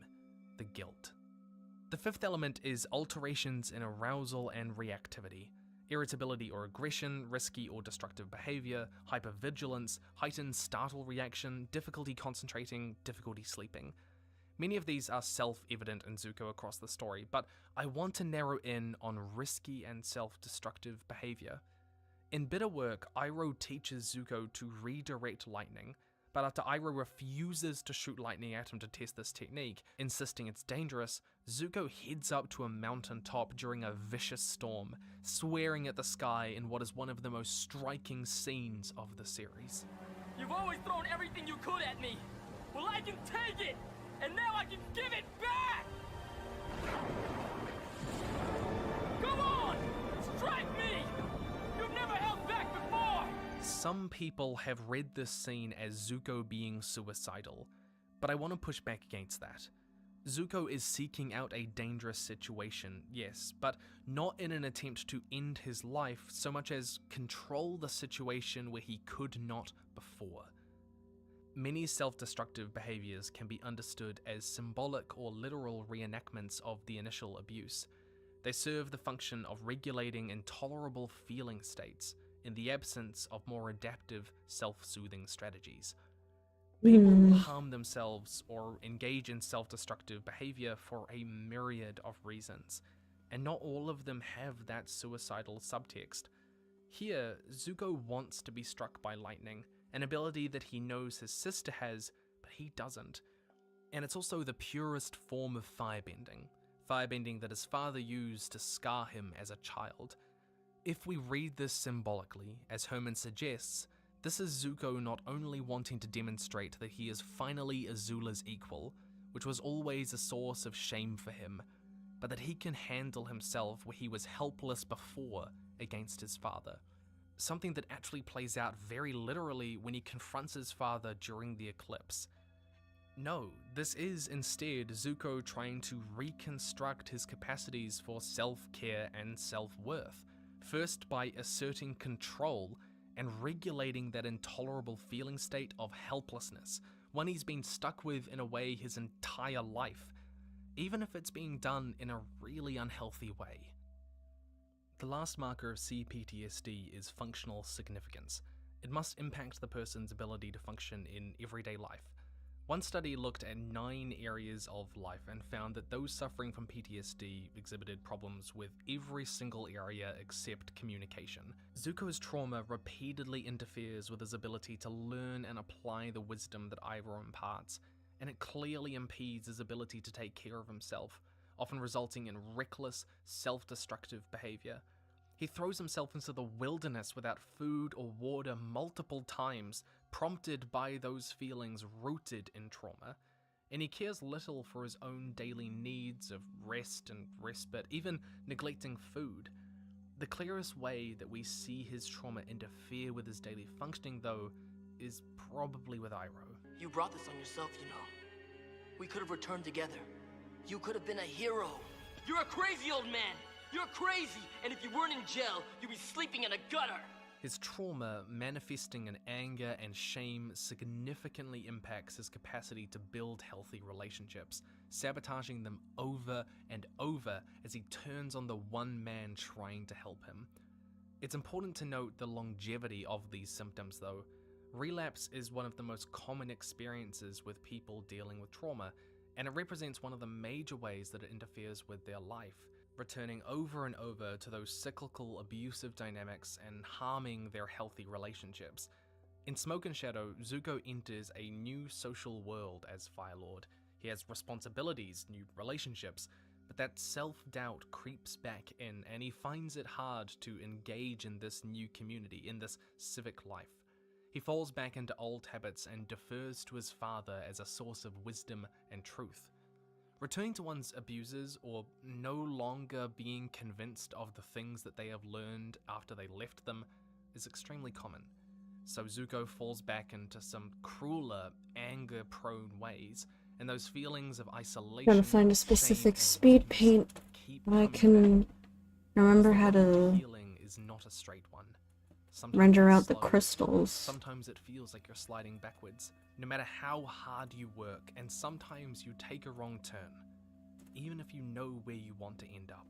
the guilt. The fifth element is alterations in arousal and reactivity. Irritability or aggression, risky or destructive behavior, hypervigilance, heightened startle reaction, difficulty concentrating, difficulty sleeping. Many of these are self-evident in Zuko across the story, but I want to narrow in on risky and self-destructive behavior. In Bitter Work, Iroh teaches Zuko to redirect lightning, but after Iroh refuses to shoot lightning at him to test this technique, insisting it's dangerous, Zuko heads up to a mountaintop during a vicious storm, swearing at the sky in what is one of the most striking scenes of the series. You've always thrown everything you could at me. Well, I can take it, and now I can give it back! Come on! Strike me! You've never held back before! Some people have read this scene as Zuko being suicidal, but I want to push back against that. Zuko is seeking out a dangerous situation, yes, but not in an attempt to end his life so much as control the situation where he could not before. Many self-destructive behaviors can be understood as symbolic or literal reenactments of the initial abuse. They serve the function of regulating intolerable feeling states in the absence of more adaptive, self-soothing strategies. People harm themselves or engage in self-destructive behavior for a myriad of reasons, and not all of them have that suicidal subtext. Here, Zuko wants to be struck by lightning, an ability that he knows his sister has, but he doesn't. And it's also the purest form of firebending that his father used to scar him as a child. If we read this symbolically, as Herman suggests, this is Zuko not only wanting to demonstrate that he is finally Azula's equal, which was always a source of shame for him, but that he can handle himself where he was helpless before against his father. Something that actually plays out very literally when he confronts his father during the eclipse. No, this is instead Zuko trying to reconstruct his capacities for self-care and self-worth, first by asserting control and regulating that intolerable feeling state of helplessness, one he's been stuck with in a way his entire life, even if it's being done in a really unhealthy way. The last marker of CPTSD is functional significance. It must impact the person's ability to function in everyday life. One study looked at 9 areas of life and found that those suffering from PTSD exhibited problems with every single area except communication. Zuko's trauma repeatedly interferes with his ability to learn and apply the wisdom that Iroh imparts, and it clearly impedes his ability to take care of himself, often resulting in reckless, self-destructive behavior. He throws himself into the wilderness without food or water multiple times, prompted by those feelings rooted in trauma, and he cares little for his own daily needs of rest and respite, even neglecting food. The clearest way that we see his trauma interfere with his daily functioning, though, is probably with Iroh. You brought this on yourself, you know. We could have returned together. You could have been a hero. You're a crazy old man. You're crazy. And if you weren't in jail, you'd be sleeping in a gutter. His trauma, manifesting in anger and shame, significantly impacts his capacity to build healthy relationships, sabotaging them over and over as he turns on the one man trying to help him. It's important to note the longevity of these symptoms, though. Relapse is one of the most common experiences with people dealing with trauma, and it represents one of the major ways that it interferes with their life, returning over and over to those cyclical abusive dynamics and harming their healthy relationships. In Smoke and Shadow, Zuko enters a new social world as Fire Lord. He has responsibilities, new relationships, but that self-doubt creeps back in and he finds it hard to engage in this new community, in this civic life. He falls back into old habits and defers to his father as a source of wisdom and truth. Returning to one's abusers or no longer being convinced of the things that they have learned after they left them is extremely common. So Zuko falls back into some crueler, anger-prone ways, and those feelings of isolation. Gotta find a specific speed paint. I can remember how to Healing is not a straight one. Sometimes render it's out the slow. crystals. Sometimes it feels like you're sliding backwards, no matter how hard you work, and sometimes you take a wrong turn, even if you know where you want to end up.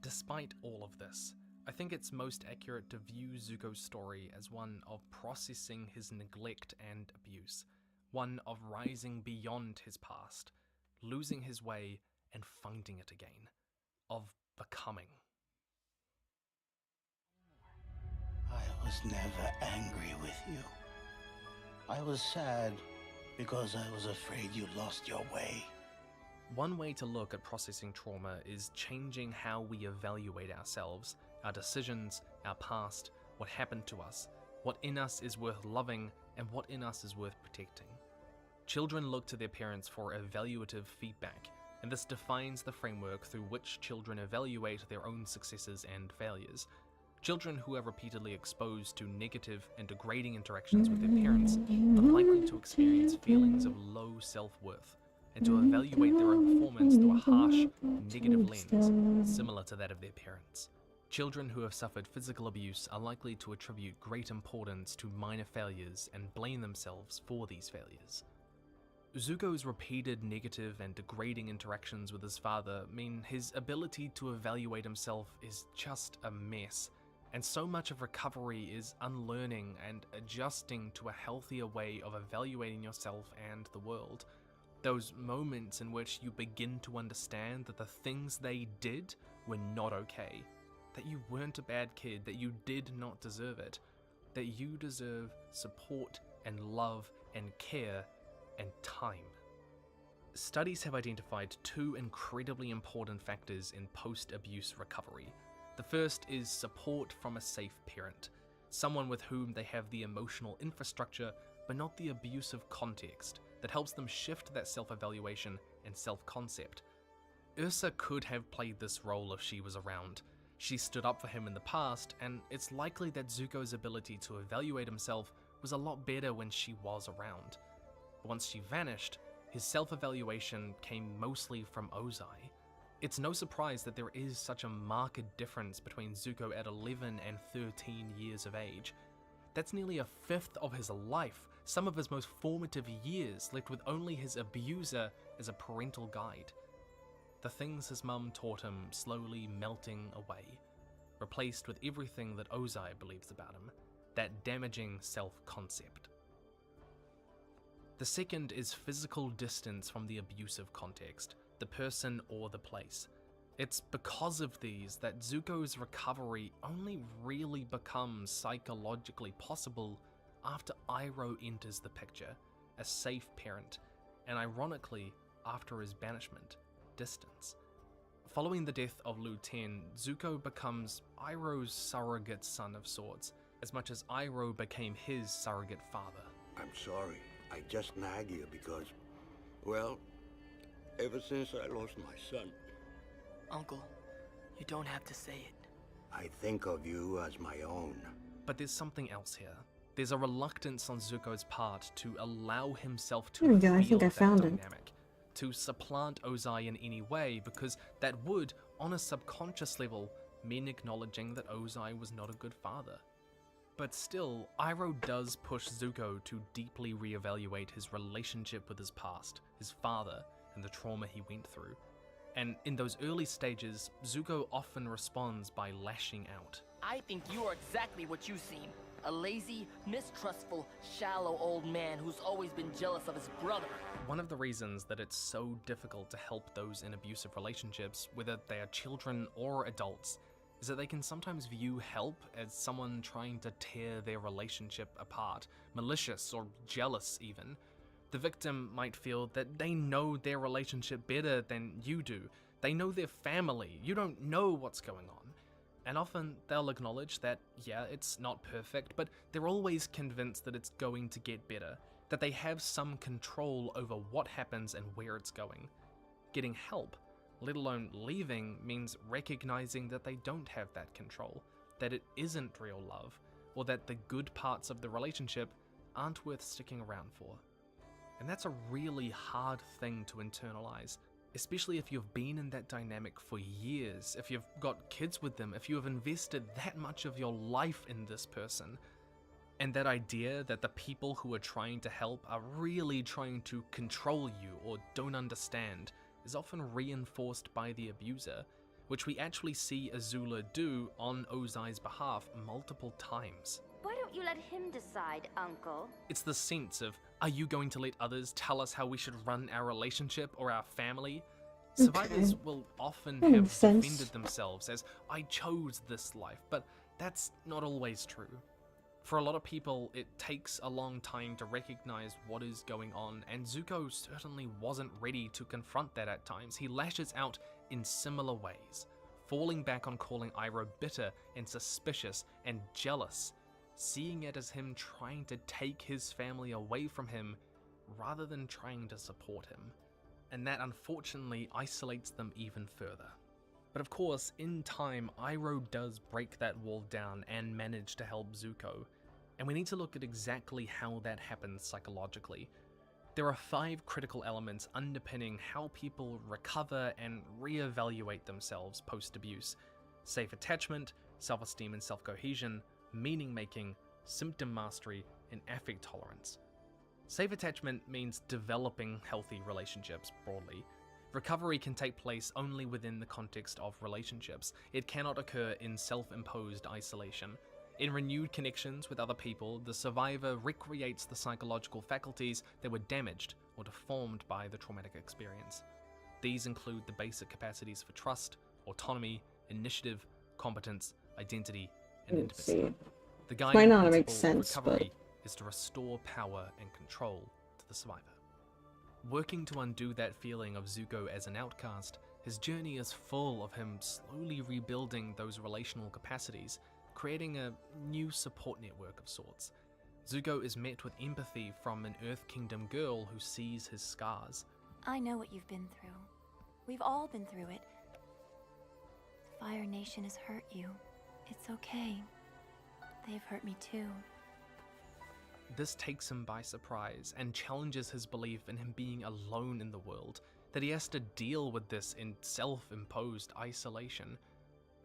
Despite all of this, I think it's most accurate to view Zuko's story as one of processing his neglect and abuse, one of rising beyond his past, losing his way and finding it again, of becoming. I was never angry with you. I was sad because I was afraid you lost your way. One way to look at processing trauma is changing how we evaluate ourselves, our decisions, our past, what happened to us, what in us is worth loving, and what in us is worth protecting. Children look to their parents for evaluative feedback, and this defines the framework through which children evaluate their own successes and failures. Children who are repeatedly exposed to negative and degrading interactions with their parents are likely to experience feelings of low self-worth and to evaluate their own performance through a harsh, negative lens similar to that of their parents. Children who have suffered physical abuse are likely to attribute great importance to minor failures and blame themselves for these failures. Zuko's repeated negative and degrading interactions with his father mean his ability to evaluate himself is just a mess. And so much of recovery is unlearning and adjusting to a healthier way of evaluating yourself and the world. Those moments in which you begin to understand that the things they did were not okay, that you weren't a bad kid, that you did not deserve it, that you deserve support and love and care and time. Studies have identified two incredibly important factors in post-abuse recovery. The first is support from a safe parent, someone with whom they have the emotional infrastructure but not the abusive context that helps them shift that self-evaluation and self-concept. Ursa could have played this role if she was around. She stood up for him in the past, and it's likely that Zuko's ability to evaluate himself was a lot better when she was around. But once she vanished, his self-evaluation came mostly from Ozai. It's no surprise that there is such a marked difference between Zuko at 11 and 13 years of age. That's nearly a fifth of his life, some of his most formative years left with only his abuser as a parental guide. The things his mum taught him slowly melting away, replaced with everything that Ozai believes about him, that damaging self-concept. The second is physical distance from the abusive context, the person or the place. It's because of these that Zuko's recovery only really becomes psychologically possible after Iroh enters the picture, a safe parent, and ironically, after his banishment, distance. Following the death of Lu Ten, Zuko becomes Iroh's surrogate son of sorts, as much as Iroh became his surrogate father. I'm sorry. I just nag you because, well, ever since I lost my son. Uncle, you don't have to say it. I think of you as my own. But there's something else here. There's a reluctance on Zuko's part to allow himself There we to go, I feel think I that found it. dynamic, to supplant Ozai in any way, because that would, on a subconscious level, mean acknowledging that Ozai was not a good father. But still, Iroh does push Zuko to deeply reevaluate his relationship with his past, his father, and the trauma he went through. And in those early stages, Zuko often responds by lashing out. I think you are exactly what you seem. A lazy, mistrustful, shallow old man who's always been jealous of his brother. One of the reasons that it's so difficult to help those in abusive relationships, whether they are children or adults, is that they can sometimes view help as someone trying to tear their relationship apart, malicious or jealous even. The victim might feel that they know their relationship better than you do. They know their family. You don't know what's going on. And often they'll acknowledge that, yeah, it's not perfect, but they're always convinced that it's going to get better, that they have some control over what happens and where it's going. Getting help, let alone leaving, means recognizing that they don't have that control, that it isn't real love, or that the good parts of the relationship aren't worth sticking around for. And that's a really hard thing to internalize, especially if you've been in that dynamic for years, if you've got kids with them, if you have invested that much of your life in this person. And that idea that the people who are trying to help are really trying to control you or don't understand is often reinforced by the abuser, which we actually see Azula do on Ozai's behalf multiple times. Why don't you let him decide, Uncle? It's the sense of, are you going to let others tell us how we should run our relationship or our family? Survivors will often That have makes sense. defended themselves as, I chose this life, but that's not always true. For a lot of people, it takes a long time to recognize what is going on, and Zuko certainly wasn't ready to confront that at times. He lashes out in similar ways, falling back on calling Iroh bitter and suspicious and jealous, seeing it as him trying to take his family away from him rather than trying to support him. And that unfortunately isolates them even further. But of course, in time, Iroh does break that wall down and manage to help Zuko, and we need to look at exactly how that happens psychologically. There are 5 critical elements underpinning how people recover and reevaluate themselves post-abuse: safe attachment, self-esteem and self-cohesion, meaning-making, symptom mastery, and affect tolerance. Safe attachment means developing healthy relationships broadly. Recovery can take place only within the context of relationships. It cannot occur in self-imposed isolation. In renewed connections with other people, the survivor recreates the psychological faculties that were damaged or deformed by the traumatic experience. These include the basic capacities for trust, autonomy, initiative, competence, identity, and intimacy. The Might guiding not make principle of sense, recovery is to restore power and control to the survivor. Working to undo that feeling of Zuko as an outcast, his journey is full of him slowly rebuilding those relational capacities, creating a new support network of sorts. Zuko is met with empathy from an Earth Kingdom girl who sees his scars. I know what you've been through. We've all been through it. Fire Nation has hurt you. It's okay. They've hurt me too. This takes him by surprise and challenges his belief in him being alone in the world, that he has to deal with this in self-imposed isolation,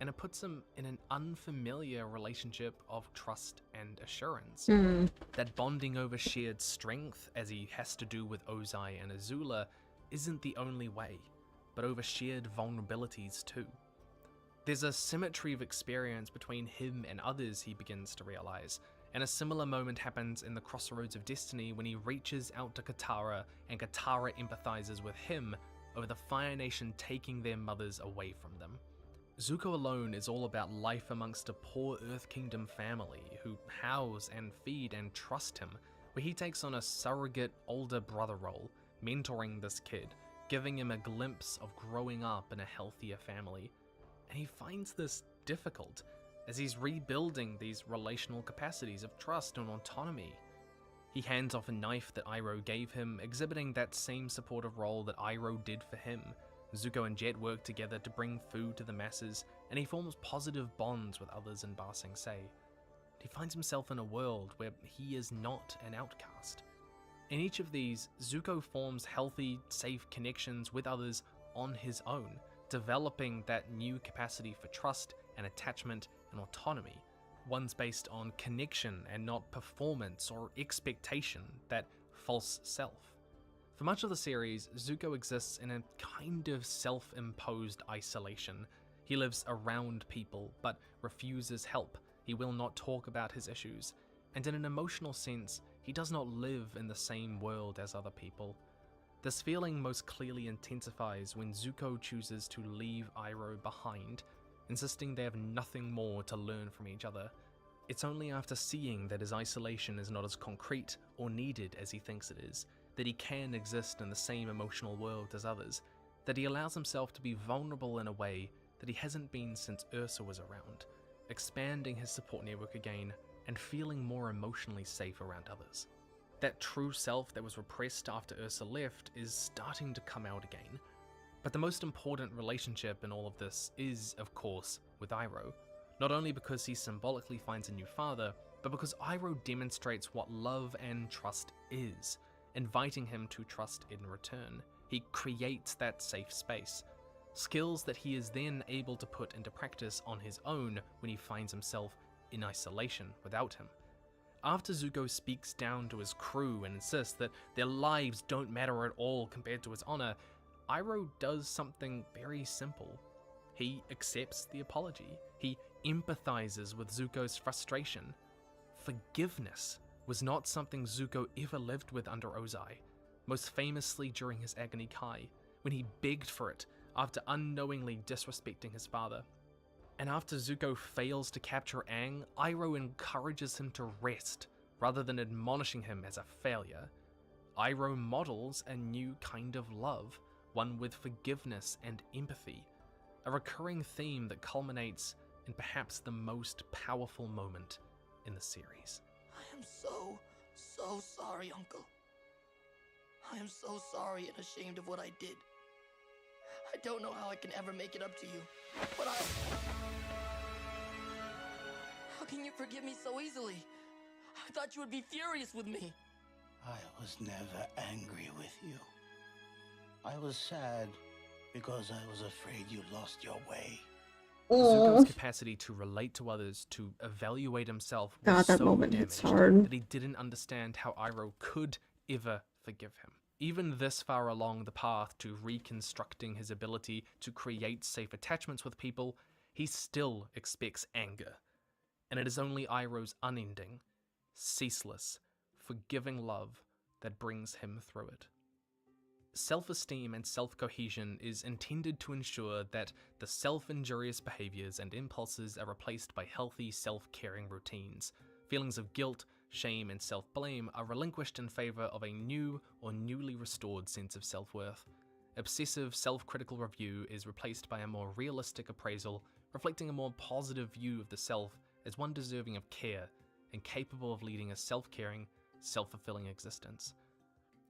and it puts him in an unfamiliar relationship of trust and assurance. That bonding over shared strength, as he has to do with Ozai and Azula, isn't the only way, but over shared vulnerabilities too. There's a symmetry of experience between him and others, he begins to realize, and a similar moment happens in the Crossroads of Destiny when he reaches out to Katara and Katara empathizes with him over the Fire Nation taking their mothers away from them. Zuko alone is all about life amongst a poor Earth Kingdom family who house and feed and trust him, where he takes on a surrogate older brother role, mentoring this kid, giving him a glimpse of growing up in a healthier family. And he finds this difficult, as he's rebuilding these relational capacities of trust and autonomy. He hands off a knife that Iroh gave him, exhibiting that same supportive role that Iroh did for him, Zuko and Jet work together to bring food to the masses, and he forms positive bonds with others in Ba Sing Se. He finds himself in a world where he is not an outcast. In each of these, Zuko forms healthy, safe connections with others on his own, developing that new capacity for trust and attachment and autonomy, ones based on connection and not performance or expectation, that false self. For much of the series, Zuko exists in a kind of self-imposed isolation. He lives around people, but refuses help. He will not talk about his issues, and in an emotional sense, he does not live in the same world as other people. This feeling most clearly intensifies when Zuko chooses to leave Iroh behind, insisting they have nothing more to learn from each other. It's only after seeing that his isolation is not as concrete or needed as he thinks it is, that he can exist in the same emotional world as others, that he allows himself to be vulnerable in a way that he hasn't been since Ursa was around, expanding his support network again and feeling more emotionally safe around others. That true self that was repressed after Ursa left is starting to come out again. But the most important relationship in all of this is, of course, with Iroh, not only because he symbolically finds a new father, but because Iroh demonstrates what love and trust is, inviting him to trust in return. He creates that safe space, skills that he is then able to put into practice on his own when he finds himself in isolation without him. After Zuko speaks down to his crew and insists that their lives don't matter at all compared to his honor, Iroh does something very simple. He accepts the apology. He empathizes with Zuko's frustration. Forgiveness was not something Zuko ever lived with under Ozai, most famously during his Agni Kai, when he begged for it after unknowingly disrespecting his father. And after Zuko fails to capture Aang, Iroh encourages him to rest, rather than admonishing him as a failure. Iroh models a new kind of love, one with forgiveness and empathy, a recurring theme that culminates in perhaps the most powerful moment in the series. I am so sorry, Uncle. I am so sorry and ashamed of what I did. I don't know how I can ever make it up to you, but How can you forgive me so easily? I thought you would be furious with me. I was never angry with you. I was sad because I was afraid you lost your way. Zuko's capacity to relate to others, to evaluate himself, was that so moment hits damaged hard. that he didn't understand how Iroh could ever forgive him. Even this far along the path to reconstructing his ability to create safe attachments with people, he still expects anger. And it is only Iroh's unending, ceaseless, forgiving love that brings him through it. Self-esteem and self-cohesion is intended to ensure that the self-injurious behaviors and impulses are replaced by healthy, self-caring routines. Feelings of guilt, shame, and self-blame are relinquished in favor of a new or newly restored sense of self-worth. Obsessive self-critical review is replaced by a more realistic appraisal, reflecting a more positive view of the self as one deserving of care and capable of leading a self-caring, self-fulfilling existence.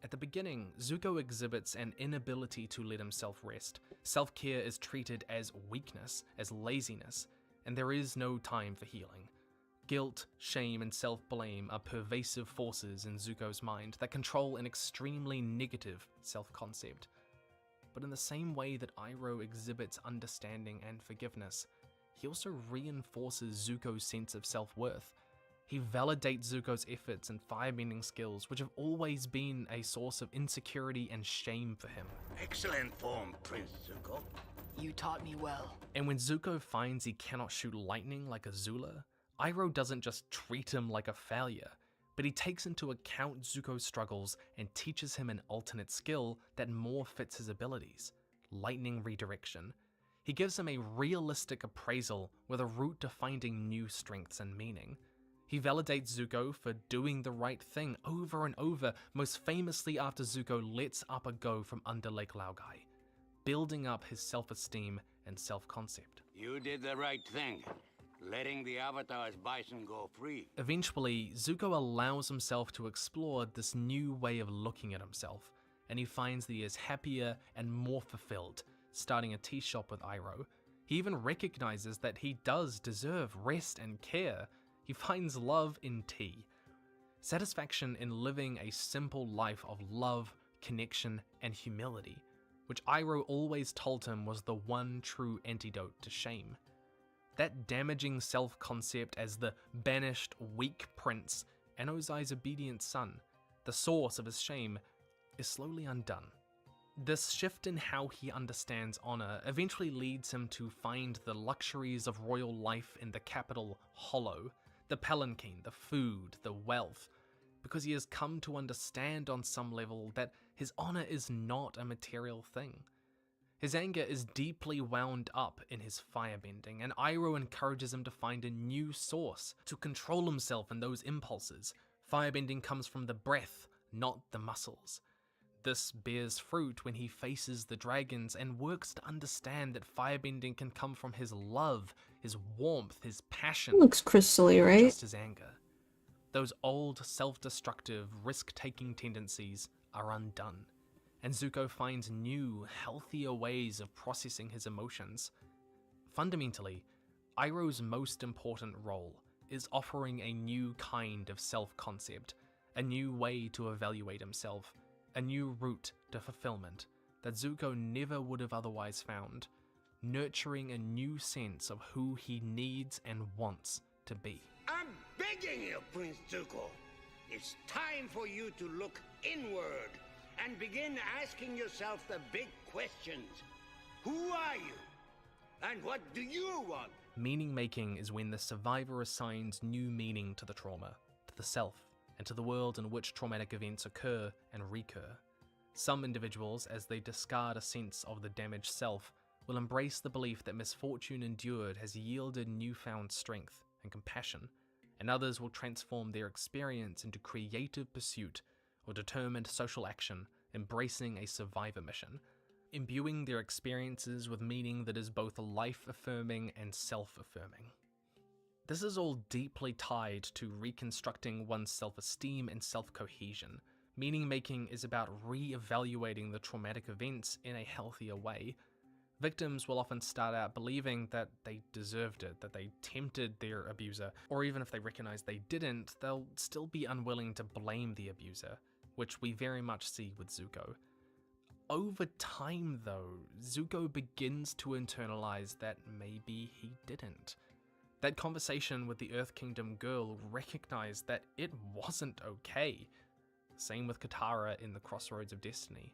At the beginning, Zuko exhibits an inability to let himself rest. Self-care is treated as weakness, as laziness, and there is no time for healing. Guilt, shame, and self-blame are pervasive forces in Zuko's mind that control an extremely negative self-concept. But in the same way that Iroh exhibits understanding and forgiveness, he also reinforces Zuko's sense of self-worth. He validates Zuko's efforts and firebending skills, which have always been a source of insecurity and shame for him. Excellent form, Prince Zuko. You taught me well. And when Zuko finds he cannot shoot lightning like Azula, Iroh doesn't just treat him like a failure, but he takes into account Zuko's struggles and teaches him an alternate skill that more fits his abilities: lightning redirection. He gives him a realistic appraisal with a route to finding new strengths and meaning. He validates Zuko for doing the right thing over and over, most famously after Zuko lets Appa go from under Lake Laogai, building up his self-esteem and self-concept. You did the right thing, letting the Avatar's bison go free. Eventually, Zuko allows himself to explore this new way of looking at himself, and he finds that he is happier and more fulfilled, starting a tea shop with Iroh. He even recognizes that he does deserve rest and care. He finds love in tea. Satisfaction in living a simple life of love, connection, and humility, which Iroh always told him was the one true antidote to shame. That damaging self-concept as the banished, weak prince and Ozai's obedient son, the source of his shame, is slowly undone. This shift in how he understands honor eventually leads him to find the luxuries of royal life in the capital hollow, the palanquin, the food, the wealth, because he has come to understand on some level that his honor is not a material thing. His anger is deeply wound up in his firebending, and Iroh encourages him to find a new source to control himself in those impulses. Firebending comes from the breath, not the muscles. This bears fruit when he faces the dragons and works to understand that firebending can come from his love, his warmth, his passion. Looks crystally, right? Just his anger. Those old, self-destructive, risk-taking tendencies are undone, and Zuko finds new, healthier ways of processing his emotions. Fundamentally, Iroh's most important role is offering a new kind of self-concept, a new way to evaluate himself, a new route to fulfillment that Zuko never would have otherwise found, nurturing a new sense of who he needs and wants to be. I'm begging you, Prince Zuko. It's time for you to look inward and begin asking yourself the big questions. Who are you? And what do you want? Meaning making is when the survivor assigns new meaning to the trauma, to the self, and to the world in which traumatic events occur and recur. Some individuals, as they discard a sense of the damaged self, will embrace the belief that misfortune endured has yielded newfound strength and compassion, and others will transform their experience into creative pursuit or determined social action, embracing a survivor mission, imbuing their experiences with meaning that is both life-affirming and self-affirming. This is all deeply tied to reconstructing one's self-esteem and self-cohesion. Meaning-making is about re-evaluating the traumatic events in a healthier way. Victims will often start out believing that they deserved it, that they tempted their abuser, or even if they recognize they didn't, they'll still be unwilling to blame the abuser, which we very much see with Zuko. Over time, though, Zuko begins to internalize that maybe he didn't. That conversation with the Earth Kingdom girl recognized that it wasn't okay. Same with Katara in the Crossroads of Destiny.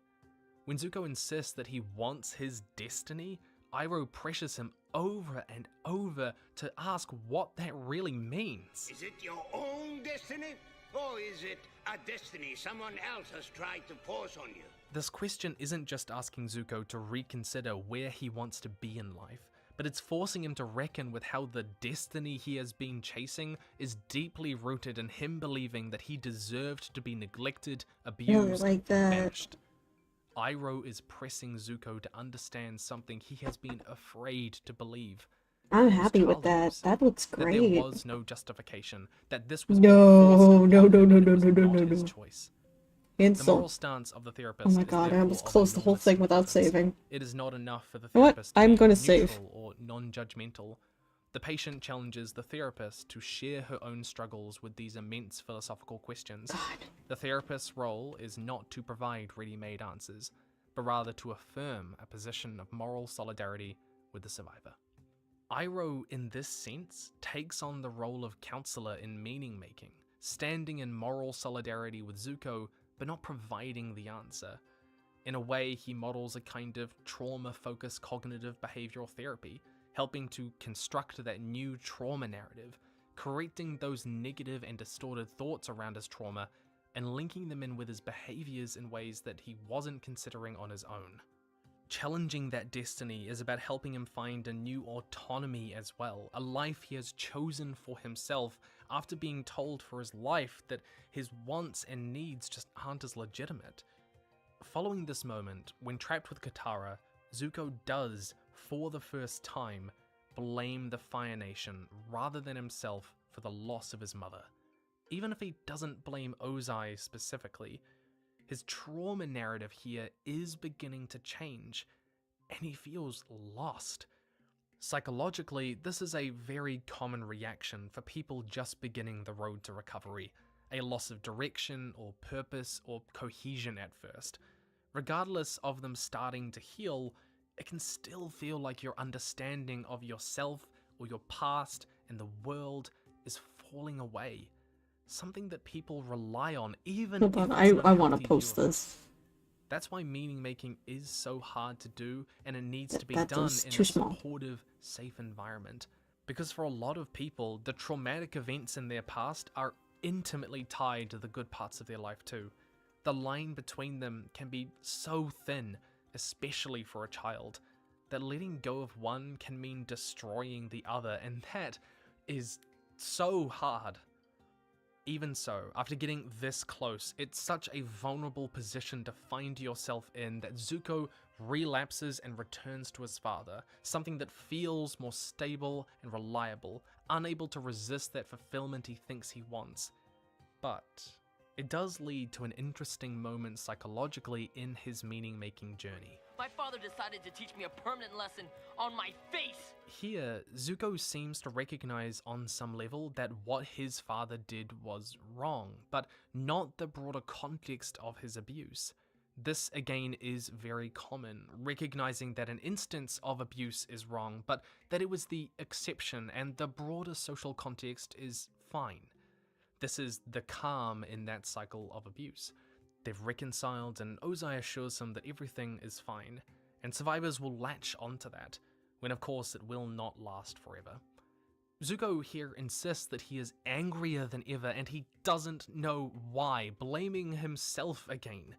When Zuko insists that he wants his destiny, Iroh pressures him over and over to ask what that really means. Is it your own destiny? Or is it a destiny someone else has tried to force on you? This question isn't just asking Zuko to reconsider where he wants to be in life, but it's forcing him to reckon with how the destiny he has been chasing is deeply rooted in him believing that he deserved to be neglected, abused, and banished. Iroh is pressing Zuko to understand something he has been afraid to believe. I'm happy with that. That looks great. That there was no justification, that this was no his choice. Insult. The moral stance of the therapist. Oh my god, I almost closed the whole thing without saving. It is not enough for the You know what? therapist to I'm be gonna neutral save. or non-judgmental. The patient challenges the therapist to share her own struggles with these immense philosophical questions. The therapist's role is not to provide ready-made answers, but rather to affirm a position of moral solidarity with the survivor. Iroh, in this sense, takes on the role of counselor in meaning-making, standing in moral solidarity with Zuko, but not providing the answer. In a way, he models a kind of trauma-focused cognitive behavioral therapy, helping to construct that new trauma narrative, correcting those negative and distorted thoughts around his trauma, and linking them in with his behaviors in ways that he wasn't considering on his own. Challenging that destiny is about helping him find a new autonomy as well, a life he has chosen for himself after being told for his life that his wants and needs just aren't as legitimate. Following this moment, when trapped with Katara, Zuko does, for the first time, blame the Fire Nation rather than himself for the loss of his mother. Even if he doesn't blame Ozai specifically, his trauma narrative here is beginning to change. and he feels lost. Psychologically, this is a very common reaction for people just beginning the road to recovery, a loss of direction or purpose or cohesion at first. Regardless of them starting to heal, it can still feel like your understanding of yourself or your past and the world is falling away. Something that people rely on even Hold if on, it's I want to unhealthy post view of it. this. That's why meaning making is so hard to do, and it needs to be That done is in too a small. supportive, safe environment. Because for a lot of people, the traumatic events in their past are intimately tied to the good parts of their life too. The line between them can be so thin, especially for a child, that letting go of one can mean destroying the other, and that is so hard. Even so, after getting this close, it's such a vulnerable position to find yourself in that Zuko relapses and returns to his father, something that feels more stable and reliable, unable to resist that fulfillment he thinks he wants. But it does lead to an interesting moment psychologically in his meaning-making journey. My father decided to teach me a permanent lesson on my face! Here, Zuko seems to recognize on some level that what his father did was wrong, but not the broader context of his abuse. This again is very common, recognizing that an instance of abuse is wrong, but that it was the exception and the broader social context is fine. This is the calm in that cycle of abuse. They've reconciled, and Ozai assures them that everything is fine, and survivors will latch onto that, when of course it will not last forever. Zuko here insists that he is angrier than ever, and he doesn't know why, blaming himself again.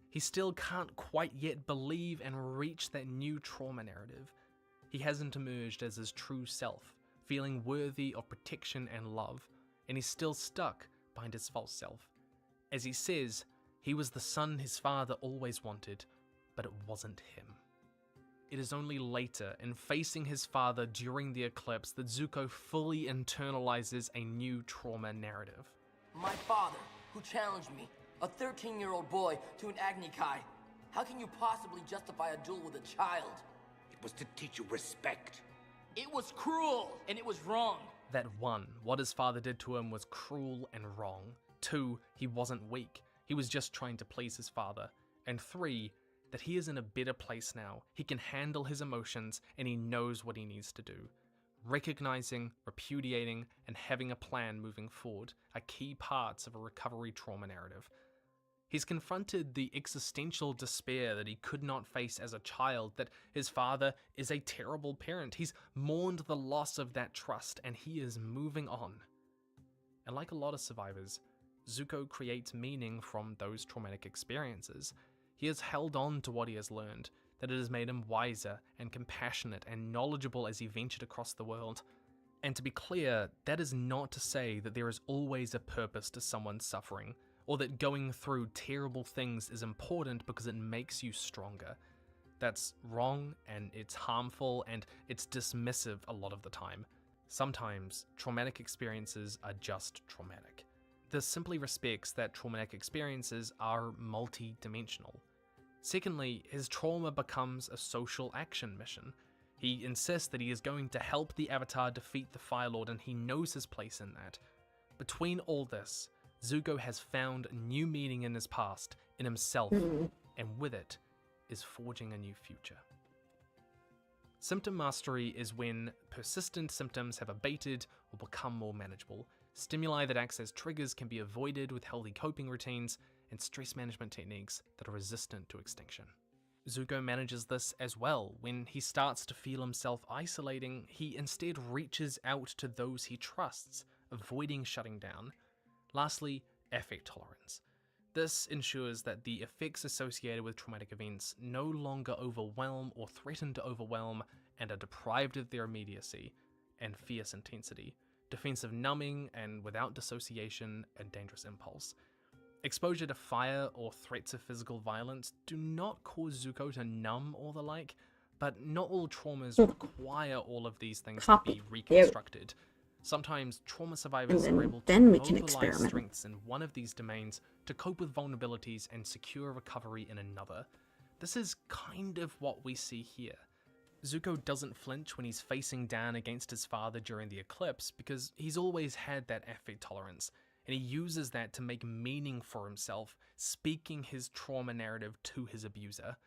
He still can't quite yet believe and reach that new trauma narrative. He hasn't emerged as his true self, feeling worthy of protection and love, and he's still stuck behind his false self. As he says, he was the son his father always wanted, but it wasn't him. It is only later, in facing his father during the eclipse, that Zuko fully internalizes a new trauma narrative. My father, who challenged me, a 13-year-old boy, to an Agni Kai. How can you possibly justify a duel with a child? It was to teach you respect. It was cruel, and it was wrong. That 1, what his father did to him was cruel and wrong. 2, he wasn't weak. He was just trying to please his father. And 3, that he is in a better place now. He can handle his emotions and he knows what he needs to do. Recognizing, repudiating, and having a plan moving forward are key parts of a recovery trauma narrative. He's confronted the existential despair that he could not face as a child, that his father is a terrible parent. He's mourned the loss of that trust and he is moving on. And like a lot of survivors, Zuko creates meaning from those traumatic experiences. He has held on to what he has learned, that it has made him wiser and compassionate and knowledgeable as he ventured across the world. And to be clear, that is not to say that there is always a purpose to someone's suffering, or that going through terrible things is important because it makes you stronger. That's wrong, and it's harmful, and it's dismissive a lot of the time. Sometimes, traumatic experiences are just traumatic. This simply respects that traumatic experiences are multi-dimensional. Secondly, his trauma becomes a social action mission. He insists that he is going to help the Avatar defeat the Fire Lord, and he knows his place in that. Between all this, Zuko has found new meaning in his past, in himself, and with it, is forging a new future. Symptom mastery is when persistent symptoms have abated or become more manageable. Stimuli that act as triggers can be avoided with healthy coping routines and stress management techniques that are resistant to extinction. Zuko manages this as well. When he starts to feel himself isolating, he instead reaches out to those he trusts, avoiding shutting down. Lastly, affect tolerance. This ensures that the effects associated with traumatic events no longer overwhelm or threaten to overwhelm and are deprived of their immediacy and fierce intensity. Defensive numbing, and without dissociation, a dangerous impulse. Exposure to fire or threats of physical violence do not cause Zuko to numb or the like, but not all traumas require all of these things to be reconstructed. Sometimes trauma survivors are able to mobilize strengths in one of these domains to cope with vulnerabilities and secure recovery in another. This is kind of what we see here. Zuko doesn't flinch when he's facing down against his father during the eclipse because he's always had that affect tolerance, and he uses that to make meaning for himself, speaking his trauma narrative to his abuser.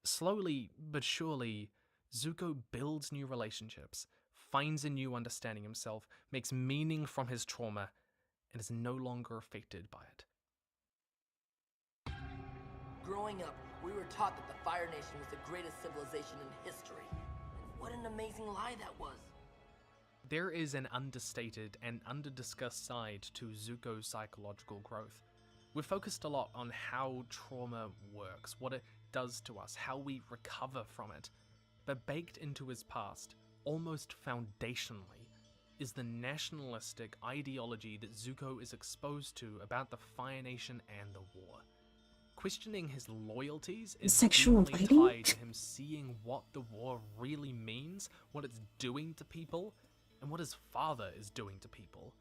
Slowly but surely, Zuko builds new relationships, finds a new understanding himself, makes meaning from his trauma, and is no longer affected by it. Growing up, we were taught that the Fire Nation was the greatest civilization in history. And what an amazing lie that was. There is an understated and under-discussed side to Zuko's psychological growth. We've focused a lot on how trauma works, what it does to us, how we recover from it. But baked into his past, almost foundationally, is the nationalistic ideology that Zuko is exposed to about the Fire Nation and the war. Questioning his loyalties is Sexual deeply fighting? tied to him seeing what the war really means, what it's doing to people, and what his father is doing to people.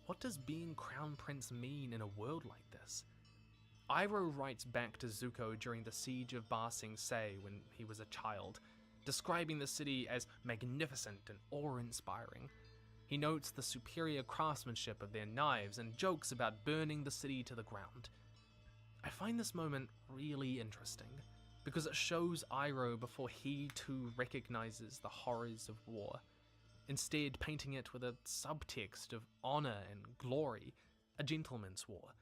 What does being Crown Prince mean in a world like this? Iroh writes back to Zuko during the siege of Ba Sing Se when he was a child, describing the city as magnificent and awe-inspiring. He notes the superior craftsmanship of their knives and jokes about burning the city to the ground. I find this moment really interesting, because it shows Iroh before he too recognizes the horrors of war, instead painting it with a subtext of honor and glory, a gentleman's war.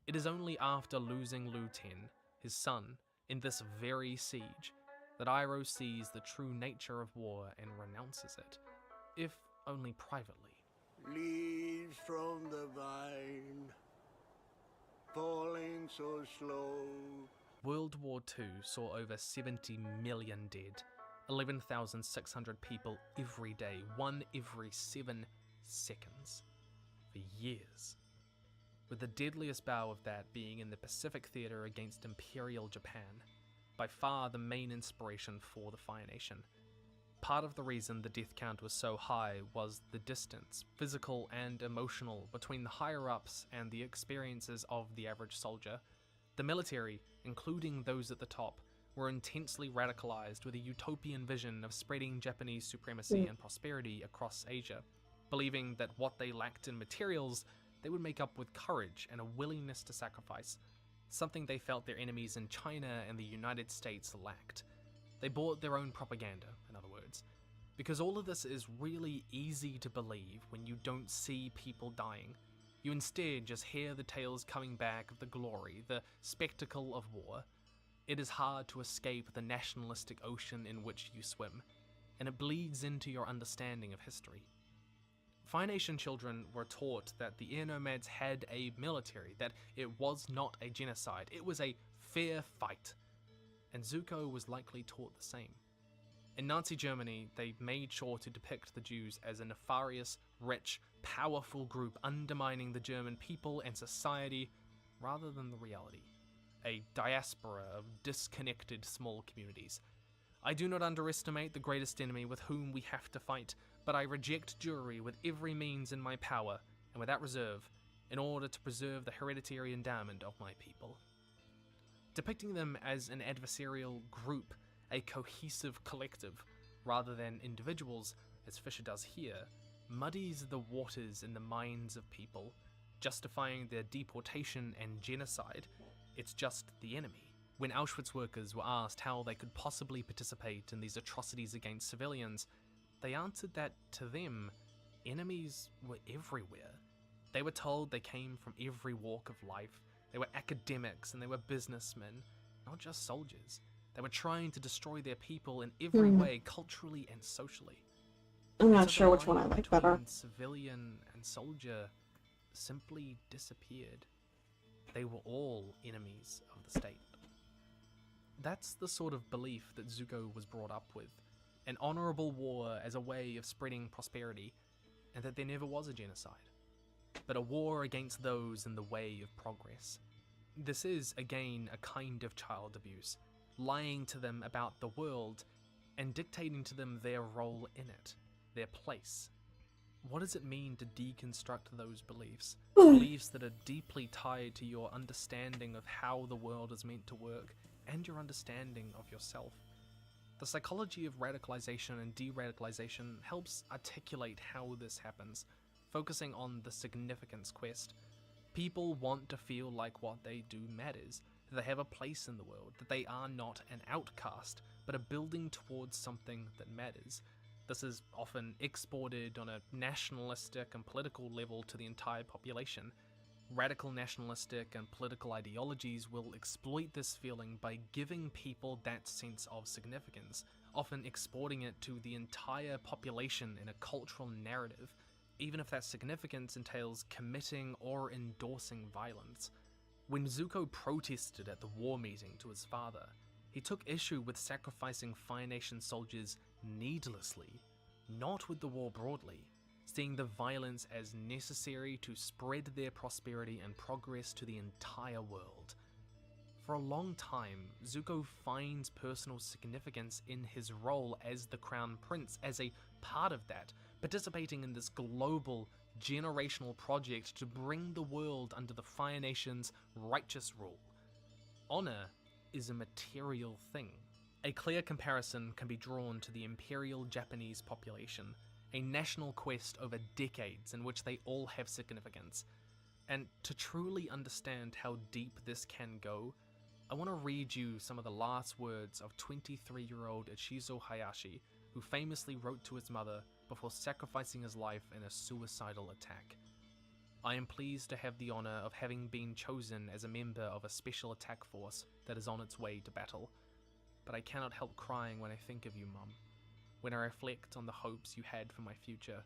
It is only after losing Lu Ten, his son, in this very siege, that Iroh sees the true nature of war and renounces it, if only privately. Leaves from the vine, falling so slow. World War II saw over 70 million dead, 11,600 people every day, one every 7 seconds, for years. With the deadliest bout of that being in the Pacific Theater against Imperial Japan, by far the main inspiration for the Fire Nation. Part of the reason the death count was so high was the distance, physical and emotional, between the higher-ups and the experiences of the average soldier. The military, including those at the top, were intensely radicalized with a utopian vision of spreading Japanese supremacy and prosperity across Asia, believing that what they lacked in materials, they would make up with courage and a willingness to sacrifice, something they felt their enemies in China and the United States lacked. They bought their own propaganda, in other words, because all of this is really easy to believe when you don't see people dying. You instead just hear the tales coming back of the glory, the spectacle of war. It is hard to escape the nationalistic ocean in which you swim, and it bleeds into your understanding of history. Fire Nation children were taught that the Air Nomads had a military, that it was not a genocide, it was a fair fight. And Zuko was likely taught the same. In Nazi Germany, they made sure to depict the Jews as a nefarious, rich, powerful group undermining the German people and society rather than the reality. A diaspora of disconnected small communities. I do not underestimate the greatest enemy with whom we have to fight, but I reject Jewry with every means in my power, and without reserve, in order to preserve the hereditary endowment of my people. Depicting them as an adversarial group, a cohesive collective, rather than individuals, as Fisher does here, muddies the waters in the minds of people, justifying their deportation and genocide. It's just the enemy. When Auschwitz workers were asked how they could possibly participate in these atrocities against civilians, they answered that to them, enemies were everywhere. They were told they came from every walk of life. They were academics and they were businessmen, not just soldiers. They were trying to destroy their people in every way, culturally and socially. I'm not So sure the which one I line like better. between civilian and soldier simply disappeared. They were all enemies of the state. That's the sort of belief that Zuko was brought up with. An honorable war as a way of spreading prosperity, and that there never was a genocide, but a war against those in the way of progress. This is, again, a kind of child abuse, lying to them about the world and dictating to them their role in it, their place. What does it mean to deconstruct those beliefs? Beliefs that are deeply tied to your understanding of how the world is meant to work, and your understanding of yourself. The psychology of radicalization and de-radicalization helps articulate how this happens, focusing on the significance quest. People want to feel like what they do matters, that they have a place in the world, that they are not an outcast, but are building towards something that matters. This is often exported on a nationalistic and political level to the entire population. Radical nationalistic and political ideologies will exploit this feeling by giving people that sense of significance, often exporting it to the entire population in a cultural narrative, even if that significance entails committing or endorsing violence. When Zuko protested at the war meeting to his father, he took issue with sacrificing Fire Nation soldiers needlessly, not with the war broadly, seeing the violence as necessary to spread their prosperity and progress to the entire world. For a long time, Zuko finds personal significance in his role as the Crown Prince, as a part of that, participating in this global, generational project to bring the world under the Fire Nation's righteous rule. Honor is a material thing. A clear comparison can be drawn to the Imperial Japanese population, a national quest over decades in which they all have significance. And to truly understand how deep this can go, I want to read you some of the last words of 23-year-old Ishizo Hayashi, who famously wrote to his mother before sacrificing his life in a suicidal attack. I am pleased to have the honor of having been chosen as a member of a special attack force that is on its way to battle, but I cannot help crying when I think of you, Mum. When I reflect on the hopes you had for my future,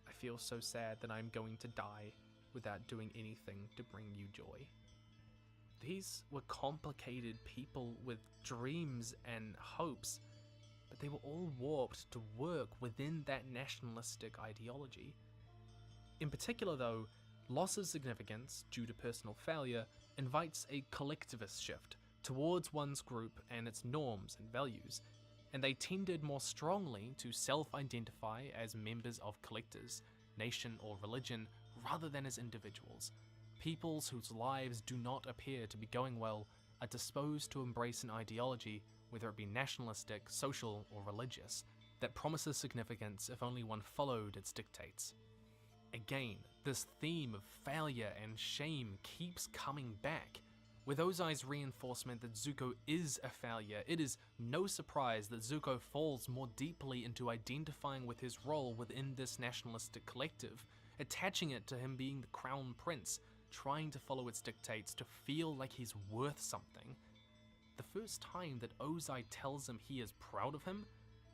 I feel so sad that I am going to die without doing anything to bring you joy. These were complicated people with dreams and hopes, but they were all warped to work within that nationalistic ideology. In particular though, loss of significance due to personal failure invites a collectivist shift towards one's group and its norms and values, and they tended more strongly to self-identify as members of collectors, nation or religion, rather than as individuals. Peoples whose lives do not appear to be going well are disposed to embrace an ideology, whether it be nationalistic, social, or religious, that promises significance if only one followed its dictates. Again, this theme of failure and shame keeps coming back. With Ozai's reinforcement that Zuko is a failure, it is no surprise that Zuko falls more deeply into identifying with his role within this nationalistic collective, attaching it to him being the Crown Prince, trying to follow its dictates to feel like he's worth something. The first time that Ozai tells him he is proud of him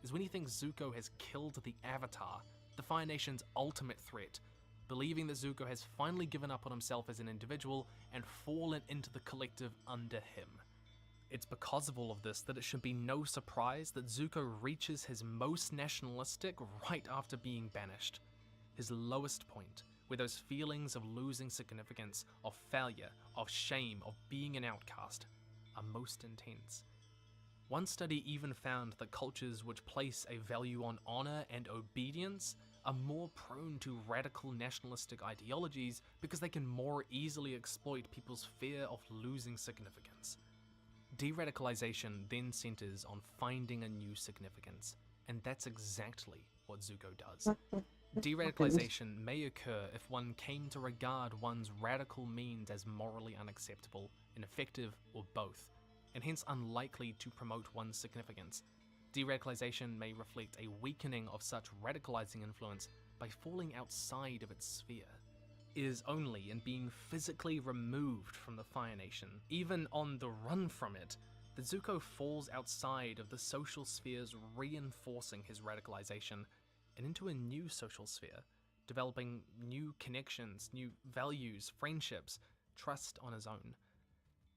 is when he thinks Zuko has killed the Avatar, the Fire Nation's ultimate threat, believing that Zuko has finally given up on himself as an individual and fallen into the collective under him. It's because of all of this that it should be no surprise that Zuko reaches his most nationalistic right after being banished. His lowest point, where those feelings of losing significance, of failure, of shame, of being an outcast, are most intense. One study even found that cultures which place a value on honor and obedience are more prone to radical nationalistic ideologies because they can more easily exploit people's fear of losing significance. De-radicalization then centers on finding a new significance, and that's exactly what Zuko does. De-radicalization may occur if one came to regard one's radical means as morally unacceptable, ineffective, or both, and hence unlikely to promote one's significance. De-radicalization may reflect a weakening of such radicalizing influence by falling outside of its sphere. It is only in being physically removed from the Fire Nation, even on the run from it, that Zuko falls outside of the social spheres reinforcing his radicalization and into a new social sphere, developing new connections, new values, friendships, trust on his own.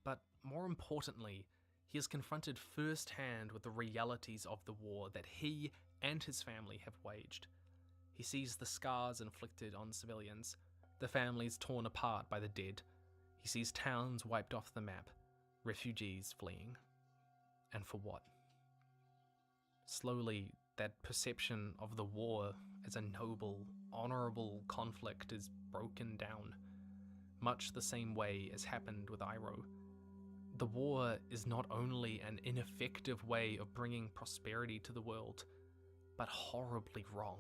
But more importantly, he is confronted firsthand with the realities of the war that he and his family have waged. He sees the scars inflicted on civilians, the families torn apart by the dead. He sees towns wiped off the map, refugees fleeing. And for what? Slowly, that perception of the war as a noble, honorable conflict is broken down, much the same way as happened with Iroh. the war is not only an ineffective way of bringing prosperity to the world, but horribly wrong.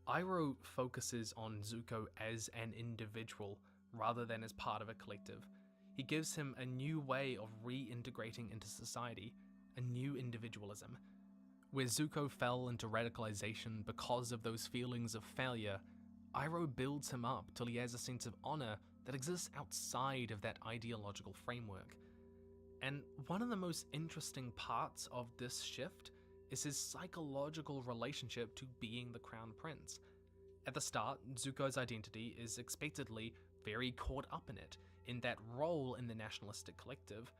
Iroh focuses on Zuko as an individual rather than as part of a collective. He gives him a new way of reintegrating into society, a new individualism. Where Zuko fell into radicalization because of those feelings of failure, Iroh builds him up till he has a sense of honor that exists outside of that ideological framework. And one of the most interesting parts of this shift is his psychological relationship to being the Crown Prince. At the start, Zuko's identity is expectedly very caught up in that role in the nationalistic collective,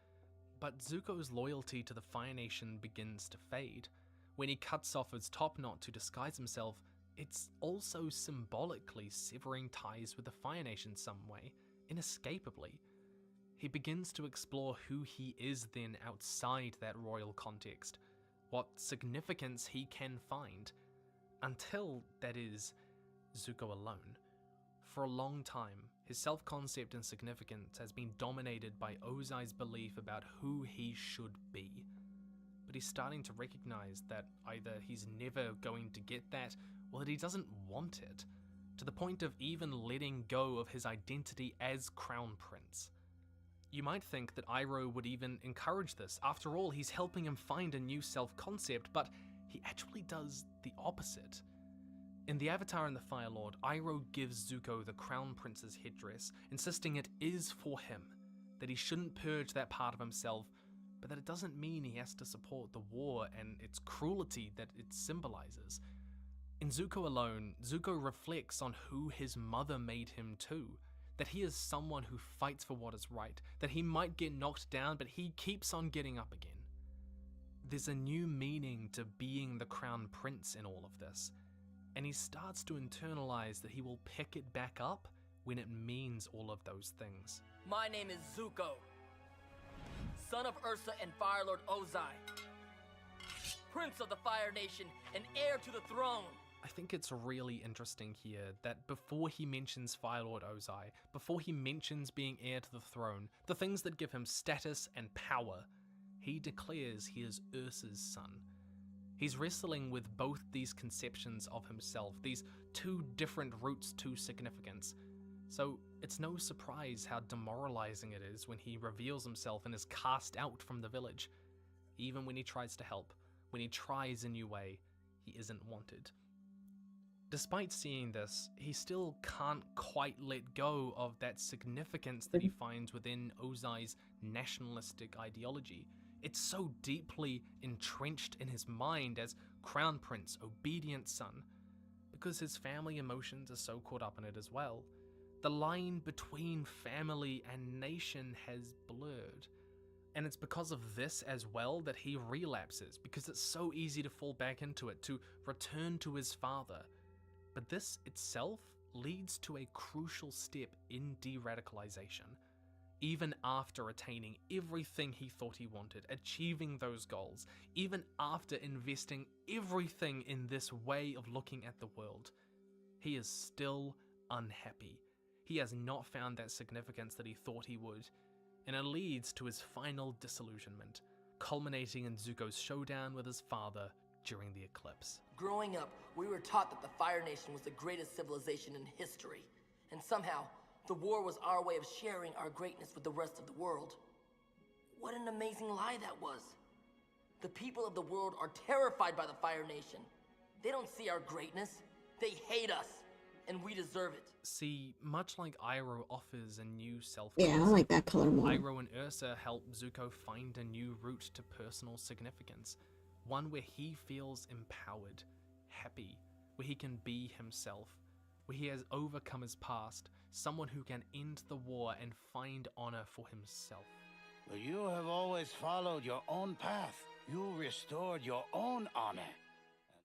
but Zuko's loyalty to the Fire Nation begins to fade. When he cuts off his top knot to disguise himself, it's also symbolically severing ties with the Fire Nation some way, inescapably. He begins to explore who he is then outside that royal context, what significance he can find, until, that is, Zuko alone. For a long time, his self-concept and significance has been dominated by Ozai's belief about who he should be. But he's starting to recognize that either he's never going to get that, or that he doesn't want it, to the point of even letting go of his identity as Crown Prince. You might think that Iroh would even encourage this. After all, he's helping him find a new self-concept, but he actually does the opposite. In The Avatar and the Fire Lord, Iroh gives Zuko the Crown Prince's headdress, insisting it is for him, that he shouldn't purge that part of himself, but that it doesn't mean he has to support the war and its cruelty that it symbolizes. In Zuko alone, Zuko reflects on who his mother made him too, that he is someone who fights for what is right, that he might get knocked down, but he keeps on getting up again. There's a new meaning to being the Crown Prince in all of this, and he starts to internalize that he will pick it back up when it means all of those things. My name is Zuko, son of Ursa and Fire Lord Ozai, Prince of the Fire Nation and heir to the throne. I think it's really interesting here that before he mentions Fire Lord Ozai, before he mentions being heir to the throne, the things that give him status and power, he declares he is Ursa's son. He's wrestling with both these conceptions of himself, these two different routes to significance. So it's no surprise how demoralizing it is when he reveals himself and is cast out from the village. Even when he tries to help, when he tries a new way, he isn't wanted. Despite seeing this, he still can't quite let go of that significance that he finds within Ozai's nationalistic ideology. It's so deeply entrenched in his mind as Crown Prince, obedient son, because his family emotions are so caught up in it as well. The line between family and nation has blurred. And it's because of this as well that he relapses, because it's so easy to fall back into it, to return to his father. But this itself leads to a crucial step in de-radicalization. Even after attaining everything he thought he wanted, achieving those goals, even after investing everything in this way of looking at the world, he is still unhappy. He has not found that significance that he thought he would, and it leads to his final disillusionment, culminating in Zuko's showdown with his father during the eclipse. Growing up, we were taught that the Fire Nation was the greatest civilization in history, and somehow, the war was our way of sharing our greatness with the rest of the world. What an amazing lie that was. The people of the world are terrified by the Fire Nation. They don't see our greatness. They hate us, and we deserve it. See, much like Iroh offers a new self. Yeah, I like that color more. Iroh and Ursa help Zuko find a new route to personal significance. One where he feels empowered, happy, where he can be himself, where he has overcome his past, someone who can end the war and find honor for himself. But you have always followed your own path. You restored your own honor.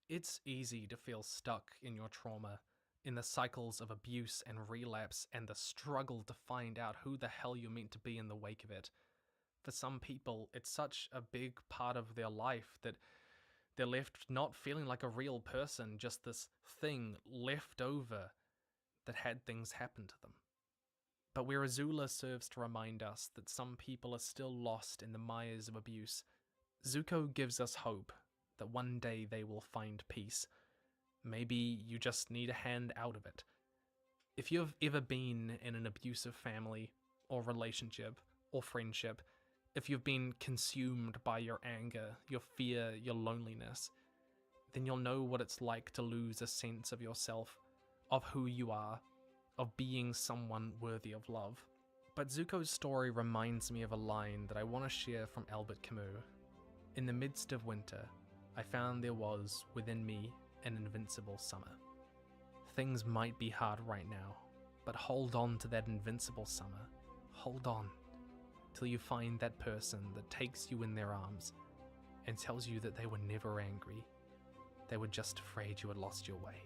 It's easy to feel stuck in your trauma, in the cycles of abuse and relapse and the struggle to find out who the hell you're meant to be in the wake of it. For some people, it's such a big part of their life that they're left not feeling like a real person, just this thing left over that had things happen to them. But where Azula serves to remind us that some people are still lost in the mires of abuse, Zuko gives us hope that one day they will find peace. Maybe you just need a hand out of it. If you've ever been in an abusive family, or relationship, or friendship, if you've been consumed by your anger, your fear, your loneliness, then you'll know what it's like to lose a sense of yourself, of who you are, of being someone worthy of love. But Zuko's story reminds me of a line that I want to share from Albert Camus. In the midst of winter, I found there was, within me, an invincible summer. Things might be hard right now, but hold on to that invincible summer. Hold on, till you find that person that takes you in their arms and tells you that they were never angry. They were just afraid you had lost your way.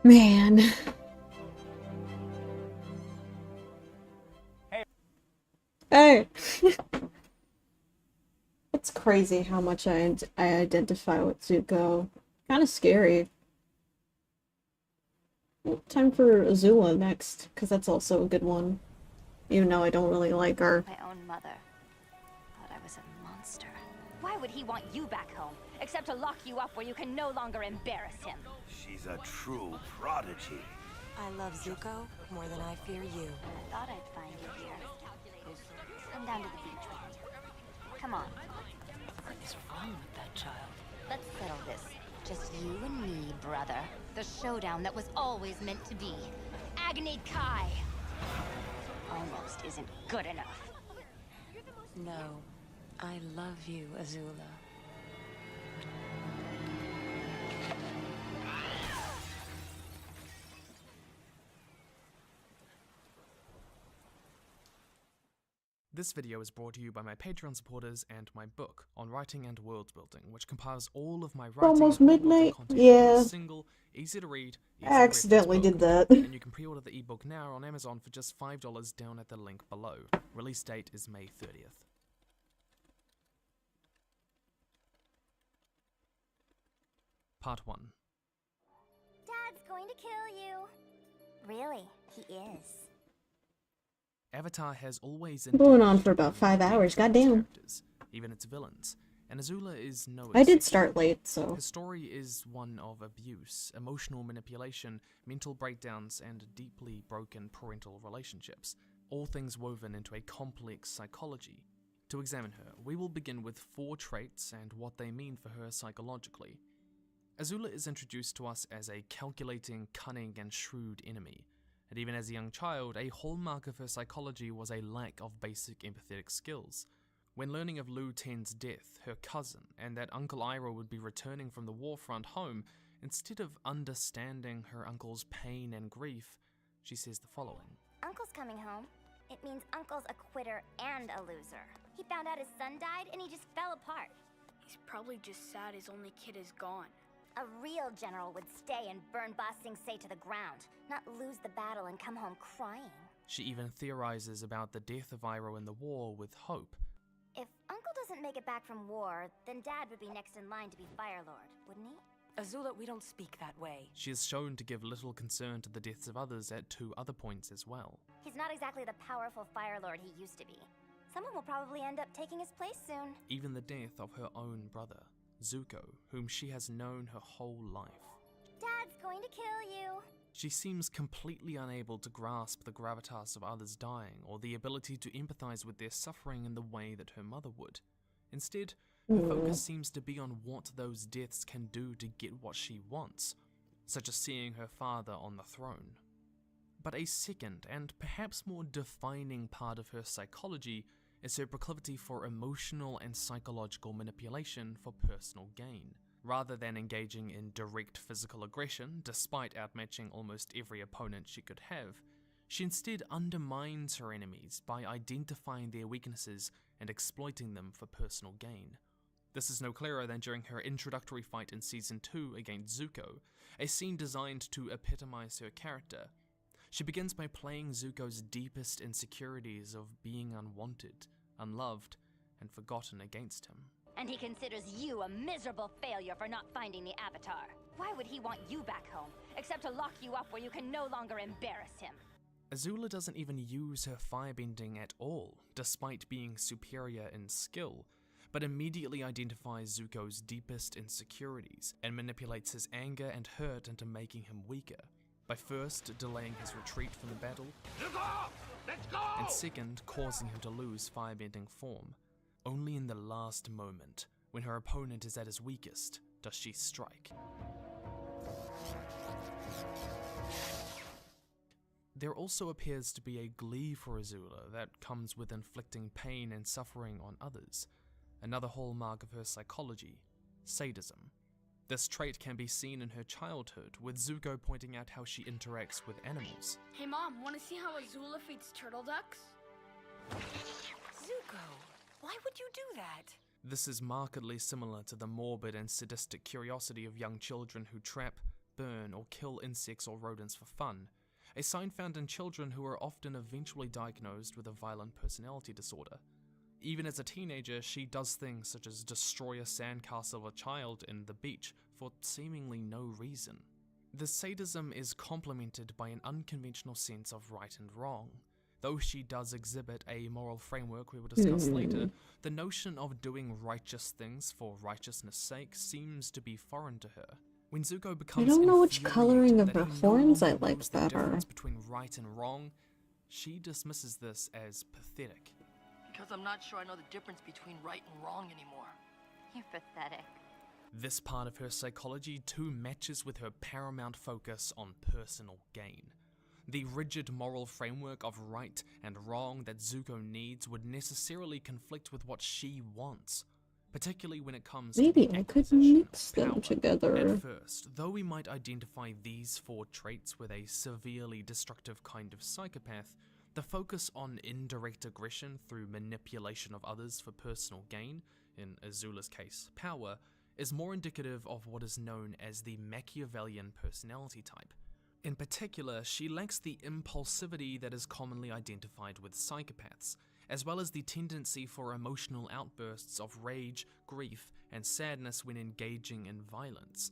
Man. Hey. It's crazy how much I identify with Zuko. Kind of scary. Time for Azula next, because that's also a good one. Even though I don't really like her. My own mother thought I was a monster. Why would he want you back home, except to lock you up where you can no longer embarrass him? She's a true prodigy. I love Zuko more than I fear you. I thought I'd find you here. Come down to the beach with me. Come on. What is wrong with that child? Let's settle this. Just you and me, brother. The showdown that was always meant to be. Agni Kai! Almost isn't good enough. No. I love you, Azula. This video is brought to you by my Patreon supporters and my book on writing and world building, which compiles all of my writing Almost and world building midnight? content Yeah. in a single, easy to read, easy I accidentally to reference did book. that. And you can pre-order the ebook now on Amazon for just $5 down at the link below. Release date is May 30th. Part 1. Dad's going to kill you. Really, he is. Avatar has always Going on for about 5 hours, goddamn. characters, even its villains, and Azula is no I did exception. start late, so. Her story is one of abuse, emotional manipulation, mental breakdowns, and deeply broken parental relationships, all things woven into a complex psychology. To examine her, we will begin with 4 traits and what they mean for her psychologically. Azula is introduced to us as a calculating, cunning, and shrewd enemy. And even as a young child, a hallmark of her psychology was a lack of basic empathetic skills. When learning of Lu Ten's death, her cousin, and that Uncle Iroh would be returning from the warfront home, instead of understanding her uncle's pain and grief, she says the following. Uncle's coming home. It means Uncle's a quitter and a loser. He found out his son died and he just fell apart. He's probably just sad his only kid is gone. A real general would stay and burn Ba Sing Se to the ground, not lose the battle and come home crying. She even theorizes about the death of Iroh in the war with hope. If Uncle doesn't make it back from war, then Dad would be next in line to be Fire Lord, wouldn't he? Azula, we don't speak that way. She is shown to give little concern to the deaths of others at 2 other points as well. He's not exactly the powerful Fire Lord he used to be. Someone will probably end up taking his place soon. Even the death of her own brother, Zuko, whom she has known her whole life. Dad's going to kill you. She seems completely unable to grasp the gravitas of others dying or the ability to empathize with their suffering in the way that her mother would. Instead, her focus seems to be on what those deaths can do to get what she wants, such as seeing her father on the throne. But a second and perhaps more defining part of her psychology is her proclivity for emotional and psychological manipulation for personal gain. Rather than engaging in direct physical aggression, despite outmatching almost every opponent she could have, she instead undermines her enemies by identifying their weaknesses and exploiting them for personal gain. This is no clearer than during her introductory fight in Season 2 against Zuko, a scene designed to epitomize her character. She begins by playing Zuko's deepest insecurities of being unwanted, unloved, and forgotten against him. and he considers you a miserable failure for not finding the Avatar. Why would he want you back home, except to lock you up where you can no longer embarrass him? Azula doesn't even use her firebending at all, despite being superior in skill, but immediately identifies Zuko's deepest insecurities and manipulates his anger and hurt into making him weaker, by first delaying his retreat from the battle, and second, causing him to lose firebending form. Only in the last moment, when her opponent is at his weakest, does she strike. There also appears to be a glee for Azula that comes with inflicting pain and suffering on others, another hallmark of her psychology, sadism. This trait can be seen in her childhood, with Zuko pointing out how she interacts with animals. Hey Mom, wanna see how Azula feeds turtle ducks? Zuko, why would you do that? This is markedly similar to the morbid and sadistic curiosity of young children who trap, burn, or kill insects or rodents for fun, a sign found in children who are often eventually diagnosed with a violent personality disorder. Even as a teenager, she does things such as destroy a sandcastle of a child in The Beach for seemingly no reason. The sadism is complemented by an unconventional sense of right and wrong. Though she does exhibit a moral framework we will discuss later, the notion of doing righteous things for righteousness' sake seems to be foreign to her. When Zuko becomes I don't know which infuriated coloring of that her he no horns I longer like knows the better. difference between right and wrong, she dismisses this as pathetic. Because I'm not sure I know the difference between right and wrong anymore. You're pathetic. This part of her psychology too matches with her paramount focus on personal gain. The rigid moral framework of right and wrong that Zuko needs would necessarily conflict with what she wants, particularly when it comes Maybe to the I could acquisition mix of them power. together. At first, though we might identify these four traits with a severely destructive kind of psychopath, the focus on indirect aggression through manipulation of others for personal gain, in Azula's case, power, is more indicative of what is known as the Machiavellian personality type. In particular, she lacks the impulsivity that is commonly identified with psychopaths, as well as the tendency for emotional outbursts of rage, grief, and sadness when engaging in violence.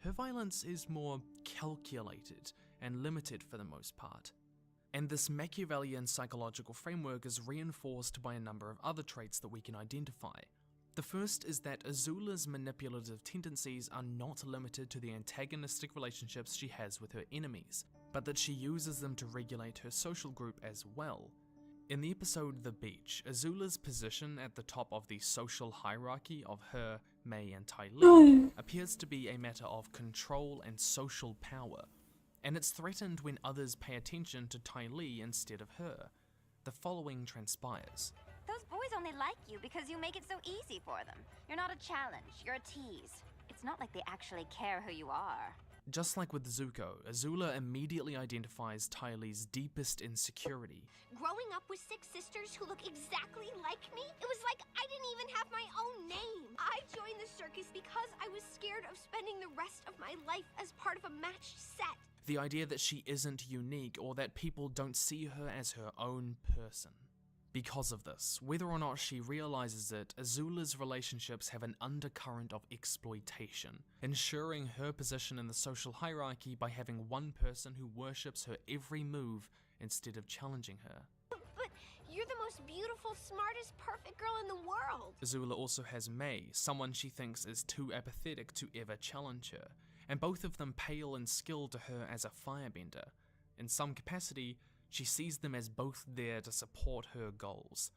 Her violence is more calculated and limited for the most part. And this Machiavellian psychological framework is reinforced by a number of other traits that we can identify. The first is that Azula's manipulative tendencies are not limited to the antagonistic relationships she has with her enemies, but that she uses them to regulate her social group as well. In the episode The Beach, Azula's position at the top of the social hierarchy of her, Mai, and Ty Lee appears to be a matter of control and social power, and it's threatened when others pay attention to Ty Lee instead of her. The following transpires. Those boys only like you because you make it so easy for them. You're not a challenge, you're a tease. It's not like they actually care who you are. Just like with Zuko, Azula immediately identifies Ty Lee's deepest insecurity. Growing up with 6 sisters who look exactly like me, it was like I didn't even have my own name. I joined the circus because I was scared of spending the rest of my life as part of a matched set. The idea that she isn't unique or that people don't see her as her own person. Because of this, whether or not she realizes it, Azula's relationships have an undercurrent of exploitation, ensuring her position in the social hierarchy by having one person who worships her every move instead of challenging her. But you're the most beautiful, smartest, perfect girl in the world. Azula also has Mai, someone she thinks is too apathetic to ever challenge her, and both of them pale in skill to her as a firebender. In some capacity, she sees them as both there to support her goals.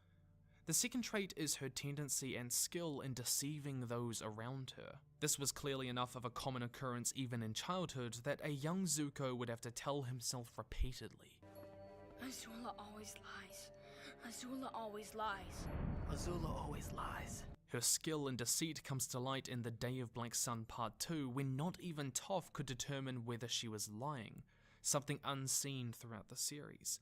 The second trait is her tendency and skill in deceiving those around her. This was clearly enough of a common occurrence even in childhood that a young Zuko would have to tell himself repeatedly. Azula always lies. Azula always lies. Azula always lies. Her skill in deceit comes to light in The Day of Black Sun Part 2 when not even Toph could determine whether she was lying, something unseen throughout the series.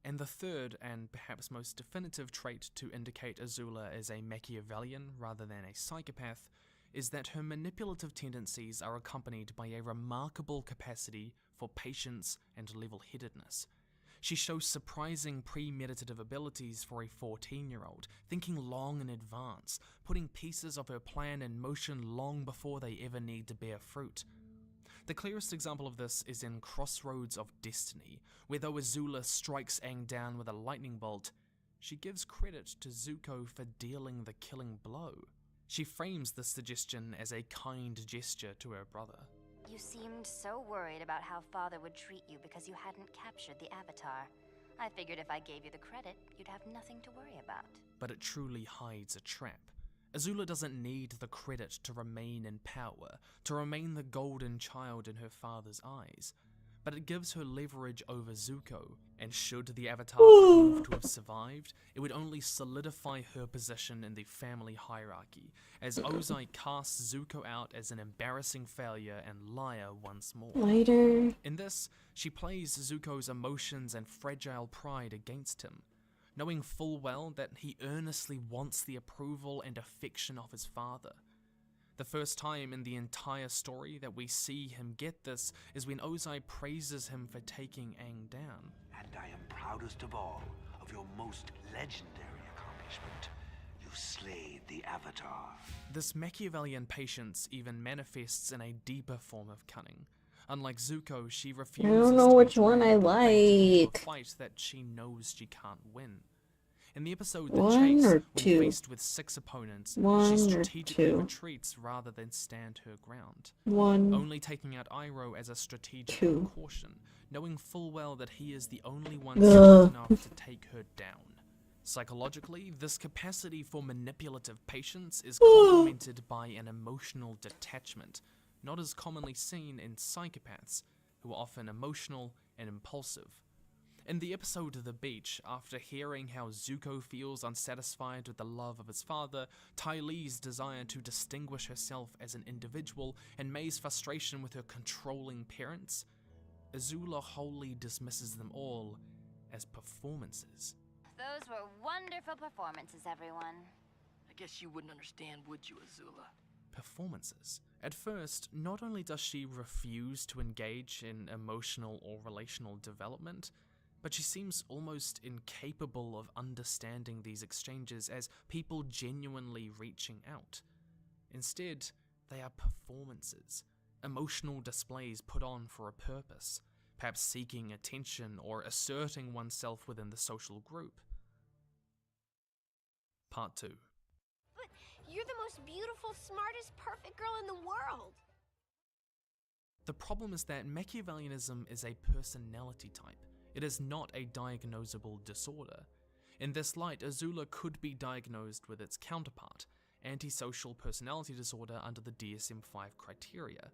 And the third, and perhaps most definitive trait to indicate Azula as a Machiavellian rather than a psychopath, is that her manipulative tendencies are accompanied by a remarkable capacity for patience and level-headedness. She shows surprising premeditative abilities for a 14-year-old, thinking long in advance, putting pieces of her plan in motion long before they ever need to bear fruit. The clearest example of this is in Crossroads of Destiny, where though Azula strikes Aang down with a lightning bolt, she gives credit to Zuko for dealing the killing blow. She frames this suggestion as a kind gesture to her brother. You seemed so worried about how Father would treat you because you hadn't captured the Avatar. I figured if I gave you the credit, you'd have nothing to worry about. But it truly hides a trap. Azula doesn't need the credit to remain in power, to remain the golden child in her father's eyes. But it gives her leverage over Zuko, and should the Avatar prove to have survived, it would only solidify her position in the family hierarchy, as Ozai casts Zuko out as an embarrassing failure and liar once more. Later. In this, she plays Zuko's emotions and fragile pride against him, knowing full well that he earnestly wants the approval and affection of his father. The first time in the entire story that we see him get this is when Ozai praises him for taking Aang down. And I am proudest of all of your most legendary accomplishment. You slayed the Avatar. This Machiavellian patience even manifests in a deeper form of cunning. Unlike Zuko, she refuses I don't know which to one I like. a fight that she knows she can't win. In the episode The One Chase, or when two? faced with 6 opponents, One she or strategically two? retreats rather than stand her ground. One. Only taking out Iroh as a strategic Two. precaution, knowing full well that he is the only one Ugh. smart enough to take her down. Psychologically, this capacity for manipulative patience is complemented by an emotional detachment, not as commonly seen in psychopaths, who are often emotional and impulsive. In the episode The Beach, after hearing how Zuko feels unsatisfied with the love of his father, Ty Lee's desire to distinguish herself as an individual, and May's frustration with her controlling parents, Azula wholly dismisses them all as performances. Those were wonderful performances, everyone. I guess you wouldn't understand, would you, Azula? Performances. At first, not only does she refuse to engage in emotional or relational development, but she seems almost incapable of understanding these exchanges as people genuinely reaching out. Instead, they are performances, emotional displays put on for a purpose, perhaps seeking attention or asserting oneself within the social group. Part 2. But you're the most beautiful, smartest, perfect girl in the world. The problem is that Machiavellianism is a personality type. It is not a diagnosable disorder. In this light, Azula could be diagnosed with its counterpart, antisocial personality disorder under the DSM-5 criteria.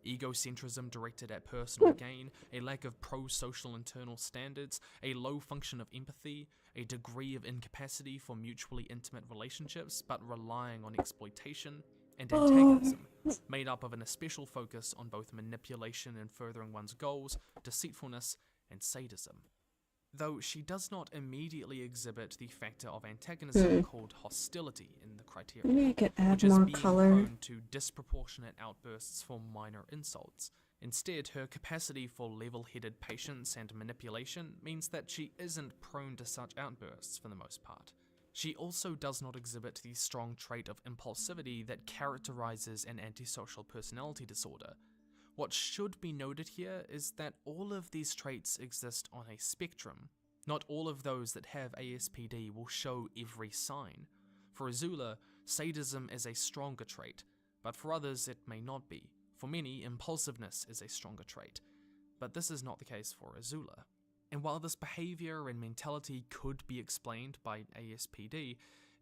Egocentrism directed at personal gain, a lack of pro-social internal standards, a low function of empathy, a degree of incapacity for mutually intimate relationships but relying on exploitation, and antagonism, made up of an especial focus on both manipulation and furthering one's goals, deceitfulness, and sadism. Though she does not immediately exhibit the factor of antagonism called hostility in the criteria, Maybe I could add which is more being color. prone to disproportionate outbursts for minor insults. Instead, her capacity for level-headed patience and manipulation means that she isn't prone to such outbursts for the most part. She also does not exhibit the strong trait of impulsivity that characterizes an antisocial personality disorder. What should be noted here is that all of these traits exist on a spectrum. Not all of those that have ASPD will show every sign. For Azula, sadism is a stronger trait, but for others it may not be. For many, impulsiveness is a stronger trait, but this is not the case for Azula. And while this behavior and mentality could be explained by ASPD,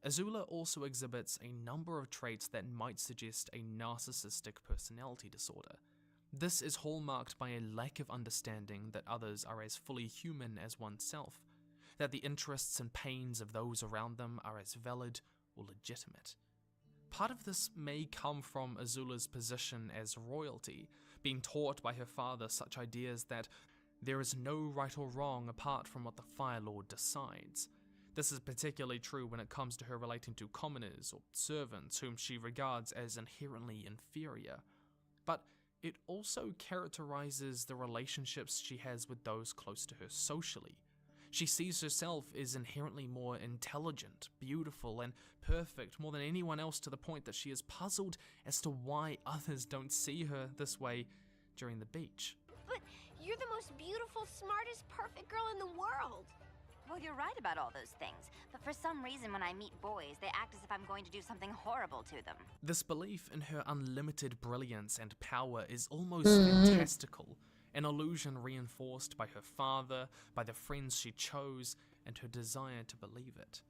Azula also exhibits a number of traits that might suggest a narcissistic personality disorder. This is hallmarked by a lack of understanding that others are as fully human as oneself, that the interests and pains of those around them are as valid or legitimate. Part of this may come from Azula's position as royalty, being taught by her father such ideas that there is no right or wrong apart from what the Fire Lord decides. This is particularly true when it comes to her relating to commoners or servants whom she regards as inherently inferior. But it also characterizes the relationships she has with those close to her socially, She sees herself as inherently more intelligent, beautiful, and perfect more than anyone else, to the point that she is puzzled as to why others don't see her this way during the beach. But you're the most beautiful, smartest, perfect girl in the world. Well, you're right about all those things, but for some reason when I meet boys, they act as if I'm going to do something horrible to them. This belief in her unlimited brilliance and power is almost fantastical, an illusion reinforced by her father, by the friends she chose, and her desire to believe it.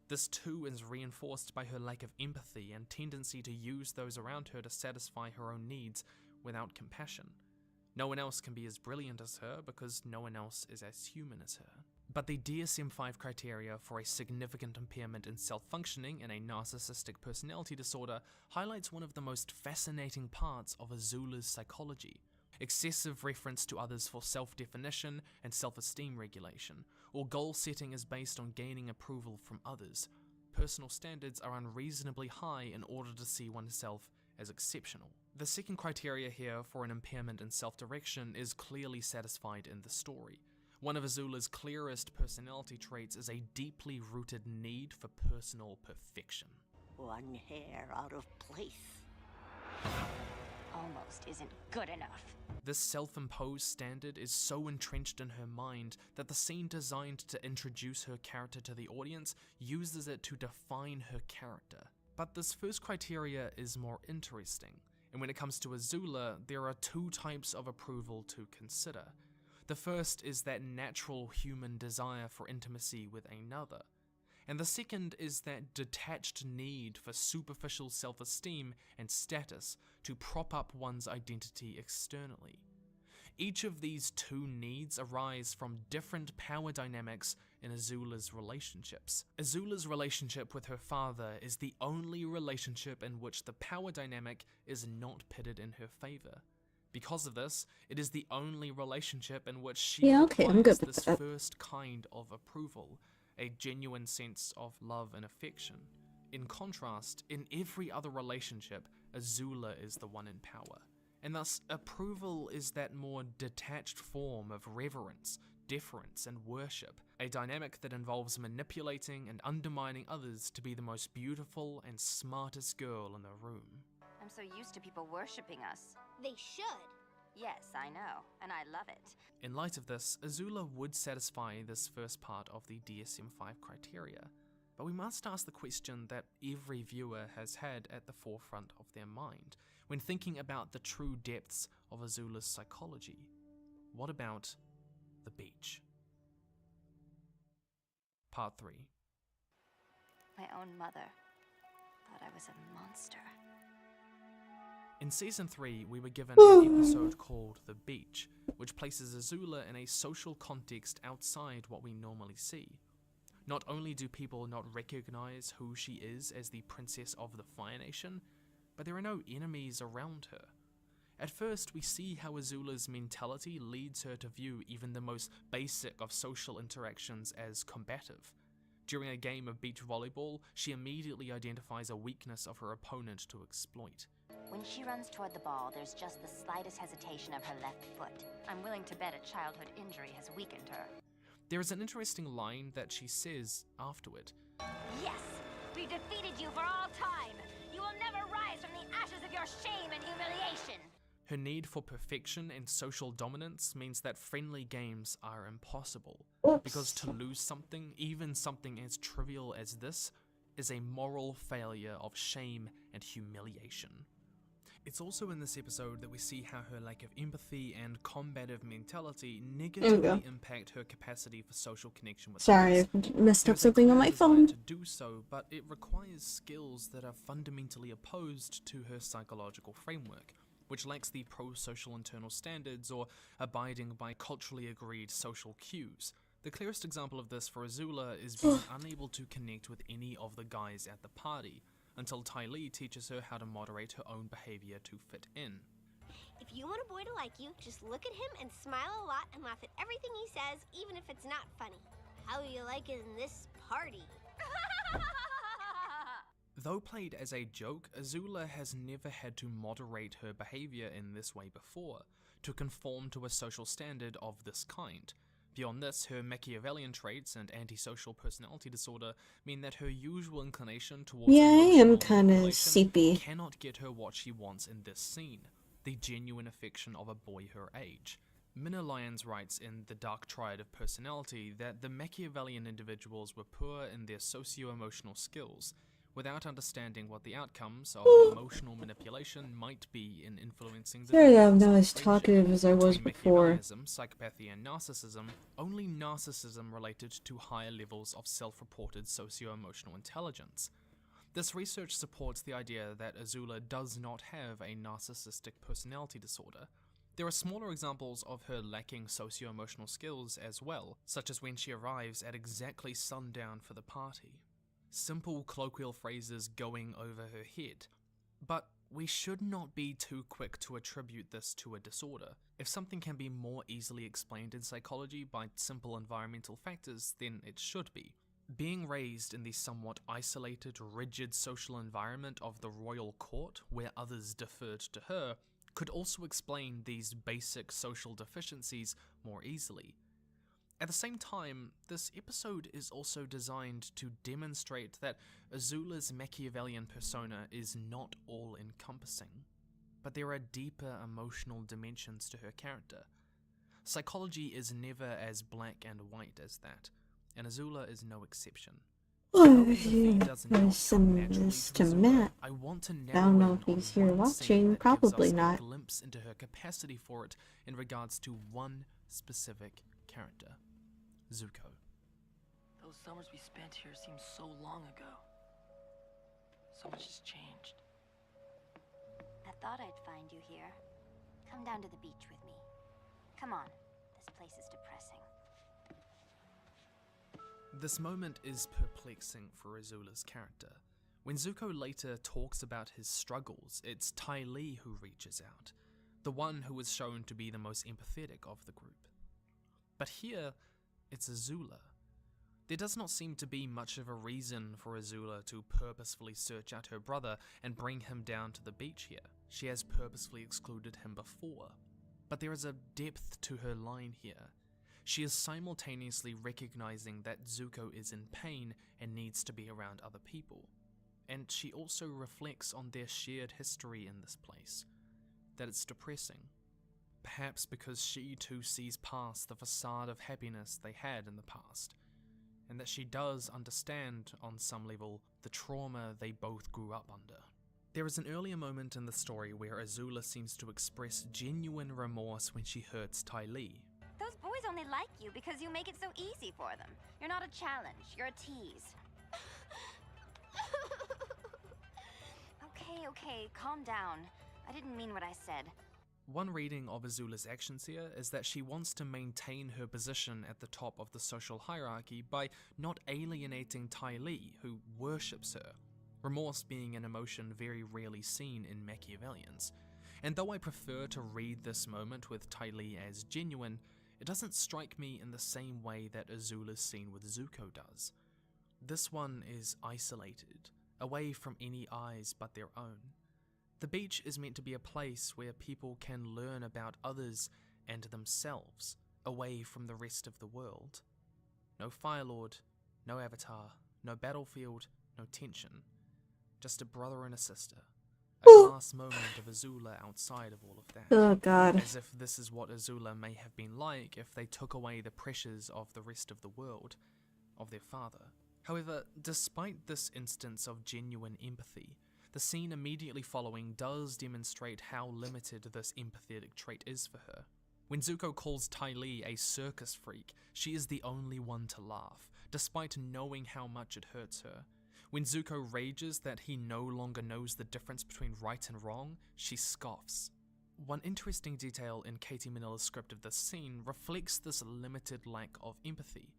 This too is reinforced by her lack of empathy and tendency to use those around her to satisfy her own needs without compassion. No one else can be as brilliant as her because no one else is as human as her. But the DSM-5 criteria for a significant impairment in self-functioning in a narcissistic personality disorder highlights one of the most fascinating parts of Azula's psychology: excessive reference to others for self-definition and self-esteem regulation, or goal setting is based on gaining approval from others. Personal standards are unreasonably high in order to see oneself as exceptional. The second criteria here for an impairment in self-direction is clearly satisfied in the story. One of Azula's clearest personality traits is a deeply rooted need for personal perfection. One hair out of place. Almost isn't good enough. This self-imposed standard is so entrenched in her mind that the scene designed to introduce her character to the audience uses it to define her character. But this first criteria is more interesting, and when it comes to Azula, there are two types of approval to consider. The first is that natural human desire for intimacy with another, and the second is that detached need for superficial self-esteem and status to prop up one's identity externally. Each of these two needs arise from different power dynamics in Azula's relationships. Azula's relationship with her father is the only relationship in which the power dynamic is not pitted in her favor. Because of this, it is the only relationship in which she requires this first kind of approval, a genuine sense of love and affection. In contrast, in every other relationship, Azula is the one in power, and thus approval is that more detached form of reverence, deference, and worship, a dynamic that involves manipulating and undermining others to be the most beautiful and smartest girl in the room. I'm so used to people worshipping us. They should. Yes, I know, and I love it. In light of this, Azula would satisfy this first part of the DSM-5 criteria, but we must ask the question that every viewer has had at the forefront of their mind when thinking about the true depths of Azula's psychology. What about the beach? Part 3. My own mother thought I was a monster. In Season 3, we were given an episode called The Beach, which places Azula in a social context outside what we normally see. Not only do people not recognize who she is as the princess of the Fire Nation, but there are no enemies around her. At first, we see how Azula's mentality leads her to view even the most basic of social interactions as combative. During a game of beach volleyball, she immediately identifies a weakness of her opponent to exploit. When she runs toward the ball, there's just the slightest hesitation of her left foot. I'm willing to bet a childhood injury has weakened her. There is an interesting line that she says afterward. Yes! We defeated you for all time! You will never rise from the ashes of your shame and humiliation! Her need for perfection and social dominance means that friendly games are impossible, because to lose something, even something as trivial as this, is a moral failure of shame and humiliation. It's also in this episode that we see how her lack of empathy and combative mentality negatively impact her capacity for social connection with others. Sorry, I messed up something on my phone. To do so, but it requires skills that are fundamentally opposed to her psychological framework, which lacks the pro-social internal standards or abiding by culturally agreed social cues. The clearest example of this for Azula is being unable to connect with any of the guys at the party, until Ty Lee teaches her how to moderate her own behavior to fit in. If you want a boy to like you, just look at him and smile a lot and laugh at everything he says, even if it's not funny. How you like it in this party? Though played as a joke, Azula has never had to moderate her behavior in this way before, to conform to a social standard of this kind. Beyond this, her Machiavellian traits and antisocial personality disorder mean that her usual inclination towards Yeah, I am emotional kind of manipulation seepy. cannot get her what she wants in this scene, the genuine affection of a boy her age. Minna Lyons writes in The Dark Triad of Personality that the Machiavellian individuals were poor in their socio-emotional skills, without understanding what the outcomes of emotional manipulation might be in influencing the There I'm development not of as friendship. talkative as I was Between before. Machiavellianism, psychopathy, and narcissism, only narcissism related to higher levels of self-reported socio-emotional intelligence. This research supports the idea that Azula does not have a narcissistic personality disorder. There are smaller examples of her lacking socio-emotional skills as well, such as when she arrives at exactly sundown for the party. Simple colloquial phrases going over her head. But we should not be too quick to attribute this to a disorder. If something can be more easily explained in psychology by simple environmental factors, then it should be. Being raised in the somewhat isolated, rigid social environment of the royal court, where others deferred to her, could also explain these basic social deficiencies more easily. At the same time, this episode is also designed to demonstrate that Azula's Machiavellian persona is not all-encompassing, but there are deeper emotional dimensions to her character. Psychology is never as black and white as that, and Azula is no exception. Mr. Matt. I want to I don't know narrow if in he's on here one scene watching. that gives Probably us not. a glimpse into her capacity for it in regards to one specific character, Zuko. Those summers we spent here seem so long ago. So much has changed. I thought I'd find you here. Come down to the beach with me. Come on, this place is depressing. This moment is perplexing for Azula's character. When Zuko later talks about his struggles, it's Ty Lee who reaches out, the one who is shown to be the most empathetic of the group. But here, it's Azula. There does not seem to be much of a reason for Azula to purposefully search out her brother and bring him down to the beach here. She has purposefully excluded him before. But there is a depth to her line here. She is simultaneously recognizing that Zuko is in pain and needs to be around other people. And she also reflects on their shared history in this place, that it's depressing. Perhaps because she too sees past the facade of happiness they had in the past, and that she does understand, on some level, the trauma they both grew up under. There is an earlier moment in the story where Azula seems to express genuine remorse when she hurts Ty Lee. Those boys only like you because you make it so easy for them. You're not a challenge, you're a tease. Okay, calm down. I didn't mean what I said. One reading of Azula's actions here is that she wants to maintain her position at the top of the social hierarchy by not alienating Ty Lee, who worships her, remorse being an emotion very rarely seen in Machiavellians. And though I prefer to read this moment with Ty Lee as genuine, it doesn't strike me in the same way that Azula's scene with Zuko does. This one is isolated, away from any eyes but their own. The beach is meant to be a place where people can learn about others and themselves, away from the rest of the world. No Fire Lord, no Avatar, no battlefield, no tension. Just a brother and a sister. A glass moment of Azula outside of all of that. Oh, God. As if this is what Azula may have been like if they took away the pressures of the rest of the world, of their father. However, despite this instance of genuine empathy, the scene immediately following does demonstrate how limited this empathetic trait is for her. When Zuko calls Ty Lee a circus freak, she is the only one to laugh, despite knowing how much it hurts her. When Zuko rages that he no longer knows the difference between right and wrong, she scoffs. One interesting detail in Katie Manila's script of this scene reflects this limited lack of empathy.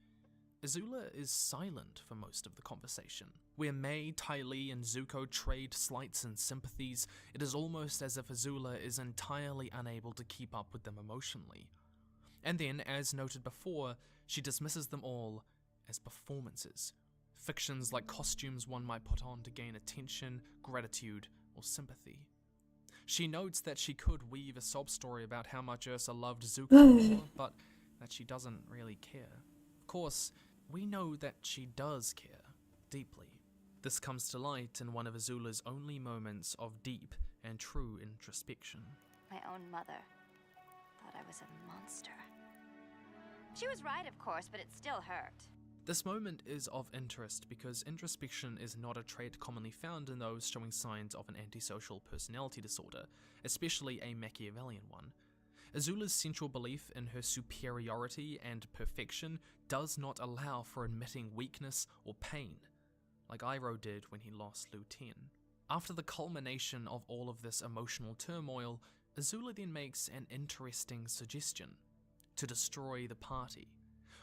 Azula is silent for most of the conversation. Where Mai, Ty Lee, and Zuko trade slights and sympathies, it is almost as if Azula is entirely unable to keep up with them emotionally. And then, as noted before, she dismisses them all as performances. Fictions like costumes one might put on to gain attention, gratitude, or sympathy. She notes that she could weave a sob story about how much Ursa loved Zuko more, but that she doesn't really care. Of course, we know that she does care, deeply. This comes to light in one of Azula's only moments of deep and true introspection. My own mother thought I was a monster. She was right, of course, but it still hurt. This moment is of interest because introspection is not a trait commonly found in those showing signs of an antisocial personality disorder, especially a Machiavellian one. Azula's central belief in her superiority and perfection does not allow for admitting weakness or pain, like Iroh did when he lost Lu Ten. After the culmination of all of this emotional turmoil, Azula then makes an interesting suggestion: to destroy the party.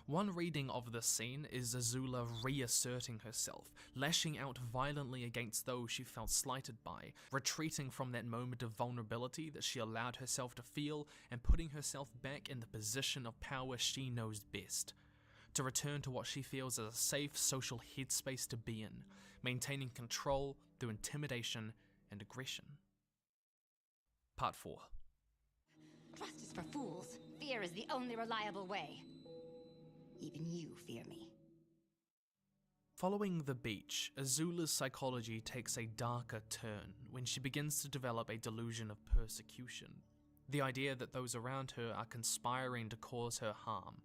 One reading of this scene is Azula reasserting herself, lashing out violently against those she felt slighted by, retreating from that moment of vulnerability that she allowed herself to feel, and putting herself back in the position of power she knows best. To return to what she feels as a safe social headspace to be in, maintaining control through intimidation and aggression. Part 4. Trust is for fools. Fear is the only reliable way. Even you fear me. Following the beach, Azula's psychology takes a darker turn when she begins to develop a delusion of persecution. The idea that those around her are conspiring to cause her harm.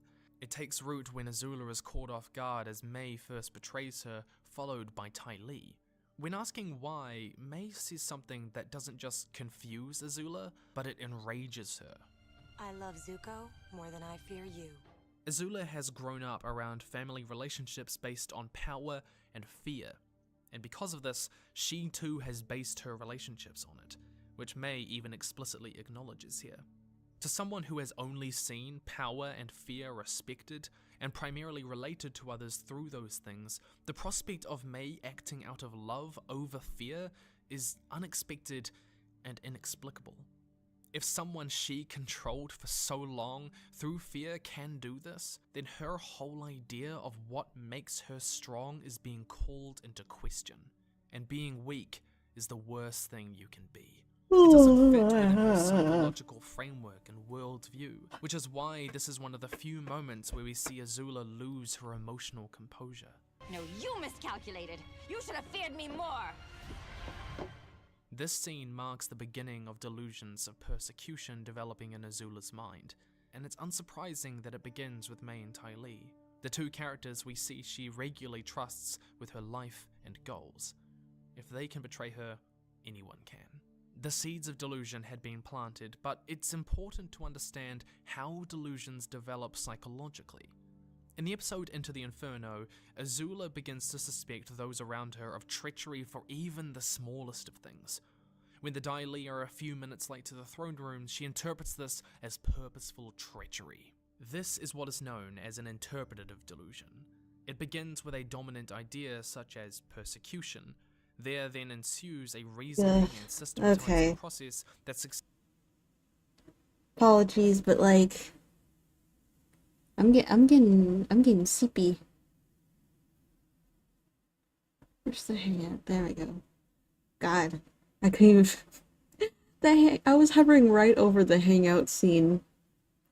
It takes root when Azula is caught off guard as Mei first betrays her, followed by Ty Lee. When asking why, Mei says something that doesn't just confuse Azula, but it enrages her. I love Zuko more than I fear you. Azula has grown up around family relationships based on power and fear, and because of this, she too has based her relationships on it, which Mei even explicitly acknowledges here. To someone who has only seen power and fear respected, and primarily related to others through those things, the prospect of Mei acting out of love over fear is unexpected and inexplicable. If someone she controlled for so long through fear can do this, then her whole idea of what makes her strong is being called into question, and being weak is the worst thing you can be. It doesn't fit within her psychological framework and worldview, which is why this is one of the few moments where we see Azula lose her emotional composure. No, you miscalculated. You should have feared me more. This scene marks the beginning of delusions of persecution developing in Azula's mind, and it's unsurprising that it begins with Mei and Ty Lee, the two characters we see she regularly trusts with her life and goals. If they can betray her, anyone can. The seeds of delusion had been planted, but it's important to understand how delusions develop psychologically. In the episode Into the Inferno, Azula begins to suspect those around her of treachery for even the smallest of things. When the Dai Li are a few minutes late to the throne room, she interprets this as purposeful treachery. This is what is known as an interpretative delusion. It begins with a dominant idea such as persecution. There then ensues a reasoning and systematizing process that Apologies, but like I'm getting sleepy. Where's the hangout? There we go. God, I couldn't even. I was hovering right over the hangout scene.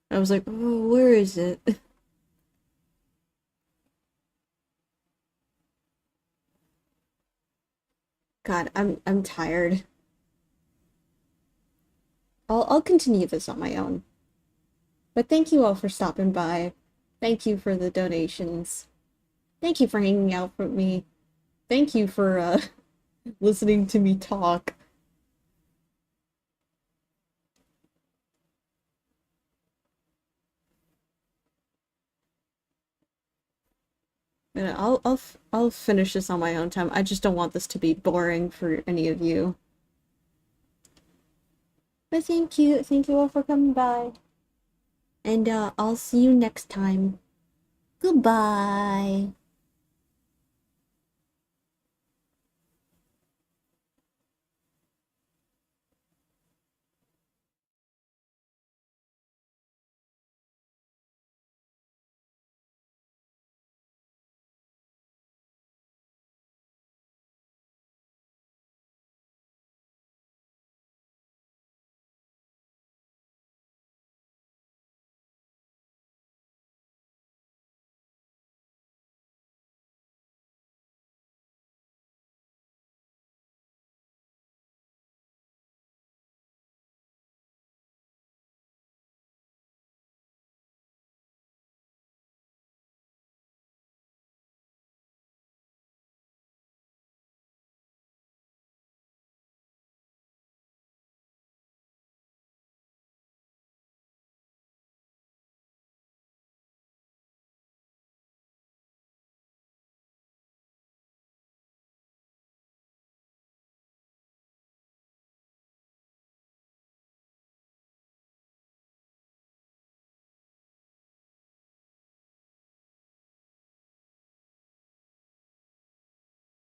I was like, oh, where is it? God, I'm tired. I'll continue this on my own. But thank you all for stopping by. Thank you for the donations. Thank you for hanging out with me. Thank you for listening to me talk. I'll finish this on my own time. I just don't want this to be boring for any of you. But thank you all for coming by. And I'll see you next time. Goodbye.